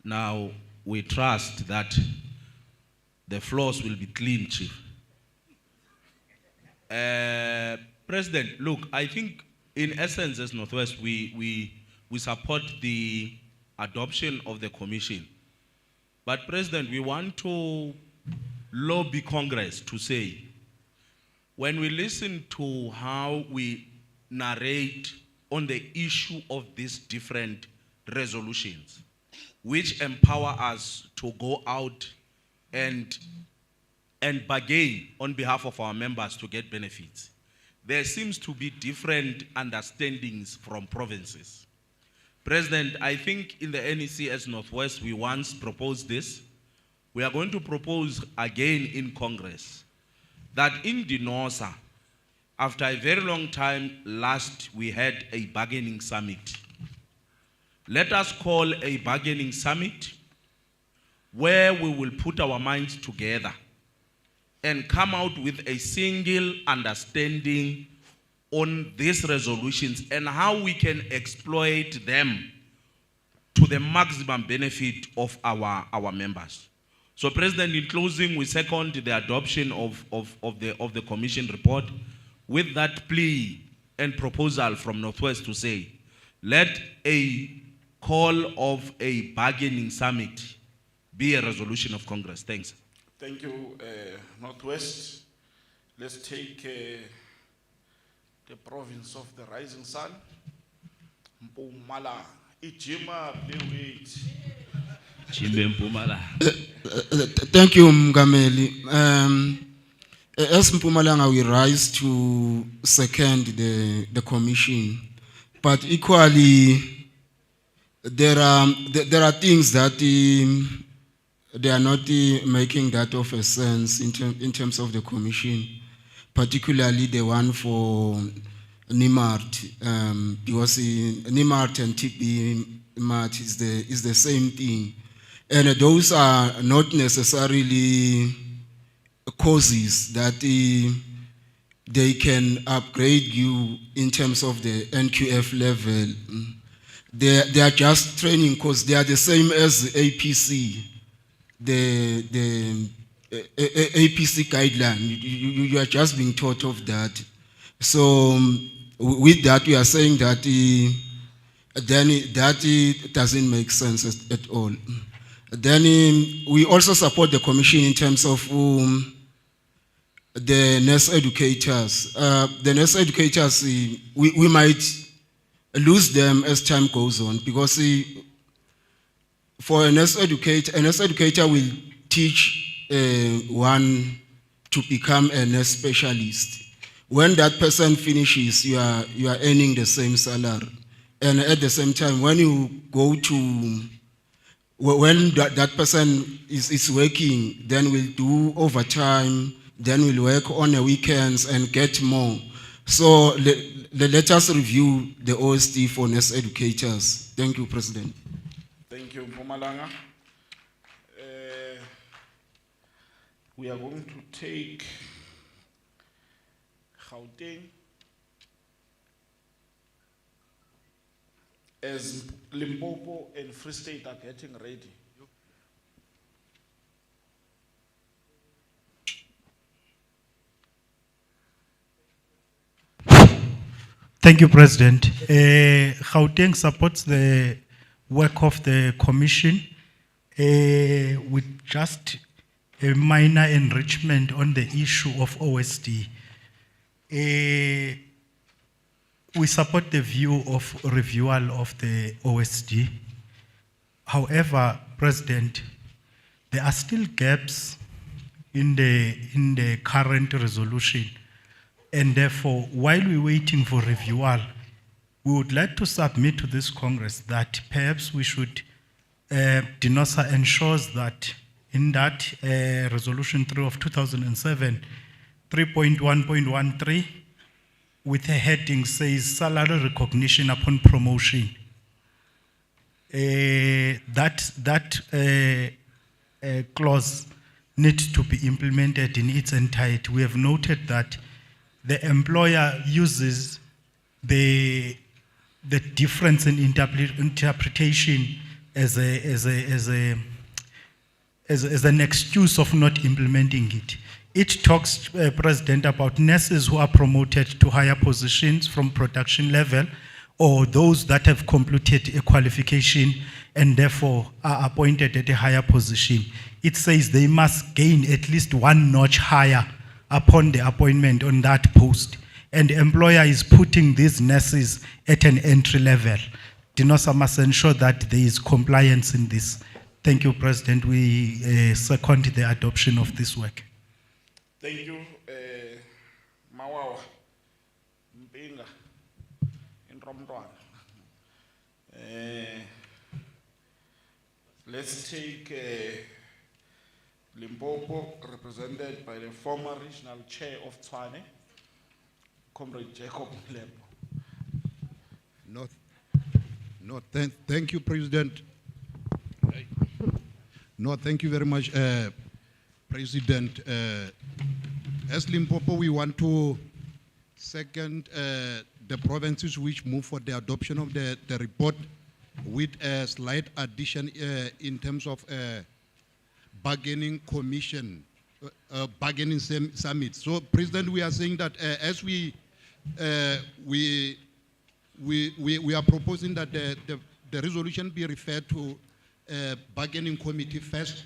Speaker 23: Now we trust that the floors will be clean, Chief. President, look, I think in essence as Northwest, we support the adoption of the commission. But President, we want to lobby Congress to say, when we listen to how we narrate on the issue of these different resolutions, which empower us to go out and bargain on behalf of our members to get benefits, there seems to be different understandings from provinces. President, I think in the NEC as Northwest, we once proposed this. We are going to propose again in Congress that in DENOSA, after a very long time, last we had a bargaining summit. Let us call a bargaining summit where we will put our minds together and come out with a single understanding on these resolutions and how we can exploit them to the maximum benefit of our members. So, President, in closing, we second the adoption of the commission report with that plea and proposal from Northwest to say, let a call of a bargaining summit be a resolution of Congress. Thanks.
Speaker 13: Thank you, Northwest. Let's take the province of the rising sun, Mpumalanga. Ijima, wait.
Speaker 12: Thank you, Mgameli. As Mpumalanga, we rise to second the commission, but equally, there are things that they are not making that of a sense in terms of the commission, particularly the one for NIMART, because NIMART and TB-MAT is the same thing. And those are not necessarily causes that they can upgrade you in terms of the NQF level. They are just training courses. They are the same as the APC, the APC guideline. You are just being taught of that. So with that, we are saying that then that doesn't make sense at all. Then we also support the commission in terms of the nurse educators. The nurse educators, we might lose them as time goes on, because for a nurse educator will teach one to become a nurse specialist. When that person finishes, you are earning the same salary. And at the same time, when you go to, when that person is working, then will do overtime, then will work on the weekends and get more. So let us review the OST for nurse educators. Thank you, President.
Speaker 13: Thank you, Mpumalanga. We are going to take Gauteng. As Limpopo and Free State are getting ready.
Speaker 17: Thank you, President. Gauteng supports the work of the commission with just a minor enrichment on the issue of OSD. We support the view of reviewal of the OSD. However, President, there are still gaps in the current resolution, and therefore, while we're waiting for reviewal, we would like to submit to this Congress that perhaps we should, DENOSA ensures that in that Resolution 3 of 2007, 3.1.13, with a heading says salary recognition upon promotion. That clause needs to be implemented in its entirety. We have noted that the employer uses the difference in interpretation as an excuse of not implementing it. It talks, President, about nurses who are promoted to higher positions from production level, or those that have completed a qualification and therefore are appointed at a higher position. It says they must gain at least one notch higher upon the appointment on that post. And the employer is putting these nurses at an entry level. DENOSA must ensure that there is compliance in this. Thank you, President. We second the adoption of this work.
Speaker 13: Thank you, Mawawa, Mpinga, Intromtwana. Let's take Limpopo, represented by the former regional chair of Tshwane, Comrade Jacob Mlembo.
Speaker 18: Thank you, President. No, thank you very much, President. As Limpopo, we want to second the provinces which move for the adoption of the report with a slight addition in terms of bargaining commission, bargaining summit. So, President, we are saying that as we are proposing that the resolution be referred to bargaining committee first,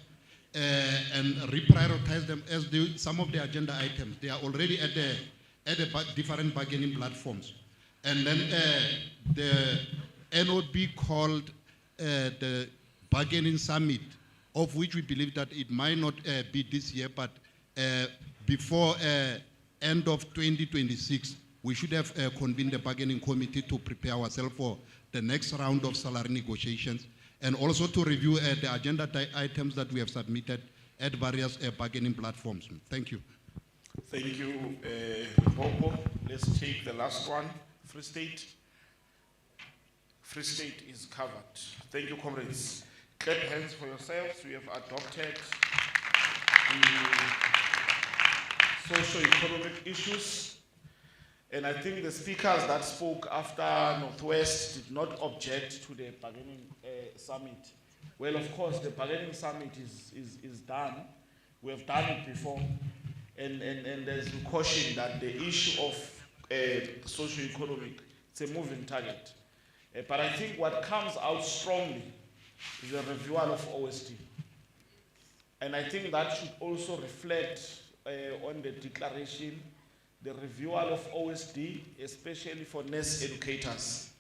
Speaker 18: and reprioritize them as some of the agenda items. They are already at the different bargaining platforms. And then the NOB called the bargaining summit, of which we believe that it might not be this year, but before end of 2026, we should have convened the bargaining committee to prepare ourselves for the next round of salary negotiations, and also to review the agenda items that we have submitted at various bargaining platforms. Thank you.
Speaker 13: Thank you, Popo. Let's take the last one, Free State. Free State is covered. Thank you, comrades. Clap hands for yourselves. We have adopted the socio-economic issues. And I think the speakers that spoke after Northwest did not object to the bargaining summit. Well, of course, the bargaining summit is done. We have done it before. And there's a caution that the issue of socio-economic, it's a moving target. But I think what comes out strongly is the reviewal of OSD. And I think that should also reflect on the declaration, the reviewal of OSD, especially for nurse educators.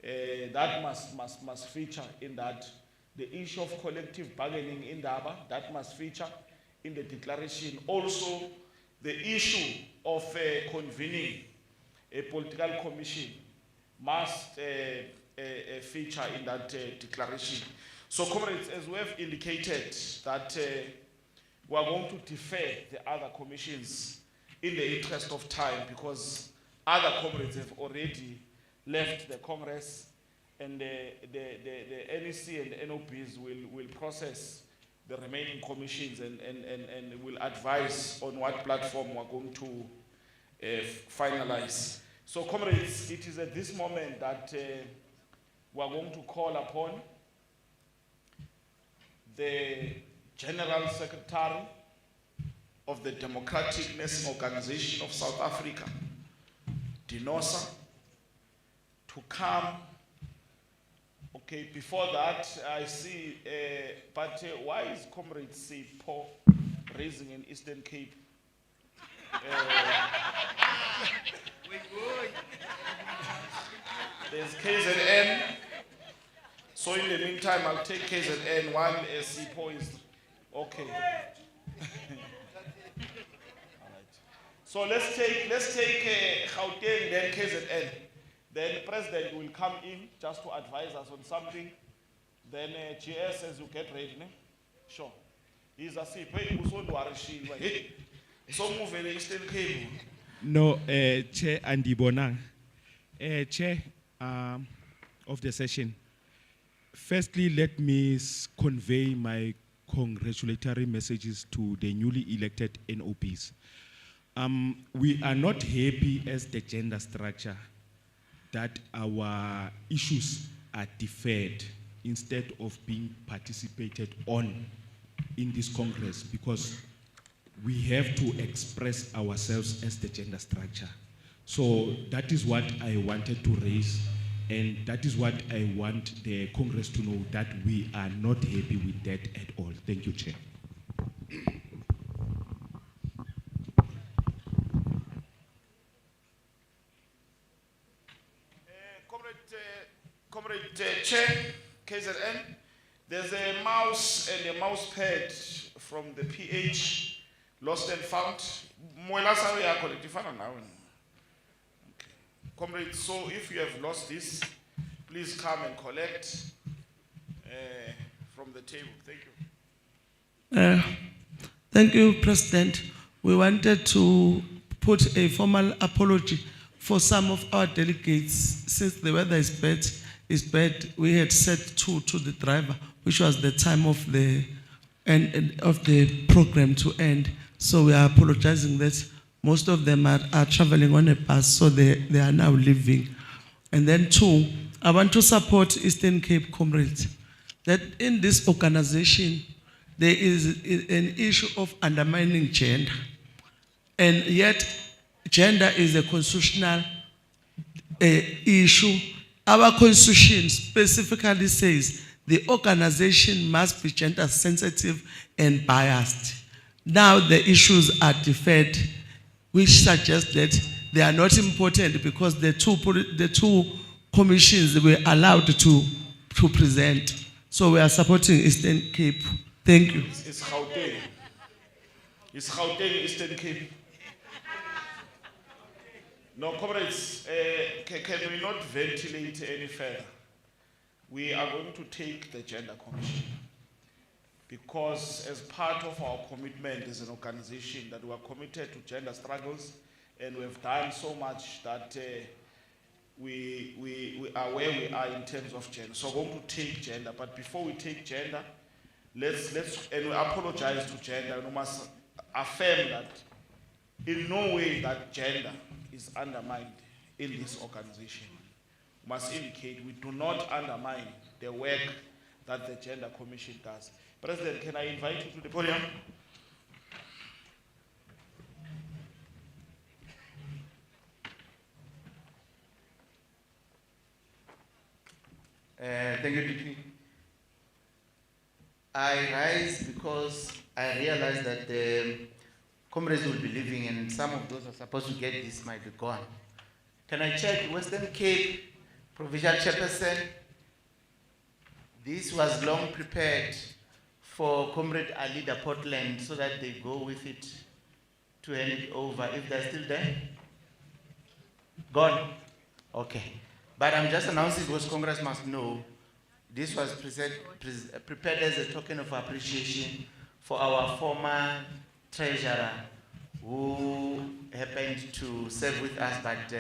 Speaker 13: That must feature in that. The issue of collective bargaining in DABA, that must feature in the declaration. Also, the issue of convening a political commission must feature in that declaration. So, comrades, as we have indicated that we are going to defer the other commissions in the interest of time, because other comrades have already left the Congress, and the NEC and the NOBs will process the remaining commissions and will advise on what platform we're going to finalize. So, comrades, it is at this moment that we're going to call upon the General Secretary of the Democratic Nursing Organization of South Africa, DENOSA, to come. Okay, before that, I see, but why is Comrade Sipho raising in Eastern Cape? There's KZN. So in the meantime, I'll take KZN while SEPO is okay. So let's take Gauteng, then KZN. Then President will come in just to advise us on something. Then GS as you get ready, ne? Sure. He's a SIP. So move in the Eastern Cape.
Speaker 3: No, Chair Andy Bonang, Chair of the session. Firstly, let me convey my congratulatory messages to the newly elected NOPs. We are not happy as the gender structure that our issues are deferred instead of being participated on in this Congress, because we have to express ourselves as the gender structure. So that is what I wanted to raise, and that is what I want the Congress to know, that we are not happy with that at all. Thank you, Chair.
Speaker 13: Comrade Chair, KZN, there's a mouse and a mouse pad from the PH, lost and found. Comrade, so if you have lost this, please come and collect from the table. Thank you.
Speaker 7: Thank you, President. We wanted to put a formal apology for some of our delegates. Since the weather is bad, we had set 2 to the driver, which was the time of the end of the program to end. So we are apologizing that most of them are traveling on a bus, so they are now leaving. And then 2, I want to support Eastern Cape comrades, that in this organization, there is an issue of undermining gender. And yet, gender is a constitutional issue. Our constitution specifically says the organization must be gender sensitive and biased. Now the issues are deferred, which suggests that they are not important because the two commissions were allowed to present. So we are supporting Eastern Cape. Thank you.
Speaker 13: It's Gauteng. It's Gauteng, Eastern Cape. No, comrades, can we not ventilate any further? We are going to take the Gender Commission, because as part of our commitment as an organization that we are committed to gender struggles, and we have done so much that we are where we are in terms of gender. So we're going to take gender, but before we take gender, let's and we apologize to gender, and we must affirm that in no way that gender is undermined in this organization. We must indicate we do not undermine the work that the Gender Commission does. President, can I invite you to the podium?
Speaker 4: Thank you, DP. I rise because I realize that the comrades will be leaving and some of those who are supposed to get this might be gone. Can I check Western Cape Provincial Chairperson? This was long prepared for Comrade Alida Portland so that they go with it to hand it over if they're still there. Gone? Okay. But I'm just announcing because Congress must know this was prepared as a token of appreciation for our former treasurer who happened to serve with us but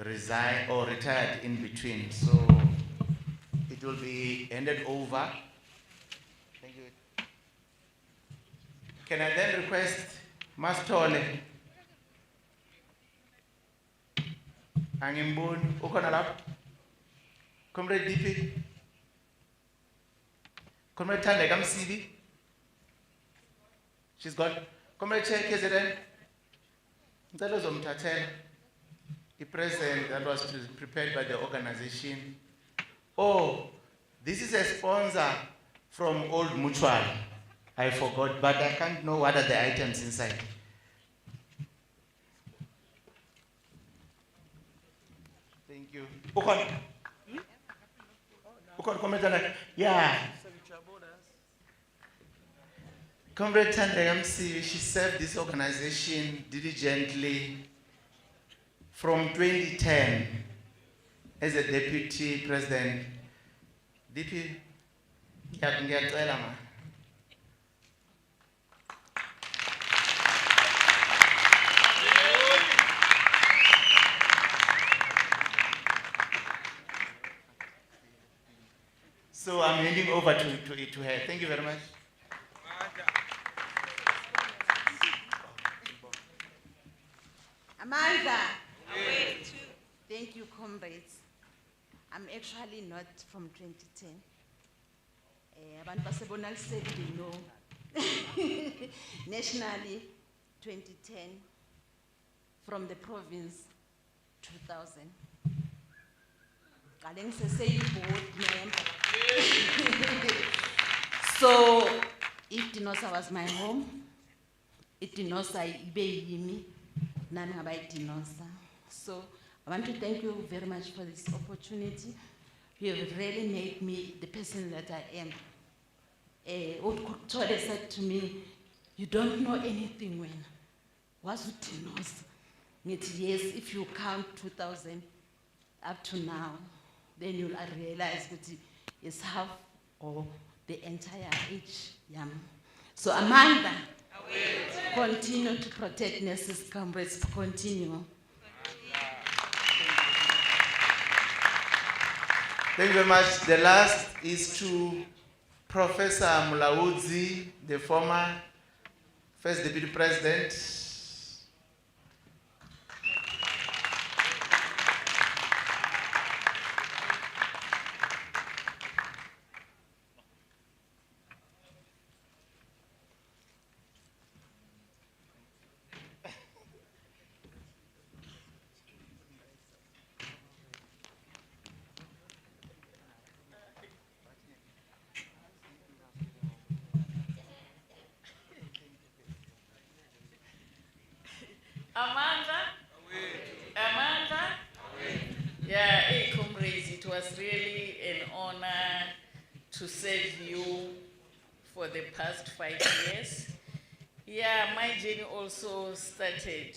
Speaker 4: resigned or retired in between. So it will be handed over. Thank you. Can I then request Mastole? Angimbun, ukhona lapho? Comrade DP? Comrade Thandeka Msibi? She's gone. Comrade Chair KZN? Ngicela uzomthathela i-present that was prepared by the organization. Oh, this is a sponsor from Old Mutual. I forgot, but I can't know what are the items inside. Thank you. Yeah. Comrade Tandega MC, she served this organization diligently from 2010 as a deputy president. DP, ngiyacela ma. So I'm handing over to her. Thank you very much.
Speaker 16: Amanda. Thank you, comrades. I'm actually not from 2010. Abantu basebonal said they know. Nationally, 2010. From the province, 2000. Kaleng se say board member. So, if DENOSA was my home, if DENOSA ibe yimi, nami ngabai DENOSA. So, I want to thank you very much for this opportunity. You have really made me the person that I am. Otkotole said to me, you don't know anything when. Was it DENOSA? Yes, if you count 2000 up to now, then you'll realize that it's half or the entire age. So Amanda, continue to protect nurses, comrades, continue.
Speaker 4: Thank you very much. The last is to Professor Mulaudzi, the former First Deputy President.
Speaker 2: Amanda? Yeah, hey comrades, it was really an honor to serve you for the past 5 years. Yeah, my journey also started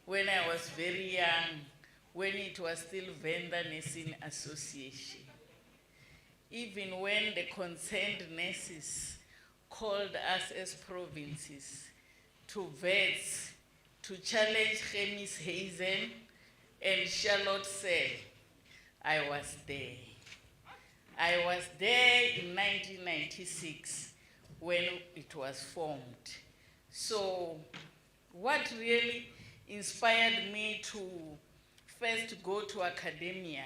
Speaker 2: when I was very young, when it was still Vendor Nursing Association. Even when the concerned nurses called us as provinces to vets to challenge Chemis Hazen and Charlotte Sell, I was there. I was there in 1996 when it was formed. So what really inspired me to first go to academia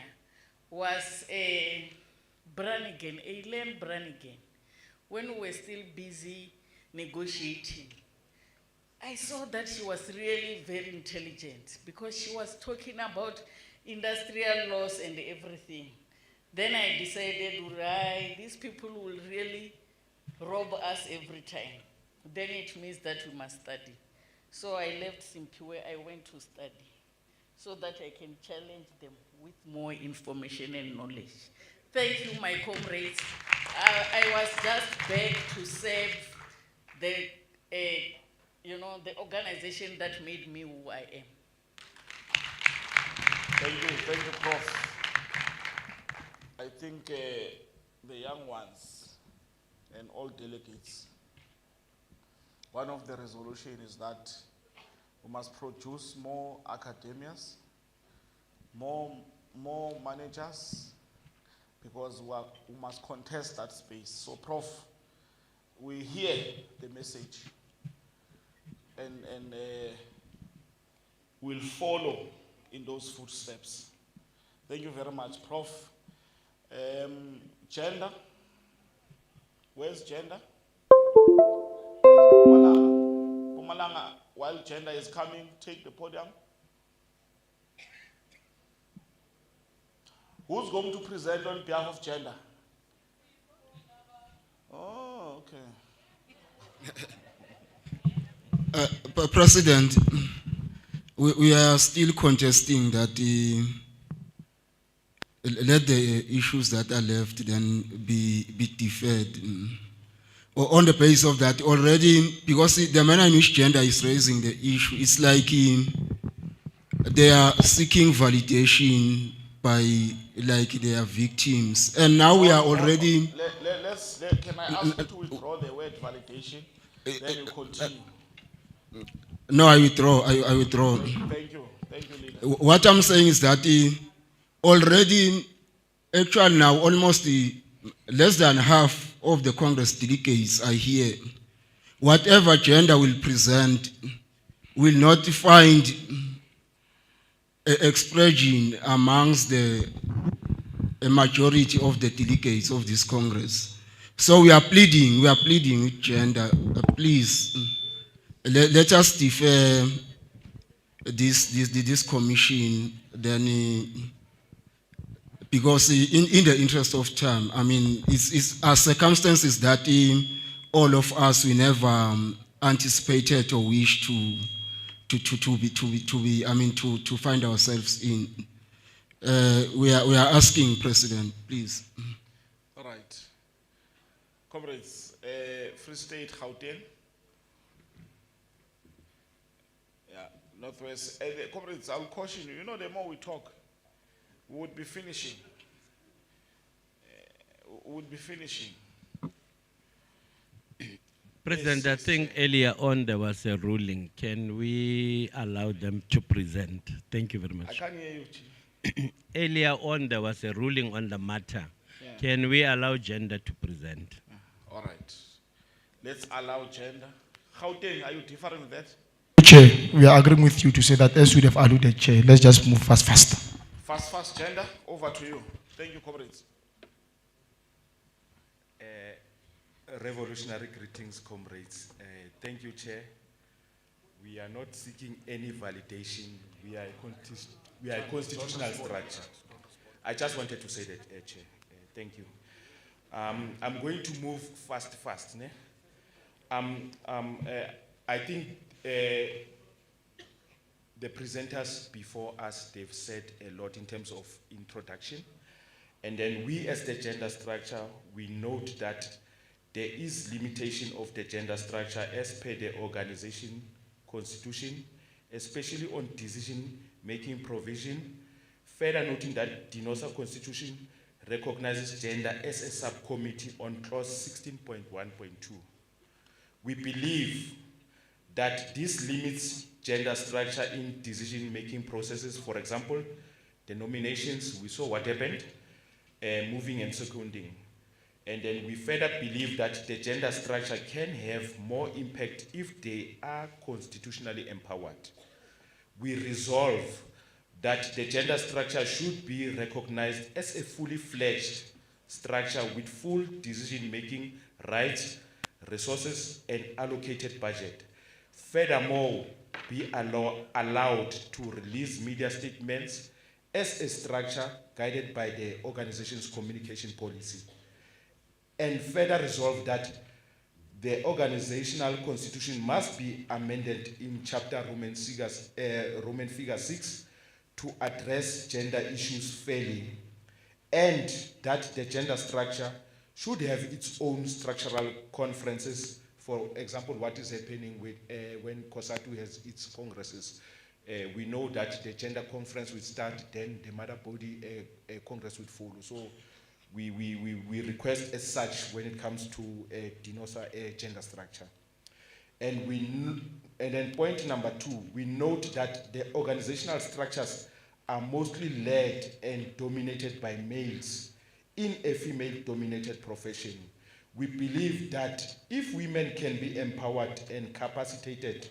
Speaker 2: was Brannigan, Elaine Brannigan, when we were still busy negotiating. I saw that she was really very intelligent because she was talking about industrial laws and everything. Then I decided, right, these people will really rob us every time. Then it means that we must study. So I left Simpiwe, I went to study so that I can challenge them with more information and knowledge. Thank you, my comrades. I was just back to serve the the organization that made me who I am.
Speaker 13: Thank you, Prof. I think the young ones and all delegates, one of the resolution is that we must produce more academias, more managers, because we must contest that space. So, Prof, we hear the message and we'll follow in those footsteps. Thank you very much, Prof. Gender, where's gender? Pumalanga, while gender is coming, take the podium. Who's going to present on behalf of gender? Oh, okay.
Speaker 20: President, we are still contesting that let the issues that are left then be deferred. On the basis of that already, because the manner in which gender is raising the issue, it's like they are seeking validation by like their victims. And now we are already...
Speaker 13: Can I ask you to withdraw the word validation? Then you continue.
Speaker 20: No, I withdraw. I withdraw.
Speaker 13: Thank you, leader.
Speaker 20: What I'm saying is that already, actually now, almost less than half of the Congress delegates are here. Whatever gender will present will not find expression amongst a majority of the delegates of this Congress. So we are pleading with gender, please, let us defer this commission, then, because in the interest of time, I mean, it's our circumstances that all of us, we never anticipated or wish to find ourselves in. We are asking, President, please.
Speaker 13: All right. Comrades, Free State, Gauteng. Yeah, Northwest. Comrades, I'll caution you, the more we talk, we would be finishing.
Speaker 14: President, I think earlier on there was a ruling. Can we allow them to present? Thank you very much.
Speaker 13: I can't hear you, Chief.
Speaker 14: Earlier on there was a ruling on the matter.
Speaker 13: Yeah.
Speaker 14: Can we allow gender to present?
Speaker 13: All right. Let's allow gender. Gauteng, are you different with that?
Speaker 12: Chair, we are agreeing with you to say that as we have alluded, Chair, let's just move fast.
Speaker 13: Fast, gender. Over to you. Thank you, comrades.
Speaker 21: Revolutionary greetings, comrades. Thank you, Chair. We are not seeking any validation. We are a constitutional structure. I just wanted to say that, Chair. Thank you. I'm going to move fast. Ne? I think the presenters before us, they've said a lot in terms of introduction. And then we as the gender structure, we note that there is limitation of the gender structure as per the organization constitution, especially on decision-making provision. Further noting that DENOSA constitution recognizes gender as a subcommittee on clause 16.1.2. We believe that this limits gender structure in decision-making processes. For example, the nominations, we saw what happened, moving and seconding. And then we further believe that the gender structure can have more impact if they are constitutionally empowered. We resolve that the gender structure should be recognized as a fully fledged structure with full decision-making rights, resources, and allocated budget. Furthermore, be allowed to release media statements as a structure guided by the organization's communication policy. And further resolve that the organizational constitution must be amended in chapter Roman figure 6 to address gender issues fairly, and that the gender structure should have its own structural conferences. For example, what is happening with when COSATU has its congresses. We know that the gender conference will start, then the mother body congress will follow. So we request as such when it comes to DENOSA gender structure. And then point number 2, we note that the organizational structures are mostly led and dominated by males in a female-dominated profession. We believe that if women can be empowered and capacitated,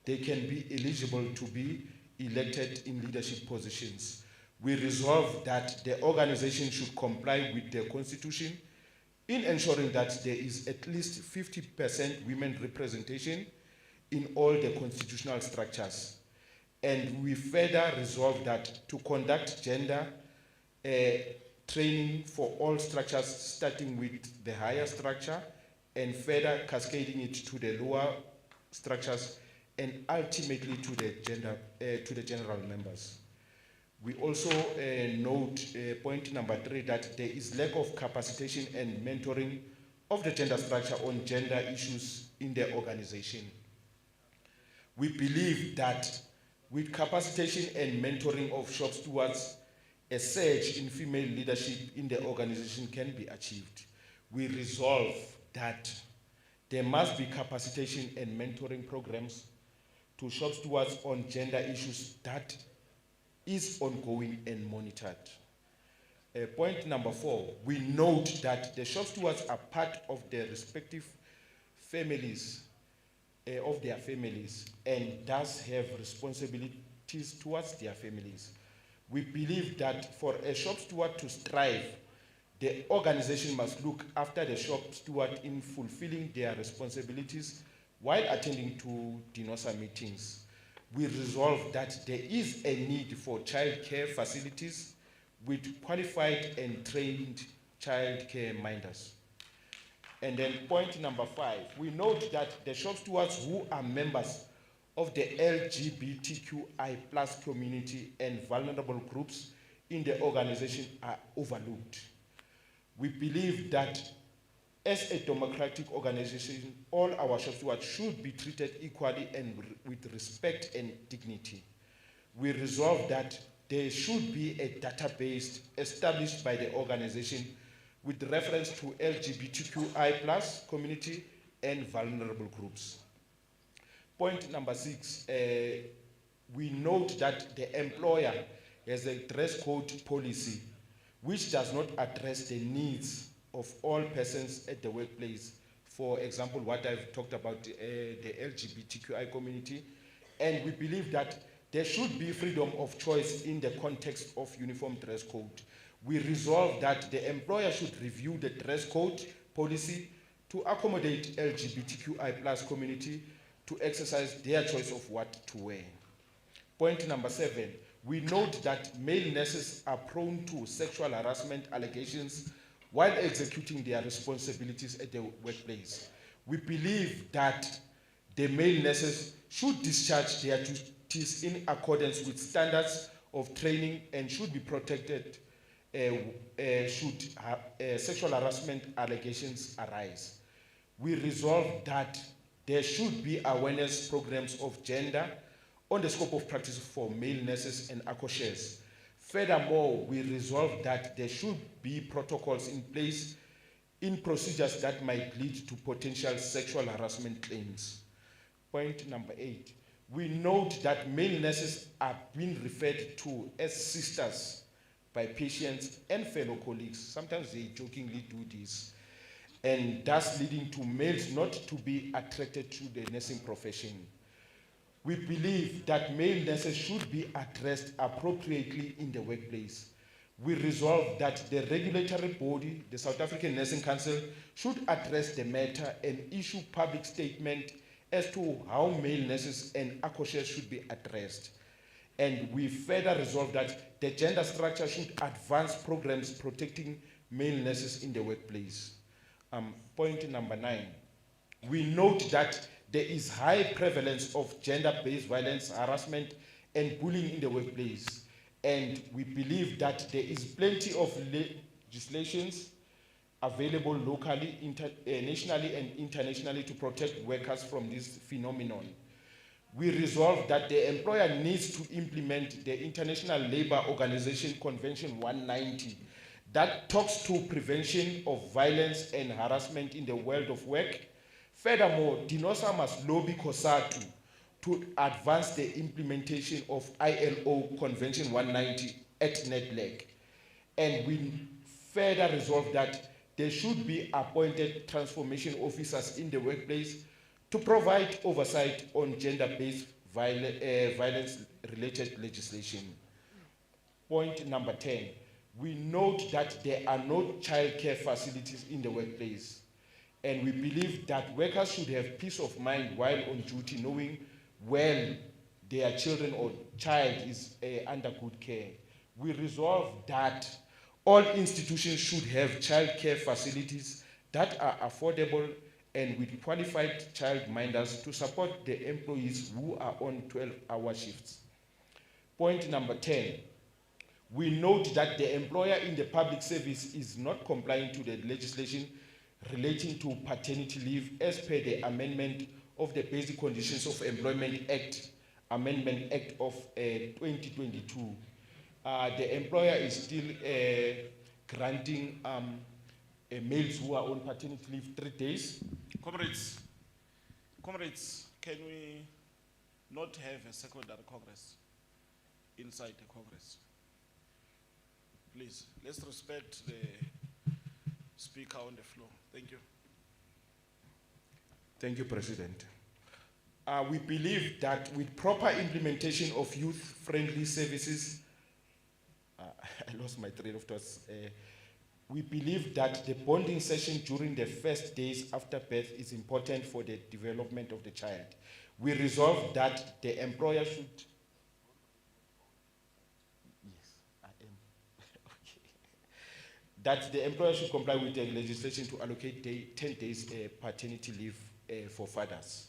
Speaker 21: they can be eligible to be elected in leadership positions. We resolve that the organization should comply with the Constitution in ensuring that there is at least 50% women representation in all the constitutional structures. And we further resolve that to conduct gender training for all structures, starting with the higher structure and further cascading it to the lower structures and ultimately to the general members. We also note point number 3 that there is lack of capacitation and mentoring of the gender structure on gender issues in the organization. We believe that with capacitation and mentoring of shop stewards, a surge in female leadership in the organization can be achieved. We resolve that there must be capacitation and mentoring programs to shop stewards on gender issues that is ongoing and monitored. Point number 4, we note that the shop stewards are part of their respective families, of their families, and thus have responsibilities towards their families. We believe that for a shop steward to strive, the organization must look after the shop steward in fulfilling their responsibilities while attending to DENOSA meetings. We resolve that there is a need for childcare facilities with qualified and trained childcare minders. And then point number 5, we note that the shop stewards who are members of the LGBTQI plus community and vulnerable groups in the organization are overlooked. We believe that as a democratic organization, all our shop stewards should be treated equally and with respect and dignity. We resolve that there should be a database established by the organization with reference to LGBTQI plus community and vulnerable groups. Point number 6, we note that the employer has a dress code policy which does not address the needs of all persons at the workplace. For example, what I've talked about, the LGBTQI community. And we believe that there should be freedom of choice in the context of uniform dress code. We resolve that the employer should review the dress code policy to accommodate LGBTQI plus community to exercise their choice of what to wear. Point number 7, we note that male nurses are prone to sexual harassment allegations while executing their responsibilities at the workplace. We believe that the male nurses should discharge their duties in accordance with standards of training and should be protected should sexual harassment allegations arise. We resolve that there should be awareness programs of gender on the scope of practice for male nurses and accoucheurs. Furthermore, we resolve that there should be protocols in place in procedures that might lead to potential sexual harassment claims. Point number 8, we note that male nurses are being referred to as sisters by patients and fellow colleagues. Sometimes they jokingly do this, and thus leading to males not to be attracted to the nursing profession. We believe that male nurses should be addressed appropriately in the workplace. We resolve that the regulatory body, the South African Nursing Council, should address the matter and issue public statement as to how male nurses and accoucheurs should be addressed. And we further resolve that the gender structure should advance programs protecting male nurses in the workplace. Point number 9, we note that there is high prevalence of gender-based violence, harassment, and bullying in the workplace. And we believe that there is plenty of legislations available locally, nationally, and internationally to protect workers from this phenomenon. We resolve that the employer needs to implement the International Labour Organization Convention 190 that talks to prevention of violence and harassment in the world of work. Furthermore, DENOSA must lobby COSATU to advance the implementation of ILO Convention 190 at NEDLEC. And we further resolve that there should be appointed transformation officers in the workplace to provide oversight on gender-based violence-related legislation. Point number 10, we note that there are no childcare facilities in the workplace. And we believe that workers should have peace of mind while on duty, knowing when their children or child is under good care. We resolve that all institutions should have childcare facilities that are affordable and with qualified childminders to support the employees who are on 12-hour shifts. Point number 10, We note that the employer in the public service is not complying to the legislation relating to paternity leave as per the amendment of the Basic Conditions of Employment Act, Amendment Act of 2022. The employer is still granting males who are on paternity leave 3 days.
Speaker 13: Comrades, can we not have a secondary Congress inside the Congress? Please, let's respect the speaker on the floor. Thank you.
Speaker 21: Thank you, President. We believe that with proper implementation of youth-friendly services, I lost my train of thoughts. We believe that the bonding session during the first days after birth is important for the development of the child. We resolve that the employer should... Yes, I am. Okay. That the employer should comply with the legislation to allocate 10 days paternity leave for fathers.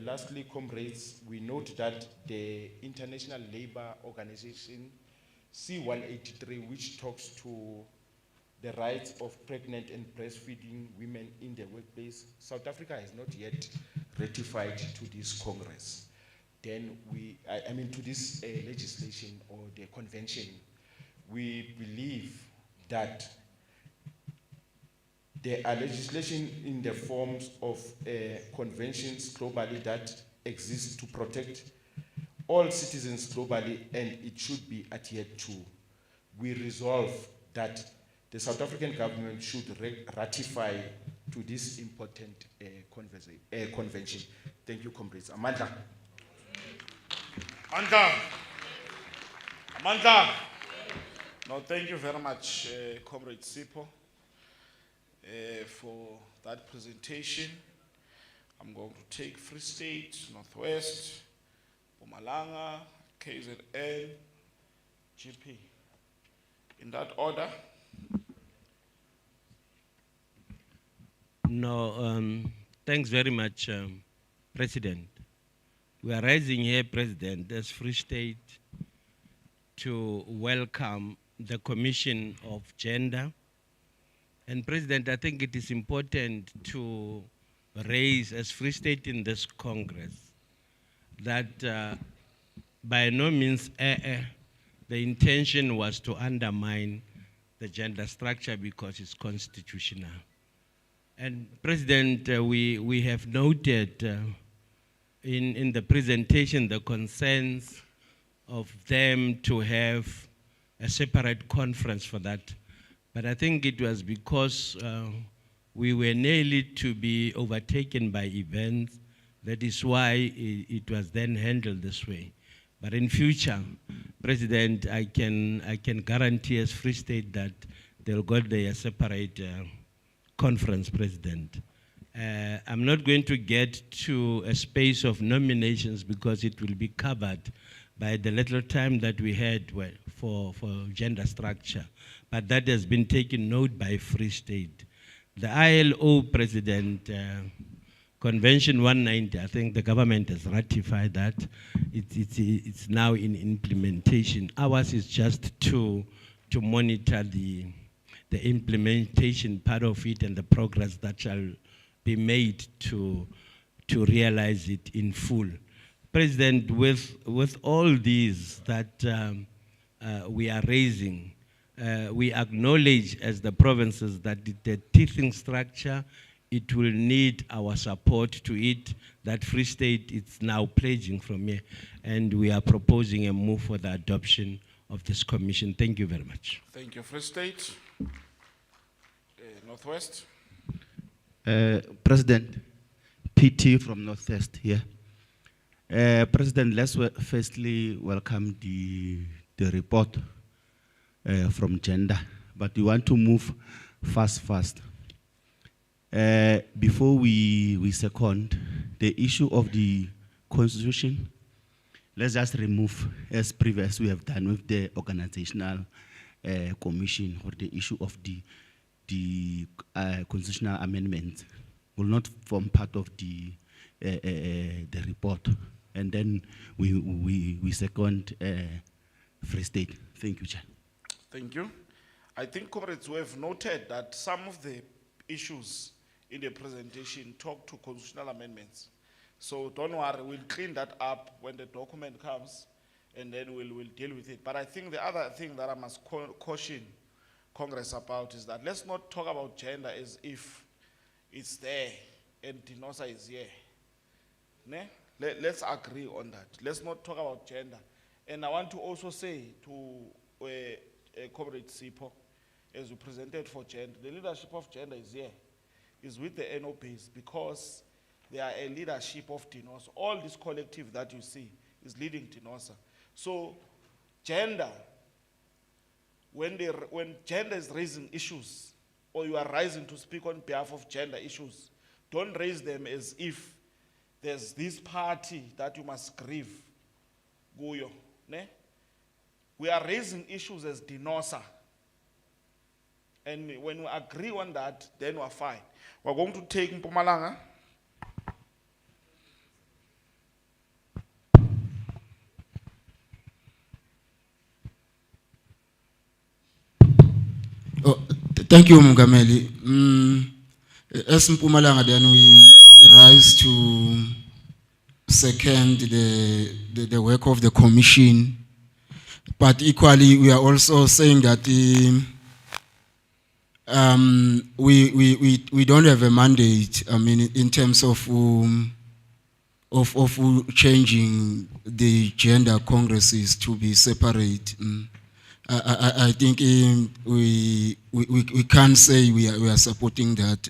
Speaker 21: Lastly, comrades, we note that the International Labour Organization C-183, which talks to the rights of pregnant and breastfeeding women in the workplace, South Africa has not yet ratified to this Congress. Then to this legislation or the convention, we believe that there are legislation in the forms of conventions globally that exist to protect all citizens globally, and it should be adhered to. We resolve that the South African government should ratify to this important convention. Thank you, comrades. Amandla.
Speaker 13: Amandla. No, thank you very much, Comrade Sipho, for that presentation. I'm going to take Free State, Northwest, Mpumalanga, KZN, GP. In that order.
Speaker 14: No, thanks very much, President. We are rising here, President, as Free State, to welcome the Commission of Gender. And President, I think it is important to raise as Free State in this Congress that by no means the intention was to undermine the gender structure because it's constitutional. And President, we have noted in the presentation the concerns of them to have a separate conference for that. But I think it was because we were nearly to be overtaken by events. That is why it was then handled this way. But in future, President, I can guarantee as Free State that they'll go there a separate conference, President. I'm not going to get to a space of nominations because it will be covered by the little time that we had for gender structure. But that has been taken note by Free State. The ILO, President, Convention 190, I think the government has ratified that. It's now in implementation. Ours is just to monitor the implementation part of it and the progress that shall be made to realize it in full. President, with all these that we are raising, we acknowledge as the provinces that the teething structure, it will need our support to it, that Free State is now pledging from here, and we are proposing a move for the adoption of this commission. Thank you very much.
Speaker 13: Thank you, Free State. Northwest.
Speaker 1: President, PT from Northwest here. President, let's firstly welcome the report from gender, but we want to move fast. Before we second the issue of the constitution, let's just remove, as previous we have done with the organizational commission, or the issue of the constitutional amendment will not form part of the report. And then we second Free State. Thank you, Chair.
Speaker 13: Thank you. I think comrades, we have noted that some of the issues in the presentation talk to constitutional amendments. So don't worry, we'll clean that up when the document comes, and then we'll deal with it. But I think the other thing that I must caution Congress about is that let's not talk about gender as if it's there and DENOSA is here. Ne? Let's agree on that. Let's not talk about gender. And I want to also say to Comrade Sipo, as we presented for gender, the leadership of gender is here, is with the NOPs, because they are a leadership of DENOSA. All this collective that you see is leading DENOSA. So gender, when gender is raising issues, or you are rising to speak on behalf of gender issues, don't raise them as if there's this party that you must grieve. Guyo, ne? We are raising issues as DENOSA. And when we agree on that, then we're fine. We're going to take Mpumalanga.
Speaker 20: Oh, thank you, Mungameli. As Mpumalanga, then we rise to second the work of the commission. But equally, we are also saying that we don't have a mandate. I mean, in terms of changing the gender congresses to be separate. I think we can't say we are supporting that.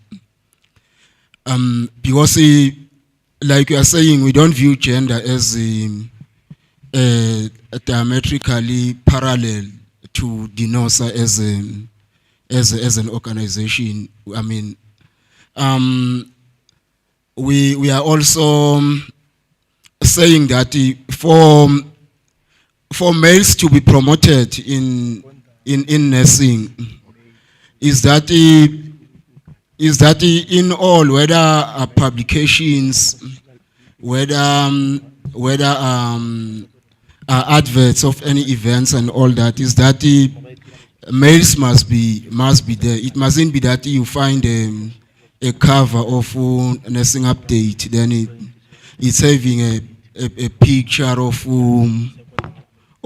Speaker 20: Because like you are saying, we don't view gender as diametrically parallel to DENOSA as an organization. I mean, we are also saying that for males to be promoted in nursing, is that in all, whether publications, whether adverts of any events and all that, is that males must be there. It mustn't be that you find a cover of nursing update, then it's having a picture of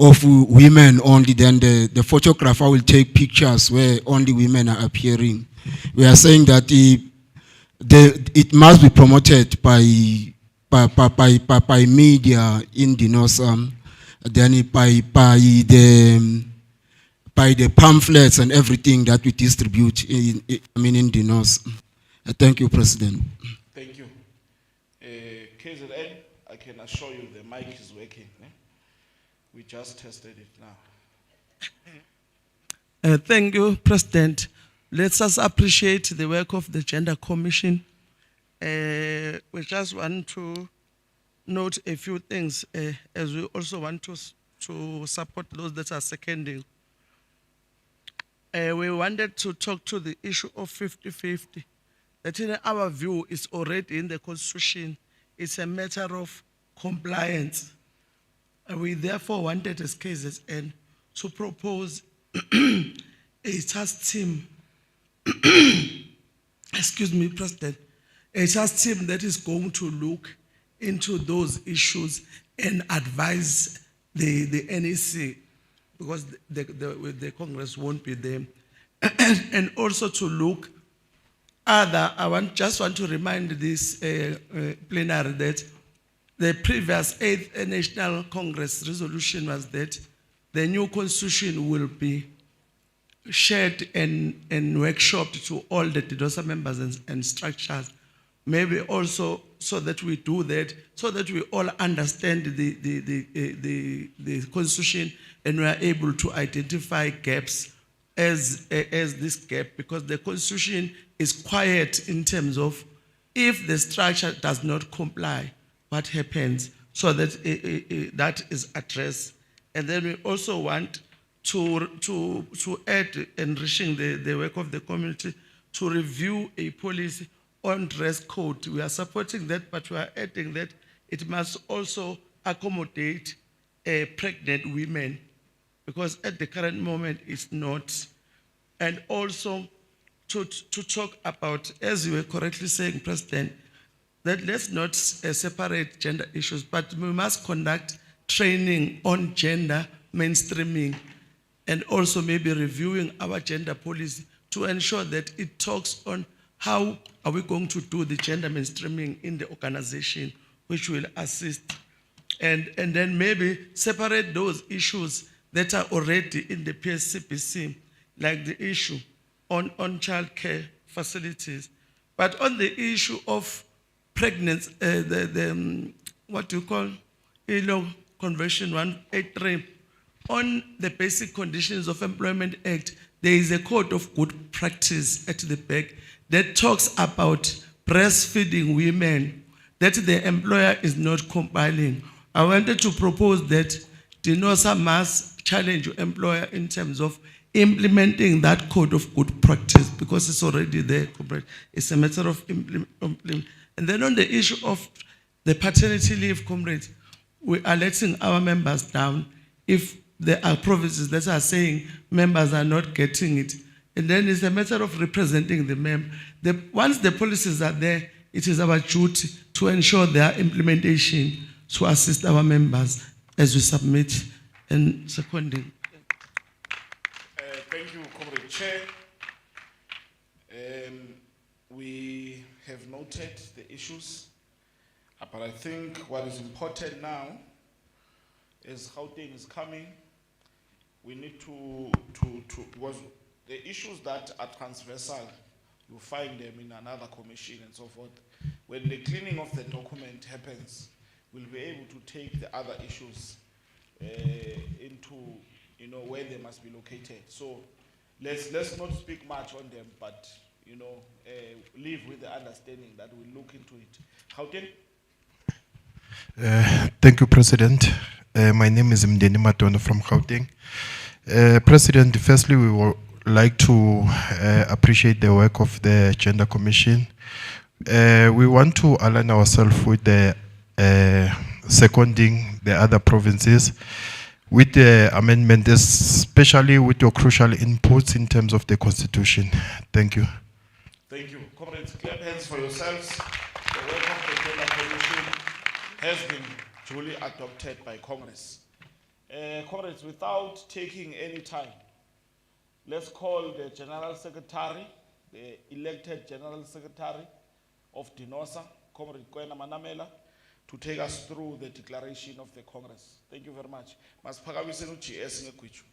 Speaker 20: women only, then the photographer will take pictures where only women are appearing. We are saying that it must be promoted by media in DENOSA, then by the pamphlets and everything that we distribute in DENOSA. Thank you, President.
Speaker 13: Thank you. KZN, I can assure you the mic is working. We just tested it now.
Speaker 7: Thank you, President. Let us appreciate the work of the Gender Commission. We just want to note a few things, as we also want to support those that are seconding. We wanted to talk to the issue of 50-50, that in our view is already in the Constitution. It's a matter of compliance. We therefore wanted as KZN to propose a task team, excuse me, President, a task team that is going to look into those issues and advise the NEC, because the Congress won't be there, and also to look just want to remind this plenary that the previous 8th National Congress resolution was that the new constitution will be shared and workshopped to all the DENOSA members and structures. Maybe also so that we do that, so that we all understand the constitution and we are able to identify gaps as this gap, because the constitution is quiet in terms of if the structure does not comply, what happens, so that that is addressed. And then we also want to add, enriching the work of the community, to review a policy on dress code. We are supporting that, but we are adding that it must also accommodate pregnant women, because at the current moment it's not. And also to talk about, as you were correctly saying, President, that let's not separate gender issues, but we must conduct training on gender mainstreaming and also maybe reviewing our gender policy to ensure that it talks on how are we going to do the gender mainstreaming in the organization, which will assist. And then maybe separate those issues that are already in the PSCPC, like the issue on childcare facilities. But on the issue of pregnancy, what do you call, ILO Convention 183, on the basic conditions of Employment Act, there is a code of good practice at the back that talks about breastfeeding women that the employer is not compiling. I wanted to propose that DENOSA must challenge your employer in terms of implementing that code of good practice because it's already there. It's a matter of implementing. And then on the issue of the paternity leave, comrades, we are letting our members down if there are provinces that are saying members are not getting it. And then it's a matter of representing the member. Once the policies are there, it is our duty to ensure their implementation to assist our members as we submit and seconding.
Speaker 13: Thank you, Comrade Chair. We have noted the issues, but I think what is important now is Gauteng is coming. We need to because the issues that are transversal, you find them in another commission and so forth. When the cleaning of the document happens, we'll be able to take the other issues into, where they must be located. So let's not speak much on them, but leave with the understanding that we'll look into it. Gauteng?
Speaker 6: Thank you, President. My name is Mdeni Matondo from Gauteng. President, firstly, we would like to appreciate the work of the Gender Commission. We want to align ourselves with the seconding the other provinces with the amendment, especially with your crucial inputs in terms of the Constitution. Thank you.
Speaker 13: Thank you. Comrades, clap hands for yourselves. The work of the Gender Commission has been duly adopted by Congress. Comrades, without taking any time, let's call the General Secretary, the elected General Secretary of DENOSA, Comrade Kwena Manamela, to take us through the declaration of the Congress. Thank you very much. Masiphakamiseni uGS ngegwijo.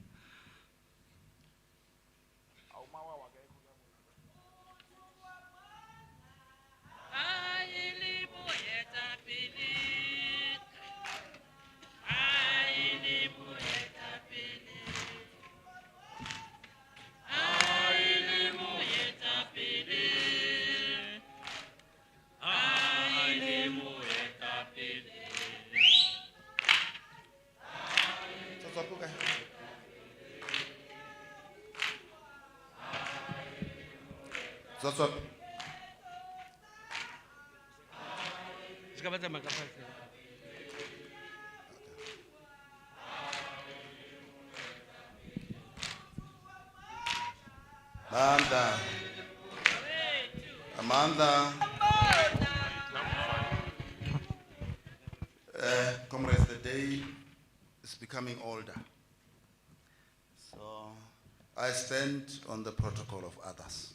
Speaker 15: That's what. Amanda. Comrades, the day is becoming older. So I stand on the protocol of others.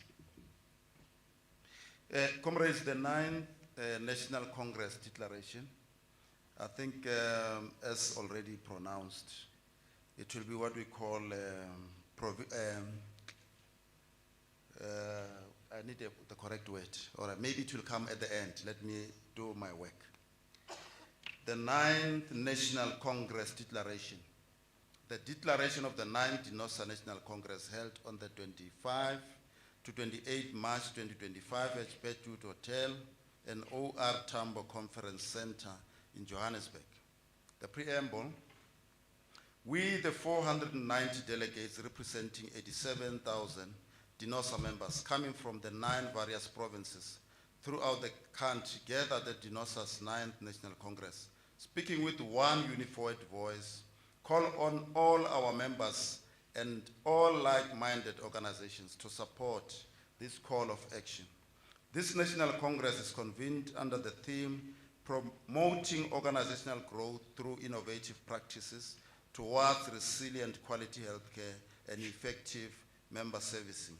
Speaker 15: Comrades, the 9th National Congress Declaration, I think as already pronounced, it will be what we call, I need the correct word, or maybe it will come at the end. Let me do my work. The 9th National Congress Declaration. The declaration of the 9th DENOSA National Congress held on the 25 to 28 March 2025 at Bedwood Hotel and OR Tambo Conference Center in Johannesburg. The preamble: we, the 490 delegates representing 87,000 DENOSA members coming from the 9 various provinces throughout the country, gathered at DENOSA's 9th National Congress, speaking with one unified voice,
Speaker 9: call on all our members and all like-minded organizations to support this call of action. This National Congress is convened under the theme Promoting Organizational Growth Through Innovative Practices Towards Resilient Quality Healthcare and Effective Member Servicing.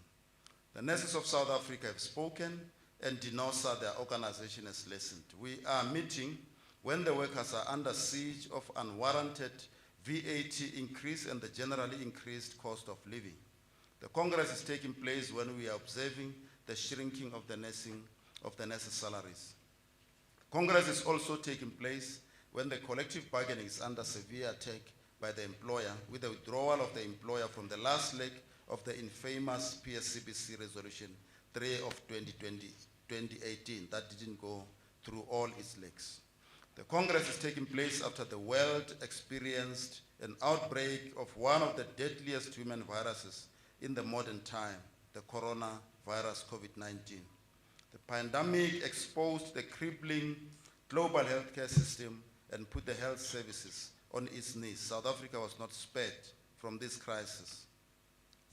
Speaker 9: The nurses of South Africa have spoken, and DENOSA, their organization, has listened. We are meeting when the workers are under siege of unwarranted VAT increase and the generally increased cost of living. The Congress is taking place when we are observing the shrinking of the nurses' salaries. Congress is also taking place when the collective bargaining is under severe attack by the employer, with the withdrawal of the employer from the last leg of the infamous PSCBC Resolution 3 of 2018 that didn't go through all its legs. The Congress is taking place after the world experienced an outbreak of one of the deadliest human viruses in the modern time, the coronavirus COVID-19. The pandemic exposed the crippling global healthcare system and put the health services on its knees. South Africa was not spared from this crisis.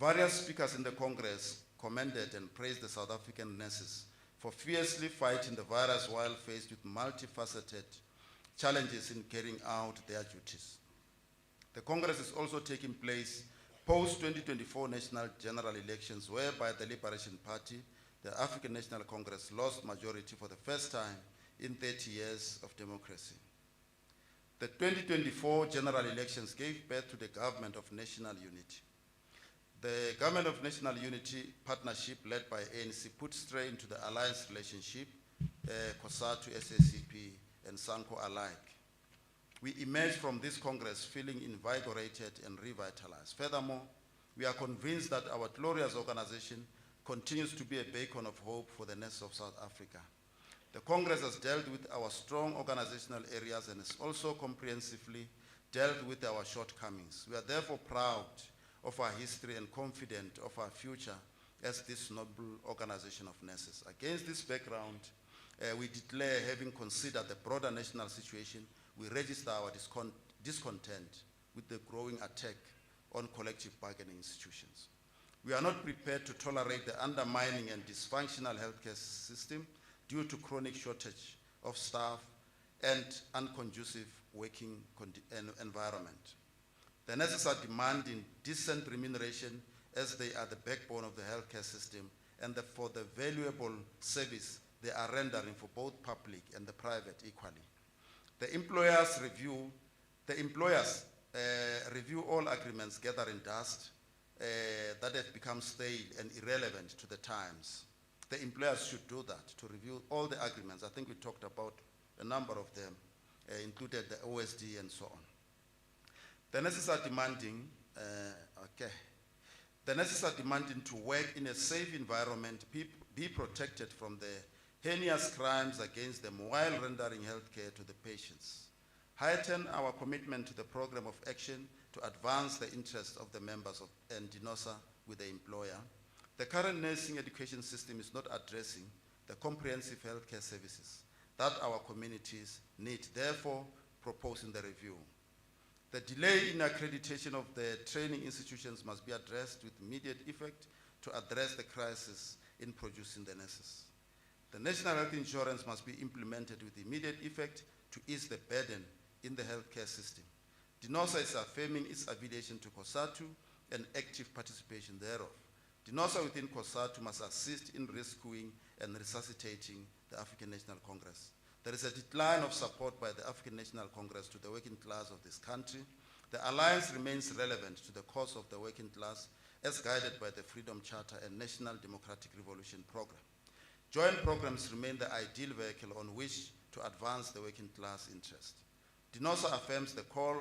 Speaker 9: Various speakers in the Congress commended and praised the South African nurses for fiercely fighting the virus while faced with multifaceted challenges in carrying out their duties. The Congress is also taking place post-2024 national general elections, whereby the Liberation Party, the African National Congress, lost majority for the first time in 30 years of democracy. The 2024 general elections gave birth to the Government of National Unity. The Government of National Unity partnership led by ANC put strain into the alliance relationship, COSATU, SACP, and SANCO alike. We emerged from this Congress feeling invigorated and revitalized. Furthermore, we are convinced that our glorious organization continues to be a beacon of hope for the nurses of South Africa. The Congress has dealt with our strong organizational areas and has also comprehensively dealt with our shortcomings. We are therefore proud of our history and confident of our future as this noble organization of nurses. Against this background, we declare, having considered the broader national situation, we register our discontent with the growing attack on collective bargaining institutions. We are not prepared to tolerate the undermining and dysfunctional healthcare system due to chronic shortage of staff and unconducive working environment. The nurses are demanding decent remuneration as they are the backbone of the healthcare system and for the valuable service they are rendering for both public and the private equally. The employers review all agreements gathering dust that have become stale and irrelevant to the times. The employers should do that, to review all the agreements. I think we talked about a number of them, included the OSD and so on. The nurses are demanding, the nurses are demanding to work in a safe environment, be protected from the heinous crimes against them while rendering health care to the patients. Heighten our commitment to the program of action to advance the interests of the members of DENOSA with the employer. The current nursing education system is not addressing the comprehensive healthcare services that our communities need, therefore proposing the review. The delay in accreditation of the training institutions must be addressed with immediate effect to address the crisis in producing the nurses. The national health insurance must be implemented with immediate effect to ease the burden in the healthcare system. DENOSA is affirming its affiliation to COSATU and active participation thereof. DENOSA within COSATU must assist in rescuing and resuscitating the African National Congress. There is a decline of support by the African National Congress to the working class of this country. The alliance remains relevant to the cause of the working class as guided by the Freedom Charter and National Democratic Revolution Program. Joint programs remain the ideal vehicle on which to advance the working class interest. DENOSA affirms the call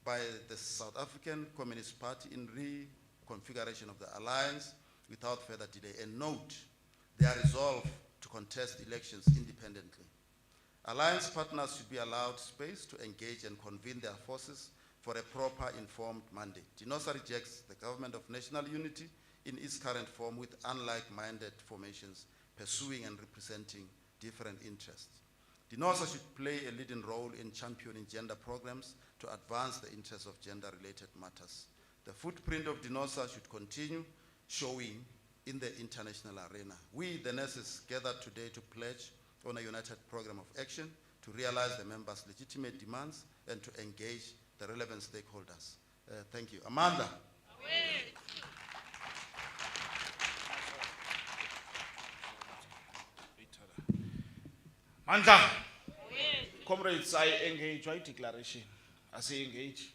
Speaker 9: by the South African Communist Party in reconfiguration of the alliance without further delay, and note their resolve to contest elections independently. Alliance partners should be allowed space to engage and convene their forces for a proper informed mandate. DENOSA rejects the Government of National Unity in its current form with unlike-minded formations pursuing and representing different interests. DENOSA should play a leading role in championing gender programs to advance the interests of gender-related matters. The footprint of DENOSA should continue showing in the international arena. We, the nurses, gathered today to pledge on a united program of action to realize the members' legitimate demands and to engage the relevant stakeholders. Thank you. Amanda.
Speaker 13: Mandla. Comrades, I engage my declaration. I say engage.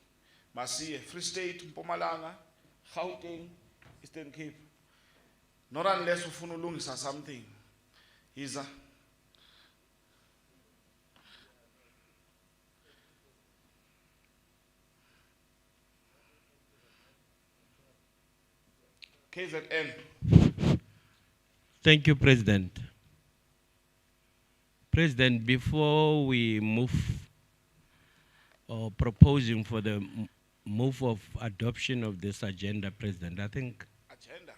Speaker 13: Masiye, Free State, Mpumalanga, Gauteng, Eastern Cape. Not unless ufuna ulungisa something. Iza. KZN.
Speaker 14: Thank you, President. President, before we move or proposing for the move of adoption of this agenda, President, I think
Speaker 13: Agenda.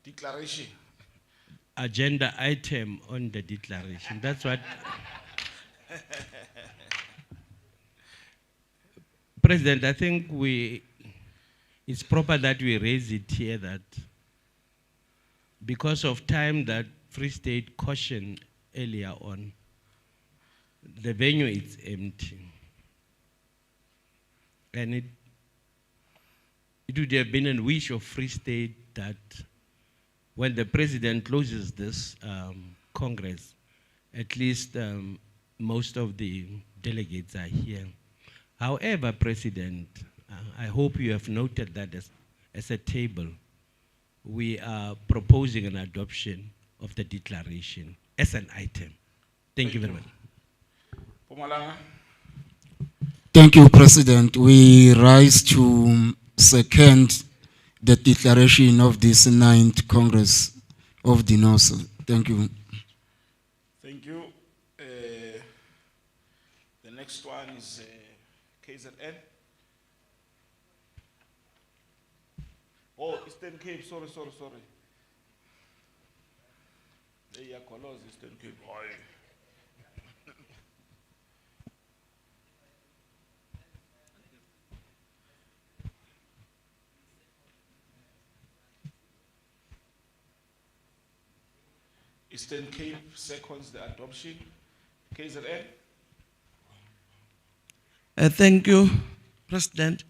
Speaker 13: Declaration.
Speaker 14: agenda item on the declaration. That's what. President, I think it's proper that we raise it here that because of time that Free State cautioned earlier on, the venue is empty. And it would have been a wish of Free State that when the president closes this Congress, at least most of the delegates are here. However, President, I hope you have noted that as a table, we are proposing an adoption of the declaration as an item. Thank you very much.
Speaker 13: Mpumalanga.
Speaker 20: Thank you, President. We rise to second the declaration of this 9th Congress of DENOSA. Thank you.
Speaker 13: Thank you. The next one is KZN. Oh, Eastern Cape, sorry. They are called Eastern Cape. Eastern Cape seconds the adoption. KZN.
Speaker 7: Thank you, President.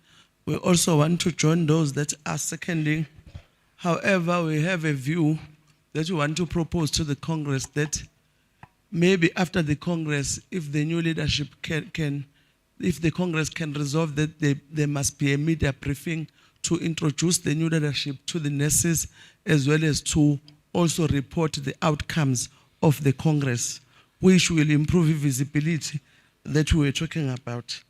Speaker 7: We also want to join those that are seconding. However, we have a view that we want to propose to the Congress that maybe after the Congress, if the new leadership if the Congress can resolve that there must be a media briefing to introduce the new leadership to the nurses, as well as to also report the outcomes of the Congress, which will improve visibility that we were talking about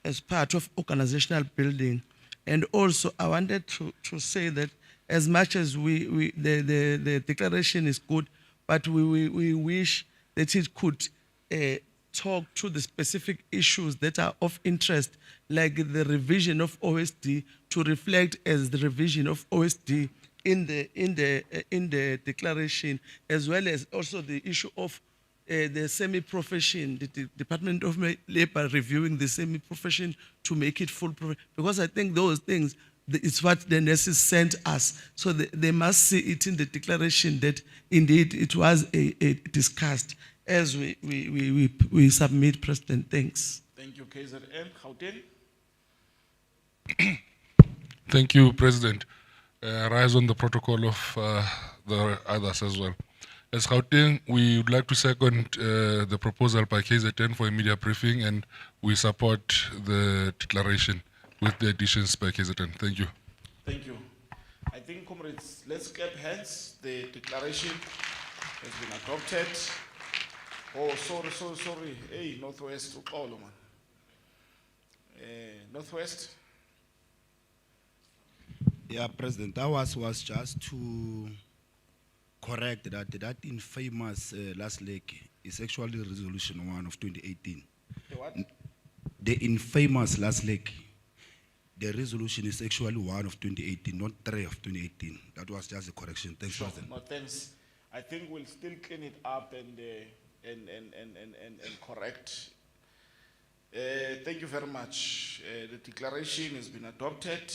Speaker 7: as part of organizational building. And also, I wanted to say that as much as the declaration is good, but we wish that it could talk to the specific issues that are of interest, like the revision of OSD to reflect as the revision of OSD in the declaration, as well as also the issue of the semi-profession, the Department of Labor reviewing the semi-profession to make it full profession. Because I think those things, it's what the nurses sent us. So they must see it in the declaration that indeed it was discussed as we submit, President. Thanks.
Speaker 13: Thank you, KZN. Gauteng.
Speaker 10: Thank you, President. Rise on the protocol of the others as well. As Gauteng, we would like to second the proposal by KZN for a media briefing, and we support the declaration with the additions by KZN. Thank you.
Speaker 13: Thank you. I think, comrades, let's clap hands. The declaration has been adopted. Oh, sorry. Hey, Northwest, man. Northwest.
Speaker 1: Yeah, President, ours was just to correct that infamous last leg is actually Resolution 1 of 2018.
Speaker 13: The what?
Speaker 1: The infamous last leg, the resolution is actually 1 of 2018, not 3 of 2018. That was just a correction. Thanks,
Speaker 13: Sure.
Speaker 1: President.
Speaker 13: No, thanks. I think we'll still clean it up and correct. Thank you very much. The declaration has been adopted.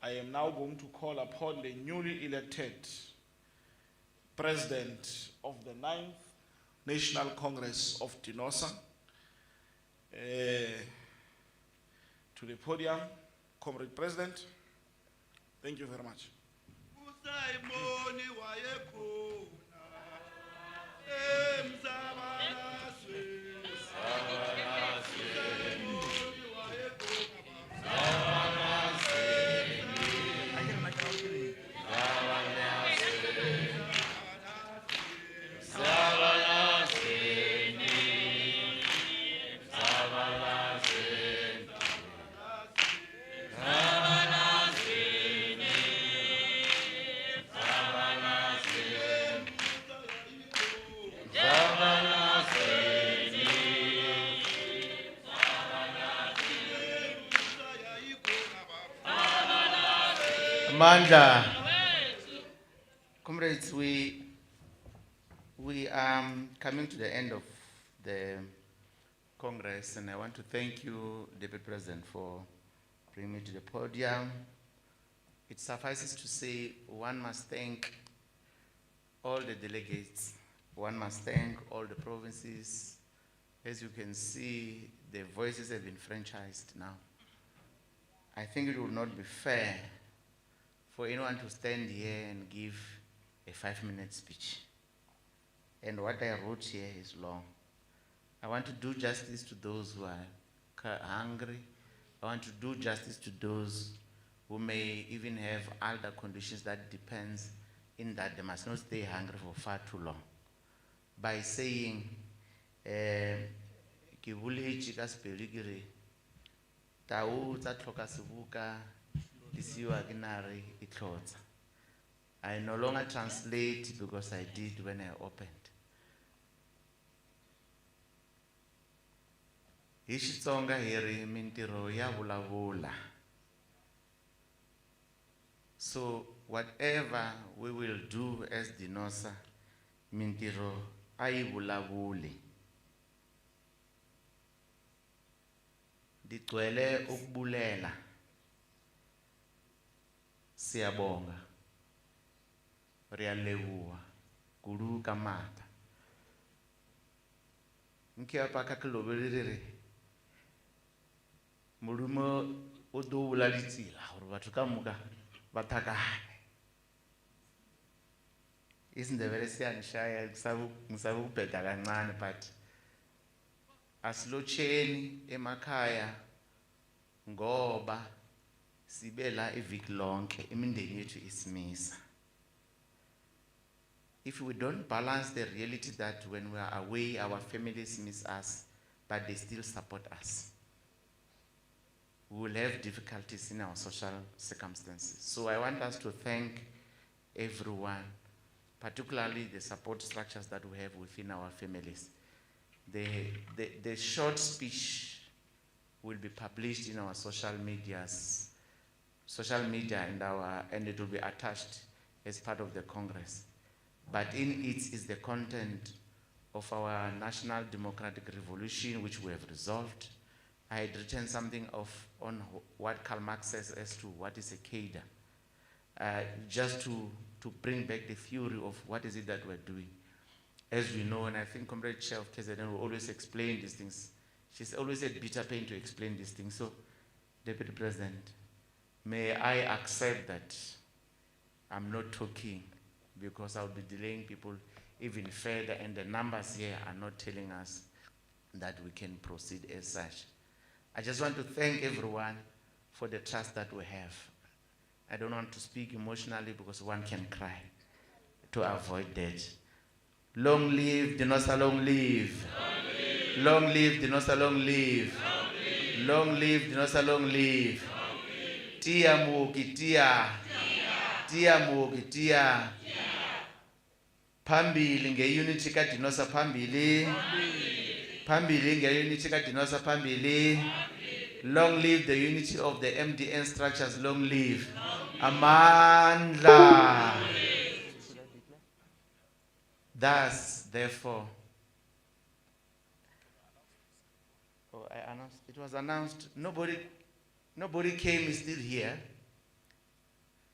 Speaker 13: I am now going to call upon the newly elected President of the 9th National Congress of DENOSA to the podium. Comrade President, thank you very much.
Speaker 4: Mandla. Comrades, we are coming to the end of the Congress, and I want to thank you, Deputy President, for bringing me to the podium. It suffices to say one must thank all the delegates, one must thank all the provinces. As you can see, the voices have been franchised now. I think it would not be fair for anyone to stand here and give a 5-minute speech. And what I wrote here is long. I want to do justice to those who are hungry. I want to do justice to those who may even have other conditions that depends in that they must not stay hungry for far too long. By saying, ke boletše ka sepedi ke re tau tsa tlhoka sebuka di siwa ke nare e tlhotsa. I no longer translate because I did when I opened. Hi Xitsonga hi ri mintirho ya vulavula. So whatever we will do as DENOSA, mintirho a yi vulavuli. Digcwele ukubulela. Siyabonga. Riyalebuwa. Kulu kamata. Nkiapa ka kilobelere. Mulumo o do bula ditsela gore batho ka moka ba thakane. Isindebele siyanishaya ngisabe ukubheda kancane but asilotsheni emakhaya ngoba sibela iviki lonke imindeni yethu isimisa. If we don't balance the reality that when we are away our families miss us but they still support us, we will have difficulties in our social circumstances. So I want us to thank everyone, particularly the support structures that we have within our families. The short speech will be published in our social media and it will be attached as part of the Congress. But in it is the content of our national democratic revolution, which we have resolved. I had written something on what Karl Marx says as to what is a cadre, just to bring back the theory of what is it that we're doing. As we know, and I think Comrade Chair of KZN will always explain these things. She's always at bitter pain to explain these things. So, Deputy President, may I accept that I'm not talking because I'll be delaying people even further, and the numbers here are not telling us that we can proceed as such. I just want to thank everyone for the trust that we have. I don't want to speak emotionally because one can cry to avoid that. Long live DENOSA, long live. Long live DENOSA, long live. Long live DENOSA, long live. Tia Muki, tia. Tia Muki, tia. Phambili nge-unity ka-DENOSA phambili. Phambili nge-unity ka-DENOSA phambili. Long live the unity of the MDN structures, long live. Amandla. Thus, therefore, oh, I announced, it was announced, nobody came, is still here.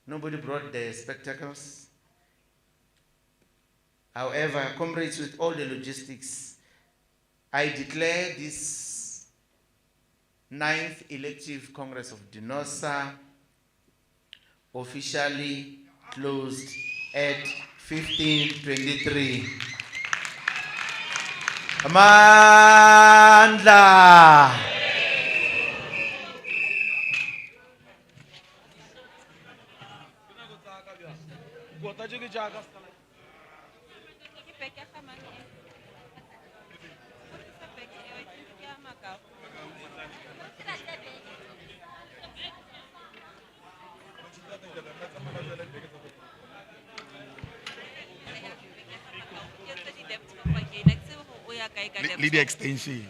Speaker 4: Nobody brought the spectacles. However, comrades, with all the logistics, I declare this 9th elective Congress of DENOSA officially closed at 15:23. Amandla.
Speaker 11: Lead extension.